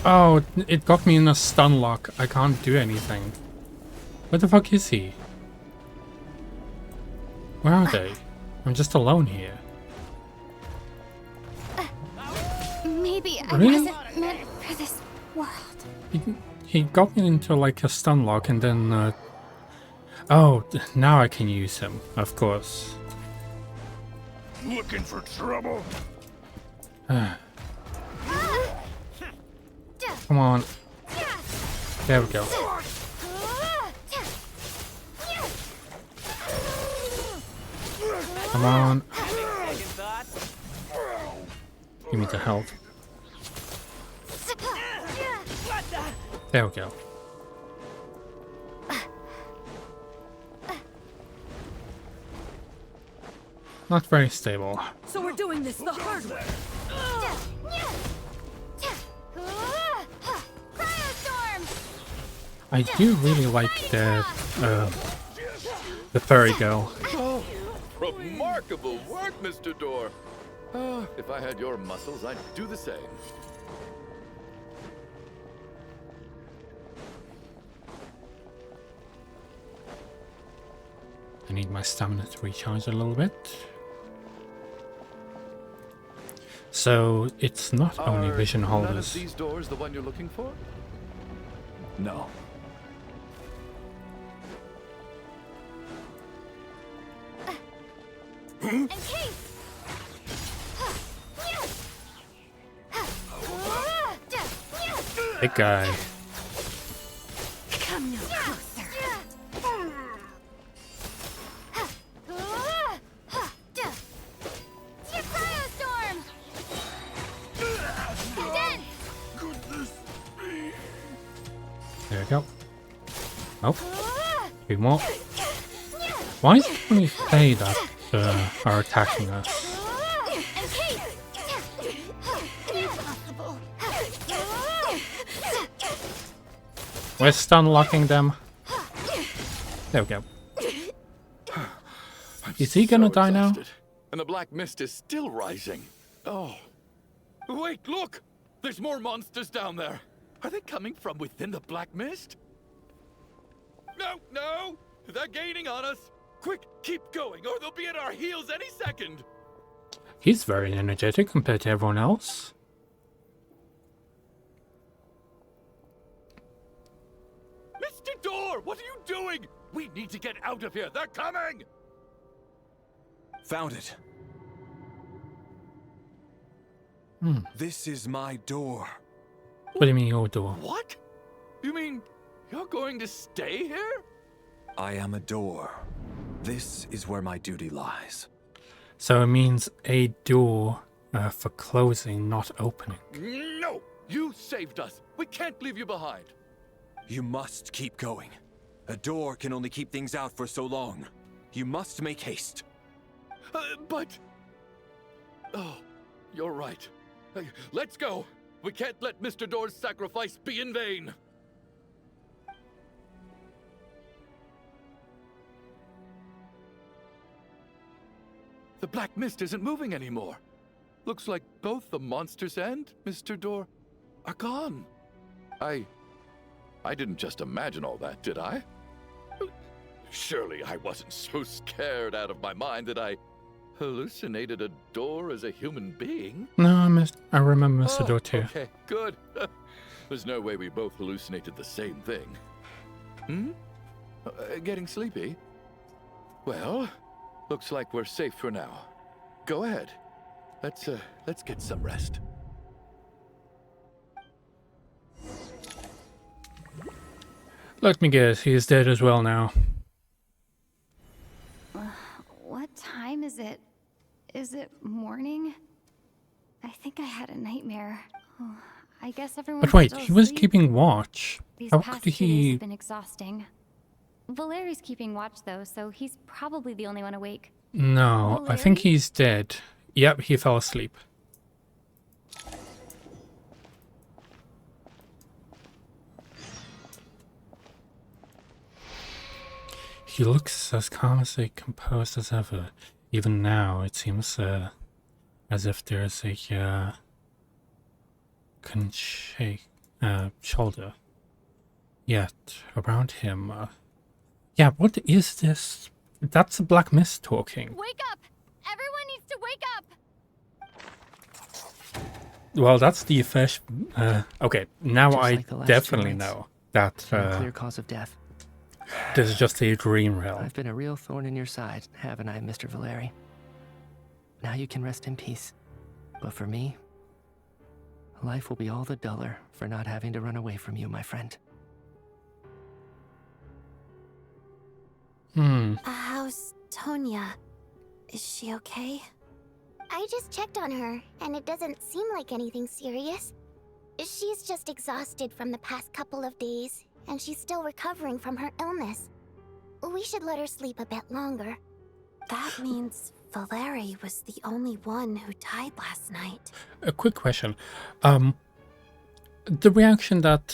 Oh, it got me in a stun lock. I can't do anything. Where the fuck is he? Where are they? I'm just alone here. Maybe I Really? wasn't meant for this world. He got me into like a stun lock and then... Oh, now I can use him, of course. Looking for trouble? Come on. There we go. Come on. Give me the health. There we go. Not very stable. So we're doing this the hard way. I do really like the furry girl. Oh, remarkable work, Mr. Door. Oh, if I had your muscles, I'd do the same. I need my stamina to recharge a little bit. So it's not only vision None holders. of these doors the one you're looking for? No. Big guy. Come no closer. There we go. Oh, two more. Why is it only they that are attacking us? We're stun locking them. There we go. Is he gonna die now? And the black mist is still rising. Oh. Wait, look! There's more monsters down there. Are they coming from within the black mist? No, no! They're gaining on us. Quick, keep going, or they'll be at our heels any second. He's very energetic compared to everyone else. Mr. Door, what are you doing? We need to get out of here. They're coming! Found it. This is my door. What do you mean your door? What? You mean you're going to stay here? I am a door. This is where my duty lies. So it means a door for closing, not opening. No! You saved us. We can't leave you behind. You must keep going. A door can only keep things out for so long. You must make haste. But... Oh, you're right. Let's go. We can't let Mr. Door's sacrifice be in vain. The black mist isn't moving anymore. Looks like both the monsters and Mr. Door are gone. I didn't just imagine all that, did I? Surely I wasn't so scared out of my mind that I hallucinated a door as a human being? No, I remember Mr. Oh, Door too. okay, good. There's no way we both hallucinated the same thing. Getting sleepy? Well, looks like we're safe for now. Go ahead. Let's get some rest. Let me guess, he is dead as well now. What time is it? Is it morning? I think I had a nightmare. Oh, I guess everyone. But wait, he was keeping watch. These How past could 2 days he? have been exhausting. Valeri's keeping watch though, so he's probably the only one awake. No, I think he's dead. Yep, he fell asleep. He looks as calm composed as ever. Even now, it seems as if there's a shoulder. Yet around him, yeah. What is this? That's a black mist talking. Wake up! Everyone needs to wake up! Well, that's the first. Okay, now Just I like the last definitely two nights. know that No clear cause of death. this is just a dream realm. I've been a real thorn in your side, haven't I, Mr. Valeri? Now you can rest in peace. But for me, life will be all the duller for not having to run away from you, my friend. How's Tonya? Is she okay? I just checked on her, and it doesn't seem like anything serious. She's just exhausted from the past couple of days, and she's still recovering from her illness. We should let her sleep a bit longer. That means Valeri was the only one who died last night. A quick question. The reaction that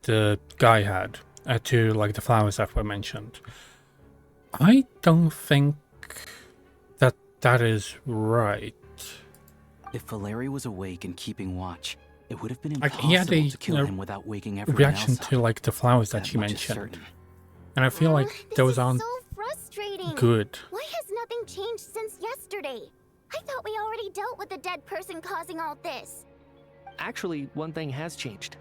the guy had to like the flowers that were mentioned, I don't think that is right. If Valeri was awake and keeping watch, it would have been Like impossible he had a to kill him without waking everyone reaction else to up. like the flowers that That she much is mentioned, certain. and I feel like those aren't Frustrating. good. Why has nothing changed since yesterday? I thought we already dealt with the dead person causing all this. Actually, one thing has changed.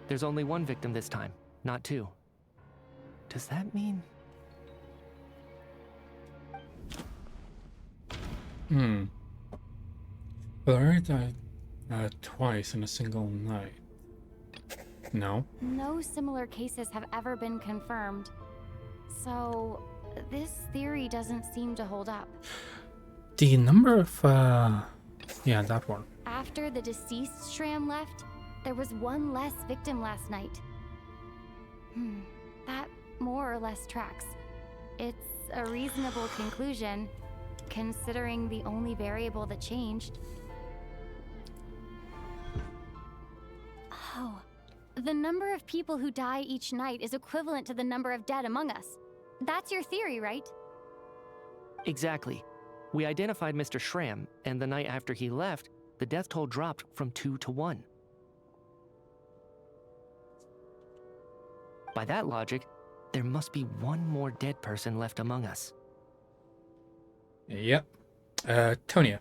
There's only one victim this time, not two. Does that mean... Valeri died twice in a single night. No. No similar cases have ever been confirmed. So, this theory doesn't seem to hold up. The number of yeah, that one. After the deceased Shram left, there was one less victim last night. That more or less tracks. It's a reasonable conclusion, considering the only variable that changed. Oh, the number of people who die each night is equivalent to the number of dead among us. That's your theory, right? Exactly. We identified Mr. Shram, and the night after he left, the death toll dropped from 2 to 1. By that logic, there must be one more dead person left among us. Yep. Tonya.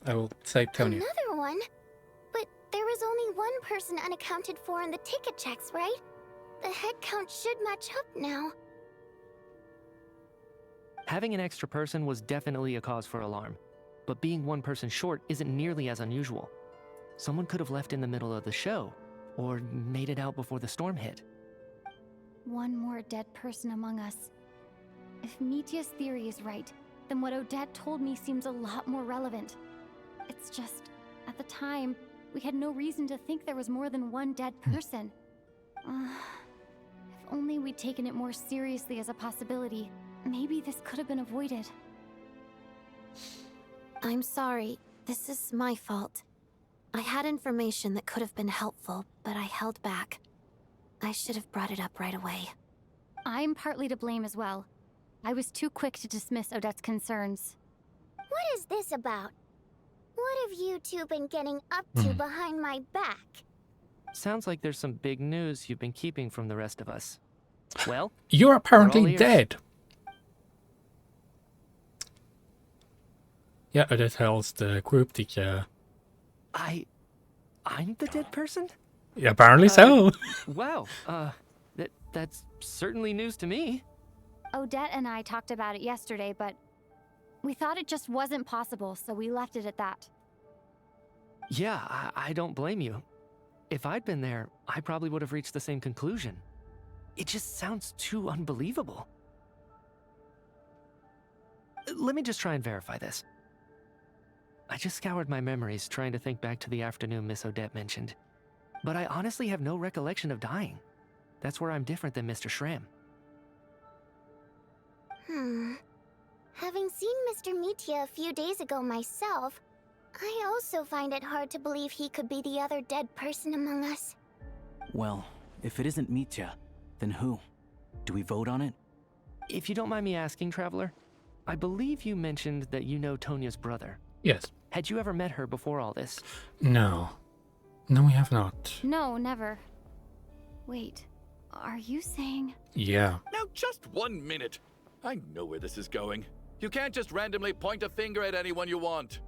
I will say Tonya. Another one? But there was only one person unaccounted for in the ticket checks, right? The head count should match up now. Having an extra person was definitely a cause for alarm, but being one person short isn't nearly as unusual. Someone could have left in the middle of the show, or made it out before the storm hit. One more dead person among us. If Mitya's theory is right, then what Odette told me seems a lot more relevant. It's just, at the time, we had no reason to think there was more than one dead person. If only we'd taken it more seriously as a possibility, maybe this could have been avoided. I'm sorry. This is my fault. I had information that could have been helpful, but I held back. I should have brought it up right away. I'm partly to blame as well. I was too quick to dismiss Odette's concerns. What is this about? What have you two been getting up to behind my back? Sounds like there's some big news you've been keeping from the rest of us. Well, You're we're all apparently ears. dead. Yeah, that tells the group that, I'm the dead person? yeah, apparently so. Wow, that's certainly news to me. Odette and I talked about it yesterday, but we thought it just wasn't possible, so we left it at that. Yeah, I don't blame you. If I'd been there, I probably would have reached the same conclusion. It just sounds too unbelievable. Let me just try and verify this. I just scoured my memories trying to think back to the afternoon Miss Odette mentioned. But I honestly have no recollection of dying. That's where I'm different than Mr. Shram. Having seen Mr. Mitya a few days ago myself, I also find it hard to believe he could be the other dead person among us. Well, if it isn't Mitya, then who? Do we vote on it? If you don't mind me asking, Traveler, I believe you mentioned that you know Tonya's brother. Yes. Had you ever met her before all this? No. No, we have not. No, never. Wait, are you saying... Yeah. Now, just 1 minute. I know where this is going. You can't just randomly point a finger at anyone you want.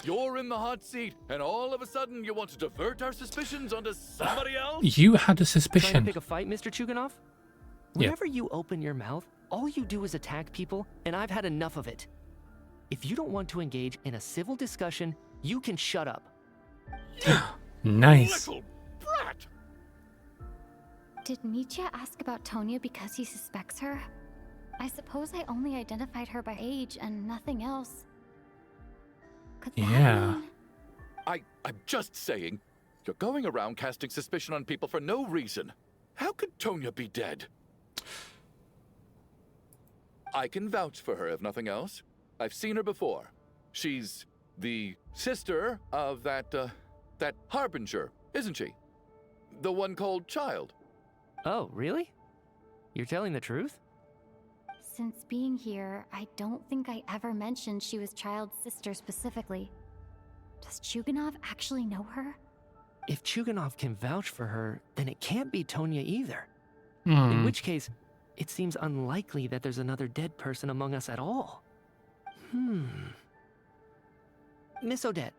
You're in the hot seat, and all of a sudden you want to divert our suspicions onto somebody else? You had a Trying to suspicion. pick a fight, Mr. Chuganov? Yeah. Whenever you open your mouth, all you do is attack people, and I've had enough of it. If you don't want to engage in a civil discussion, you can shut up. Nice. Little brat! Did Mitya ask about Tonya because he suspects her? I suppose I only identified her by age and nothing else. Could that Yeah. mean... I'm just saying, you're going around casting suspicion on people for no reason. How could Tonya be dead? I can vouch for her, if nothing else. I've seen her before. She's the sister of that Harbinger, isn't she? The one called Child. Oh, really? You're telling the truth? Since being here, I don't think I ever mentioned she was Child's sister specifically. Does Chuganov actually know her? If Chuganov can vouch for her, then it can't be Tonya either. Hmm. In which case, it seems unlikely that there's another dead person among us at all. Miss Odette,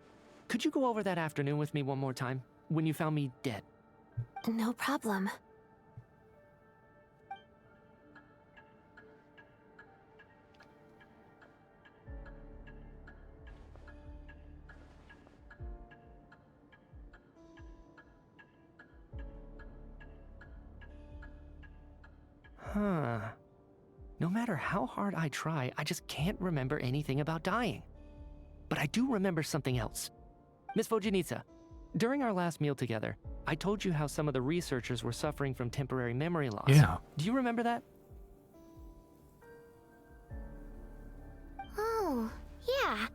could you go over that afternoon with me one more time, when you found me dead? No problem. Huh. No matter how hard I try, I just can't remember anything about dying. But I do remember something else. Miss Vojanitsa, during our last meal together, I told you how some of the researchers were suffering from temporary memory loss. Yeah. Do you remember that? Oh, yeah.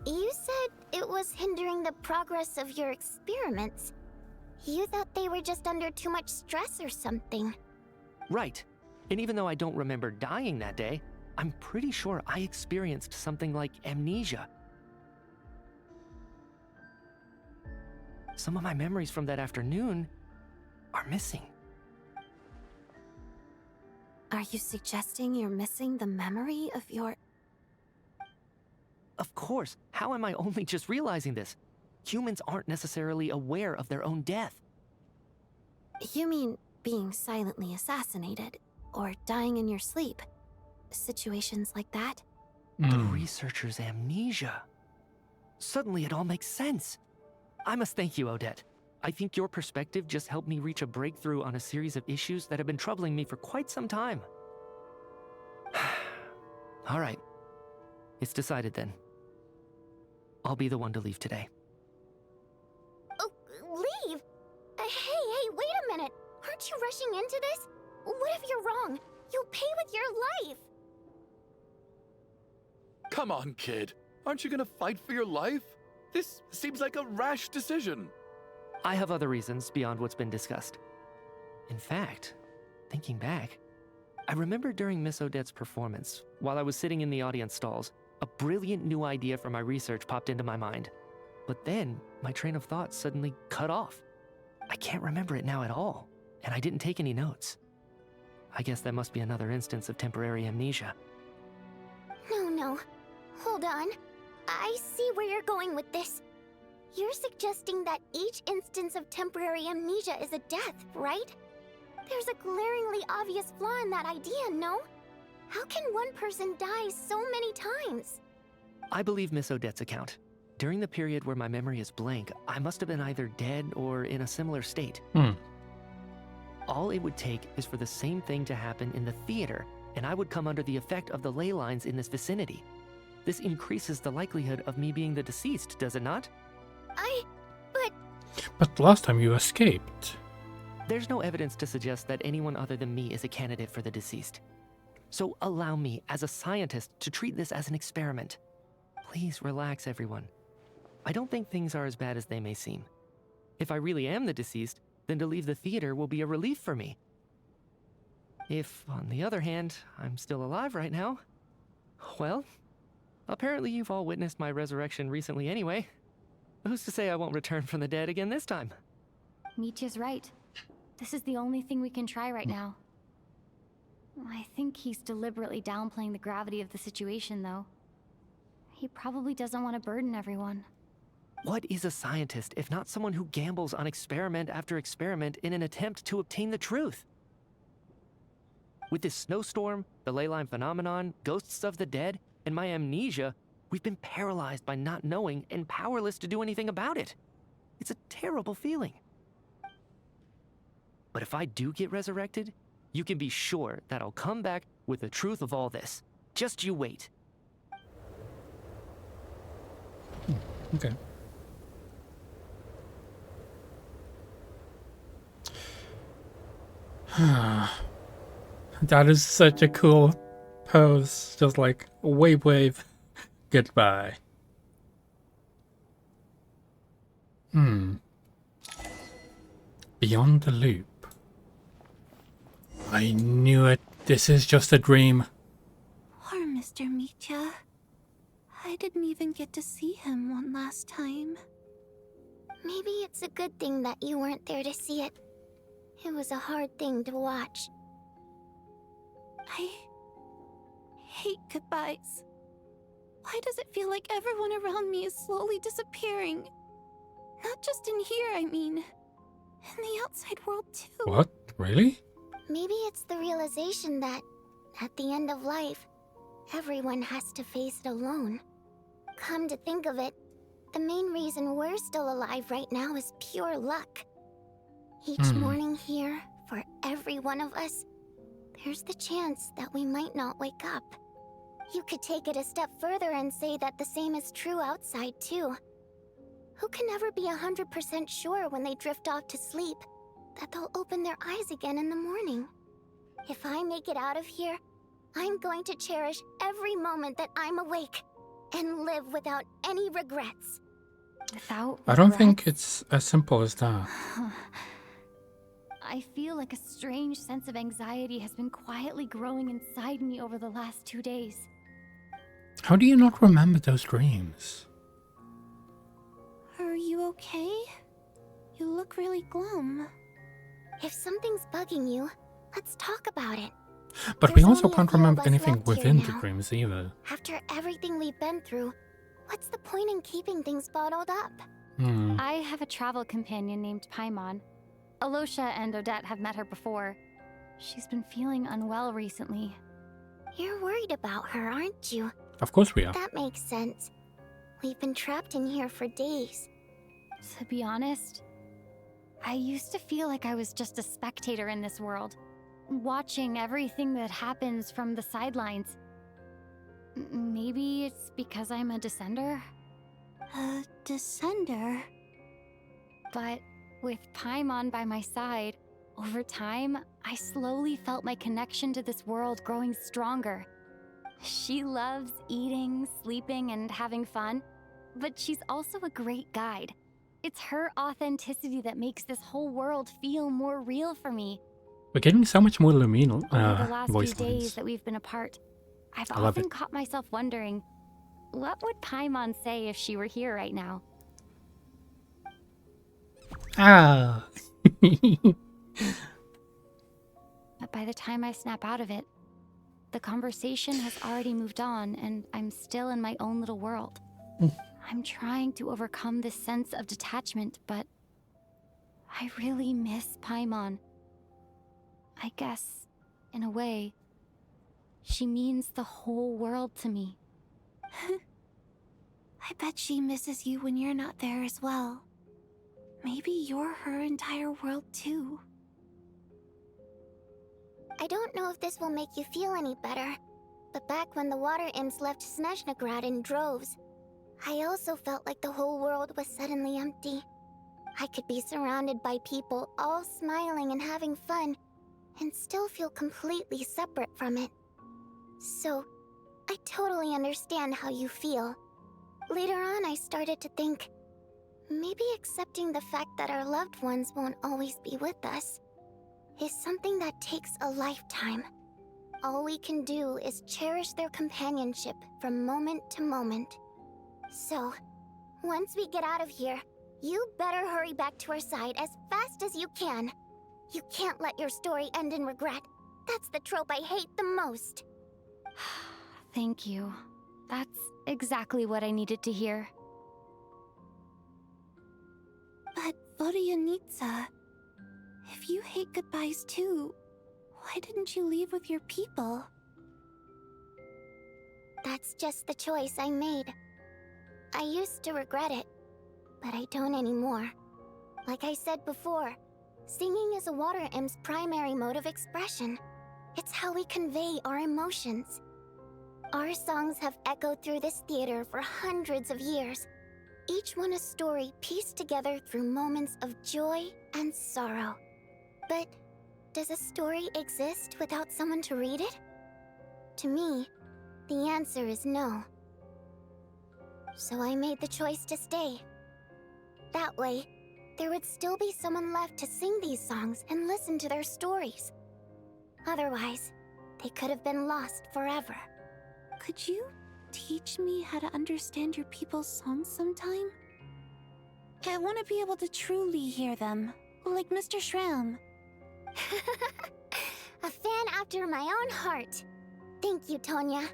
You said it was hindering the progress of your experiments. You thought they were just under too much stress or something. Right. And even though I don't remember dying that day, I'm pretty sure I experienced something like amnesia. Some of my memories from that afternoon are missing. Are you suggesting you're missing the memory of your... Of course. How am I only just realizing this? Humans aren't necessarily aware of their own death. You mean being silently assassinated, or dying in your sleep? Situations like that? The researcher's amnesia. Suddenly it all makes sense. I must thank you, Odette. I think your perspective just helped me reach a breakthrough on a series of issues that have been troubling me for quite some time. All right. It's decided then. I'll be the one to leave today. Oh, leave? Hey, wait a minute. Aren't you rushing into this? What if you're wrong? You'll pay with your life. Come on, kid. Aren't you gonna fight for your life? This seems like a rash decision. I have other reasons beyond what's been discussed. In fact, thinking back, I remember during Miss Odette's performance, while I was sitting in the audience stalls, a brilliant new idea for my research popped into my mind. But then, my train of thought suddenly cut off. I can't remember it now at all, and I didn't take any notes. I guess that must be another instance of temporary amnesia. No. Hold on. I see where you're going with this. You're suggesting that each instance of temporary amnesia is a death, right? There's a glaringly obvious flaw in that idea, no? How can one person die so many times? I believe Miss Odette's account. During the period where my memory is blank, I must have been either dead or in a similar state. All it would take is for the same thing to happen in the theater, and I would come under the effect of the ley lines in this vicinity. This increases the likelihood of me being the deceased, does it not? But last time you escaped. There's no evidence to suggest that anyone other than me is a candidate for the deceased. So allow me, as a scientist, to treat this as an experiment. Please relax, everyone. I don't think things are as bad as they may seem. If I really am the deceased, then to leave the theater will be a relief for me. If, on the other hand, I'm still alive right now, well, apparently you've all witnessed my resurrection recently anyway. Who's to say I won't return from the dead again this time? Michia's right. This is the only thing we can try right now. I think he's deliberately downplaying the gravity of the situation, though. He probably doesn't want to burden everyone. What is a scientist if not someone who gambles on experiment after experiment in an attempt to obtain the truth? With this snowstorm, the ley line phenomenon, ghosts of the dead, and my amnesia, we've been paralyzed by not knowing and powerless to do anything about it. It's a terrible feeling. But if I do get resurrected, you can be sure that I'll come back with the truth of all this. Just you wait. Okay. That is such a cool pose. Just like wave, goodbye. Beyond the loop. I knew it. This is just a dream. Poor Mr. Michia. I didn't even get to see him one last time. Maybe it's a good thing that you weren't there to see it. It was a hard thing to watch. I hate goodbyes. Why does it feel like everyone around me is slowly disappearing? Not just in here, I mean. In the outside world, too. What? Really? Maybe it's the realization that, at the end of life, everyone has to face it alone. Come to think of it, the main reason we're still alive right now is pure luck. Each morning here, for every one of us, there's the chance that we might not wake up. You could take it a step further and say that the same is true outside, too. Who can ever be 100% sure when they drift off to sleep that they'll open their eyes again in the morning? If I make it out of here, I'm going to cherish every moment that I'm awake and live without any regrets. Without I don't think it's as simple as that. I feel like a strange sense of anxiety has been quietly growing inside me over the last 2 days. How do you not remember those dreams? Are you okay? You look really glum. If something's bugging you, let's talk about it. But we There's also only a can't few of remember us anything left here within the now. dreams either. After everything we've been through, what's the point in keeping things bottled up? I have a travel companion named Paimon. Alosha and Odette have met her before. She's been feeling unwell recently. You're worried about her, aren't you? Of course we are. That makes sense. We've been trapped in here for days. To be honest, I used to feel like I was just a spectator in this world, watching everything that happens from the sidelines. Maybe it's because I'm a descender? A descender? But with Paimon by my side, over time, I slowly felt my connection to this world growing stronger. She loves eating, sleeping, and having fun, but she's also a great guide. It's her authenticity that makes this whole world feel more real for me. We're getting so much more luminal Over the last voice few days lines. that we've been apart, I've I love often it. caught myself wondering, what would Paimon say if she were here right now? that by the time I snap out of it, the conversation has already moved on and I'm still in my own little world. I'm trying to overcome this sense of detachment, but I really miss Paimon. I guess, in a way, she means the whole world to me. I bet she misses you when you're not there as well. Maybe you're her entire world too. I don't know if this will make you feel any better, but back when the water imps left Snezhnaya in droves, I also felt like the whole world was suddenly empty. I could be surrounded by people all smiling and having fun, and still feel completely separate from it. So, I totally understand how you feel. Later on, I started to think, maybe accepting the fact that our loved ones won't always be with us is something that takes a lifetime. All we can do is cherish their companionship from moment to moment. So, once we get out of here, you better hurry back to our side as fast as you can. You can't let your story end in regret. That's the trope I hate the most. Thank you. That's exactly what I needed to hear. But Vodyanitsa, if you hate goodbyes too, why didn't you leave with your people? That's just the choice I made. I used to regret it, but I don't anymore. Like I said before, singing is a water imp's primary mode of expression. It's how we convey our emotions. Our songs have echoed through this theater for hundreds of years, each one a story pieced together through moments of joy and sorrow. But does a story exist without someone to read it? To me, the answer is no. So I made the choice to stay. That way, there would still be someone left to sing these songs and listen to their stories. Otherwise, they could have been lost forever. Could you teach me how to understand your people's songs sometime? I want to be able to truly hear them, like Mr. Shram. A fan after my own heart. Thank you, Tonya.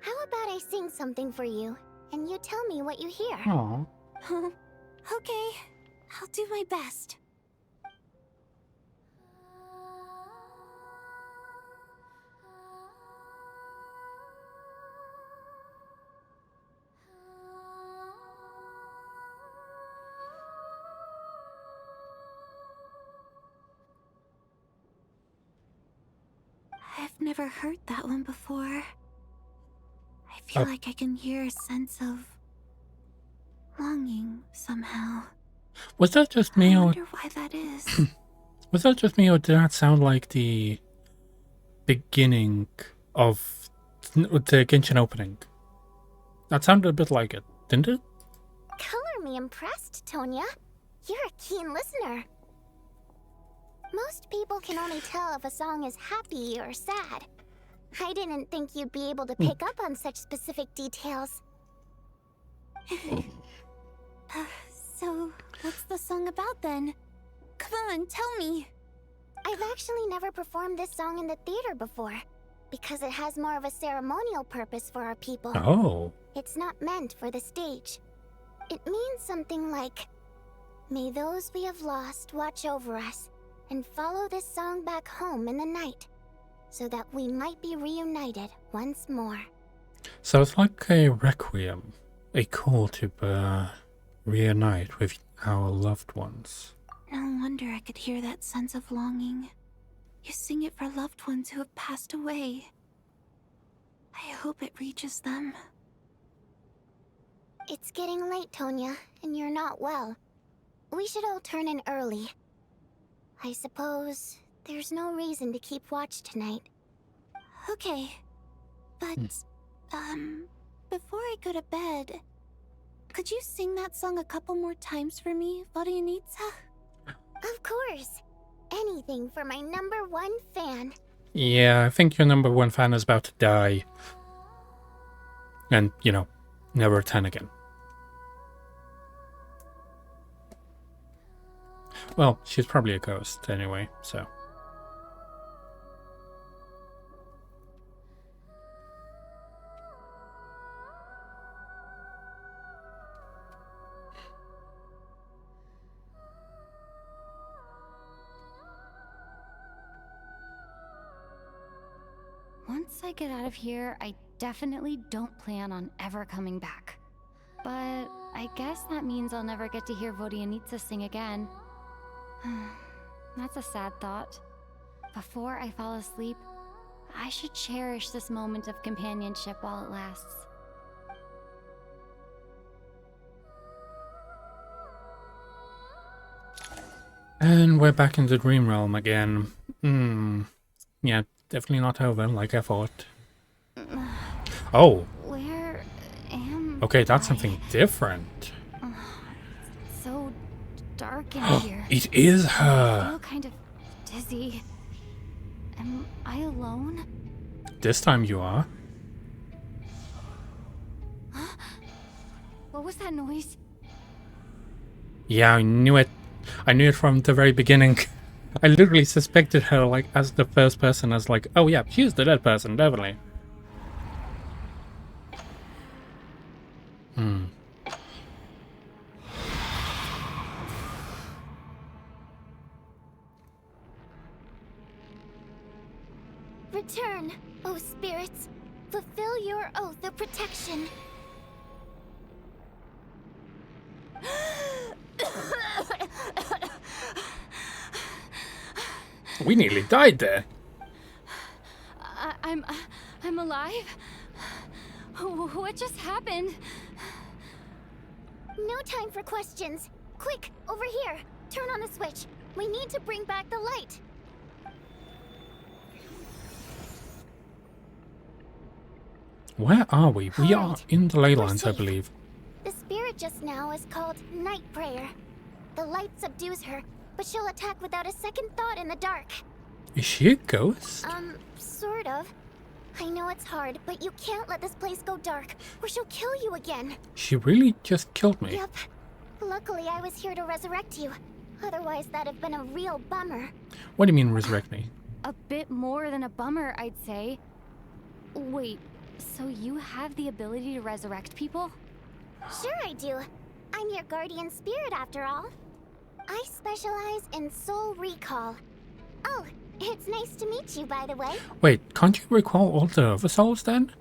How about I sing something for you, and you tell me what you hear? Aww. Okay, I'll do my best. I've never heard that one before. I feel like I can hear a sense of longing somehow. Was that just me, I or wonder why that is. was that just me, or did that sound like the beginning of the Genshin opening? That sounded a bit like it, didn't it? Color me impressed, Tonya. You're a keen listener. Most people can only tell if a song is happy or sad. I didn't think you'd be able to pick up on such specific details. So, what's the song about then? Come on, tell me. I've actually never performed this song in the theater before, because it has more of a ceremonial purpose for our people. Oh. It's not meant for the stage. It means something like, may those we have lost watch over us, and follow this song back home in the night, so that we might be reunited once more. So it's like a requiem, a call to reunite with our loved ones. No wonder I could hear that sense of longing. You sing it for loved ones who have passed away. I hope it reaches them. It's getting late, Tonya, and you're not well. We should all turn in early. I suppose there's no reason to keep watch tonight. Okay, but, before I go to bed, could you sing that song a couple more times for me, Vodyanitsa? Of course. Anything for my #1 fan. Yeah, I think your #1 fan is about to die. And, you know, never return again. Well, she's probably a ghost anyway, so. Once I get out of here, I definitely don't plan on ever coming back. But I guess that means I'll never get to hear Vodyanitsa sing again. That's a sad thought. Before I fall asleep, I should cherish this moment of companionship while it lasts. And we're back in the dream realm again. Yeah, definitely not over like I thought. Oh. Where am Okay, that's I? something different. It's so dark in here. It is I her. feel kind of dizzy. Am I alone? This time you are. What was that noise? Yeah, I knew it. I knew it from the very beginning. I literally suspected her like as the first person, as like, oh yeah, she's the dead person, definitely. Return, O spirits. Fulfill your oath of protection. We nearly died there. I'm alive? What just happened? No time for questions. Quick, over here. Turn on the switch. We need to bring back the light. Where are we? We are in the ley lines, I believe. The spirit just now is called Night Prayer. The light subdues her, but she'll attack without a second thought in the dark. Is she a ghost? Sort of. I know it's hard, but you can't let this place go dark, or she'll kill you again. She really just killed me. Yep. Luckily, I was here to resurrect you. Otherwise, that'd have been a real bummer. What do you mean, resurrect me? A bit more than a bummer, I'd say. Wait, so you have the ability to resurrect people? Sure I do. I'm your guardian spirit after all. I specialize in soul recall. Oh, it's nice to meet you, by the way. Wait, can't you recall all the other souls then?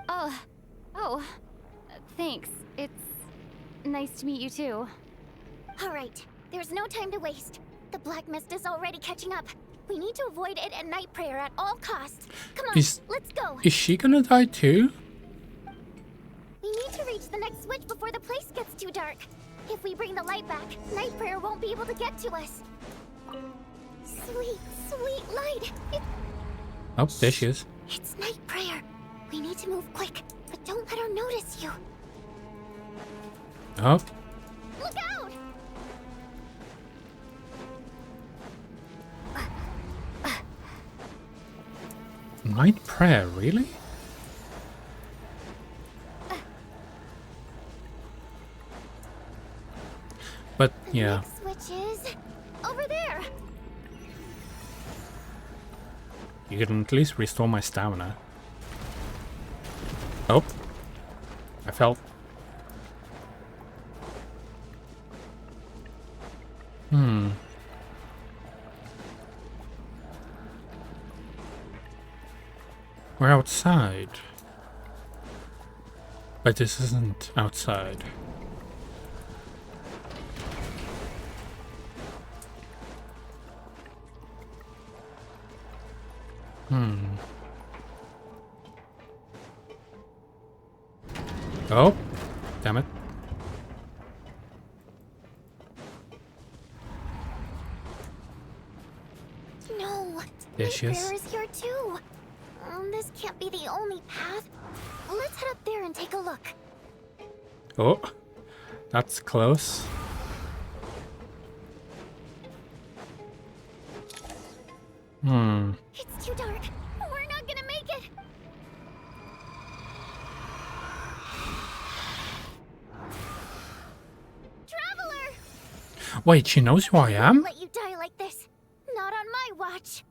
Thanks. It's nice to meet you too. Alright, there's no time to waste. The black mist is already catching up. We need to avoid it and Night Prayer at all costs. Come on, let's go. Is she gonna die too? We need to reach the next switch before the place gets too dark. If we bring the light back, Night Prayer won't be able to get to us. Sweet, sweet light. Oh, there she is. It's Night Prayer. We need to move quick, but don't let her notice you. Oh. Look out! Night prayer, really? But yeah. Next switch is over there. You can at least restore my stamina. Oh. I fell. We're outside. But this isn't outside. Oh, damn it. No, There she is. Prayer is here too. This can't be the only path. Let's head up there and take a look. Oh, that's close. It's too dark. We're not gonna make it. Traveler! Wait, she knows who I am? Let you die like this. Not on my watch.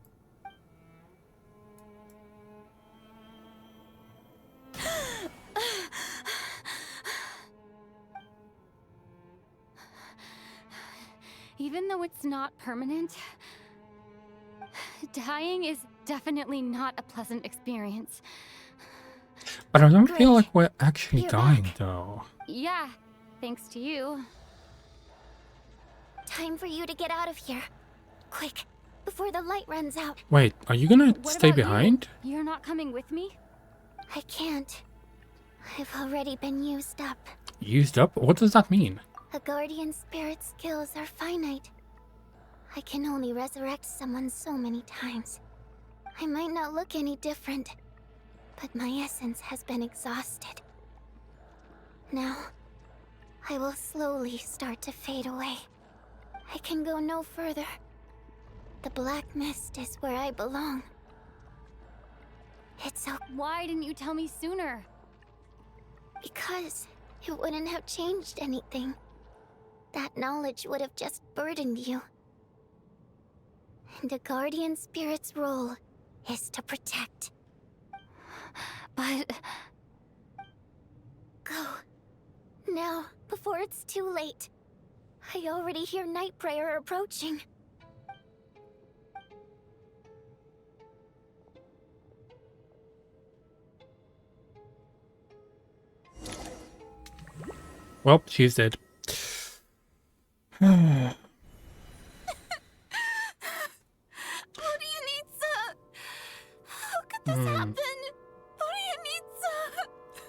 Even though it's not permanent, dying is definitely not a pleasant experience. But I don't feel like we're actually dying, though. Yeah, thanks to you. Time for you to get out of here. Quick, before the light runs out. Wait, are you gonna What stay about behind? You're not coming with me? I can't. I've already been used up. Used up? What does that mean? A guardian spirit's skills are finite. I can only resurrect someone so many times. I might not look any different, but my essence has been exhausted. Now, I will slowly start to fade away. I can go no further. The black mist is where I belong. It's so... Why didn't you tell me sooner? Because it wouldn't have changed anything. That knowledge would have just burdened you. And a guardian spirit's role is to protect. But... Go. Now, before it's too late. I already hear night prayer approaching. Well, she's dead. How could this happen?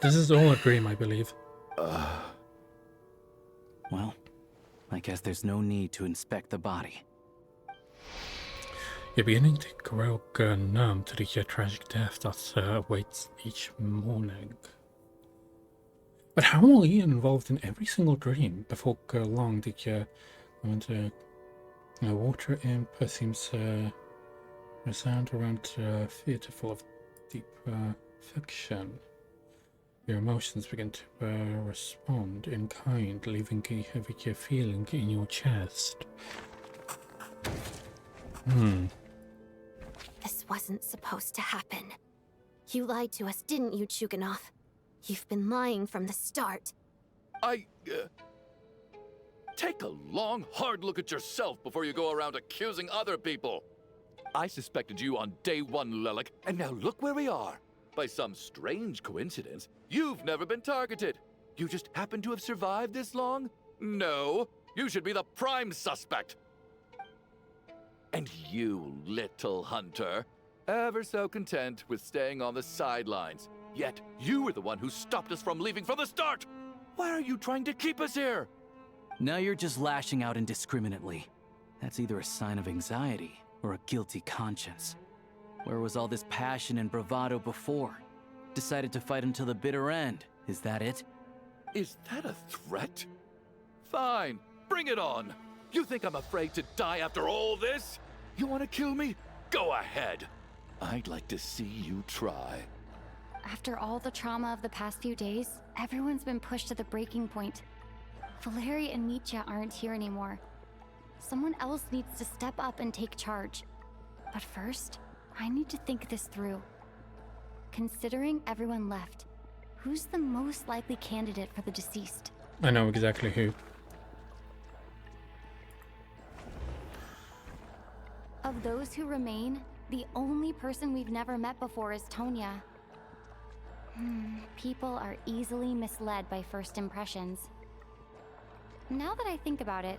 This is all a dream, I believe. Well, I guess there's no need to inspect the body. You're beginning to grow numb to the tragic death that awaits each morning. But how will he involved in every single dream? Before long, the water imp seems resound around theatre full of deep affection. Your emotions begin to respond in kind, leaving a heavy feeling in your chest. This wasn't supposed to happen. You lied to us, didn't you, Chuganov? You've been lying from the start. Take a long, hard look at yourself before you go around accusing other people. I suspected you on day one, Lelik, and now look where we are. By some strange coincidence, you've never been targeted. You just happen to have survived this long? No, you should be the prime suspect. And you, little hunter, ever so content with staying on the sidelines. Yet, you were the one who stopped us from leaving from the start! Why are you trying to keep us here? Now you're just lashing out indiscriminately. That's either a sign of anxiety or a guilty conscience. Where was all this passion and bravado before? Decided to fight until the bitter end. Is that it? Is that a threat? Fine, bring it on. You think I'm afraid to die after all this? You want to kill me? Go ahead. I'd like to see you try. After all the trauma of the past few days, everyone's been pushed to the breaking point. Valeri and Mitya aren't here anymore. Someone else needs to step up and take charge. But first, I need to think this through. Considering everyone left, who's the most likely candidate for the deceased? I know exactly who. Of those who remain, the only person we've never met before is Tonya. People are easily misled by first impressions. Now that I think about it,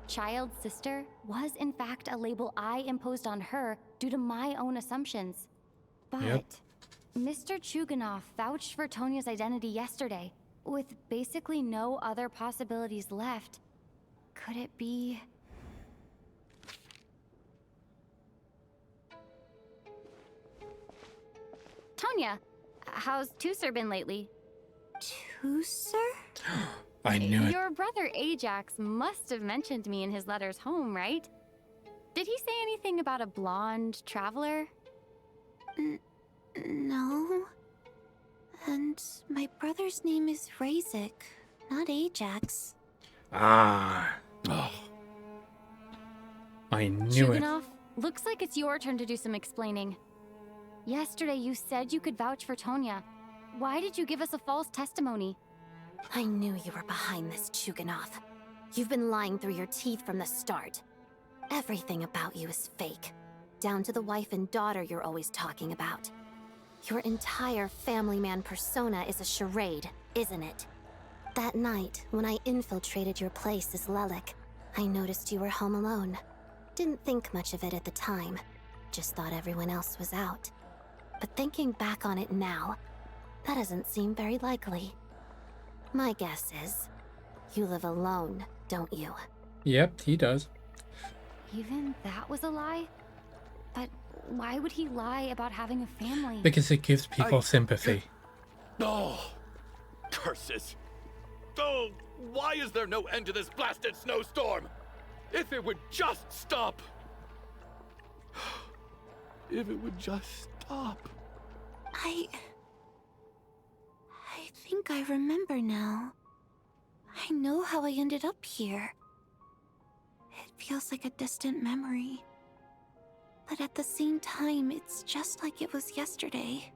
Child's sister was in fact a label I imposed on her due to my own assumptions. But Mr. Chuganov vouched for Tonya's identity yesterday, with basically no other possibilities left. Could it be... Tonya, how's Tusser been lately? Tusser? I knew it. Your brother Ajax must have mentioned me in his letters home, right? Did he say anything about a blonde traveler? No. And my brother's name is Razik, not Ajax. Ah. I knew it. Chuganov, looks like it's your turn to do some explaining. Yesterday you said you could vouch for Tonya. Why did you give us a false testimony? I knew you were behind this, Chuganov. You've been lying through your teeth from the start. Everything about you is fake. down to the wife and daughter you're always talking about. Your entire family man persona is a charade, isn't it? That night, when I infiltrated your place as Lelik, I noticed you were home alone. Didn't think much of it at the time. Just thought everyone else was out. But thinking back on it now, that doesn't seem very likely. My guess is, you live alone, don't you? Yep, he does. Even that was a lie? But why would he lie about having a family? Because it gives people sympathy. Oh, curses. Oh, why is there no end to this blasted snowstorm? If it would just stop. If it would just stop. I think I remember now. I know how I ended up here. It feels like a distant memory. But at the same time, it's just like it was yesterday.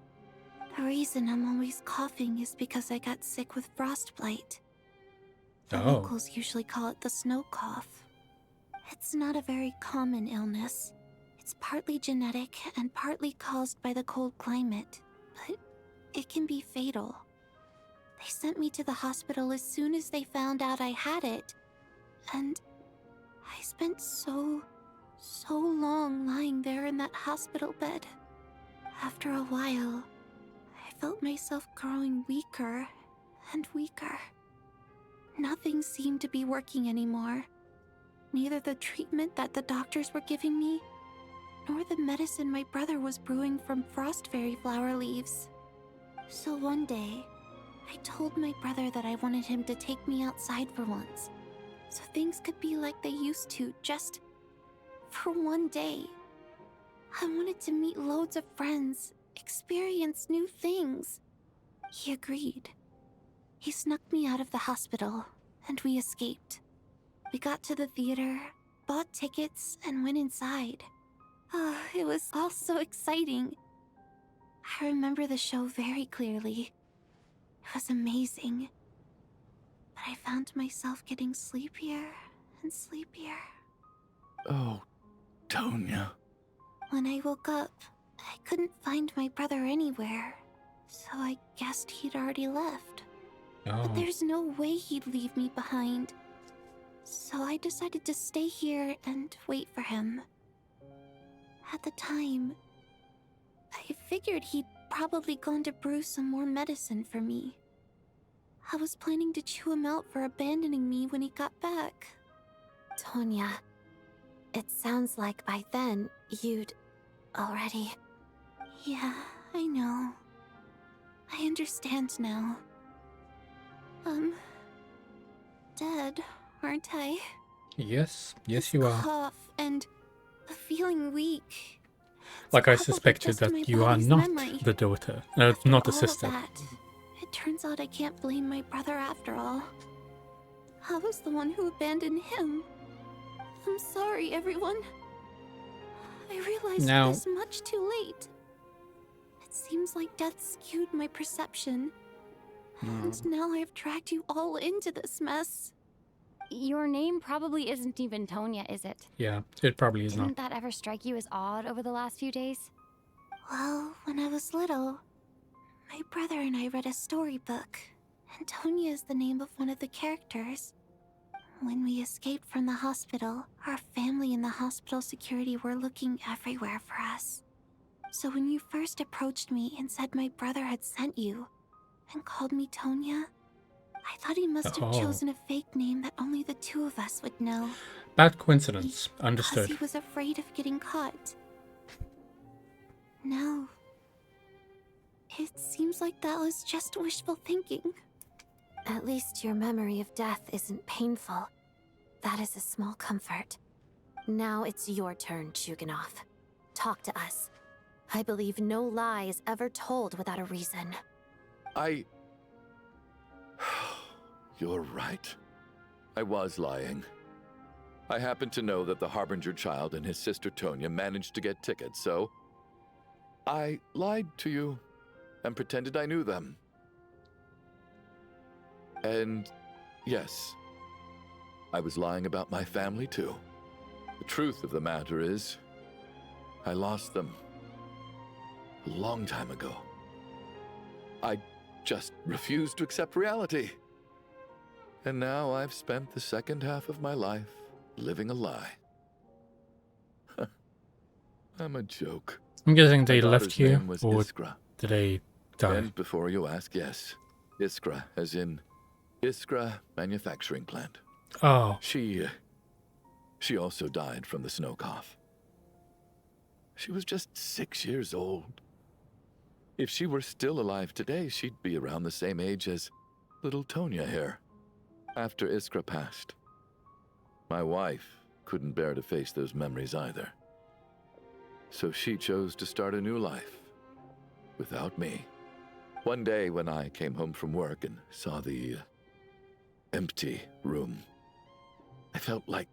The reason I'm always coughing is because I got sick with frostbite. The locals usually call it the snow cough. It's not a very common illness. It's partly genetic and partly caused by the cold climate, but it can be fatal. They sent me to the hospital as soon as they found out I had it, and I spent so long lying there in that hospital bed. After a while, I felt myself growing weaker and weaker. Nothing seemed to be working anymore. Neither the treatment that the doctors were giving me, nor the medicine my brother was brewing from frost fairy flower leaves. So one day, I told my brother that I wanted him to take me outside for once, so things could be like they used to, just for one day. I wanted to meet loads of friends, experience new things. He agreed. He snuck me out of the hospital, and we escaped. We got to the theater, bought tickets, and went inside. Oh, it was all so exciting. I remember the show very clearly. It was amazing. But I found myself getting sleepier and sleepier. Oh, Tonya. When I woke up, I couldn't find my brother anywhere, so I guessed he'd already left. But there's no way he'd leave me behind. So I decided to stay here and wait for him. At the time, I figured he'd probably gone to brew some more medicine for me. I was planning to chew him out for abandoning me when he got back. Tonya, it sounds like by then, you'd already... Yeah, I know. I understand now. Dead, aren't I? Yes, yes you are. Cough and feeling weak. Like I suspected that you are not the daughter, not the sister. It turns out I can't blame my brother after all. I was the one who abandoned him. I'm sorry, everyone. I realized this much too late. It seems like death skewed my perception. And now I've dragged you all into this mess. Your name probably isn't even Tonya, is it? Yeah, it probably is Didn't that ever strike you as odd over the last few days? Well, when I was little, my brother and I read a storybook, and Tonya is the name of one of the characters. When we escaped from the hospital, our family and the hospital security were looking everywhere for us. So when you first approached me and said my brother had sent you, and called me Tonya, I thought he must have chosen a fake name that only the two of us would know. Bad coincidence. Understood. Because he was afraid of getting caught. No. It seems like that was just wishful thinking. At least your memory of death isn't painful. That is a small comfort. Now it's your turn, Chuganov. Talk to us. I believe no lie is ever told without a reason. You're right. I was lying. I happened to know that the Harbinger child and his sister Tonya managed to get tickets, so I lied to you and pretended I knew them. And yes, I was lying about my family too. The truth of the matter is, I lost them a long time ago. I just refused to accept reality. And now I've spent the second half of my life living a lie. I'm a joke. I'm guessing they My left daughter's you, name was or Iskra. did they die? And before you ask, yes, Iskra, as in Iskra Manufacturing Plant. Oh. She also died from the snow cough. She was just 6 years old. If she were still alive today, she'd be around the same age as little Tonya here. After Iskra passed, my wife couldn't bear to face those memories either. So she chose to start a new life without me. One day when I came home from work and saw the empty room, I felt like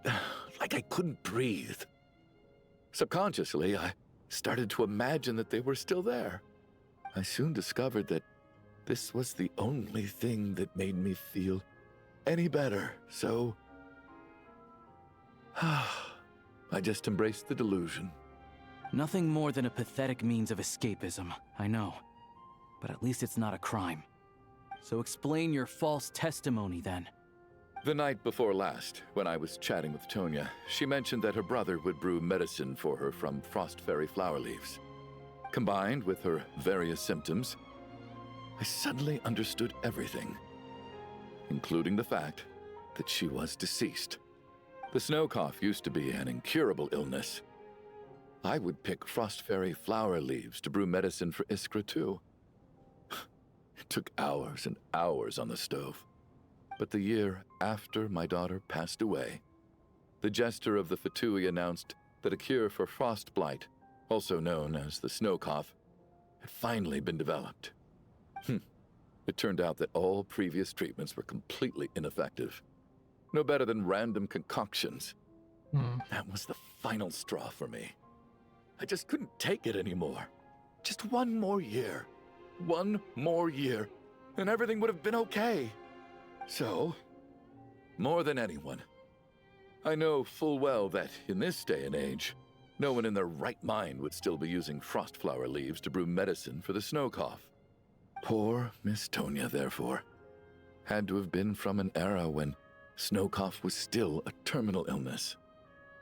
I couldn't breathe. Subconsciously, I started to imagine that they were still there. I soon discovered that this was the only thing that made me feel any better, so I just embraced the delusion. Nothing more than a pathetic means of escapism, I know. But at least it's not a crime. So explain your false testimony, then. The night before last, when I was chatting with Tonya, she mentioned that her brother would brew medicine for her from frost fairy flower leaves. Combined with her various symptoms, I suddenly understood everything, including the fact that she was deceased. The snow cough used to be an incurable illness. I would pick frost fairy flower leaves to brew medicine for Iskra too. It took hours and hours on the stove. But the year after my daughter passed away, the jester of the Fatui announced that a cure for frost blight, also known as the snow cough, had finally been developed. It turned out that all previous treatments were completely ineffective. No better than random concoctions. That was the final straw for me. I just couldn't take it anymore. Just one more year. One more year, and everything would have been okay. So, more than anyone, I know full well that in this day and age, no one in their right mind would still be using frost flower leaves to brew medicine for the snow cough. Poor Miss Tonya, therefore, had to have been from an era when snow cough was still a terminal illness.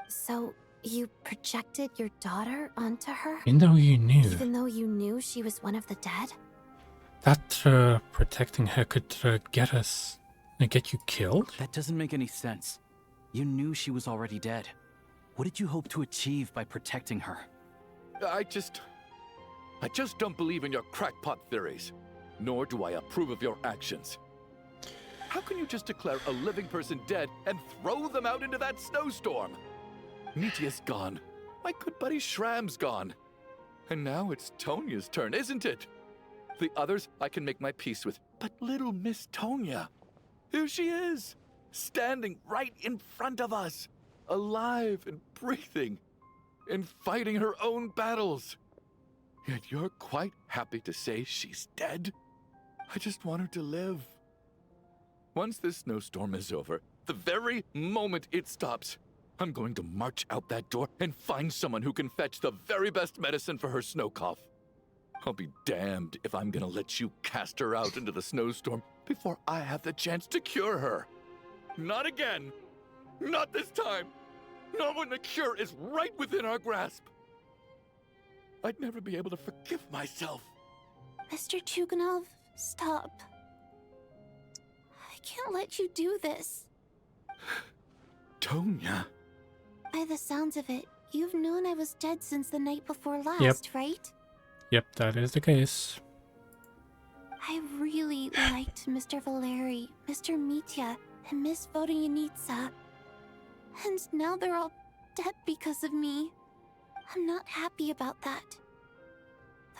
So, you projected your daughter onto her? Even though you knew. Even though you knew she was one of the dead? That protecting her could get you killed? That doesn't make any sense. You knew she was already dead. What did you hope to achieve by protecting her? I just don't believe in your crackpot theories, nor do I approve of your actions. How can you just declare a living person dead and throw them out into that snowstorm? Nitia's gone. My good buddy Shram's gone. And now it's Tonya's turn, isn't it? The others I can make my peace with, but little Miss Tonya, here she is, standing right in front of us, alive and breathing, and fighting her own battles. Yet you're quite happy to say she's dead? I just want her to live. Once this snowstorm is over, the very moment it stops, I'm going to march out that door and find someone who can fetch the very best medicine for her snow cough. I'll be damned if I'm gonna let you cast her out into the snowstorm before I have the chance to cure her. Not again. Not this time. Not when the cure is right within our grasp. I'd never be able to forgive myself. Mr. Chuganov, stop. I can't let you do this. Tonya. By the sounds of it, you've known I was dead since the night before last, Yep. right? Yep, that is the case. I really liked Mr. Valeri, Mr. Mitya, and Miss Vodyanitsa. And now they're all dead because of me. I'm not happy about that.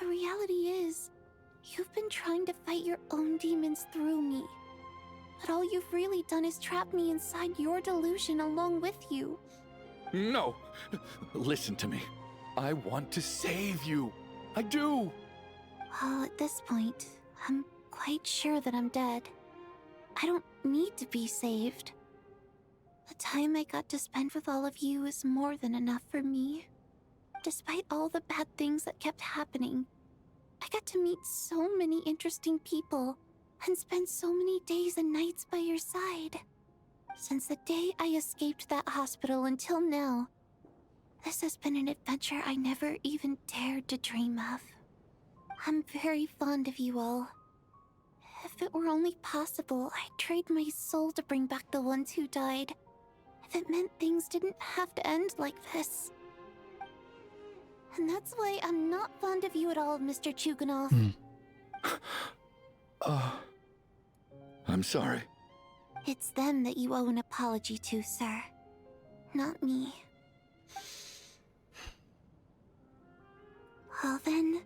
The reality is, you've been trying to fight your own demons through me. But all you've really done is trap me inside your delusion along with you. No. Listen to me. I want to save you. I do. Well, at this point, I'm quite sure that I'm dead. I don't need to be saved. The time I got to spend with all of you is more than enough for me. Despite all the bad things that kept happening, I got to meet so many interesting people and spend so many days and nights by your side. Since the day I escaped that hospital until now, this has been an adventure I never even dared to dream of. I'm very fond of you all. If it were only possible, I'd trade my soul to bring back the ones who died. If it meant things didn't have to end like this. And that's why I'm not fond of you at all, Mr. Chuganov. I'm sorry. It's them that you owe an apology to, sir. Not me. Well then,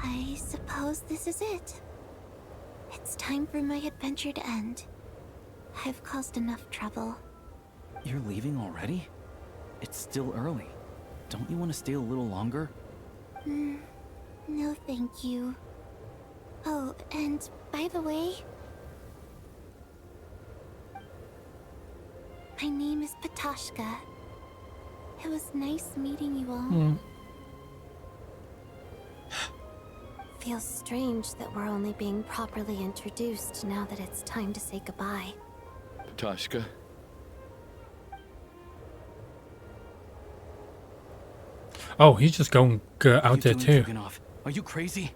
I suppose this is it. It's time for my adventure to end. I've caused enough trouble. You're leaving already? It's still early. Don't you want to stay a little longer? No thank you. Oh, and by the way, my name is Patoshka. It was nice meeting you all. Feels strange that we're only being properly introduced now that it's time to say goodbye. Patoshka. Oh, he's just going out there too. Are you crazy?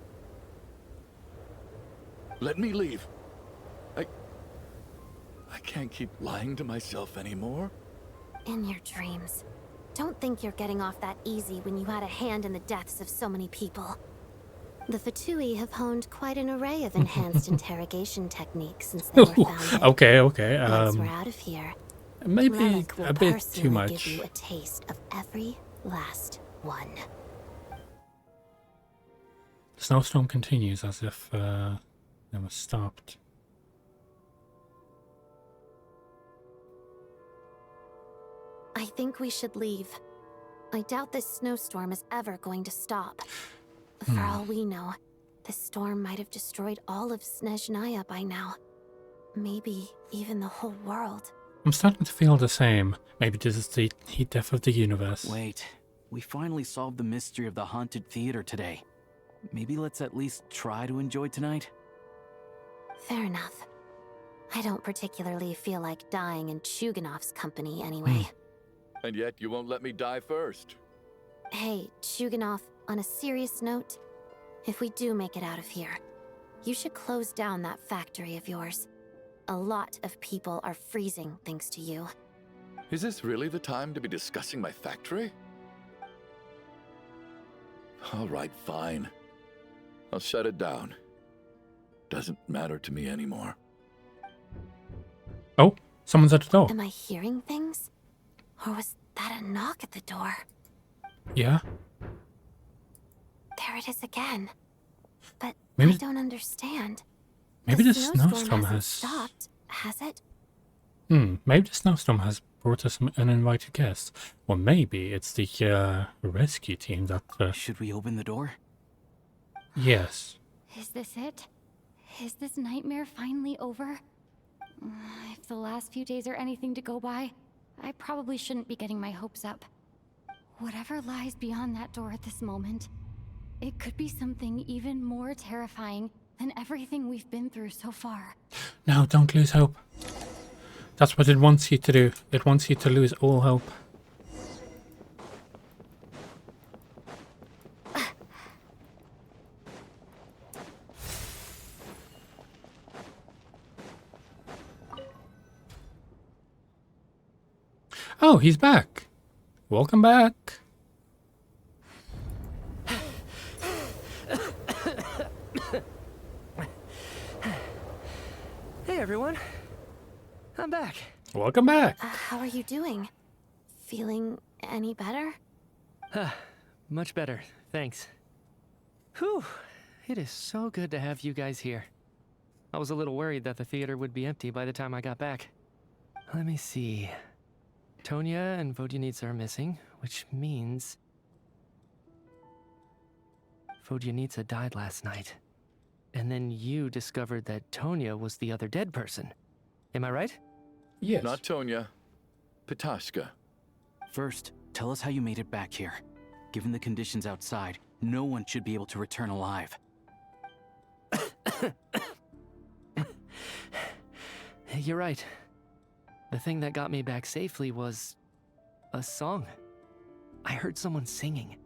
Let me leave. I can't keep lying to myself anymore. In your dreams. Don't think you're getting off that easy when you had a hand in the deaths of so many people. The Fatui have honed quite an array of enhanced interrogation techniques since they were founded. Okay. Once we're out of here, maybe Lelek will a bit too personally much. give you a taste of every last one. The snowstorm continues as if never stopped. I think we should leave. I doubt this snowstorm is ever going to stop. For all we know, this storm might have destroyed all of Snezhnaya by now. Maybe even the whole world. I'm starting to feel the same. Maybe this is the heat death of the universe. Wait, we finally solved the mystery of the haunted theater today. Maybe let's at least try to enjoy tonight? Fair enough. I don't particularly feel like dying in Chuganov's company anyway. And yet you won't let me die first. Hey, Chuganov, on a serious note, if we do make it out of here, you should close down that factory of yours. A lot of people are freezing thanks to you. Is this really the time to be discussing my factory? All right, fine. I'll shut it down. Doesn't matter to me anymore. Oh, someone's at the door. Am I hearing things? Or was that a knock at the door? Yeah. There it is again. But Maybe I don't understand. Maybe the snowstorm snowstorm hasn't has stopped, has it? Maybe the snowstorm has brought us some uninvited guests. Or maybe it's the rescue team that... Should we open the door? Yes. Is this it? Is this nightmare finally over? If the last few days are anything to go by, I probably shouldn't be getting my hopes up. Whatever lies beyond that door at this moment, it could be something even more terrifying than everything we've been through so far. No, don't lose hope. That's what it wants you to do. It wants you to lose all hope. Oh, he's back. Welcome back. Hey everyone, I'm back. Welcome back. How are you doing? Feeling any better? Much better, thanks. Whew, it is so good to have you guys here. I was a little worried that the theater would be empty by the time I got back. Let me see. Tonya and Vodyanitsa are missing, which means... Vodyanitsa died last night. And then you discovered that Tonya was the other dead person. Am I right? Yes. Not Tonya. Ptashka. First, tell us how you made it back here. Given the conditions outside, no one should be able to return alive. You're right. The thing that got me back safely was a song. I heard someone singing.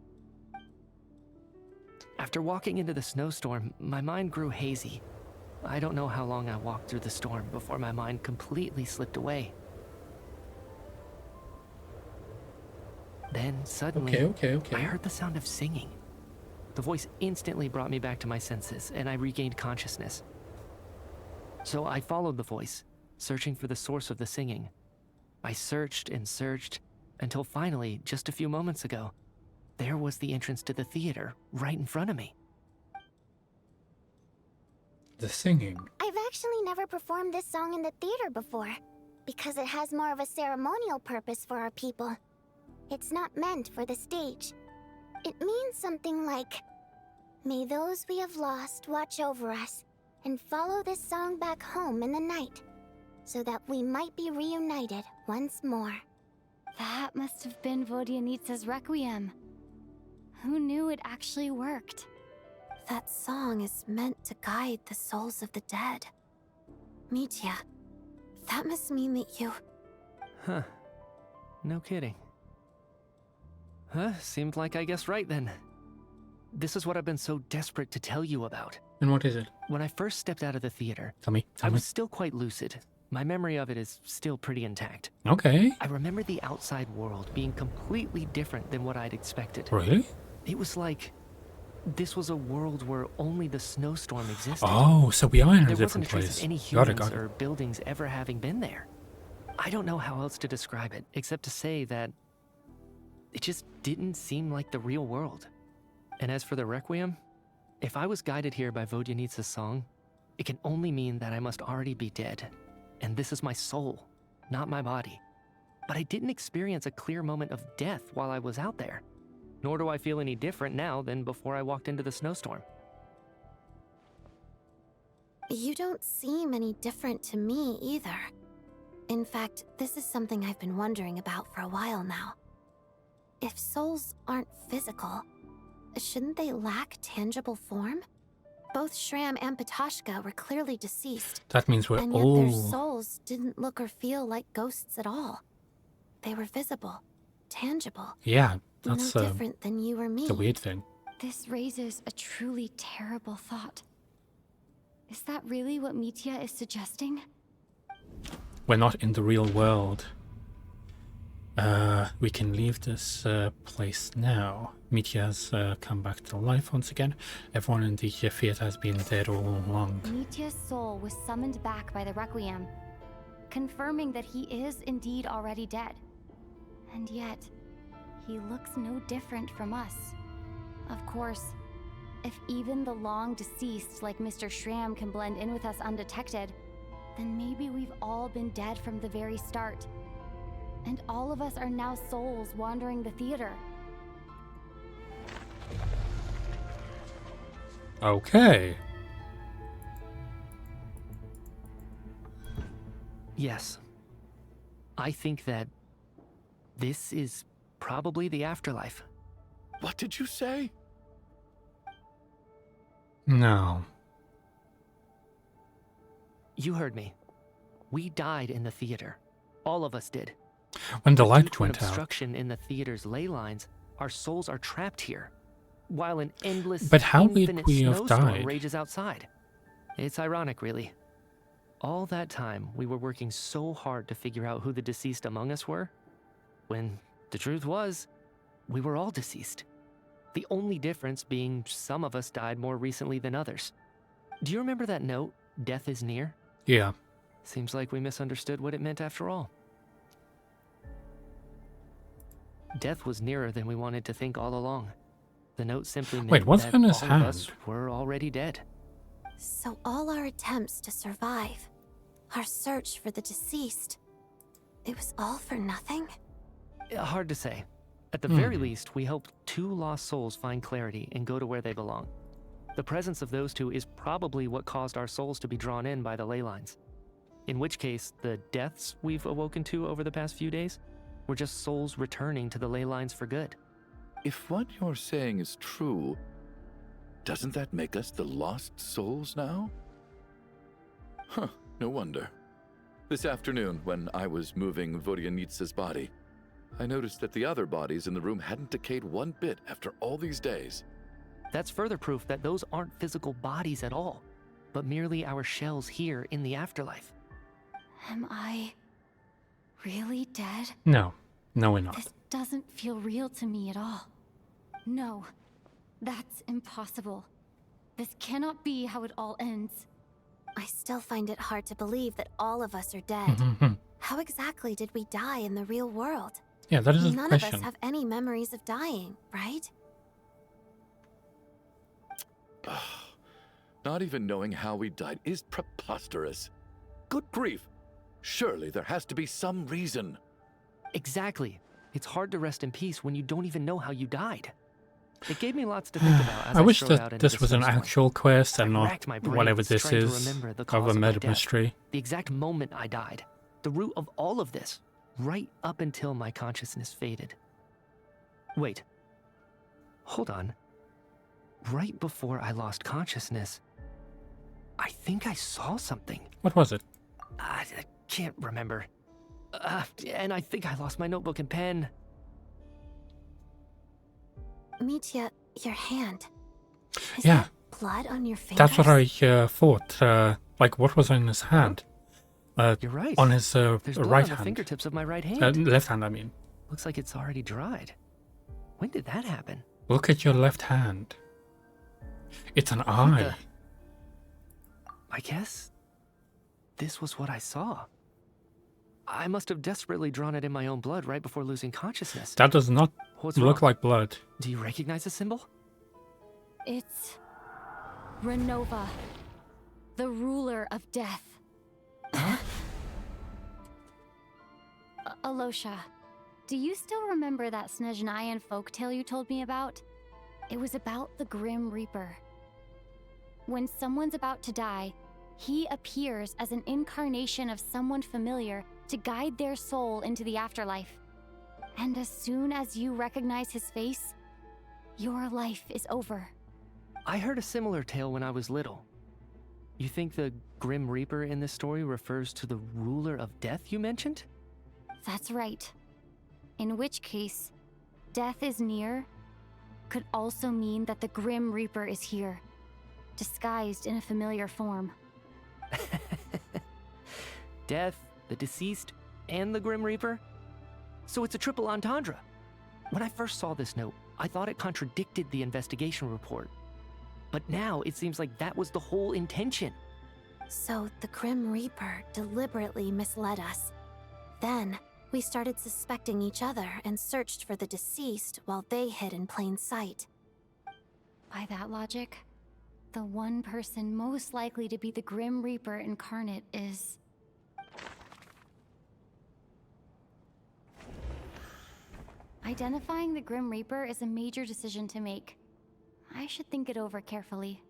After walking into the snowstorm, my mind grew hazy. I don't know how long I walked through the storm before my mind completely slipped away. Then suddenly, I heard the sound of singing. The voice instantly brought me back to my senses, and I regained consciousness. So I followed the voice, searching for the source of the singing. I searched and searched, until finally, just a few moments ago, there was the entrance to the theater, right in front of me. The singing. I've actually never performed this song in the theater before, because it has more of a ceremonial purpose for our people. It's not meant for the stage. It means something like, "May those we have lost watch over us, and follow this song back home in the night, so that we might be reunited once more." That must have been Vodyanitsa's Requiem. Who knew it actually worked? That song is meant to guide the souls of the dead. Mitya, that must mean that you... Huh. No kidding. Huh, seemed like I guessed right then. This is what I've been so desperate to tell you about. And what is it? When I first stepped out of the theater, Tell me. I was still quite lucid. My memory of it is still pretty intact. Okay. I remember the outside world being completely different than what I'd expected. Really? It was like this was a world where only the snowstorm existed. Oh, so we are in a There different wasn't a trace place. of any Got humans it. or buildings ever having been there. I don't know how else to describe it, except to say that it just didn't seem like the real world. And as for the Requiem, if I was guided here by Vodyanitsa's song, it can only mean that I must already be dead. And this is my soul, not my body. But I didn't experience a clear moment of death while I was out there. Nor do I feel any different now than before I walked into the snowstorm. You don't seem any different to me either. In fact, this is something I've been wondering about for a while now. If souls aren't physical, shouldn't they lack tangible form? Both Shram and Ptashka were clearly deceased. That means we're and yet all... their souls didn't look or feel like ghosts at all. They were visible, tangible. Yeah, that's no different than you or me. the weird thing. This raises a truly terrible thought. Is that really what Mitya is suggesting? We're not in the real world. We can leave this place now. Mitya's come back to life once again. Everyone in the theater has been dead all along. Mitya's soul was summoned back by the Requiem, confirming that he is indeed already dead. And yet, he looks no different from us. Of course, if even the long deceased like Mr. Shram can blend in with us undetected, then maybe we've all been dead from the very start. And all of us are now souls wandering the theater. Okay. Yes. I think that this is probably the afterlife. What did you say? No. You heard me. We died in the theater. All of us did. When the light Due to went an out. obstruction in the theater's ley lines, our souls are trapped here, while an endless, But how would infinite we have snowstorm died? rages outside. It's ironic, really. All that time, we were working so hard to figure out who the deceased among us were, when the truth was, we were all deceased. The only difference being some of us died more recently than others. Do you remember that note, "Death is near"? Yeah. Seems like we misunderstood what it meant after all. Death was nearer than we wanted to think all along. The note simply meant Wait, what's that in his all hand? of us were already dead. So all our attempts to survive, our search for the deceased, it was all for nothing? Hard to say. At the very least, we helped 2 lost souls find clarity and go to where they belong. The presence of those 2 is probably what caused our souls to be drawn in by the ley lines. In which case, the deaths we've awoken to over the past few days We're just souls returning to the ley lines for good. If what you're saying is true, doesn't that make us the lost souls now? Huh, no wonder. This afternoon, when I was moving Vodyanitsa's body, I noticed that the other bodies in the room hadn't decayed one bit after all these days. That's further proof that those aren't physical bodies at all, but merely our shells here in the afterlife. Am I really dead? No. No, we're not. This doesn't feel real to me at all. No, that's impossible. This cannot be how it all ends. I still find it hard to believe that all of us are dead. How exactly did we die in the real world? Yeah, that is a None question. of us have any memories of dying, right? Not even knowing how we died is preposterous. Good grief. Surely there has to be some reason. Exactly. It's hard to rest in peace when you don't even know how you died. It gave me lots to think about as I wish strode out that into this the was an snowstorm. actual quest and I not racked my whatever brains this trying to is remember the of cause a of my murder death, mystery. The exact moment I died. The root of all of this. Right up until my consciousness faded. Wait. Hold on. Right before I lost consciousness, I think I saw something. What was it? I can't remember. And I think I lost my notebook and pen. Mitya, your hand. Is Yeah. that blood on your fingers? That's what I thought. Like, what was on his hand? You're right. On his There's blood right on the hand. fingertips of my right hand. Left hand, I mean. Looks like it's already dried. When did that happen? Look at your left hand. It's an eye. I guess this was what I saw. I must have desperately drawn it in my own blood right before losing consciousness. That does not What's look wrong? like blood. Do you recognize the symbol? It's Renova, the ruler of death. Alosha, do you still remember that Snezhnayan folktale you told me about? It was about the Grim Reaper. When someone's about to die, he appears as an incarnation of someone familiar to guide their soul into the afterlife. And as soon as you recognize his face, your life is over. I heard a similar tale when I was little. You think the Grim Reaper in this story refers to the ruler of death you mentioned? That's right. In which case, death is near could also mean that the Grim Reaper is here, disguised in a familiar form. Death, the deceased, and the Grim Reaper? So it's a triple entendre. When I first saw this note, I thought it contradicted the investigation report. But now it seems like that was the whole intention. So the Grim Reaper deliberately misled us. Then, we started suspecting each other and searched for the deceased while they hid in plain sight. By that logic, the one person most likely to be the Grim Reaper incarnate is... Identifying the Grim Reaper is a major decision to make. I should think it over carefully.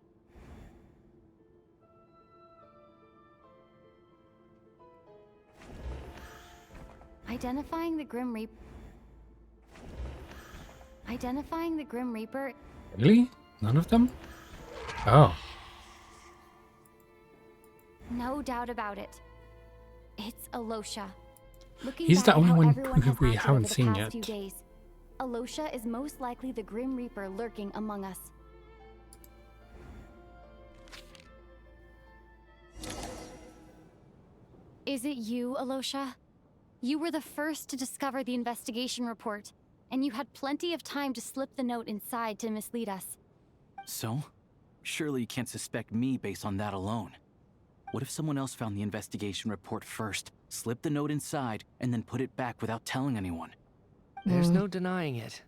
Identifying the Grim Reaper... Really? None of them? Oh. No doubt about it. It's Alosha. Looking He's back the at only how one everyone who has we acted haven't over the seen past yet. few days, Alosha is most likely the Grim Reaper lurking among us. Is it you, Alosha? You were the first to discover the investigation report, and you had plenty of time to slip the note inside to mislead us. So? Surely you can't suspect me based on that alone. What if someone else found the investigation report first, slipped the note inside, and then put it back without telling anyone? There's no denying it.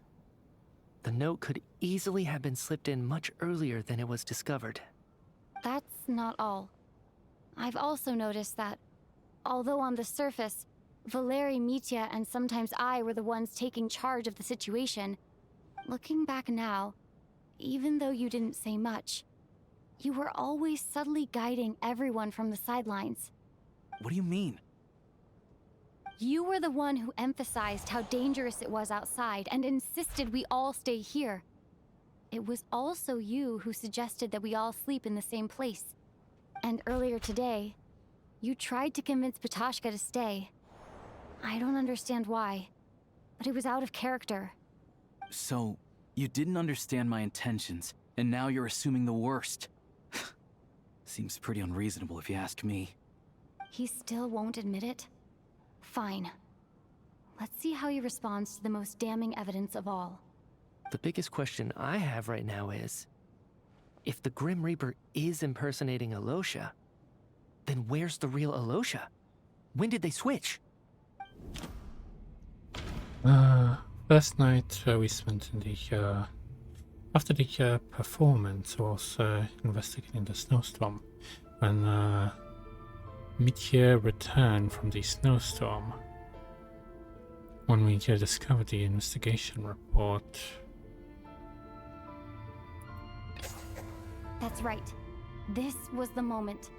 The note could easily have been slipped in much earlier than it was discovered. That's not all. I've also noticed that, although on the surface, Valeri, Mitya, and sometimes I were the ones taking charge of the situation, looking back now, even though you didn't say much, you were always subtly guiding everyone from the sidelines. What do you mean? You were the one who emphasized how dangerous it was outside and insisted we all stay here. It was also you who suggested that we all sleep in the same place. And earlier today, you tried to convince Patoshka to stay. I don't understand why, but it was out of character. So, you didn't understand my intentions, and now you're assuming the worst. Seems pretty unreasonable if you ask me. He still won't admit it? Fine. Let's see how he responds to the most damning evidence of all. The biggest question I have right now is, if the Grim Reaper is impersonating Alosha, then where's the real Alosha? When did they switch? Last night we spent in the after the performance was investigating the snowstorm. When Mitya returned from the snowstorm, when we discovered the investigation report. That's right. This was the moment.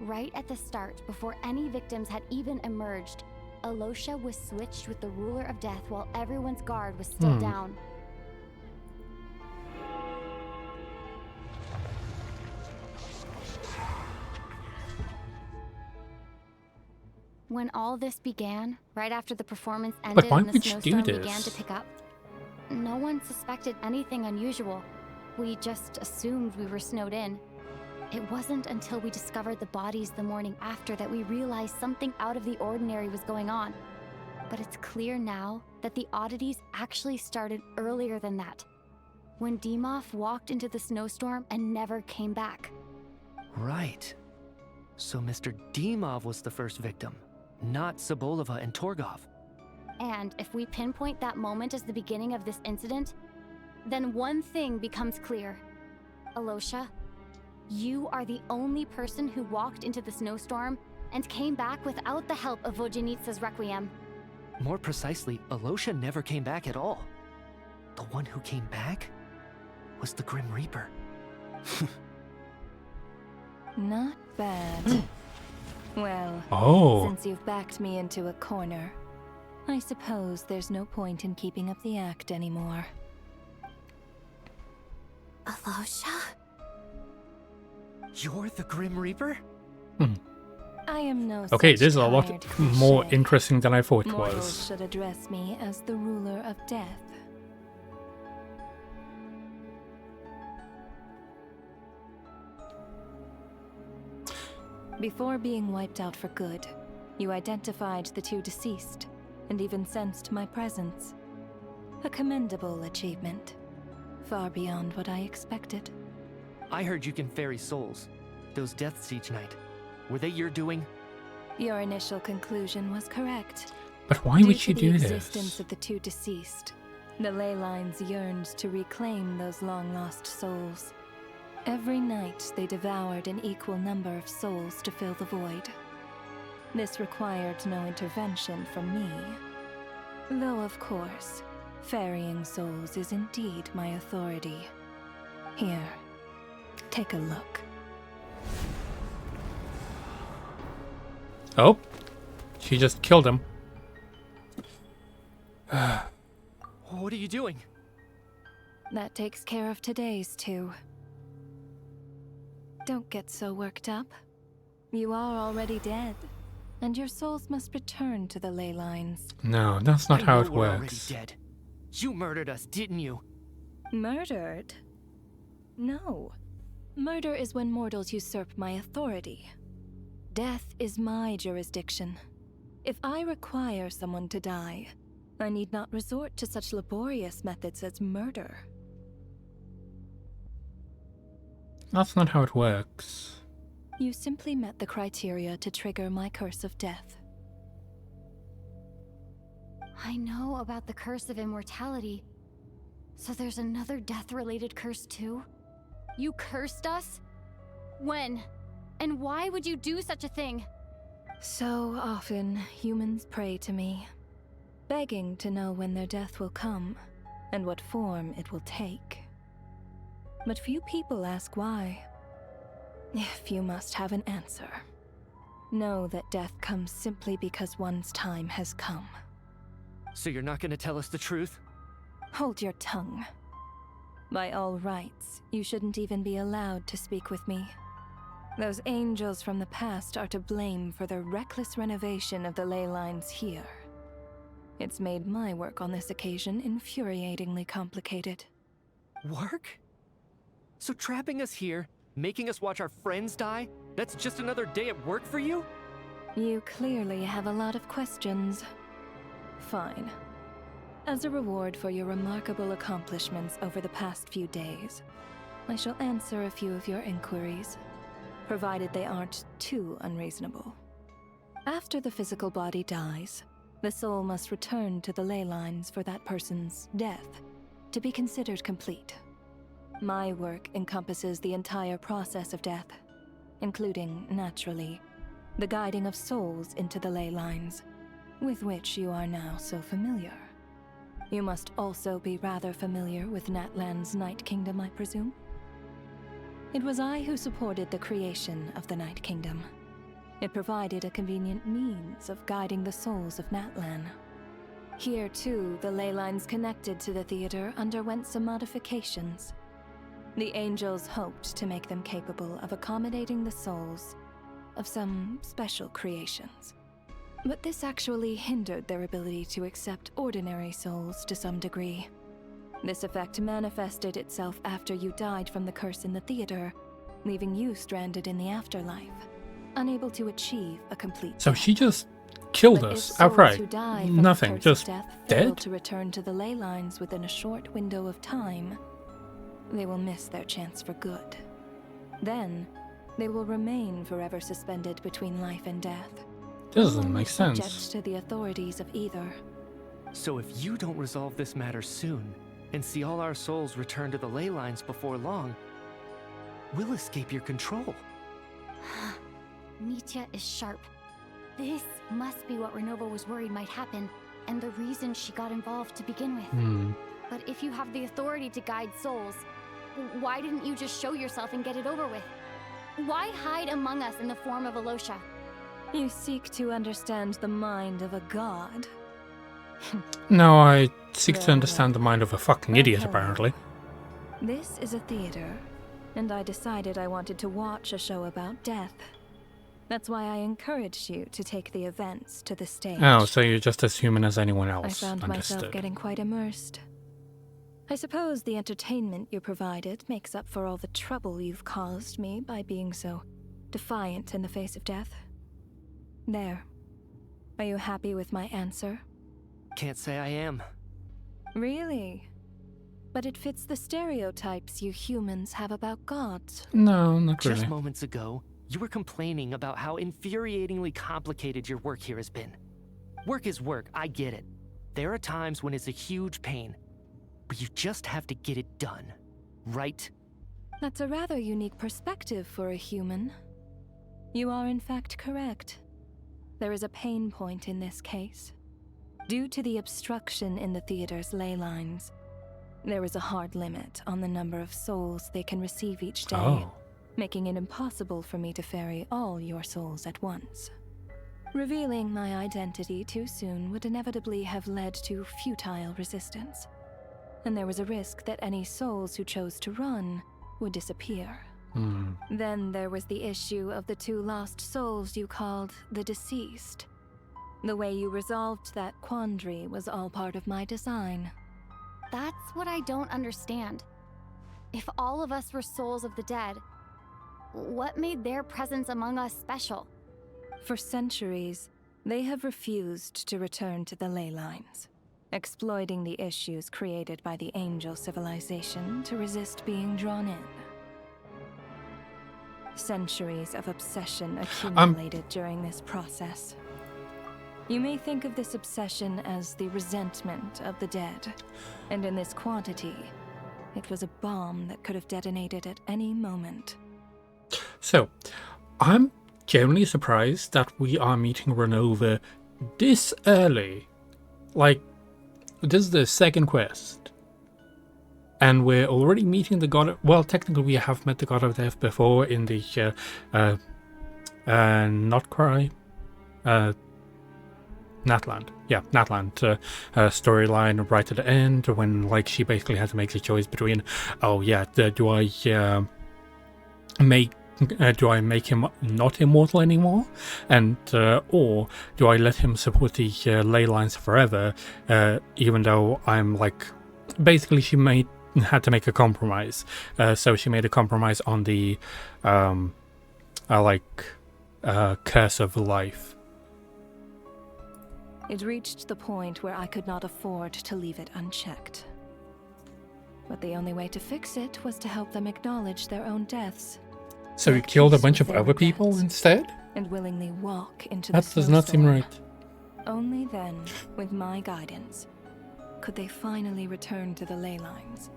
Right at the start, before any victims had even emerged, Alosha was switched with the Ruler of Death while everyone's guard was still down. When all this began, right after the performance ended and the snowstorm began to pick up, no one suspected anything unusual. We just assumed we were snowed in. It wasn't until we discovered the bodies the morning after that we realized something out of the ordinary was going on. But it's clear now that the oddities actually started earlier than that, when Dimov walked into the snowstorm and never came back. Right. So Mr. Dimov was the first victim, not Sobolova and Torgov. And if we pinpoint that moment as the beginning of this incident, then one thing becomes clear. Alosha, you are the only person who walked into the snowstorm and came back without the help of Vodyanitsa's Requiem. More precisely, Alosha never came back at all. The one who came back was the Grim Reaper. Not bad. Since you've backed me into a corner, I suppose there's no point in keeping up the act anymore. Alosha? You're the Grim Reaper? I am no Okay, such this is a lot tired more cliché. interesting than I thought it Mortals was. should address me as the ruler of death. Before being wiped out for good, you identified the two deceased, and even sensed my presence. A commendable achievement. Far beyond what I expected. I heard you can ferry souls. Those deaths each night. Were they your doing? Your initial conclusion was correct. But why would she Due do to the this? existence of the two deceased, the ley lines yearned to reclaim those long-lost souls. Every night they devoured an equal number of souls to fill the void. This required no intervention from me. Though, of course, ferrying souls is indeed my authority. Here, take a look. Oh, she just killed him. What are you doing? That takes care of today's two. Don't get so worked up. You are already dead, and your souls must return to the ley lines. No, that's not I how know it we're already works. dead. You murdered us, didn't you? Murdered? No. Murder is when mortals usurp my authority. Death is my jurisdiction. If I require someone to die, I need not resort to such laborious methods as murder. That's not how it works. You simply met the criteria to trigger my curse of death. I know about the curse of immortality. So there's another death-related curse too? You cursed us? When? And why would you do such a thing? So often, humans pray to me, begging to know when their death will come, and what form it will take. But few people ask why. If you must have an answer, Know that death comes simply because one's time has come. So you're not gonna tell us the truth? Hold your tongue. By all rights, you shouldn't even be allowed to speak with me. Those angels from the past are to blame for the reckless renovation of the ley lines here. It's made my work on this occasion infuriatingly complicated. Work? So trapping us here, making us watch our friends die, that's just another day at work for you? You clearly have a lot of questions. Fine. As a reward for your remarkable accomplishments over the past few days, I shall answer a few of your inquiries, provided they aren't too unreasonable. After the physical body dies, the soul must return to the ley lines for that person's death to be considered complete. My work encompasses the entire process of death, including, naturally, the guiding of souls into the ley lines, with which you are now so familiar. You must also be rather familiar with Natlan's Night Kingdom, I presume? It was I who supported the creation of the Night Kingdom. It provided a convenient means of guiding the souls of Natlan. Here, too, the ley lines connected to the theater underwent some modifications. The angels hoped to make them capable of accommodating the souls of some special creations. But this actually hindered their ability to accept ordinary souls to some degree. This effect manifested itself after you died from the curse in the theater, leaving you stranded in the afterlife, unable to achieve a complete So she just killed us outright. Nothing, just dead? To return to the ley lines within a short window of time, they will miss their chance for good. Then, they will remain forever suspended between life and death. Doesn't make sense. Subject to the authorities of either. So if you don't resolve this matter soon, and see all our souls return to the ley lines before long, we'll escape your control. Mitya is sharp. This must be what Renova was worried might happen, and the reason she got involved to begin with. But if you have the authority to guide souls, why didn't you just show yourself and get it over with? Why hide among us in the form of Alosha? You seek to understand the mind of a god? No, I seek to understand the mind of a fucking idiot, apparently. This is a theater, and I decided I wanted to watch a show about death. That's why I encouraged you to take the events to the stage. Oh, so you're just as human as anyone else. I found myself Understood. getting quite immersed. I suppose the entertainment you provided makes up for all the trouble you've caused me by being so defiant in the face of death. There. Are you happy with my answer? Can't say I am. Really? But it fits the stereotypes you humans have about gods. No, not really. Just moments ago, you were complaining about how infuriatingly complicated your work here has been. Work is work, I get it. There are times when it's a huge pain, but you just have to get it done, right? That's a rather unique perspective for a human. You are in fact correct. There is a pain point in this case. Due to the obstruction in the theater's ley lines, there is a hard limit on the number of souls they can receive each day, making it impossible for me to ferry all your souls at once. Revealing my identity too soon would inevitably have led to futile resistance, and there was a risk that any souls who chose to run would disappear. Then there was the issue of the 2 lost souls you called the deceased. The way you resolved that quandary was all part of my design. That's what I don't understand. If all of us were souls of the dead, what made their presence among us special? For centuries, they have refused to return to the ley lines, exploiting the issues created by the angel civilization to resist being drawn in. Centuries of obsession accumulated during this process. You may think of this obsession as the resentment of the dead, and in this quantity, it was a bomb that could have detonated at any moment. So, I'm genuinely surprised that we are meeting Renova this early. Like, this is the second quest. And we're already meeting the god of... Well, technically we have met the god of death before in the not cry. Natland. Yeah, Natland storyline right at the end when like she basically had to make the choice between, oh yeah, do I make him not immortal anymore, and or do I let him support the ley lines forever, even though I'm like, basically she had to make a compromise. So she made a compromise on the curse of life. It reached the point where I could not afford to leave it unchecked. But the only way to fix it was to help them acknowledge their own deaths. So you killed a bunch of other people instead? And willingly walk into that the does not seem right. Only then, with my guidance, could they finally return to the ley lines.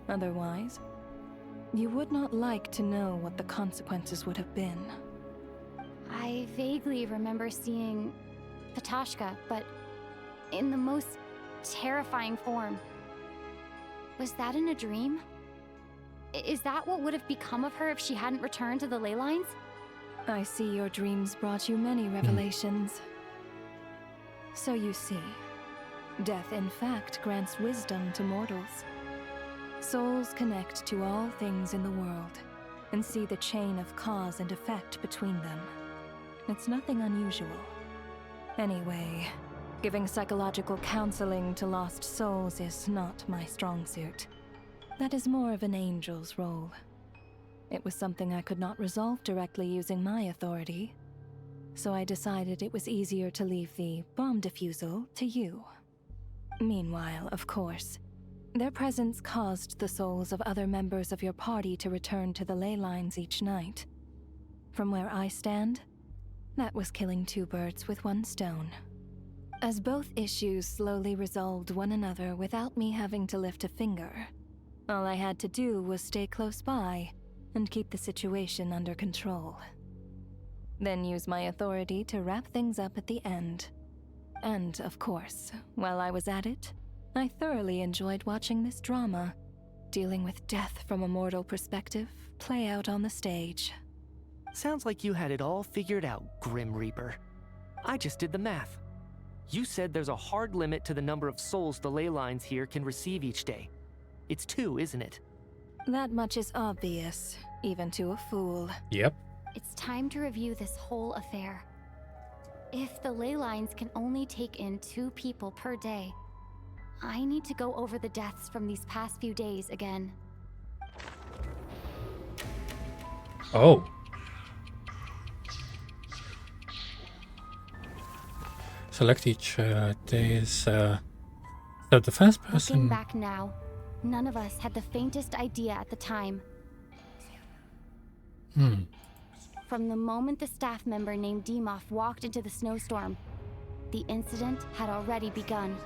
Otherwise, you would not like to know what the consequences would have been. I vaguely remember seeing Patashka, but in the most terrifying form. Was that in a dream? Is that what would have become of her if she hadn't returned to the ley lines? I see your dreams brought you many revelations. So you see, death in fact grants wisdom to mortals. Souls connect to all things in the world and see the chain of cause and effect between them. It's nothing unusual. Anyway, giving psychological counseling to lost souls is not my strong suit. That is more of an angel's role. It was something I could not resolve directly using my authority, so I decided it was easier to leave the bomb defusal to you. Meanwhile, of course, their presence caused the souls of other members of your party to return to the ley lines each night. From where I stand, that was killing two birds with one stone. As both issues slowly resolved one another without me having to lift a finger, all I had to do was stay close by and keep the situation under control. Then use my authority to wrap things up at the end. And, of course, while I was at it, I thoroughly enjoyed watching this drama, dealing with death from a mortal perspective, play out on the stage. Sounds like you had it all figured out, Grim Reaper. I just did the math. You said there's a hard limit to the number of souls the ley lines here can receive each day. It's 2, isn't it? That much is obvious, even to a fool. Yep. It's time to review this whole affair. If the ley lines can only take in 2 people per day, I need to go over the deaths from these past few days again. Oh. Select each day's. So the first person. Looking back now, none of us had the faintest idea at the time. From the moment the staff member named Demoff walked into the snowstorm, the incident had already begun.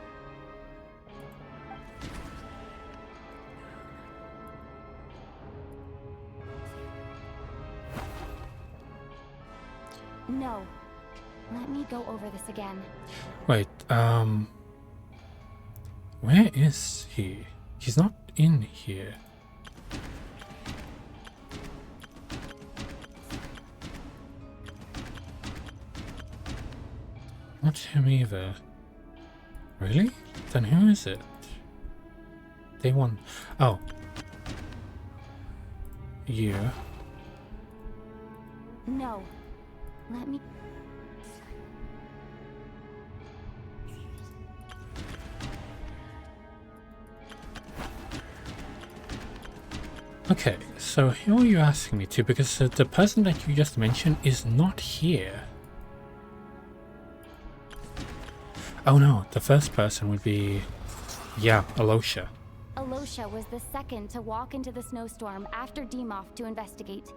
No. Let me go over this again. Wait, where is he? He's not in here. Not him either. Really? Then who is it? Day 1. Oh. You. No. Let me... Okay, so who are you asking me to? Because the person that you just mentioned is not here. Oh no, the first person would be... yeah, Alosha. Alosha was the second to walk into the snowstorm after Demoff to investigate.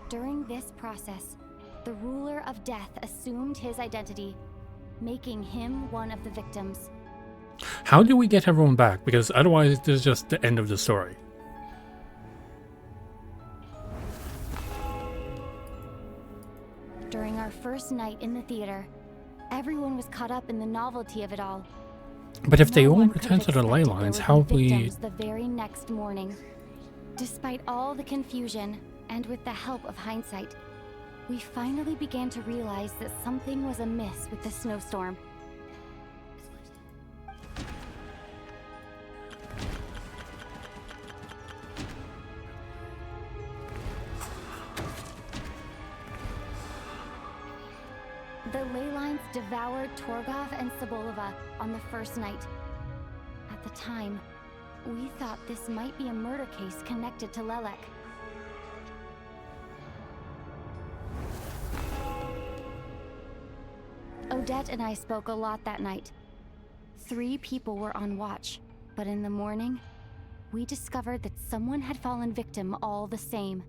During this process, the ruler of death assumed his identity, making him one of the victims. How do we get everyone back? Because otherwise this is just the end of the story. During our first night in the theater, everyone was caught up in the novelty of it all. But if they all return to the ley lines, how have we... The very next morning. Despite all the confusion, and with the help of hindsight, we finally began to realize that something was amiss with the snowstorm. The ley lines devoured Torgov and Sobolova on the first night. At the time, we thought this might be a murder case connected to Lelek. Odette and I spoke a lot that night. 3 people were on watch, but in the morning, we discovered that someone had fallen victim all the same.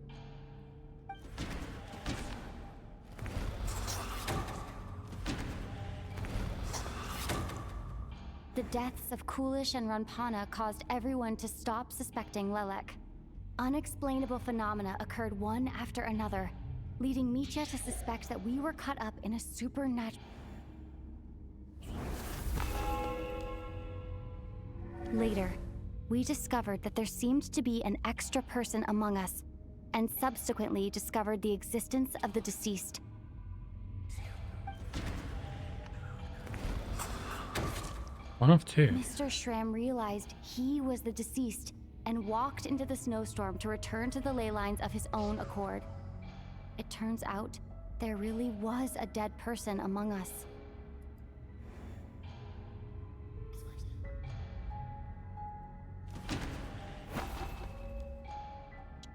The deaths of Kulish and Ranpana caused everyone to stop suspecting Lelek. Unexplainable phenomena occurred one after another, leading Mitya to suspect that we were caught up in a supernatural... Later, we discovered that there seemed to be an extra person among us, and subsequently discovered the existence of the deceased. One of two. Mr. Schramm realized he was the deceased and walked into the snowstorm to return to the ley lines of his own accord. It turns out there really was a dead person among us.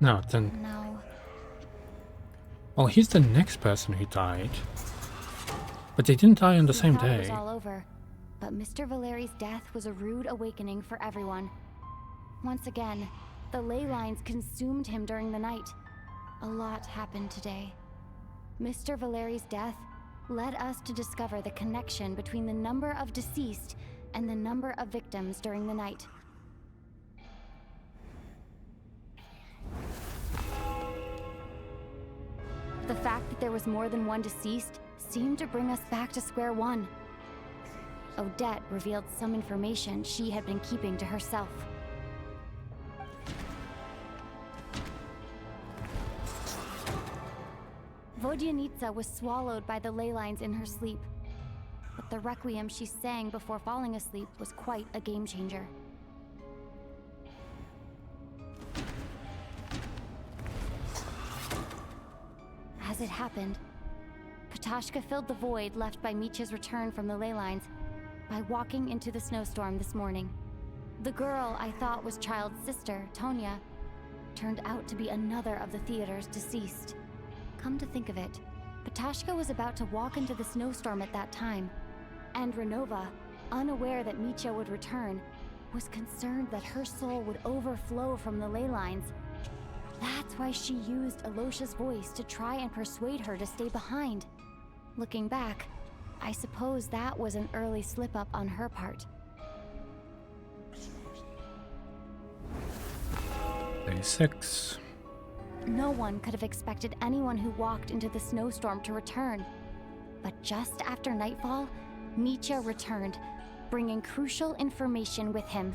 No, then... No. Well, he's the next person who died. But they didn't die on the same It day. was all over, but Mr. Valeri's death was a rude awakening for everyone. Once again, the ley lines consumed him during the night. A lot happened today. Mr. Valeri's death led us to discover the connection between the number of deceased and the number of victims during the night. The fact that there was more than one deceased seemed to bring us back to square one. Odette revealed some information she had been keeping to herself. Vodyanitsa was swallowed by the ley lines in her sleep, but the requiem she sang before falling asleep was quite a game changer. As it happened, Patashka filled the void left by Mitya's return from the ley lines by walking into the snowstorm this morning. The girl I thought was Child's sister, Tonya, turned out to be another of the theater's deceased. Come to think of it, Patashka was about to walk into the snowstorm at that time, and Renova, unaware that Mitya would return, was concerned that her soul would overflow from the ley lines. That's why she used Alosha's voice to try and persuade her to stay behind. Looking back, I suppose that was an early slip-up on her part. Day 6. No one could have expected anyone who walked into the snowstorm to return. But just after nightfall, Mitya returned, bringing crucial information with him.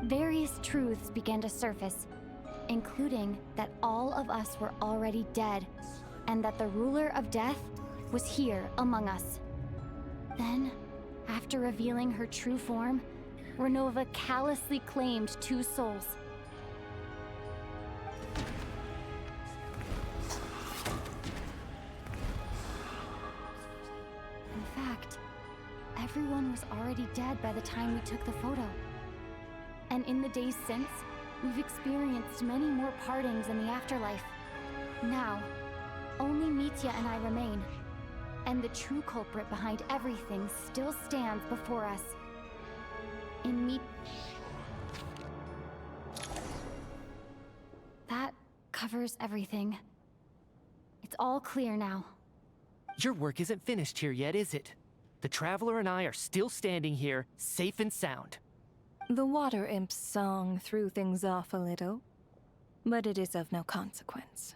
Various truths began to surface, including that all of us were already dead, and that the ruler of death was here among us. Then, after revealing her true form, Renova callously claimed 2 souls. In fact, everyone was already dead by the time we took the photo. And in the days since, we've experienced many more partings in the afterlife. Now, only Mitya and I remain, and the true culprit behind everything still stands before us. That covers everything. It's all clear now. Your work isn't finished here yet, is it? The Traveler and I are still standing here, safe and sound. The Water Imp's song threw things off a little, but it is of no consequence.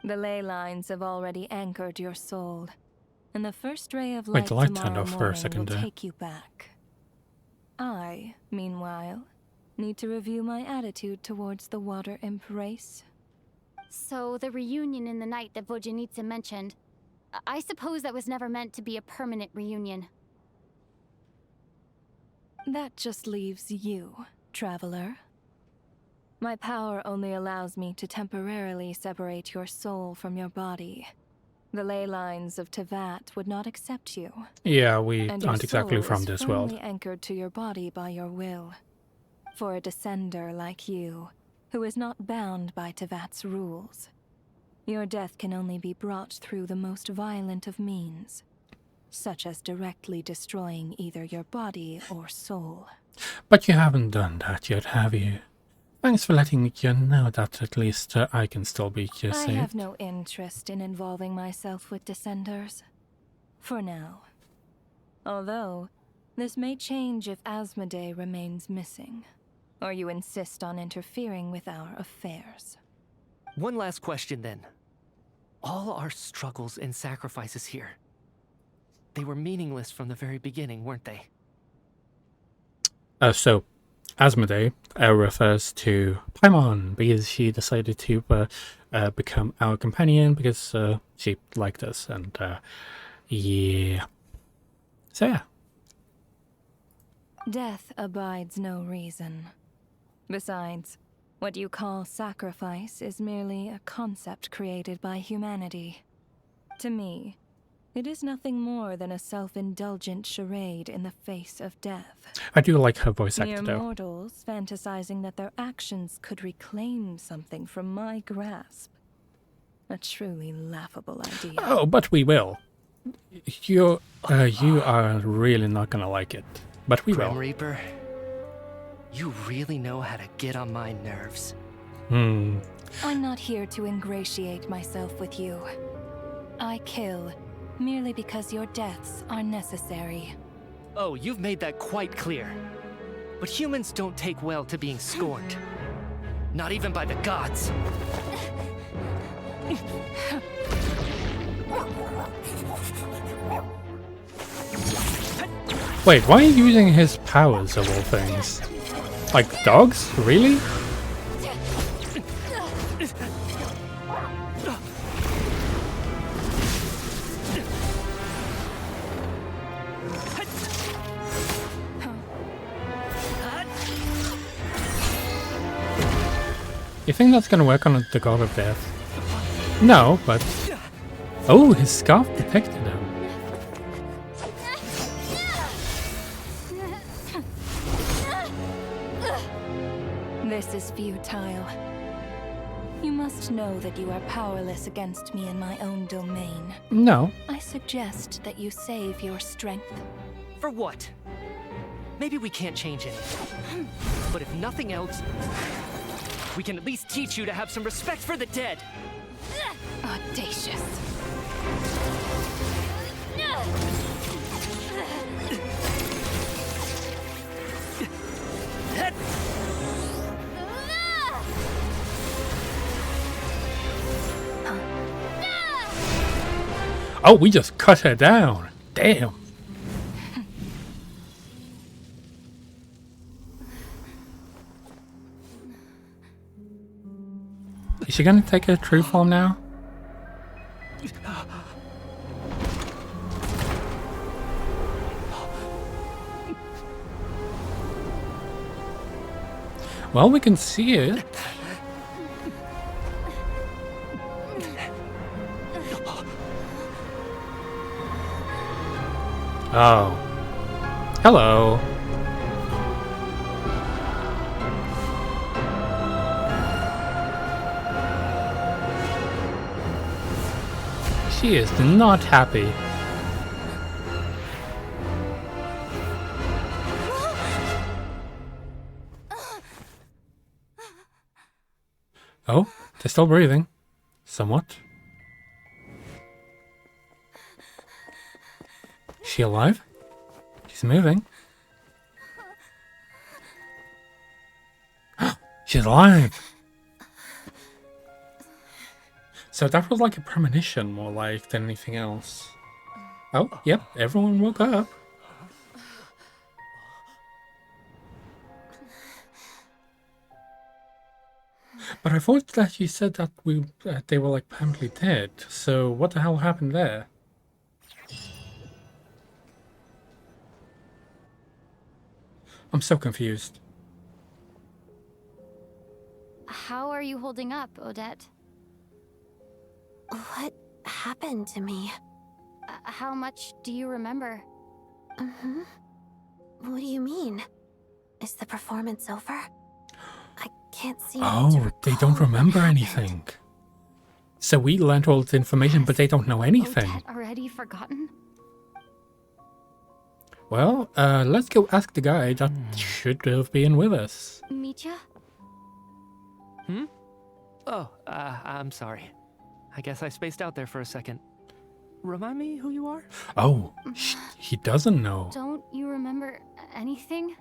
The ley lines have already anchored your soul, and the first ray of light Wait, the light turned tomorrow off for a morning second will there. take you back. I, meanwhile, need to review my attitude towards the Water Imp race. So the reunion in the night that Vodyanitsa mentioned, I suppose that was never meant to be a permanent reunion. That just leaves you, traveler. My power only allows me to temporarily separate your soul from your body. The ley lines of Tevat would not accept you. Yeah, we and aren't exactly from this world. firmly anchored to your body by your will. For a descender like you, who is not bound by Tevat's rules, your death can only be brought through the most violent of means, such as directly destroying either your body or soul. But you haven't done that yet, have you? Thanks for letting me know that at least I can still be saved. I have no interest in involving myself with Descenders. For now. Although, this may change if Asmodee remains missing, or you insist on interfering with our affairs. One last question then. All our struggles and sacrifices here, they were meaningless from the very beginning, weren't they? So, Asmodee refers to Paimon because she decided to become our companion because she liked us, and yeah. So yeah. Death abides no reason. Besides, what you call sacrifice is merely a concept created by humanity. To me, it is nothing more than a self-indulgent charade in the face of death. I do like her voice actor, Mere though. mortals fantasizing that their actions could reclaim something from my grasp. A truly laughable idea. Oh, but we will. You are really not gonna like it, but we Grim will. Reaper, you really know how to get on my nerves. I'm not here to ingratiate myself with you. I kill merely because your deaths are necessary. Oh, you've made that quite clear. But humans don't take well to being scorned. Not even by the gods. Wait, why are you using his powers of all things? Like dogs? Really? You think that's gonna work on the God of Death? No, but... Oh, his scarf protected him. This is futile. You must know that you are powerless against me in my own domain. No. I suggest that you save your strength. For what? Maybe we can't change anything. But if nothing else, we can at least teach you to have some respect for the dead. Audacious. Oh, we just cut her down. Damn. Is she gonna take her true form now? Well, we can see it. Oh. Hello. She is not happy. Oh, they're still breathing. Somewhat. Is she alive? She's moving. She's alive! So that was like a premonition more like than anything else. Oh, yep, everyone woke up. But I thought that you said that they were like permanently dead. So what the hell happened there? I'm so confused. How are you holding up, Odette? What happened to me? How much do you remember? What do you mean? Is the performance over? I can't seem to Oh, they don't remember anything. So we learned all the information, but they don't know anything. Odette already forgotten? Well, let's go ask the guy that should have been with us. Mitya? Oh, I'm sorry. I guess I spaced out there for a second. Remind me who you are? Oh, he doesn't know. Don't you remember anything?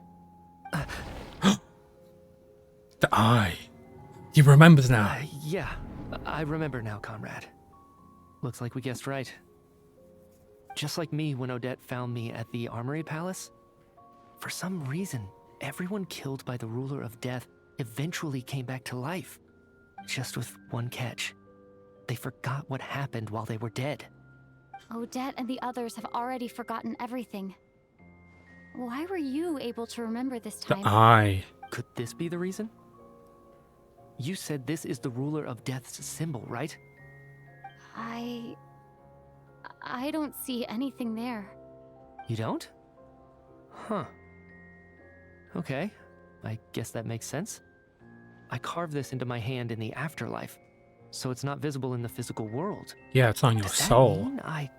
The eye. He remembers now. Yeah, I remember now, comrade. Looks like we guessed right. Just like me when Odette found me at the Armory Palace. For some reason, everyone killed by the Ruler of Death eventually came back to life. Just with one catch. They forgot what happened while they were dead. Odette and the others have already forgotten everything. Why were you able to remember this time? The eye. Could this be the reason? You said this is the Ruler of Death's symbol, right? I don't see anything there. You don't? Huh. Okay, I guess that makes sense. I carved this into my hand in the afterlife, so it's not visible in the physical world. Yeah, it's on your Does soul. that mean I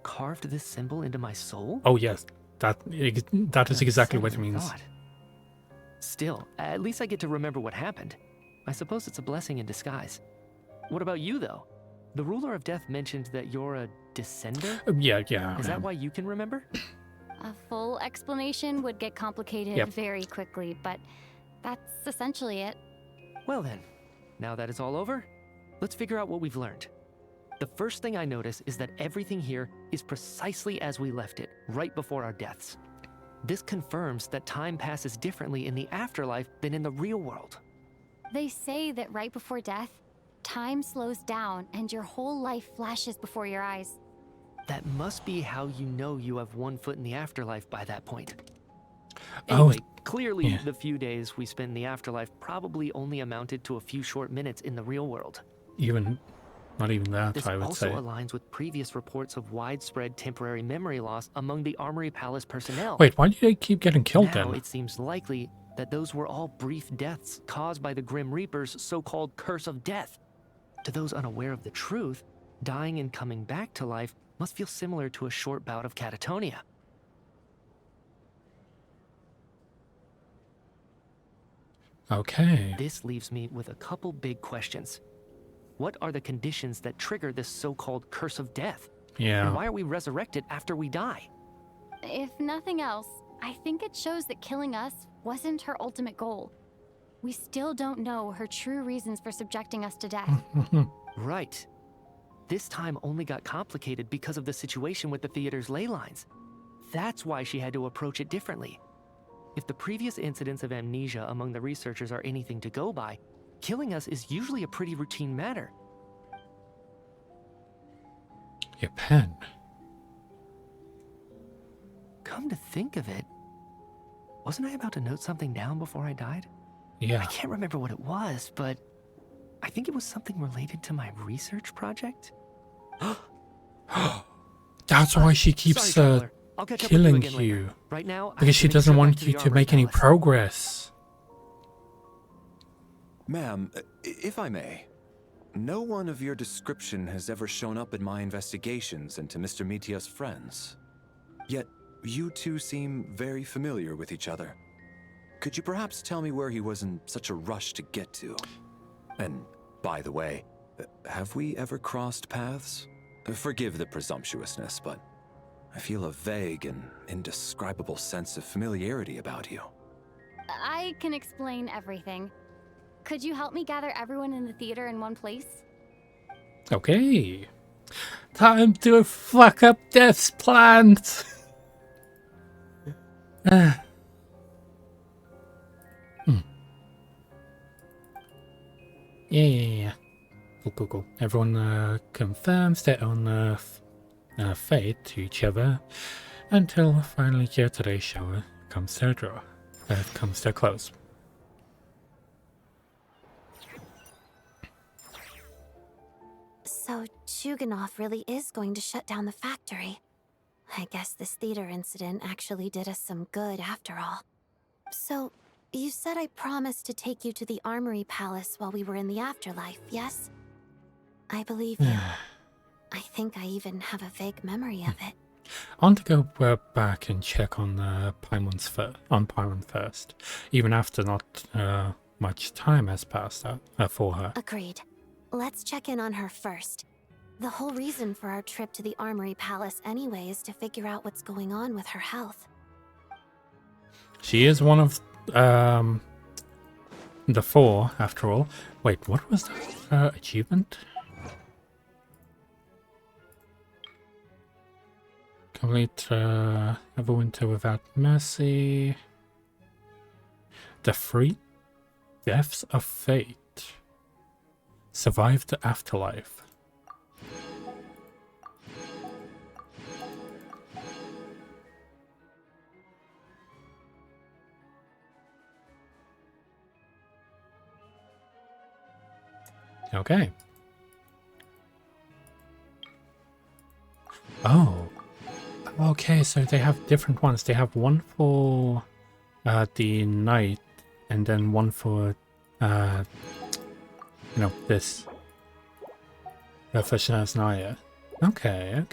carved this symbol into my soul? Oh yes, that is exactly what it means. Thought. Still, at least I get to remember what happened. I suppose it's a blessing in disguise. What about you, though? The Ruler of Death mentioned that you're a descender? Yeah. Is that why you can remember? A full explanation would get complicated very quickly, but that's essentially it. Well then, now that it's all over, let's figure out what we've learned. The first thing I notice is that everything here is precisely as we left it, right before our deaths. This confirms that time passes differently in the afterlife than in the real world. They say that right before death, time slows down and your whole life flashes before your eyes. That must be how you know you have one foot in the afterlife by that point. Anyway, clearly the few days we spent in the afterlife probably only amounted to a few short minutes in the real world. Not even that, this I would say. This also aligns with previous reports of widespread temporary memory loss among the Armory Palace personnel. Wait, why do they keep getting killed now, then? It seems likely that those were all brief deaths caused by the Grim Reaper's so-called curse of death. To those unaware of the truth, dying and coming back to life must feel similar to a short bout of catatonia. Okay. This leaves me with a couple big questions. What are the conditions that trigger this so-called curse of death? Yeah. And why are we resurrected after we die? If nothing else, I think it shows that killing us wasn't her ultimate goal. We still don't know her true reasons for subjecting us to death. Right. This time only got complicated because of the situation with the theater's ley lines. That's why she had to approach it differently. If the previous incidents of amnesia among the researchers are anything to go by, killing us is usually a pretty routine matter. Your pen. Come to think of it, wasn't I about to note something down before I died? Yeah. I can't remember what it was, but I think it was something related to my research project. That's why she keeps killing you. Right now, because she doesn't want you to make any progress. Ma'am, if I may, no one of your description has ever shown up in my investigations into Mr. Mitya's friends. Yet, you two seem very familiar with each other. Could you perhaps tell me where he was in such a rush to get to? And, by the way, have we ever crossed paths? Forgive the presumptuousness, but I feel a vague and indescribable sense of familiarity about you. I can explain everything. Could you help me gather everyone in the theater in one place? Okay. Time to fuck up Death's plans. Yeah. Cool. Everyone confirms their own fate to each other until finally today's show comes to a draw. Comes to a close. So Chuganov really is going to shut down the factory. I guess this theater incident actually did us some good after all. So, you said I promised to take you to the Armory Palace while we were in the afterlife, yes? I believe you. I think I even have a vague memory of it. I want to go back and check on Paimon first, even after not much time has passed for her. Agreed. Let's check in on her first. The whole reason for our trip to the Armory Palace anyway is to figure out what's going on with her health. She is one of the 4, after all. Wait, what was that achievement? Complete Everwinter Without Mercy. The 3 Deaths of Fate. Survive the Afterlife. Okay. Oh. Okay, so they have different ones. They have one for the night, and then one for this for Snezhnaya. Okay.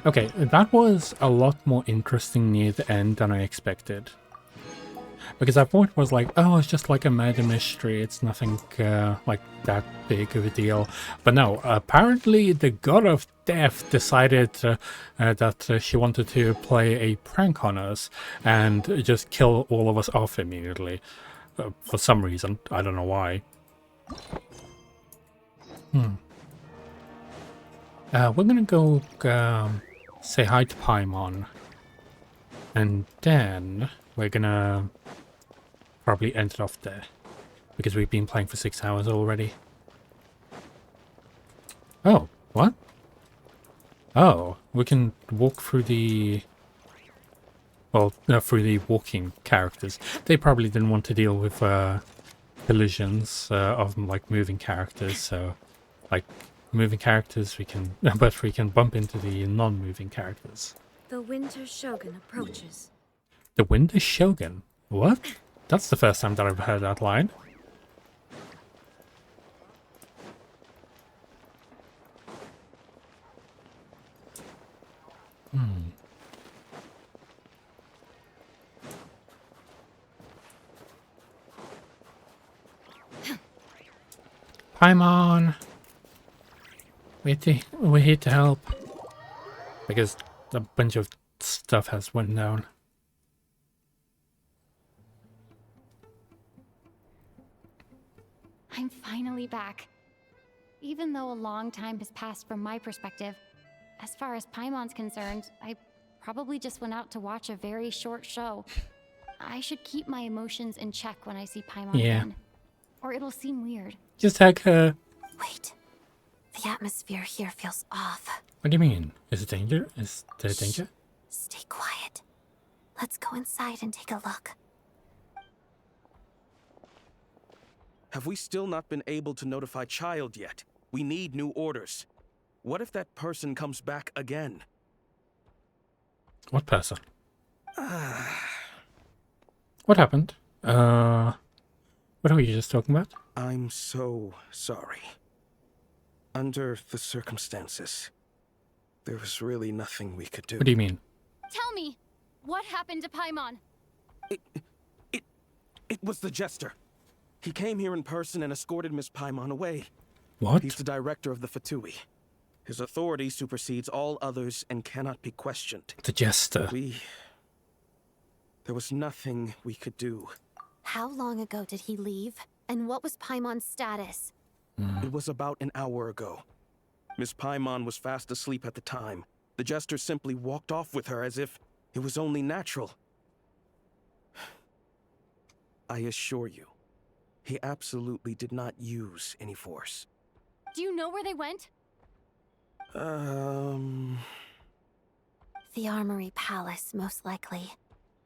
Okay, that was a lot more interesting near the end than I expected. Because I thought it was like, oh, it's just like a murder mystery, it's nothing like that big of a deal. But no, apparently the God of Death decided that she wanted to play a prank on us and just kill all of us off immediately. For some reason, I don't know why. We're gonna go say hi to Paimon. And then we're gonna probably end it off there. Because we've been playing for 6 hours already. Oh, what? Oh, we can walk through the... Well, no, through the walking characters. They probably didn't want to deal with collisions of like moving characters, so like moving characters we can, but we can bump into the non-moving characters. The Winter Shogun approaches. The Winter Shogun? What? That's the first time that I've heard that line. Paimon! We're here to help. Because a bunch of stuff has went down. I'm finally back. Even though a long time has passed from my perspective, as far as Paimon's concerned, I probably just went out to watch a very short show. I should keep my emotions in check when I see Paimon again, or it'll seem weird. Just hug her. Wait. The atmosphere here feels off. What do you mean? Is it danger? Is there danger? Stay quiet. Let's go inside and take a look. Have we still not been able to notify Child yet? We need new orders. What if that person comes back again? What person? What happened? What are you just talking about? I'm so sorry. Under the circumstances, there was really nothing we could do. What do you mean? Tell me, what happened to Paimon? It was the Jester. He came here in person and escorted Miss Paimon away. What? He's the director of the Fatui. His authority supersedes all others and cannot be questioned. The Jester. There was nothing we could do. How long ago did he leave? And what was Paimon's status? It was about an hour ago. Miss Paimon was fast asleep at the time. The Jester simply walked off with her as if it was only natural. I assure you, he absolutely did not use any force. Do you know where they went? The Armory Palace, most likely.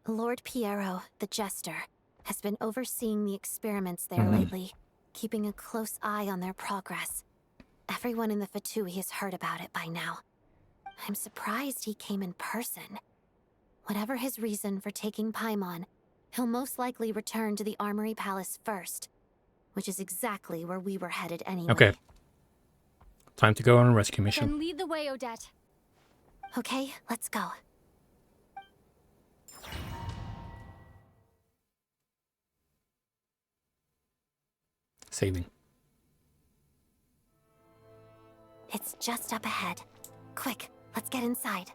Lord Piero, the Jester, has been overseeing the experiments there lately, keeping a close eye on their progress. Everyone in the Fatui has heard about it by now. I'm surprised he came in person. Whatever his reason for taking Paimon, he'll most likely return to the Armory Palace first, which is exactly where we were headed anyway. Okay. Time to go on a rescue mission. Then lead the way, Odette. Okay, let's go. Saving. It's just up ahead. Quick, let's get inside.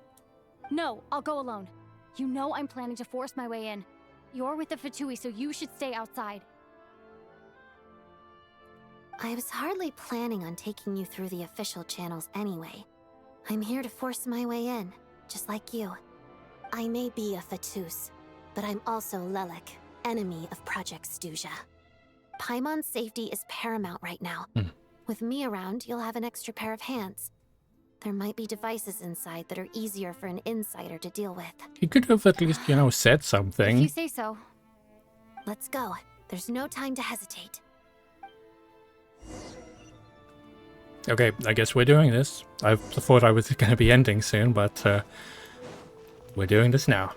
No, I'll go alone. You know I'm planning to force my way in. You're with the Fatui, so you should stay outside. I was hardly planning on taking you through the official channels anyway. I'm here to force my way in, just like you. I may be a Fatus, but I'm also Lelek, enemy of Project Stuzha. Paimon's safety is paramount right now. With me around, you'll have an extra pair of hands. There might be devices inside that are easier for an insider to deal with. He could have at least, said something. If you say so. Let's go. There's no time to hesitate. Okay, I guess we're doing this. I thought I was going to be ending soon, but we're doing this now.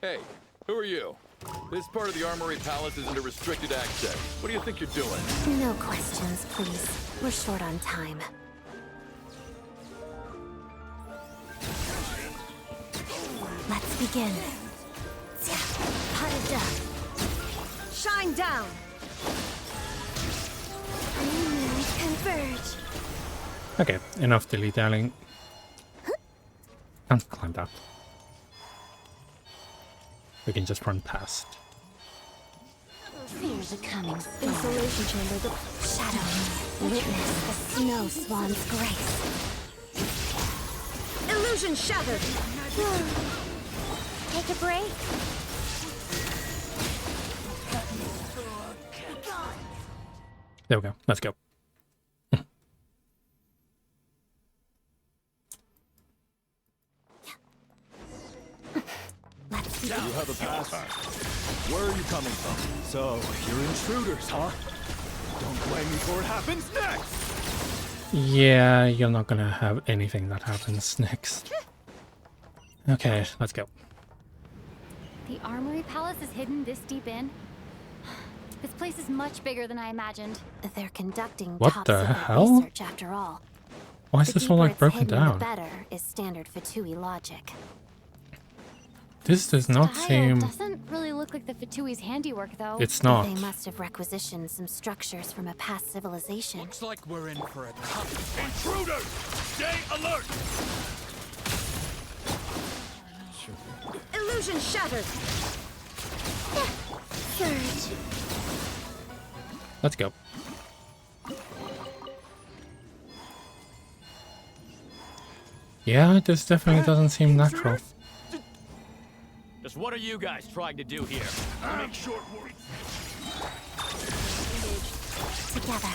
Hey, who are you? This part of the Armory Palace is under restricted access. What do you think you're doing? No questions, please. We're short on time. Let's begin. Shine down! Moons converge. Okay, enough dilly-dallying. Can't climb that. We can just run past. Fear the coming insulation chamber, the shadow. Witness the snow swan's grace. Illusion shattered! Take a break. There we go. Let's go. You have a pass? Where are you coming from? So, you're intruders, huh? Don't blame me for what happens next! Yeah, you're not gonna have anything that happens next. Okay, let's go. The Armory Palace is hidden this deep in? This place is much bigger than I imagined. They're conducting What top the secret hell? research after all. Why is The this all deeper like it's broken hidden, down? The better is standard Fatui logic. This does not seem... Doesn't really look like the Fatui's handiwork, though. It's not. They must have requisitioned some structures from a past civilization. Looks like we're in for a tough... Intruders! Stay alert! Illusion shattered! Surge. Let's go. Yeah, this definitely doesn't seem natural. Just what are you guys trying to do here? Make short work. Together.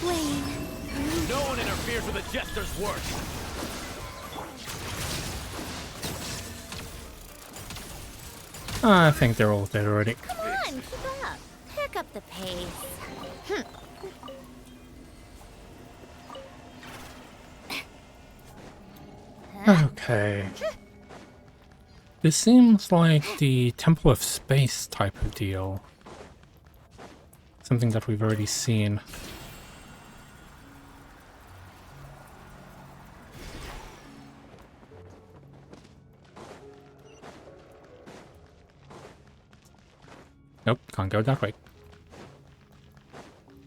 Wayne. No one interferes with the Jester's work. I think they're all dead already. Come on, keep up. Pick up the pace. Okay. This seems like the Temple of Space type of deal. Something that we've already seen. Nope, can't go that way.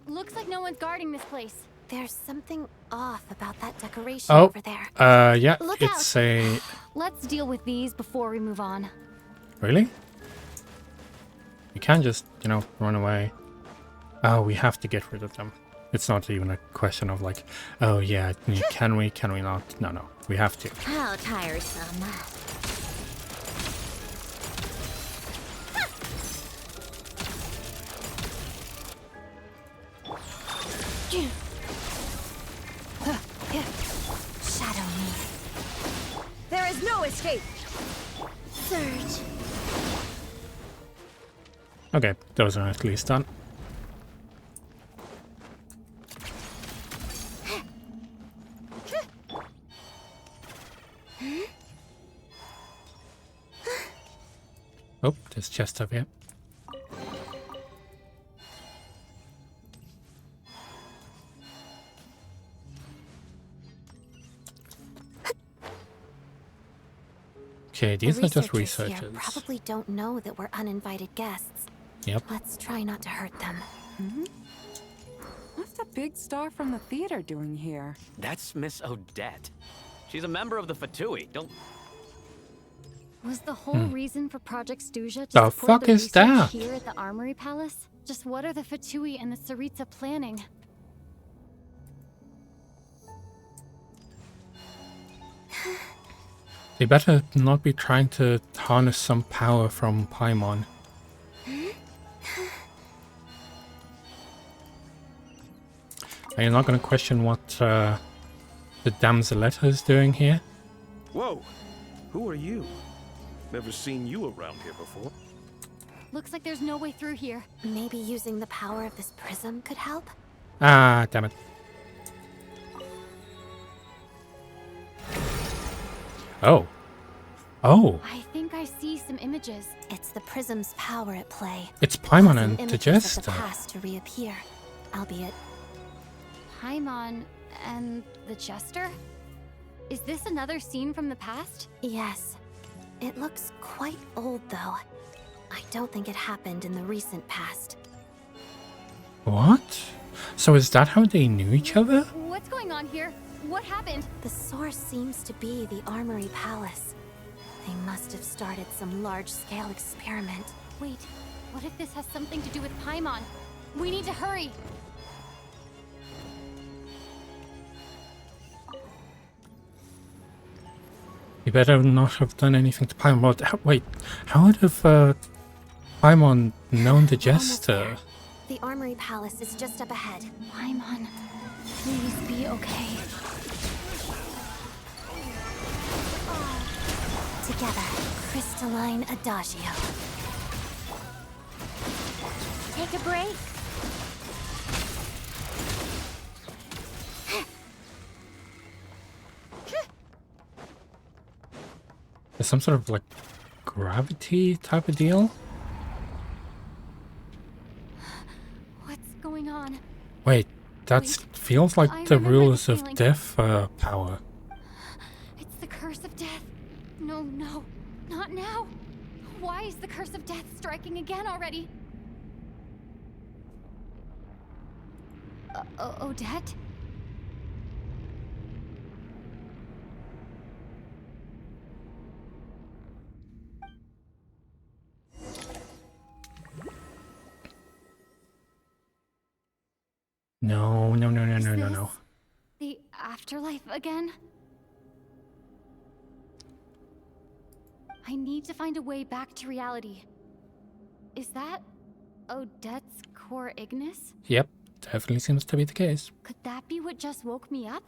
Looks like no one's guarding this place. There's something off about that decoration Oh, over there. yeah, Look it's out. a... Let's deal with these before we move on. Really? You can't just, run away. Oh, we have to get rid of them. It's not even a question of like, oh yeah, can we not? No, we have to. How tiresome. Shadow me. There is no escape. Surge. Okay, those are at least done. Oh, there's chest up here. Okay, these are just researchers. Here probably don't know that we're uninvited guests. Yep. Let's try not to hurt them. What's the big star from the theater doing here? That's Miss Odette. She's a member of the Fatui. Don't... Was the whole reason for Project Stuzha to The support fuck the is research that? here at the Armory Palace? Just what are the Fatui and the Tsaritsa planning? They better not be trying to harness some power from Paimon. Are you not going to question what the Damseletta is doing here? Whoa! Who are you? Never seen you around here before. Looks like there's no way through here. Maybe using the power of this prism could help? Ah, damn it. Oh. Oh. I think I see some images. It's the prism's power at play. It's Paimon and Causing the images of Jester. the past to reappear, albeit. Paimon and the Jester? Is this another scene from the past? Yes. It looks quite old, though. I don't think it happened in the recent past. What? So is that how they knew each other? What's going on here? What happened? The source seems to be the Armory Palace. They must have started some large-scale experiment. Wait, what if this has something to do with Paimon? We need to hurry! You better not have done anything to Paimon. Wait, how would have Paimon known the Jester? The Armory Palace is just up ahead. Paimon, please be okay. Together, crystalline adagio. Take a break. There's some sort of like gravity type of deal? What's going on? Wait, that feels like I the remember rulers the of feeling. death power. It's the curse of death. No, not now. Why is the curse of death striking again already? Odette? No. Is this the afterlife again? I need to find a way back to reality. Is that Odette's core Ignis? Yep, definitely seems to be the case. Could that be what just woke me up?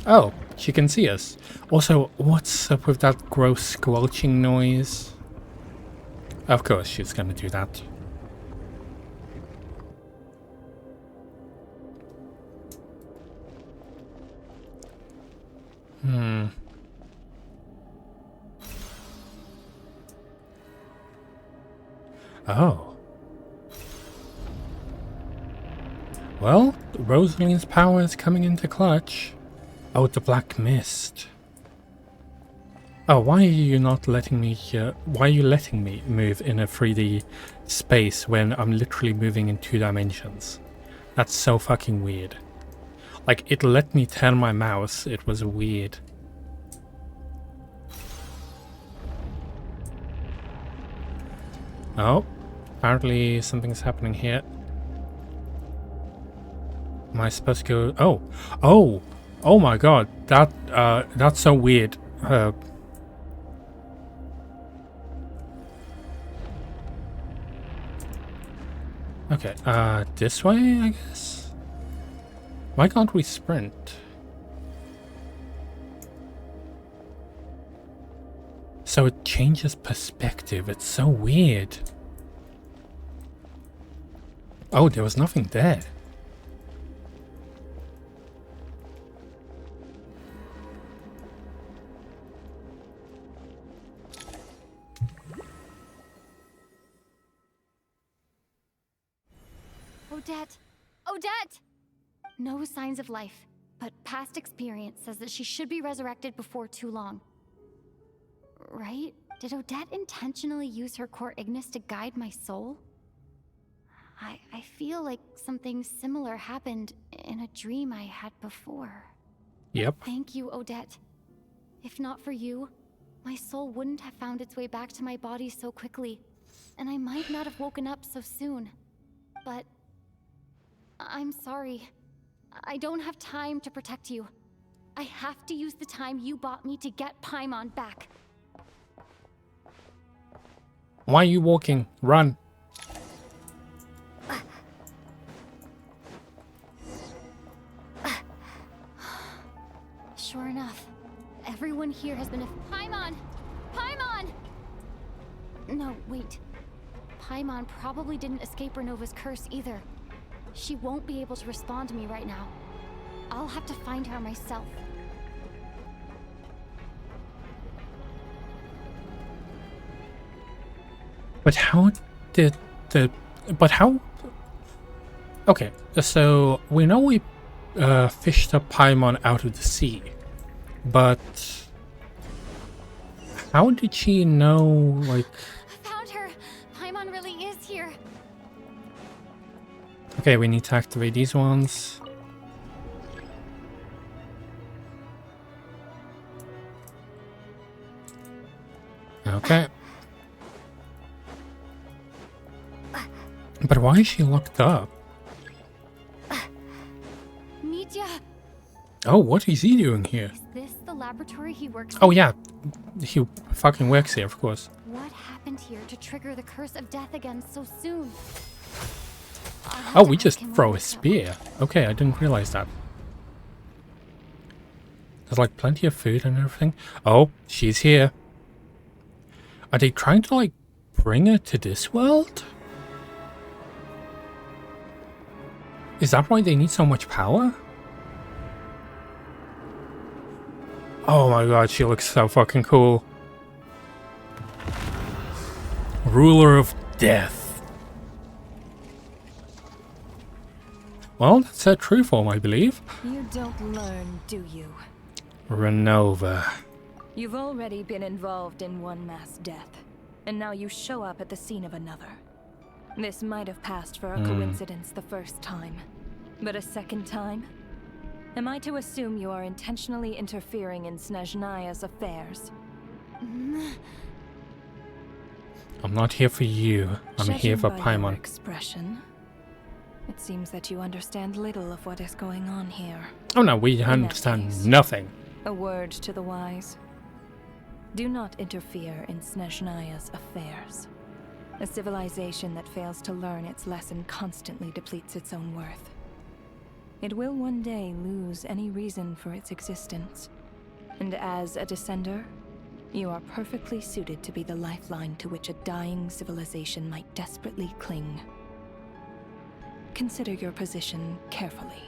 Oh, she can see us. Also, what's up with that gross squelching noise? Of course she's gonna do that. Oh. Well, Rosaline's power is coming into clutch. Oh, the black mist. Oh, why are you not letting me why are you letting me move in a 3D space when I'm literally moving in 2 dimensions? That's so fucking weird. Like, it let me turn my mouse. It was weird. Oh, apparently something's happening here. Am I supposed to go? Oh my god! That's so weird. Okay, this way, I guess? Why can't we sprint? So it changes perspective. It's so weird. Oh, there was nothing there. Odette! Odette! No signs of life, but past experience says that she should be resurrected before too long. Right? Did Odette intentionally use her core Ignis to guide my soul? I feel like something similar happened in a dream I had before. Yep. Thank you, Odette. If not for you, my soul wouldn't have found its way back to my body so quickly, and I might not have woken up so soon. But I'm sorry. I don't have time to protect you. I have to use the time you bought me to get Paimon back. Why are you walking? Run. Sure enough, everyone here has been Paimon! Paimon! No, wait. Paimon probably didn't escape Renova's curse either. She won't be able to respond to me right now. I'll have to find her myself. But how did Okay, so we know we fished up Paimon out of the sea, but how did she know, like... I found her! Paimon really is here! Okay, we need to activate these ones. Okay. But why is she locked up? Nitya! Oh, what is he doing here? Is this the laboratory he works in? Oh yeah, he fucking works here, of course. What happened here to trigger the curse of death again so soon? Oh, we just throw a spear. Okay, I didn't realize that. There's like plenty of food and everything. Oh, she's here. Are they trying to like bring her to this world? Is that why they need so much power? Oh my god, she looks so fucking cool. Ruler of Death. Well, that's her true form, I believe. You don't learn, do you? Renova. You've already been involved in one mass death, and now you show up at the scene of another. This might have passed for a coincidence the first time, but a second time? Am I to assume you are intentionally interfering in Snezhnaya's affairs? I'm not here for you. I'm here for Judging by your Paimon. expression, it seems that you understand little of what is going on here. Oh no, we understand nothing. A word to the wise. Do not interfere in Snezhnaya's affairs. A civilization that fails to learn its lesson constantly depletes its own worth. It will one day lose any reason for its existence. And as a descender, you are perfectly suited to be the lifeline to which a dying civilization might desperately cling. Consider your position carefully.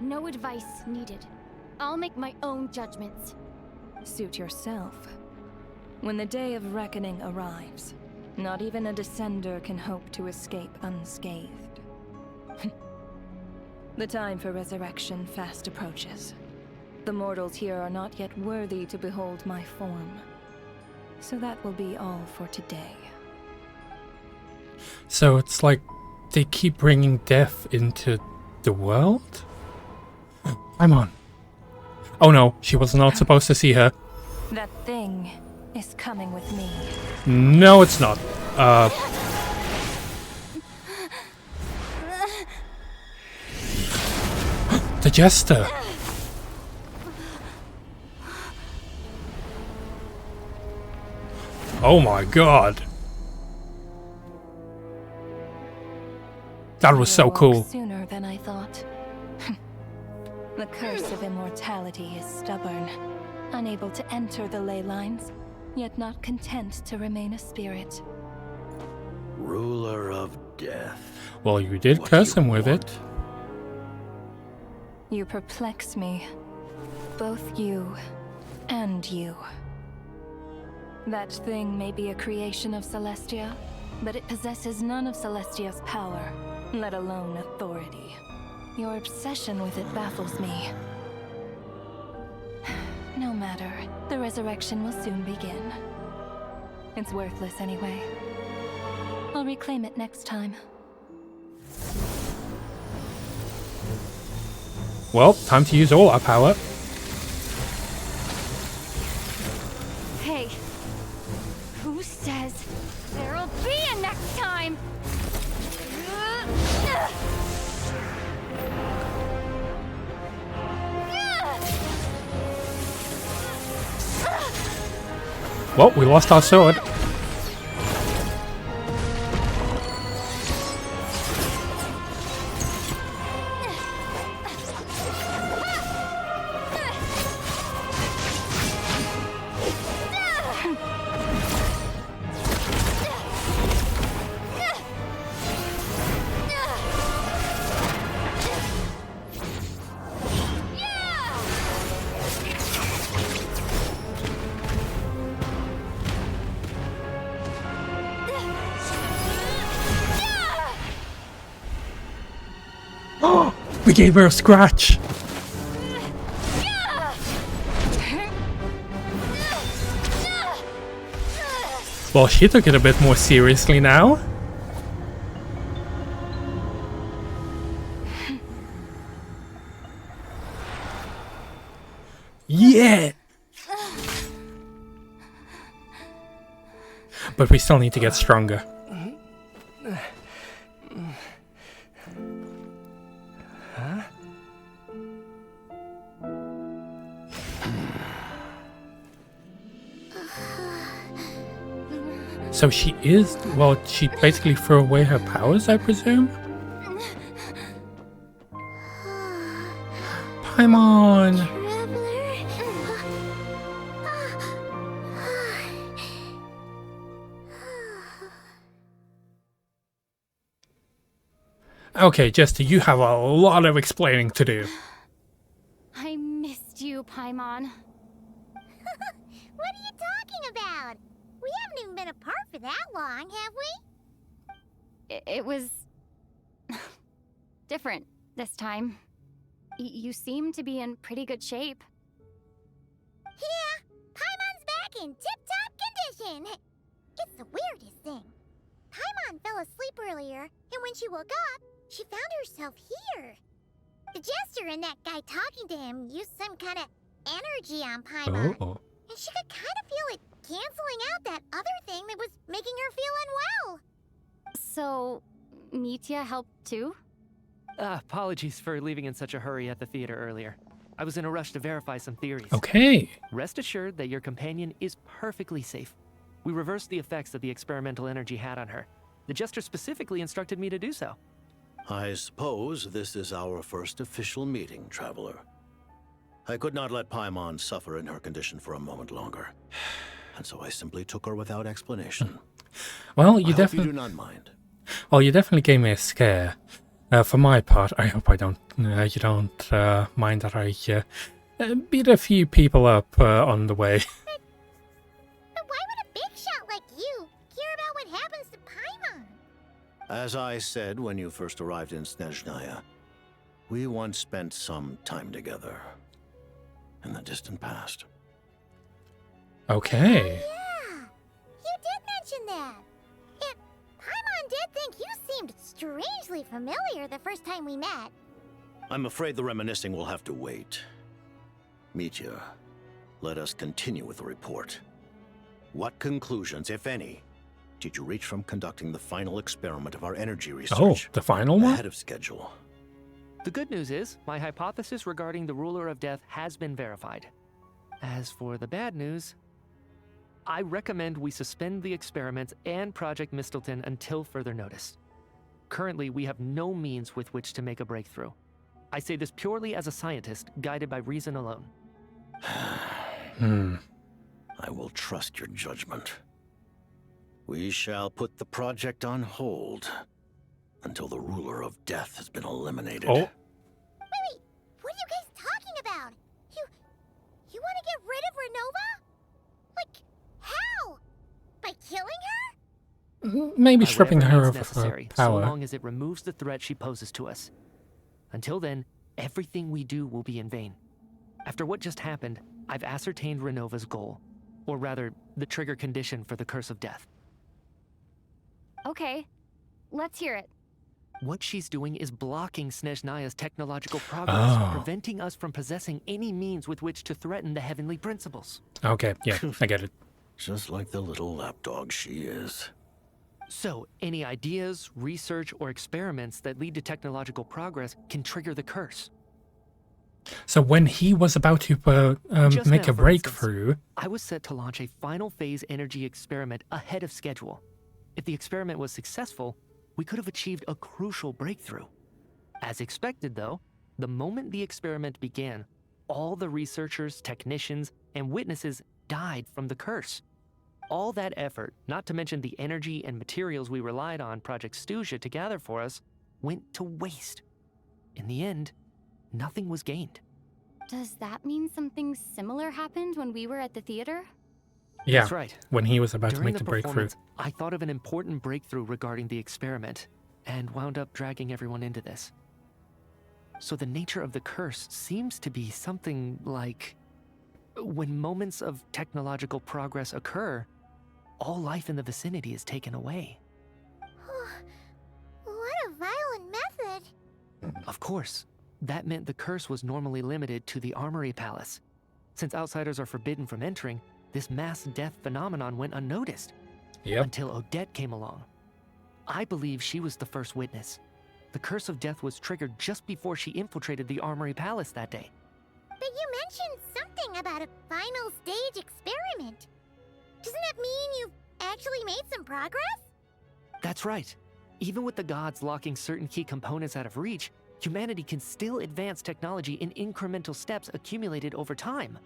No advice needed. I'll make my own judgments. Suit yourself. When the day of reckoning arrives, not even a descender can hope to escape unscathed. The time for resurrection fast approaches. The mortals here are not yet worthy to behold my form. So that will be all for today. So it's like they keep bringing death into the world? I'm on. Oh no, she was not supposed to see her. That thing is coming with me. No, it's not. The Jester. Oh my god. That was so cool. Sooner than I thought. The curse of immortality is stubborn, unable to enter the ley lines, yet not content to remain a spirit. Ruler of death. Well, you did curse him with it. You perplex me. Both you and you. That thing may be a creation of Celestia, but it possesses none of Celestia's power, let alone authority. Your obsession with it baffles me. No matter, the resurrection will soon begin. It's worthless anyway. I'll reclaim it next time. Well, time to use all our power. Hey, who says there'll be a next time? Well, we lost our sword. We gave her a scratch. Well, she took it a bit more seriously now. Yeah! But we still need to get stronger. So she is, well, she basically threw away her powers, I presume? Paimon! Okay, Jester, you have a lot of explaining to do. I missed you, Paimon. What are you talking about? We haven't even been apart for that long, have we? It was different this time. You seem to be in pretty good shape. Yeah, Paimon's back in tip-top condition. It's the weirdest thing. Paimon fell asleep earlier, and when she woke up, she found herself here. The Jester and that guy talking to him used some kind of energy on Paimon. Oh. And she could kind of feel it canceling out that other thing that was making her feel unwell. So, Mitya helped too? Apologies for leaving in such a hurry at the theater earlier. I was in a rush to verify some theories. Okay. Rest assured that your companion is perfectly safe. We reversed the effects that the experimental energy had on her. The Jester specifically instructed me to do so. I suppose this is our first official meeting, Traveler. I could not let Paimon suffer in her condition for a moment longer. And so I simply took her without explanation. Well, you definitely do not mind. Well, you definitely gave me a scare. For my part, I hope you don't mind that I beat a few people up on the way. But why would a big shot like you care about what happens to Paimon? As I said when you first arrived in Snezhnaya, we once spent some time together in the distant past. Okay. Yeah, you did mention that. And Paimon did think you seemed strangely familiar the first time we met. I'm afraid the reminiscing will have to wait. Mitya, let us continue with the report. What conclusions, if any, did you reach from conducting the final experiment of our energy research? Oh, the final one? Ahead of schedule. The good news is, my hypothesis regarding the Ruler of Death has been verified. As for the bad news, I recommend we suspend the experiments and Project Mistleton until further notice. Currently, we have no means with which to make a breakthrough. I say this purely as a scientist, guided by reason alone. I will trust your judgment. We shall put the project on hold until the Ruler of Death has been eliminated. Oh. Wait, what are you guys talking about? You want to get rid of Renova? Like, how? By killing her? Maybe stripping Whatever her means of her necessary, power. so long as it removes the threat she poses to us. Until then, everything we do will be in vain. After what just happened, I've ascertained Renova's goal. Or rather, the trigger condition for the Curse of Death. Okay, let's hear it. What she's doing is blocking Snezhnaya's technological progress, Oh. preventing us from possessing any means with which to threaten the heavenly principles. Okay, yeah, I get it. Just like the little lapdog she is. So, any ideas, research, or experiments that lead to technological progress can trigger the curse. So when he was about to Just make now, a for breakthrough, instance, I was set to launch a final phase energy experiment ahead of schedule. If the experiment was successful, we could have achieved a crucial breakthrough. As expected, though, the moment the experiment began, all the researchers, technicians, and witnesses died from the curse. All that effort, not to mention the energy and materials we relied on Project Snezhnaya to gather for us, went to waste. In the end, nothing was gained. Does that mean something similar happened when we were at the theater? yeah, That's right. when he was about to During make the the breakthrough. performance, I thought of an important breakthrough regarding the experiment, and wound up dragging everyone into this. So the nature of the curse seems to be something like, when moments of technological progress occur, all life in the vicinity is taken away. What a violent method. Of course, that meant the curse was normally limited to the Armory Palace. Since outsiders are forbidden from entering, this mass death phenomenon went unnoticed. Yep. Until Odette came along. I believe she was the first witness. The Curse of Death was triggered just before she infiltrated the Armory Palace that day. But you mentioned something about a final stage experiment. Doesn't that mean you've actually made some progress? That's right. Even with the gods locking certain key components out of reach, humanity can still advance technology in incremental steps accumulated over time.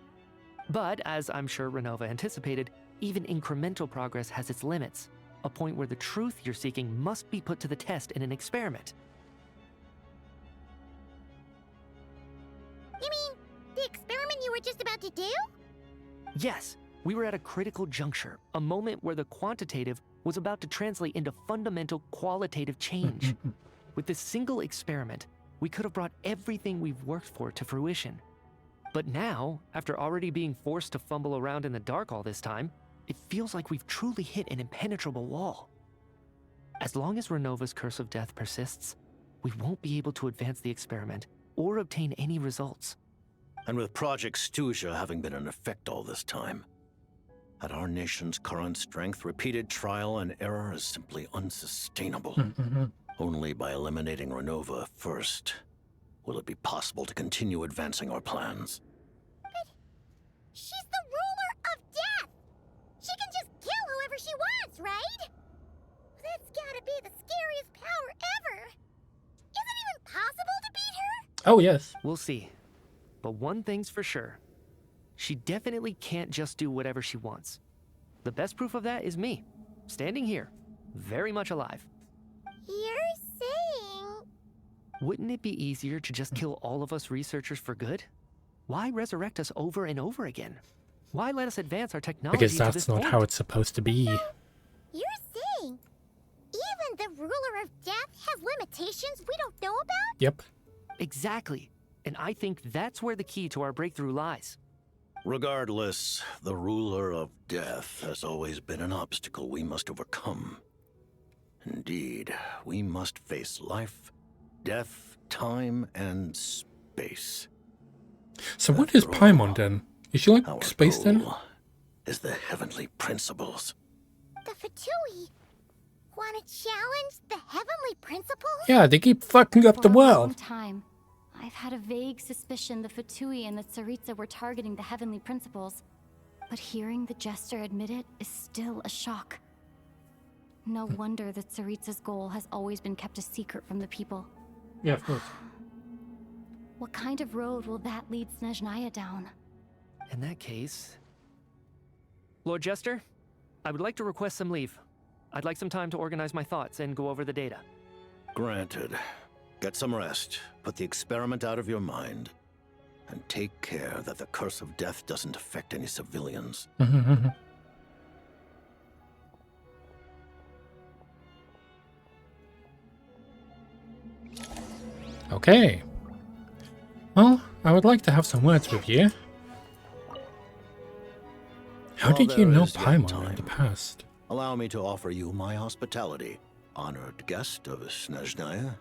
But, as I'm sure Renova anticipated, even incremental progress has its limits, a point where the truth you're seeking must be put to the test in an experiment. You mean the experiment you were just about to do? Yes, we were at a critical juncture, a moment where the quantitative was about to translate into fundamental qualitative change. With this single experiment, we could have brought everything we've worked for to fruition. But now, after already being forced to fumble around in the dark all this time, it feels like we've truly hit an impenetrable wall. As long as Renova's Curse of Death persists, we won't be able to advance the experiment or obtain any results. And with Project Snezhnaya having been in effect all this time, at our nation's current strength, repeated trial and error is simply unsustainable. Only by eliminating Renova first will it be possible to continue advancing our plans. But she's the ruler of death! She can just kill whoever she wants, right? That's gotta be the scariest power ever! Is it even possible to beat her? Oh, yes. We'll see. But one thing's for sure. She definitely can't just do whatever she wants. The best proof of that is me, standing here, very much alive. You're saying... Wouldn't it be easier to just kill all of us researchers for good? Why resurrect us over and over again? Why let us advance our technology Because to that's this not point? how it's supposed to be. You're saying... even the ruler of death has limitations we don't know about? Yep. Exactly. And I think that's where the key to our breakthrough lies. Regardless, the ruler of death has always been an obstacle we must overcome. Indeed, we must face life, death, time, and space. So what is Paimon then? Is she like Our space then? goal is the heavenly principles. The Fatui Wanna challenge the heavenly principles? Yeah, they keep fucking up the For a long world. time, I've had a vague suspicion the Fatui and the Tsaritsa were targeting the heavenly principles. But hearing the Jester admit it is still a shock. No wonder that Tsaritsa's goal has always been kept a secret from the people. Yeah, of course. What kind of road will that lead Snezhnaya down? In that case... Lord Jester, I would like to request some leave. I'd like some time to organize my thoughts and go over the data. Granted. Get some rest, put the experiment out of your mind, and take care that the curse of death doesn't affect any civilians. Okay. Well, I would like to have some words with you. How While did you there know is yet Paimon in time, the past? Allow me to offer you my hospitality, honored guest of Snezhnaya.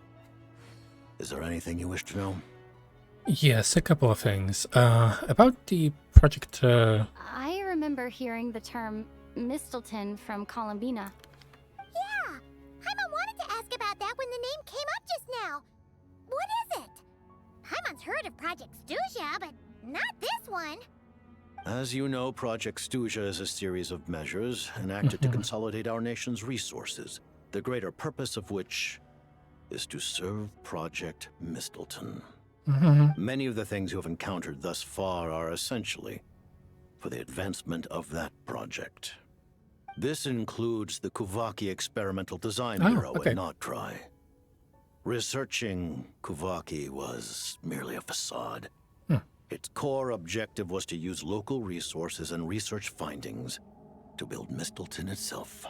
Is there anything you wish to know? Yes, a couple of things. About the project, I remember hearing the term Mistleton from Columbina. Yeah! Paimon wanted to ask about that when the name came up just now. What is it? Paimon's heard of Project Snezhnaya, but not this one. As you know, Project Snezhnaya is a series of measures enacted to consolidate our nation's resources, the greater purpose of which is to serve Project Mistleton. Many of the things you have encountered thus far are essentially for the advancement of that project. This includes the Kuvaki Experimental Design Bureau in Notcry. Researching Kuvaki was merely a facade. Its core objective was to use local resources and research findings to build Mistleton itself.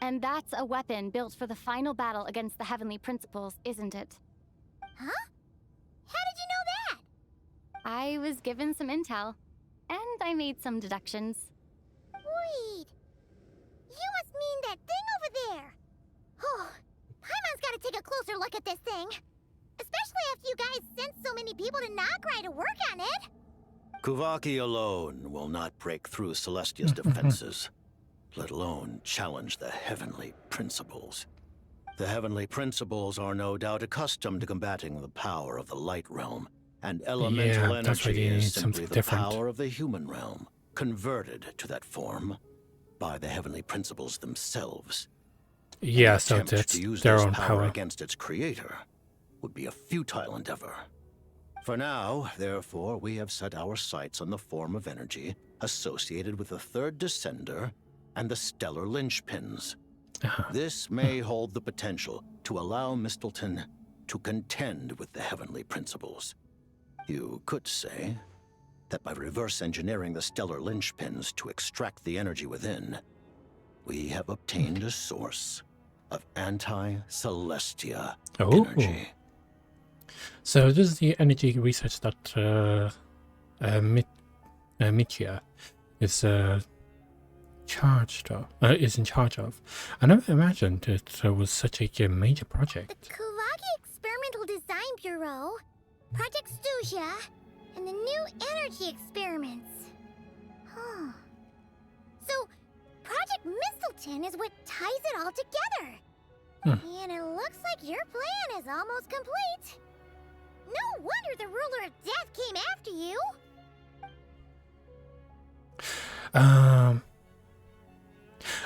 And that's a weapon built for the final battle against the Heavenly Principles, isn't it? Huh? How did you know that? I was given some intel, and I made some deductions. Wait. You must mean that thing over there. Oh, Paimon's gotta take a closer look at this thing. Especially after you guys sent so many people to Notcry to work on it. Kuvaki alone will not break through Celestia's defenses, let alone challenge the Heavenly Principles. The Heavenly Principles are no doubt accustomed to combating the power of the Light Realm, and elemental energy is simply the power of the human realm, converted to that form by the Heavenly Principles themselves. Yeah, so it's their own power against its creator would be a futile endeavor. For now, therefore, we have set our sights on the form of energy associated with the Third Descender and the Stellar Linchpins. This may hold the potential to allow Mistleton to contend with the Heavenly Principles. You could say that by reverse engineering the Stellar Linchpins to extract the energy within, we have obtained a source of anti-Celestia energy. So this is the energy research that Michia is is in charge of. I never imagined it was such a major project. The Kuvaki Experimental Design Bureau, Project Snezhnaya, and the new energy experiments. Huh. So, Project Mistleton is what ties it all together. And it looks like your plan is almost complete. No wonder the ruler of death came after you.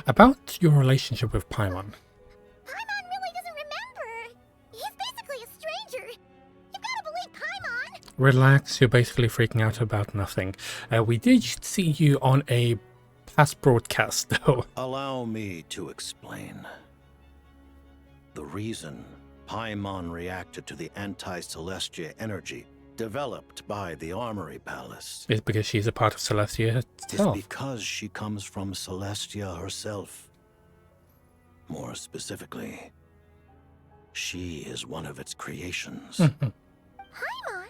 About your relationship with Paimon. Paimon really doesn't remember. He's basically a stranger. You've got to believe Paimon. Relax, you're basically freaking out about nothing. We did see you on a past broadcast, though. Allow me to explain. The reason Paimon reacted to the anti-Celestia energy developed by the Armory Palace is because she's a part of Celestia itself. Is because she comes from Celestia herself. More specifically, she is one of its creations. Paimon?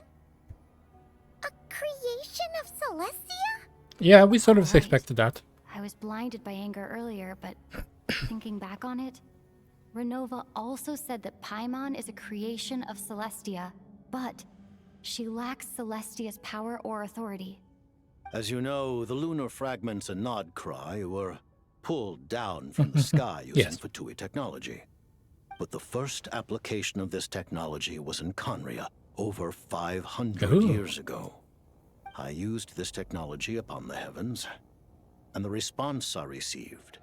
A creation of Celestia? Yeah, we sort of expected that. I was blinded by anger earlier, but thinking back on it, Renova also said that Paimon is a creation of Celestia, but she lacks Celestia's power or authority. As you know, the lunar fragments in Nodcry were pulled down from the sky using Yes. Fatui technology. But the first application of this technology was in Conria over 500 Ooh. years ago. I used this technology upon the heavens, and the response I received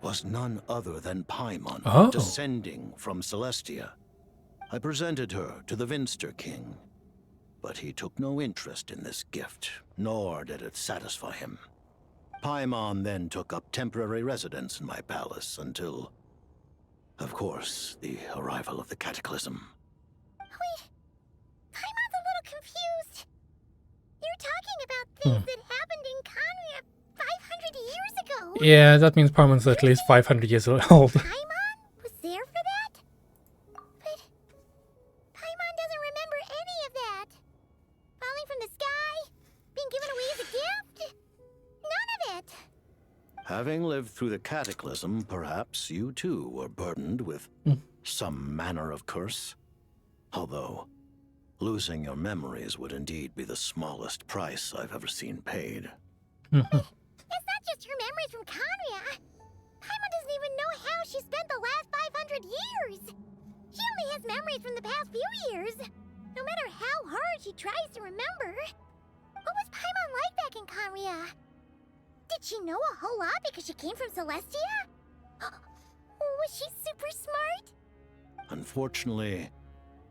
was none other than Paimon, Oh. descending from Celestia. I presented her to the Vinster King, but he took no interest in this gift, nor did it satisfy him. Paimon then took up temporary residence in my palace until, of course, the arrival of the Cataclysm. Wait, Paimon's a little confused. You're talking about things that happened in Conria 500 years ago. Yeah, that means Parmon's at least 500 years old. Paimon was there for that? But Paimon doesn't remember any of that. Falling from the sky? Being given away as a gift? None of it. Having lived through the Cataclysm, perhaps you too were burdened with some manner of curse. Although, losing your memories would indeed be the smallest price I've ever seen paid. It's not just her memories from Conria. Paimon doesn't even know how she spent the last 500 years. She only has memories from the past few years. No matter how hard she tries to remember. What was Paimon like back in Conria? Did she know a whole lot because she came from Celestia? Was she super smart? Unfortunately,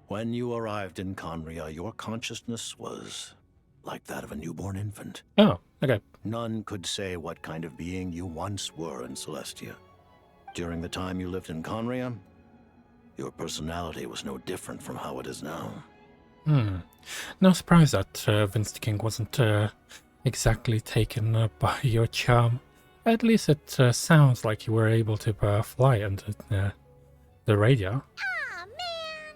when you arrived in Conria, your consciousness was like that of a newborn infant. Oh, okay. None could say what kind of being you once were in Celestia. During the time you lived in Conria, your personality was no different from how it is now. No surprise that Vince the King wasn't exactly taken by your charm. At least it sounds like you were able to fly under the radar. Aw, man!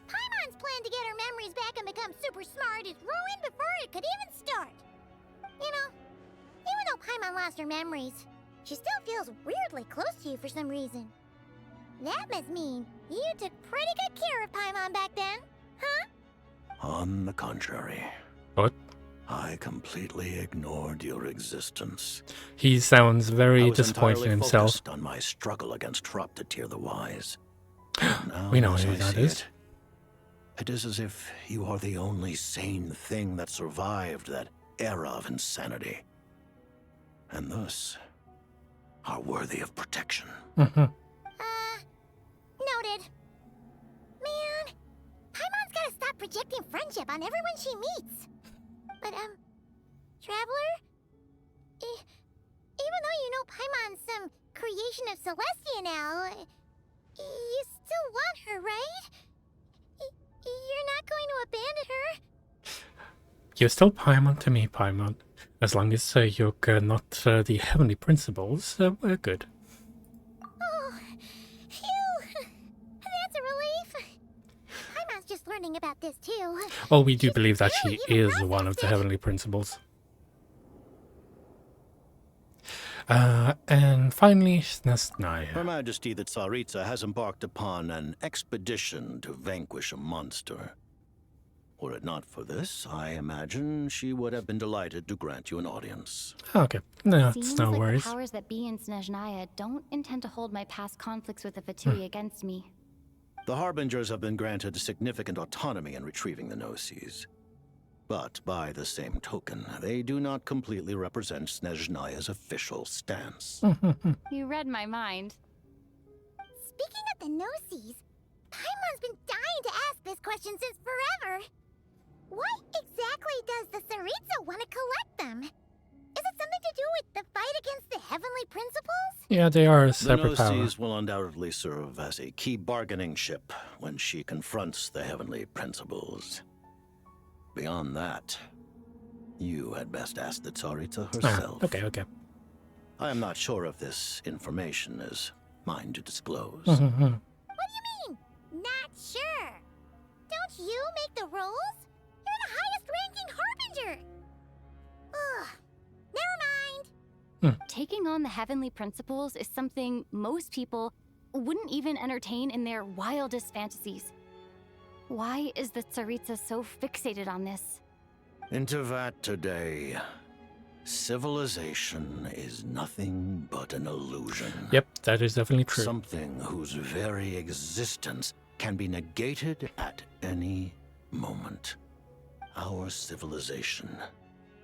Paimon's plan to get her memories back and become super smart is ruined before it could even start. You know, even though Paimon lost her memories, she still feels weirdly close to you for some reason. That must mean you took pretty good care of Paimon back then, huh? On the contrary. What? I completely ignored your existence. He sounds very I was disappointed in entirely himself. focused on my struggle against Troptatir the Wise. We know as who I that see is. It is as if you are the only sane thing that survived that era of insanity. And thus, are worthy of protection. Noted. Man, Paimon's gotta stop projecting friendship on everyone she meets. But, Traveler? Even though you know Paimon's some creation of Celestia now, you still want her, right? You're not going to abandon her? You're still Paimon to me, Paimon. As long as you're not the heavenly principles, we're good. Oh, phew. That's a relief. Paimon's just learning about this too. Well, we do believe that she is one of the heavenly principles. And finally, Snezhnaya. Her Majesty the Tsaritsa has embarked upon an expedition to vanquish a monster. Were it not for this, I imagine she would have been delighted to grant you an audience. Okay, no, Seems it's no like worries. the powers that be in Snezhnaya don't intend to hold my past conflicts with the Fatui against me. The Harbingers have been granted significant autonomy in retrieving the Gnosis. But by the same token, they do not completely represent Snezhnaya's official stance. You read my mind. Speaking of the Gnosis, Paimon's been dying to ask this question since forever. Why exactly does the Tsaritsa want to collect them? Is it something to do with the fight against the heavenly principles? Yeah, they are a The separate power. Gnosis will undoubtedly serve as a key bargaining chip when she confronts the heavenly principles. Beyond that, you had best ask the Tsaritsa herself. Okay. Mm-hmm. I am not sure if this information is mine to disclose. What do you mean? Not sure. Don't you make the rules? You're the highest ranking Harbinger. Ugh. Never mind. Taking on the heavenly principles is something most people wouldn't even entertain in their wildest fantasies. Why is the Tsaritsa so fixated on this? Into that today, Civilization is nothing but an illusion. Yep, that is definitely true. Something whose very existence can be negated at any moment. Our civilization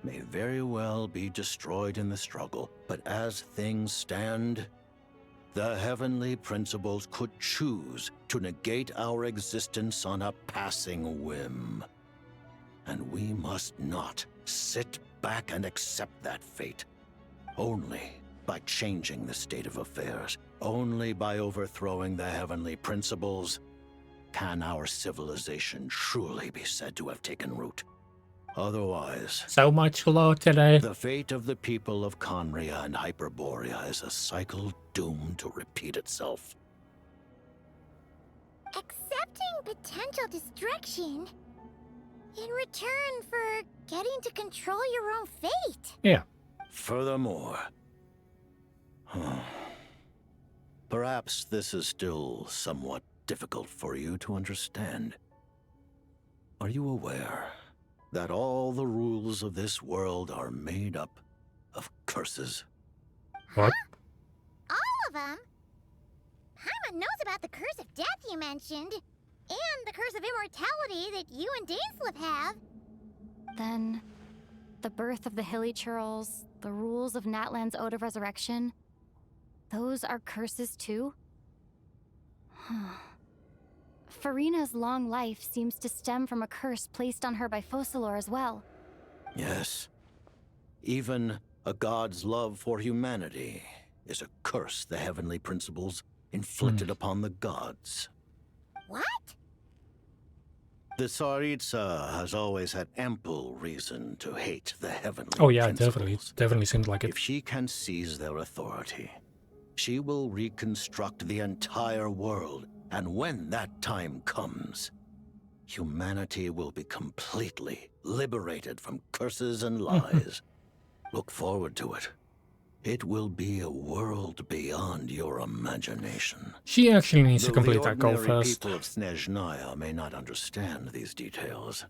may very well be destroyed in the struggle, but as things stand, the heavenly principles could choose to negate our existence on a passing whim. And we must not sit back and accept that fate. Only by changing the state of affairs, only by overthrowing the heavenly principles, can our civilization truly be said to have taken root. Otherwise, so much love today. The fate of the people of Conria and Hyperborea is a cycle doomed to repeat itself. Accepting potential destruction in return for getting to control your own fate. Yeah. Furthermore, perhaps this is still somewhat difficult for you to understand. Are you aware that all the rules of this world are made up of curses? What? All of them? Paimon knows about the curse of death you mentioned, and the curse of immortality that you and Dainsleif have. Then, the birth of the Hilly Churls, the rules of Natlan's Ode of Resurrection, those are curses too? Farina's long life seems to stem from a curse placed on her by Focalor as well. Yes. Even a god's love for humanity is a curse the heavenly principles inflicted upon the gods. What? The Tsaritsa has always had ample reason to hate the heavenly Oh yeah, principles. definitely seemed like it. If she can seize their authority, she will reconstruct the entire world, and when that time comes, humanity will be completely liberated from curses and lies. Look forward to it. It will be a world beyond your imagination. She actually needs to Though complete the that goal ordinary first. people of Snezhnaya may not understand these details.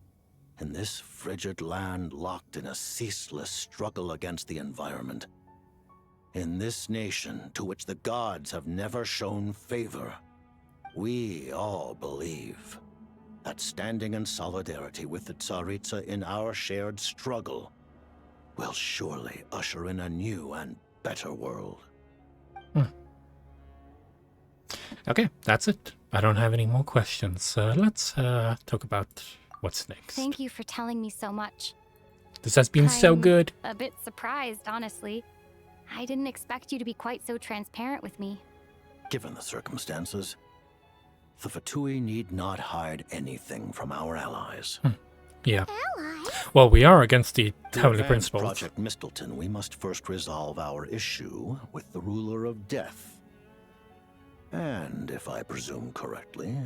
In this frigid land locked in a ceaseless struggle against the environment, in this nation to which the gods have never shown favor, we all believe that standing in solidarity with the Tsaritsa in our shared struggle will surely usher in a new and better world. Okay, that's it. I don't have any more questions. Let's talk about what's next. Thank you for telling me so much. This has been so good. A bit surprised, honestly. I didn't expect you to be quite so transparent with me. Given the circumstances, the Fatui need not hide anything from our allies. Yeah. Well, we are against the To heavenly advance principles. Project Mistleton, we must first resolve our issue with the ruler of death. And if I presume correctly,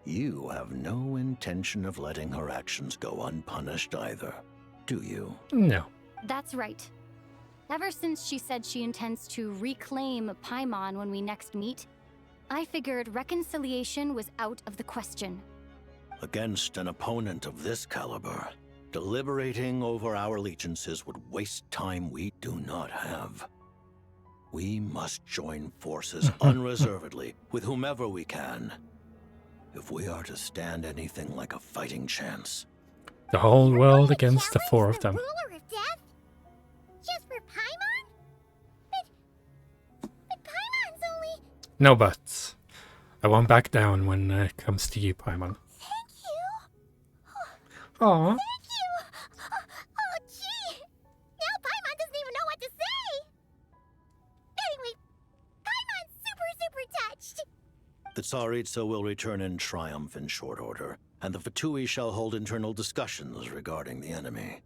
you have no intention of letting her actions go unpunished either, do you? No. That's right. Ever since she said she intends to reclaim Paimon when we next meet, I figured reconciliation was out of the question. Against an opponent of this caliber, deliberating over our allegiances would waste time we do not have. We must join forces unreservedly with whomever we can, if we are to stand anything like a fighting chance. The whole world against the four of them. Ruler of death? Just for Paimon? But Paimon's only... No buts. I won't back down when it comes to you, Paimon. Aww. Thank you! Oh, gee! Now Paimon doesn't even know what to say! Anyway, Paimon's super touched! The Tsaritsa will return in triumph in short order, and the Fatui shall hold internal discussions regarding the enemy.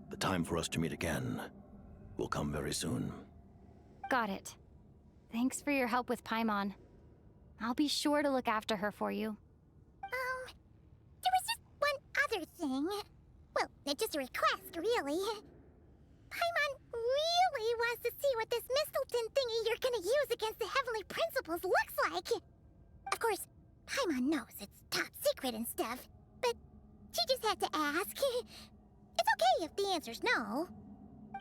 The time for us to meet again will come very soon. Got it. Thanks for your help with Paimon. I'll be sure to look after her for you. There was just one other thing. Well, just a request, really. Paimon really wants to see what this Mistleton thingy you're gonna use against the heavenly principles looks like. Of course, Paimon knows it's top secret and stuff, but she just had to ask. It's okay if the answer's no.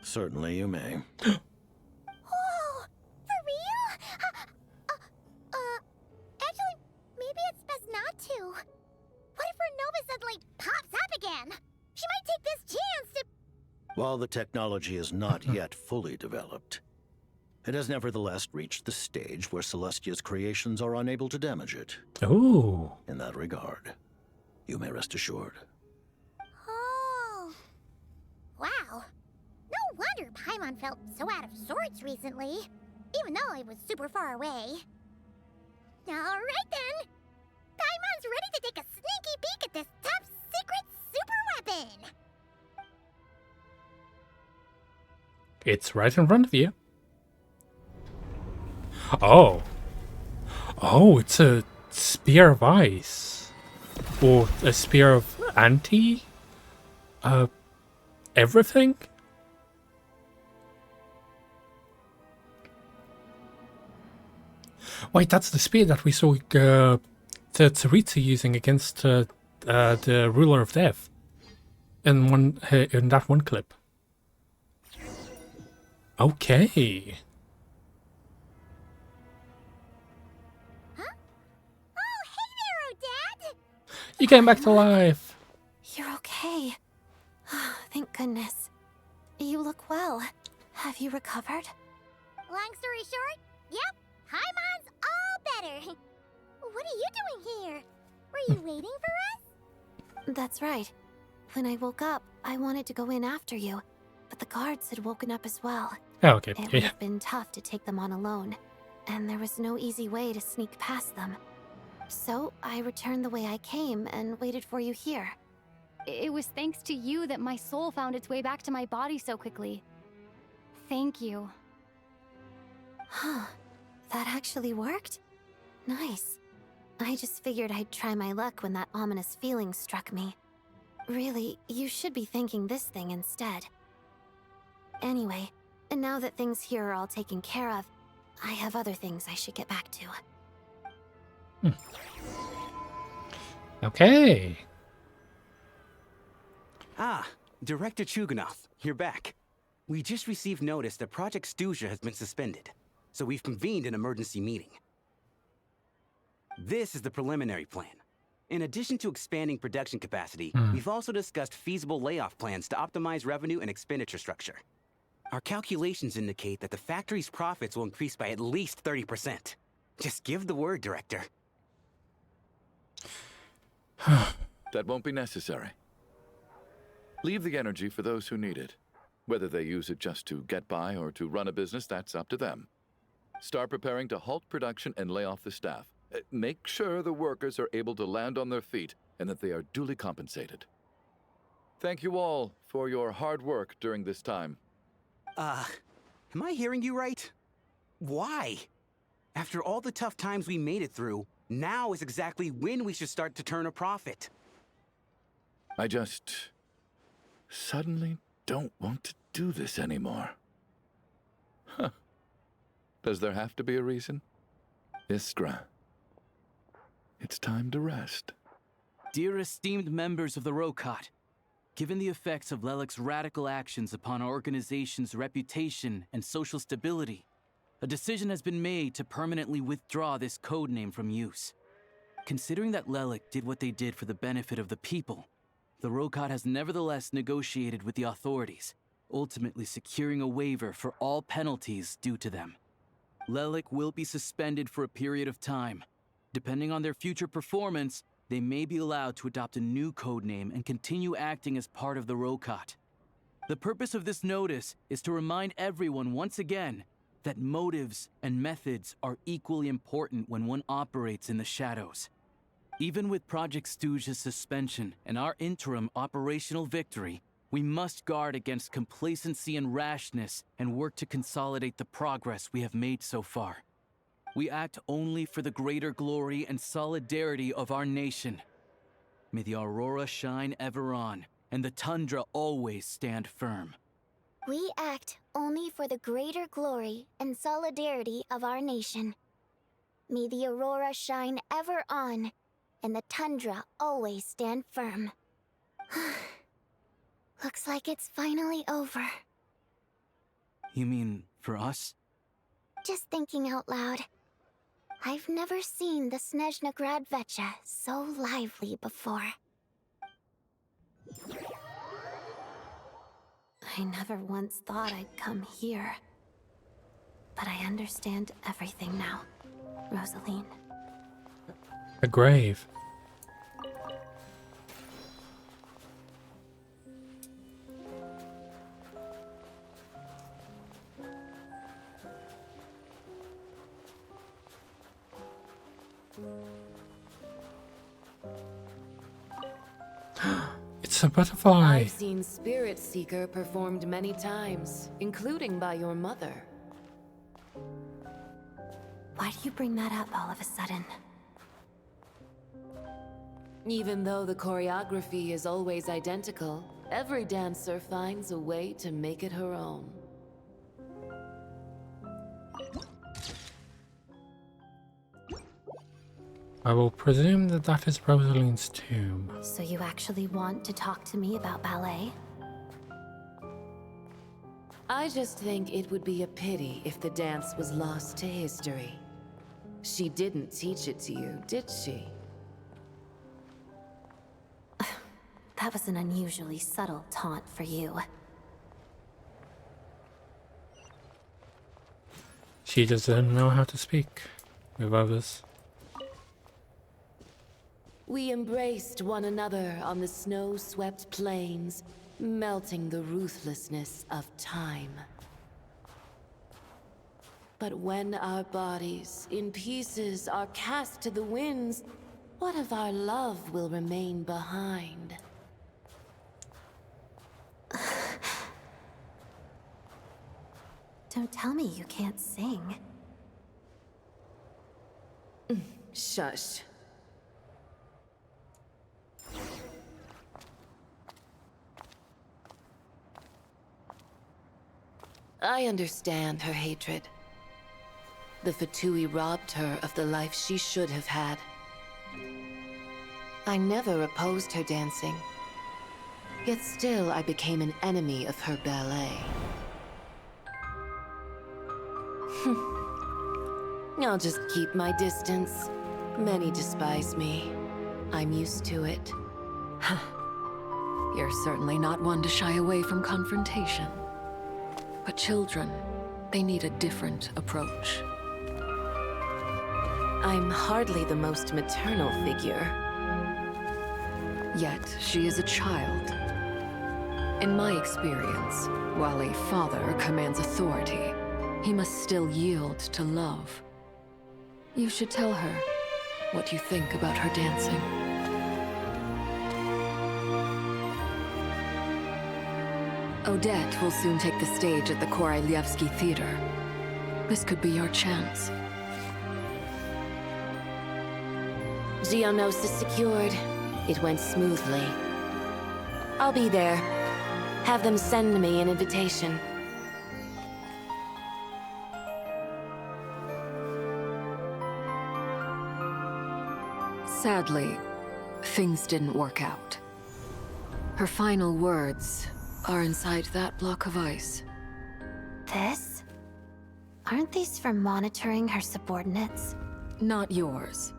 Certainly you may. Oh, for real? Actually, maybe it's best not to. What if Renova suddenly pops up again? She might take this chance to... While the technology is not yet fully developed, it has nevertheless reached the stage where Celestia's creations are unable to damage it. Ooh. In that regard, you may rest assured. Oh. Wow. No wonder Paimon felt so out of sorts recently, even though I was super far away. Alright then. Paimon's ready to take a sneaky peek at this top secret super weapon. It's right in front of you. Oh. Oh, it's a spear of ice. Or a spear of anti? Everything? Wait, that's the spear that we saw Tsaritsu using against the ruler of death in that one clip. Okay. Huh? Oh, hey there, Odette! You came back to life. You're okay. Thank goodness. You look well. Have you recovered? Long story short, yep, Paimon's all better. What are you doing here? Were you waiting for us? That's right. When I woke up, I wanted to go in after you, but the guards had woken up as well. Oh, okay. It would have been tough to take them on alone, and there was no easy way to sneak past them. So I returned the way I came and waited for you here. It was thanks to you that my soul found its way back to my body so quickly. Thank you. Huh. That actually worked? Nice. I just figured I'd try my luck when that ominous feeling struck me. Really, you should be thanking this thing instead. Anyway, and now that things here are all taken care of, I have other things I should get back to. Okay. Ah, Director Chuganov, you're back. We just received notice that Project Snezhnaya has been suspended, so we've convened an emergency meeting. This is the preliminary plan. In addition to expanding production capacity, we've also discussed feasible layoff plans to optimize revenue and expenditure structure. Our calculations indicate that the factory's profits will increase by at least 30%. Just give the word, Director. That won't be necessary. Leave the energy for those who need it. Whether they use it just to get by or to run a business, that's up to them. Start preparing to halt production and lay off the staff. Make sure the workers are able to land on their feet and that they are duly compensated. Thank you all for your hard work during this time. Am I hearing you right? Why? After all the tough times we made it through, now is exactly when we should start to turn a profit. I just suddenly don't want to do this anymore. Huh. Does there have to be a reason? Iskra, it's time to rest. Dear esteemed members of the Rokot, given the effects of Lelic's radical actions upon our organization's reputation and social stability, a decision has been made to permanently withdraw this codename from use. Considering that Lelic did what they did for the benefit of the people, the Rokot has nevertheless negotiated with the authorities, ultimately securing a waiver for all penalties due to them. Lelic will be suspended for a period of time. Depending on their future performance, they may be allowed to adopt a new codename and continue acting as part of the Rokot. The purpose of this notice is to remind everyone once again that motives and methods are equally important when one operates in the shadows. Even with Project Snezhnaya's suspension and our interim operational victory, we must guard against complacency and rashness and work to consolidate the progress we have made so far. We act only for the greater glory and solidarity of our nation. May the aurora shine ever on, and the tundra always stand firm. We act only for the greater glory and solidarity of our nation. May the aurora shine ever on, and the tundra always stand firm. Looks like it's finally over. You mean for us? Just thinking out loud. I've never seen the Snezhnaya so lively before. I never once thought I'd come here. But I understand everything now, Rosaline. A grave. It's a butterfly. I've seen Spirit Seeker performed many times, including by your mother. Why do you bring that up all of a sudden? Even though the choreography is always identical, every dancer finds a way to make it her own. I will presume that that is Rosaline's tomb. So you actually want to talk to me about ballet? I just think it would be a pity if the dance was lost to history. She didn't teach it to you, did she? That was an unusually subtle taunt for you. She doesn't know how to speak with others. We embraced one another on the snow-swept plains, melting the ruthlessness of time. But when our bodies, in pieces, are cast to the winds, what of our love will remain behind? Don't tell me you can't sing. Shush. I understand her hatred. The Fatui robbed her of the life she should have had. I never opposed her dancing. Yet still I became an enemy of her ballet. I'll just keep my distance. Many despise me. I'm used to it. You're certainly not one to shy away from confrontation. But children, they need a different approach. I'm hardly the most maternal figure. Yet, she is a child. In my experience, while a father commands authority, he must still yield to love. You should tell her what you think about her dancing. Odette will soon take the stage at the Koralyevsky Theater. This could be your chance. Geonosis secured. It went smoothly. I'll be there. Have them send me an invitation. Sadly, things didn't work out. Her final words are inside that block of ice. This? Aren't these for monitoring her subordinates? Not yours.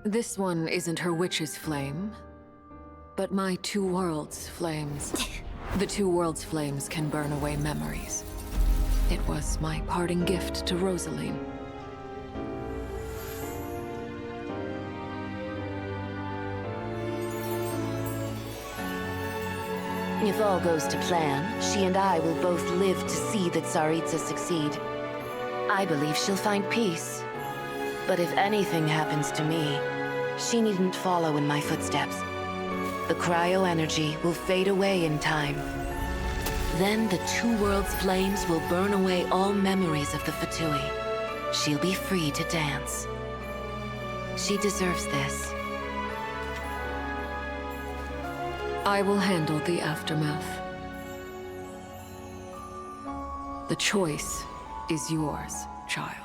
This one isn't her witch's flame, but my two worlds' flames. The two worlds' flames can burn away memories. It was my parting gift to Rosaline. If all goes to plan, she and I will both live to see the Tsaritsa succeed. I believe she'll find peace. But if anything happens to me, she needn't follow in my footsteps. The cryo-energy will fade away in time. Then the two worlds' flames will burn away all memories of the Fatui. She'll be free to dance. She deserves this. I will handle the aftermath. The choice is yours, child.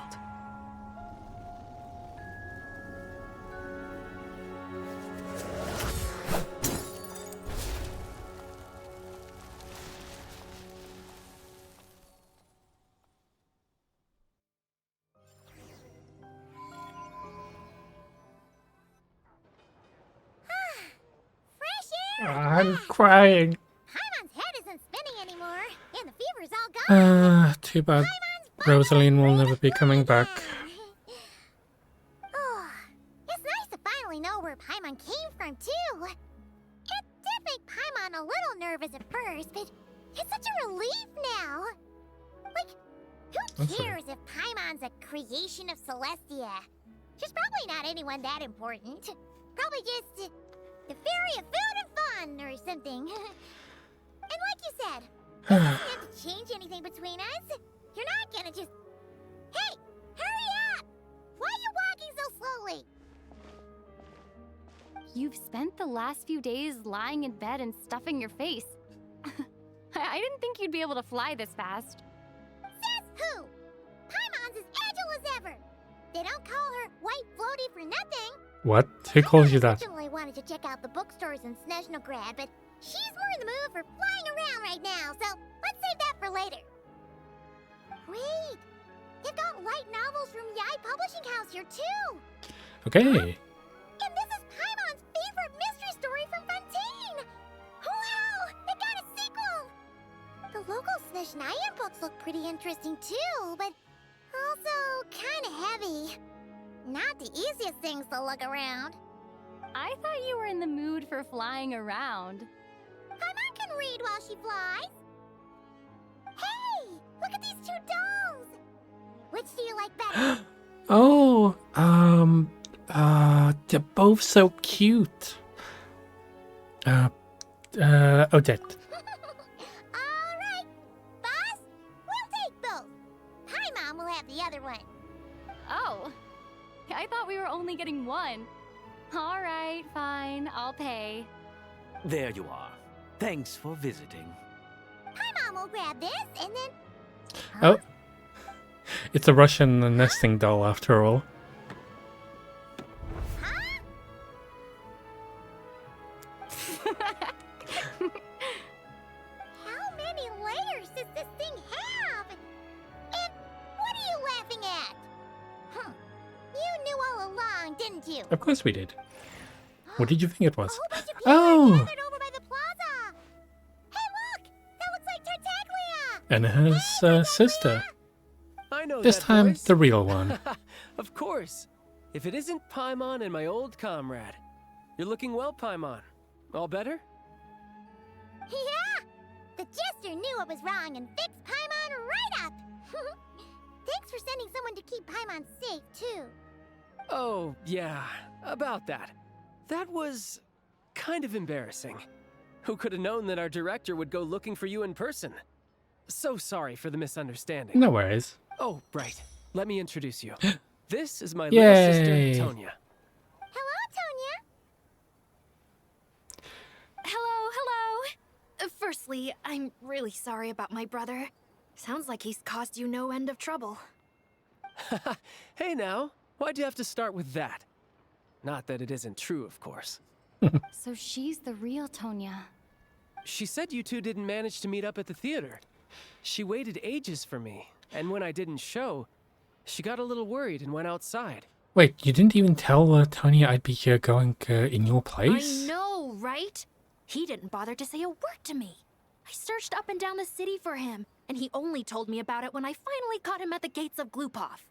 I'm crying. Paimon's head isn't spinning anymore, and the fever's all gone. Too bad. Rosaline will never be coming back. Oh, it's nice to finally know where Paimon came from, too. It did make Paimon a little nervous at first, but it's such a relief now. Like, who cares if Paimon's a creation of Celestia? She's probably not anyone that important. Probably just the fairy of food and fun or something. And like you said, it doesn't have to change anything between us. You're not gonna just... Hey, hurry up! Why are you walking so slowly? You've spent the last few days lying in bed and stuffing your face. I didn't think you'd be able to fly this fast. Says who? Paimon's as agile as ever. They don't call her White Floaty for nothing. What? Who calls you that? I originally wanted to check out the bookstores in Snezhnaya, but she's more in the mood for flying around right now, so let's save that for later. Wait, they've got light novels from Yai Publishing House here too. Okay. And this is Paimon's favorite mystery story from Fontaine. Wow, it got a sequel. The local Snezhnaya books look pretty interesting too, but also kind of heavy. Not the easiest things to look around. I thought you were in the mood for flying around. Paimon can read while she flies. Hey, look at these two dolls. Which do you like better? Oh, they're both so cute. Odette. All right, boss, we'll take both. Paimon will have the other one. Oh, I thought we were only getting one. All right, fine, I'll pay. There you are. Thanks for visiting. Paimon will grab this and then... Oh. It's a Russian nesting doll after all. How many layers does this thing have? And what are you laughing at? You knew all along, didn't you? Of course we did. What did you think it was? Oh! Oh! Over by the plaza. Hey, look! That looks like Tartaglia! And her sister. I know This that time, voice. the real one. Of course. If it isn't Paimon and my old comrade. You're looking well, Paimon. All better? Yeah! The jester knew it was wrong and fixed Paimon right up! Thanks for sending someone to keep Paimon safe, too. Oh, yeah. About that. That was... kind of embarrassing. Who could have known that our director would go looking for you in person? So sorry for the misunderstanding. No worries. Oh, right. Let me introduce you. This is my Yay. little sister, Tonya. Hello, Tonya. Hello, hello. Firstly, I'm really sorry about my brother. Sounds like he's caused you no end of trouble. Hey now, why'd you have to start with that? Not that it isn't true, of course. So she's the real Tonya. She said you two didn't manage to meet up at the theater. She waited ages for me, and when I didn't show, she got a little worried and went outside. Wait, you didn't even tell Tony I'd be going in your place? I know, right? He didn't bother to say a word to me. I searched up and down the city for him, and he only told me about it when I finally caught him at the gates of Glupov.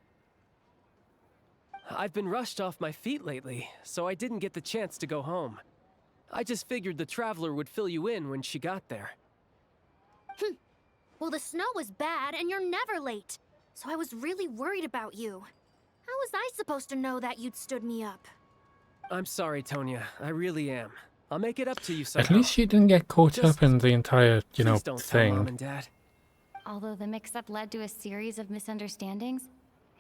I've been rushed off my feet lately, so I didn't get the chance to go home. I just figured the Traveler would fill you in when she got there. Well, the snow was bad, and you're never late. So I was really worried about you. How was I supposed to know that you'd stood me up? I'm sorry, Tonya. I really am. I'll make it up to you somehow. At least she didn't get caught up in the entire, you know, Please don't tell Mom thing. and Dad. Although the mix-up led to a series of misunderstandings,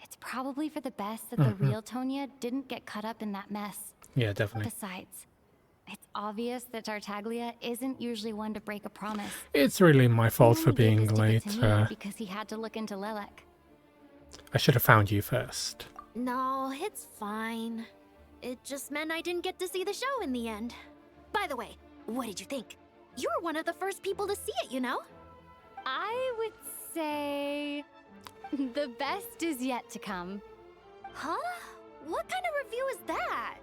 it's probably for the best that the real Tonya didn't get caught up in that mess. Yeah, definitely. Besides, it's obvious that Tartaglia isn't usually one to break a promise. It's really my fault for He only gave being his ticket late. to me because he had to look into Lelek. I should have found you first. No, it's fine. It just meant I didn't get to see the show in the end. By the way, what did you think? You were one of the first people to see it, you know? I would say the best is yet to come. Huh? What kind of review is that?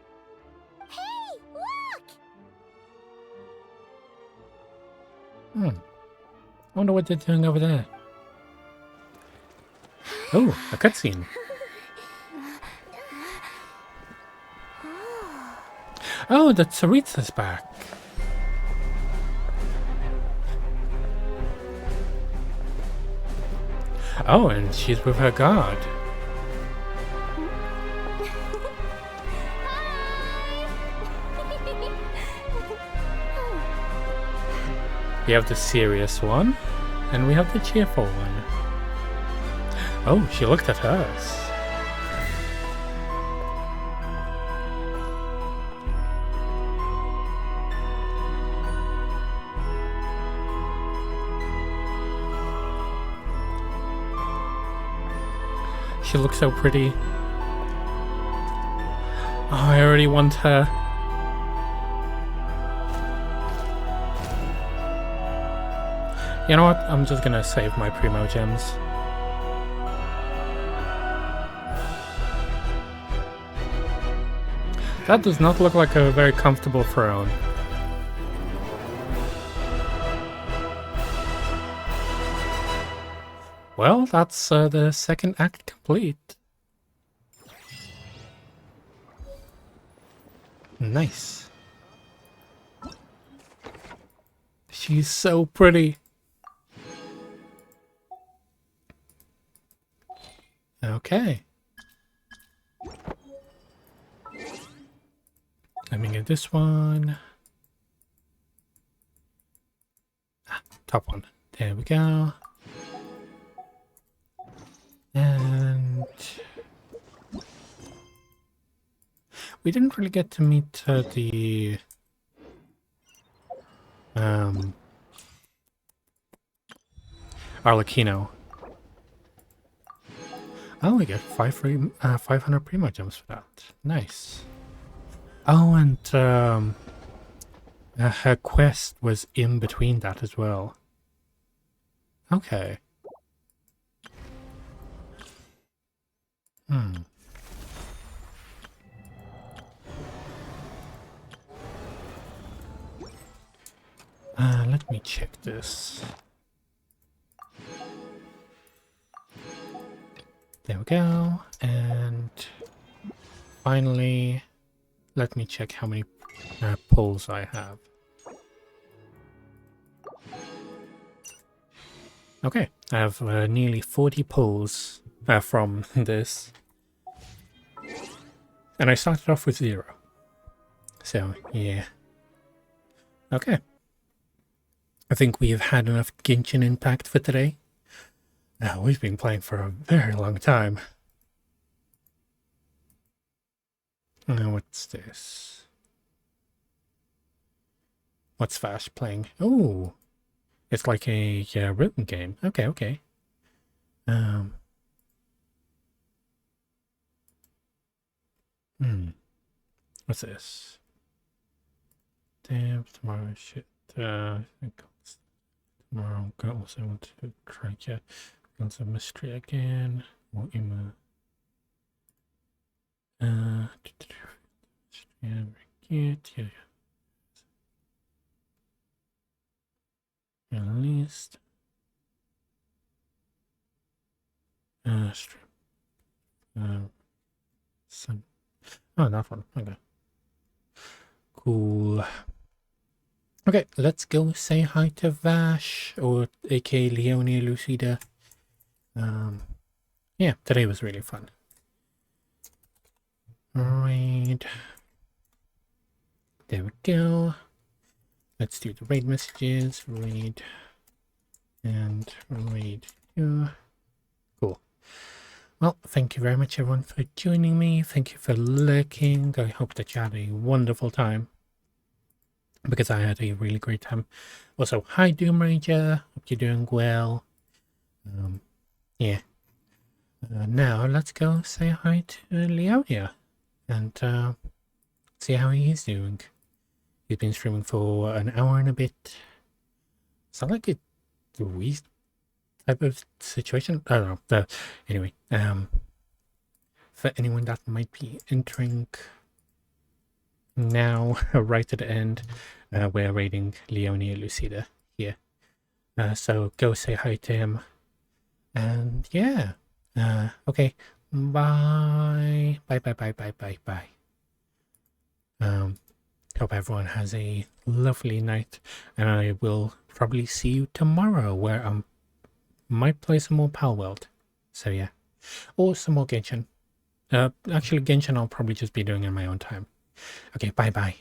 Hey, look! I wonder what they're doing over there. Oh, a cutscene. Oh, the Tsaritsa's back. Oh, and she's with her guard. We have the serious one, and we have the cheerful one. Oh, she looked at us. She looks so pretty. Oh, I already want her. You know what? I'm just gonna save my Primo gems. That does not look like a very comfortable throne. Well, that's the second act complete. Nice. She's so pretty. Okay. Let me get this one. Top one. There we go. And we didn't really get to meet the Arlecchino. Oh, we get 500 Primo gems for that. Nice. Oh, and her quest was in between that as well. Okay. Let me check this. There we go. And finally, let me check how many pulls I have. Okay, I have nearly 40 pulls from this. And I started off with 0. So, yeah. Okay. I think we've had enough Genshin Impact for today. We've been playing for a very long time. What's this? What's Vash playing? Oh, it's like a rhythm game. Okay, okay. What's this? Damn, tomorrow shit. I think tomorrow I also want to try guns of mystery again. Or Emma. Yeah. At least. Stream. Sun. Oh, that one. Okay. Cool. Okay, let's go say hi to Vash, or aka Leonia Lucida. Yeah, today was really fun. Raid. There we go. Let's do the raid messages. Raid. And raid 2. Cool. Well, thank you very much everyone for joining me. Thank you for lurking. I hope that you had a wonderful time, because I had a really great time. Also, hi Doom Ranger. Hope you're doing well. Yeah. Now let's go say hi to Leonia and see how he's doing. He's been streaming for an hour and a bit. Sound like a weird type of situation? I don't know. Anyway, for anyone that might be entering now, right at the end, we're raiding Leonia Lucida here. So go say hi to him. And yeah. Okay. Bye. Bye. Hope everyone has a lovely night, and I will probably see you tomorrow, where I might play some more Pal World. So yeah, or some more Genshin. Actually, Genshin I'll probably just be doing in my own time. Okay, bye.